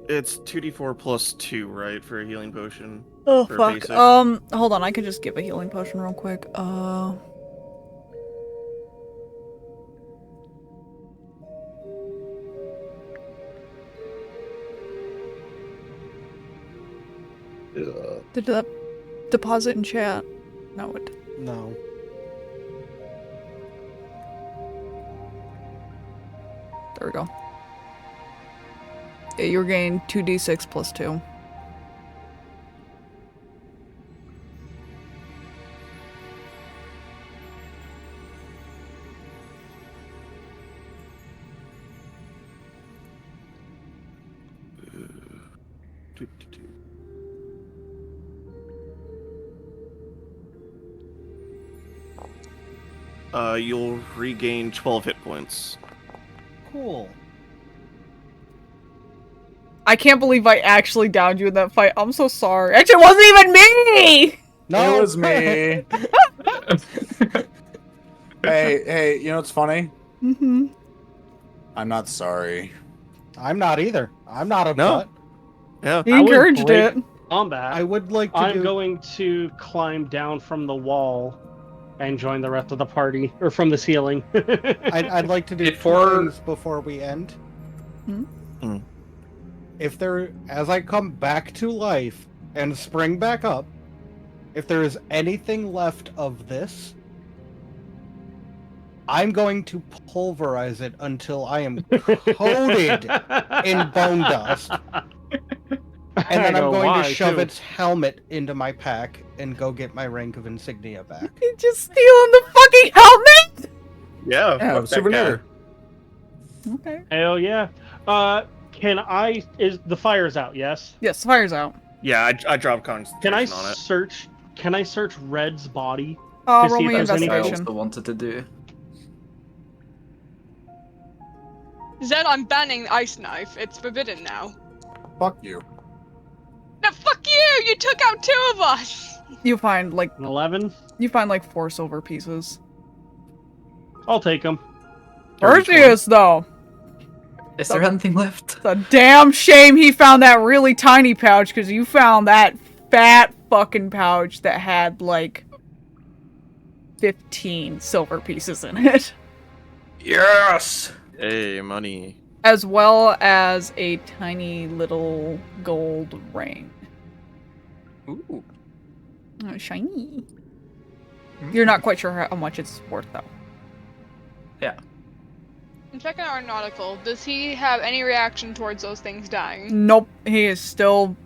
It's 2d4 plus 2, right, for a healing potion? Oh, for fuck. basic? Hold on, I could just give a healing potion real quick. Did that deposit in chat? No, it didn't. No. There we go. Yeah, you're getting 2d6 plus 2. You'll regain 12 hit points. Cool. I can't believe I actually downed you in that fight. I'm so sorry. Actually, it wasn't even me! No, it was me. hey, you know what's funny? Mm-hmm. I'm not sorry. I'm not either. I'm not upset. Yeah. He encouraged it. Combat. I would like to I'm going to climb down from the wall and join the rest of the party, or from the ceiling. I'd like to do 2 things before we end. Hmm? If there, as I come back to life and spring back up, if there is anything left of this, I'm going to pulverize it until I am coated in bone dust. And then I'm going to shove its helmet into my pack and go get my rank of insignia back. You're just stealing the fucking helmet? Yeah, souvenir. Okay. Hell yeah. Is the fire's out, yes? Yes, the fire's out. Yeah, I dropped concentration on it. Can I search Red's body? Roll see if me there's any- I investigation. also wanted to do. Zed, I'm banning Ice Knife. It's forbidden now. Fuck you. No, fuck you! You took out 2 of us! You find like 11? You find like 4 silver pieces. I'll take them. Perseus, though. Is there anything left? It's a damn shame he found that really tiny pouch, because you found that fat fucking pouch that had like 15 silver pieces in it. Yes! Hey, money. As well as a tiny little gold ring. Ooh. Oh, shiny. You're not quite sure how much it's worth, though. Yeah. I'm checking our nautical. Does he have any reaction towards those things dying? Nope. He is still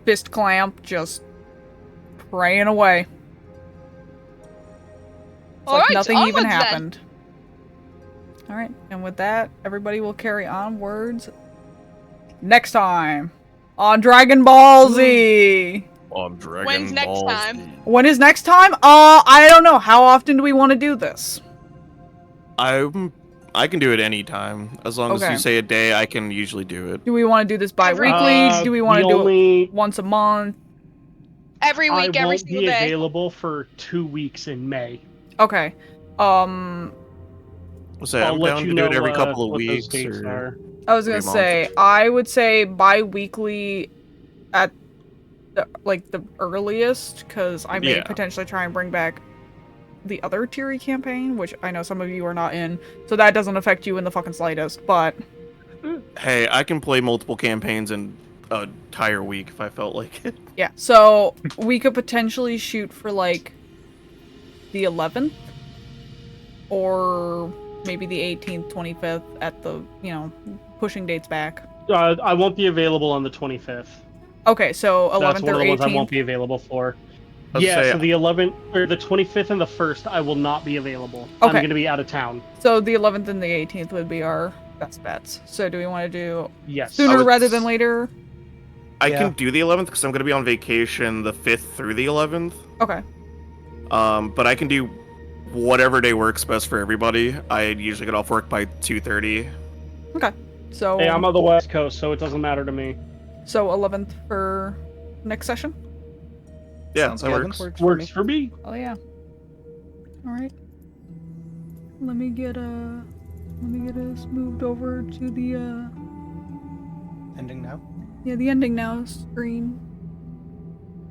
fist clamp, just praying away. It's like nothing even happened. Alright, and with that, everybody will carry onwards next time on Dragon Ball Z. On Dragon When's next Ball time? Z. When is next time? I don't know. How often do we want to do this? I can do it anytime. As long as Okay. you say a day, I can usually do it. Do we want to do this bi-weekly? Do we want to do it once a month? Every week, I every won't single be day. available for 2 weeks in May. Okay. So I'll I'm let down you to know do it every couple of what those weeks. dates Or... are. I was gonna 3 say, months. I would say bi-weekly at the earliest, because I may Yeah. potentially try and bring back the other Terri campaign, which I know some of you are not in, so that doesn't affect you in the fucking slightest, but... Hey, I can play multiple campaigns in an entire week if I felt like it. Yeah, so we could potentially shoot for, like, the 11th, or maybe the 18th, 25th at the, pushing dates back. I won't be available on the 25th. Okay, so 11th That's one or of the ones I 18th? won't be available for. Let's Yeah, say- so the 11th or the 25th and the 1st, I will not be available. Okay. I'm going to be out of town. So the 11th and the 18th would be our best bets. So do we want to do Yes. sooner would rather than later? I Yeah. can do the 11th because I'm going to be on vacation the 5th through the 11th. Okay. But I can do whatever day works best for everybody. I usually get off work by 2:30. Okay. So Hey, I'm on the West Coast, so it doesn't matter to me. so 11th for next session? Yeah, Sounds that good. works. Works for me. Oh yeah. All right. Let me get us moved over to the Ending now. the ending now screen.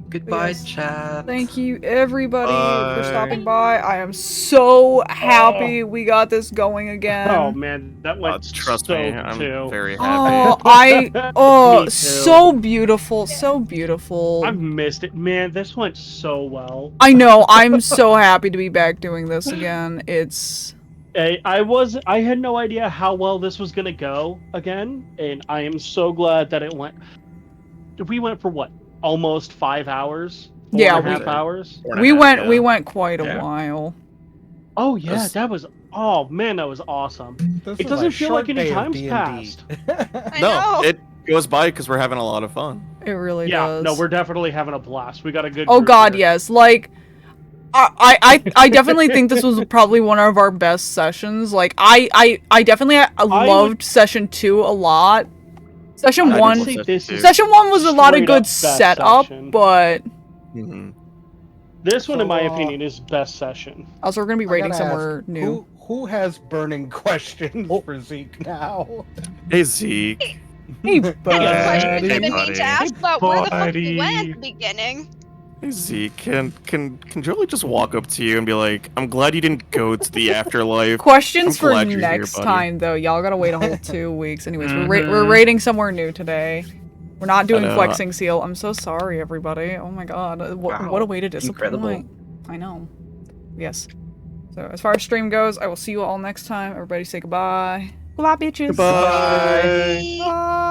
Goodbye, Yes. chat. Thank you everybody for Bye. stopping by. I am so happy we got this going again. Oh man, that went Trust so me, I'm too. very Oh, happy. Me too. so beautiful, so beautiful. I've missed it, man. This went so well. I know. I'm so happy to be back doing this again. It's I had no idea how well this was gonna go again, and I am so glad that it went. We went for what? Almost 5 hours. Yeah, 4.5 hours. we went quite a while. Oh yeah, That's- that was. Oh man, that was awesome. This It was a doesn't feel like short any day of time's D&D. passed. I No, know. it goes by because we're having a lot of fun. It really Yeah, does. no, we're definitely having a blast. We got a good. Oh group god, here. yes. Like I definitely think this was probably one of our best sessions. Like I definitely loved session 2 a lot. Session I did 1 love say this is Session 1 was a lot of straight good up best setup, session. but Mm-hmm. This one, in my So, opinion, is best session. also we're gonna be I rating gotta somewhere ask, new. Who has burning questions for Zeke now? Hey Zeke. Hey, I got questions I've Hey, been meaning buddy. to ask about where the fuck buddy. you went at the beginning. Hey Zeke. Can Joli just walk up to you and be like, "I'm glad you didn't go to the afterlife." Questions I'm for glad you're here, next buddy. time though. Y'all gotta wait a whole 2 weeks. Anyways, we're rating somewhere new today. We're not doing know. flexing seal. I'm so sorry, everybody. Oh my god, what a way to disappoint. Incredible. I know. Yes. So as far as stream goes, I will see you all next time. Everybody say goodbye. Goodbye, bitches. Goodbye. Bye.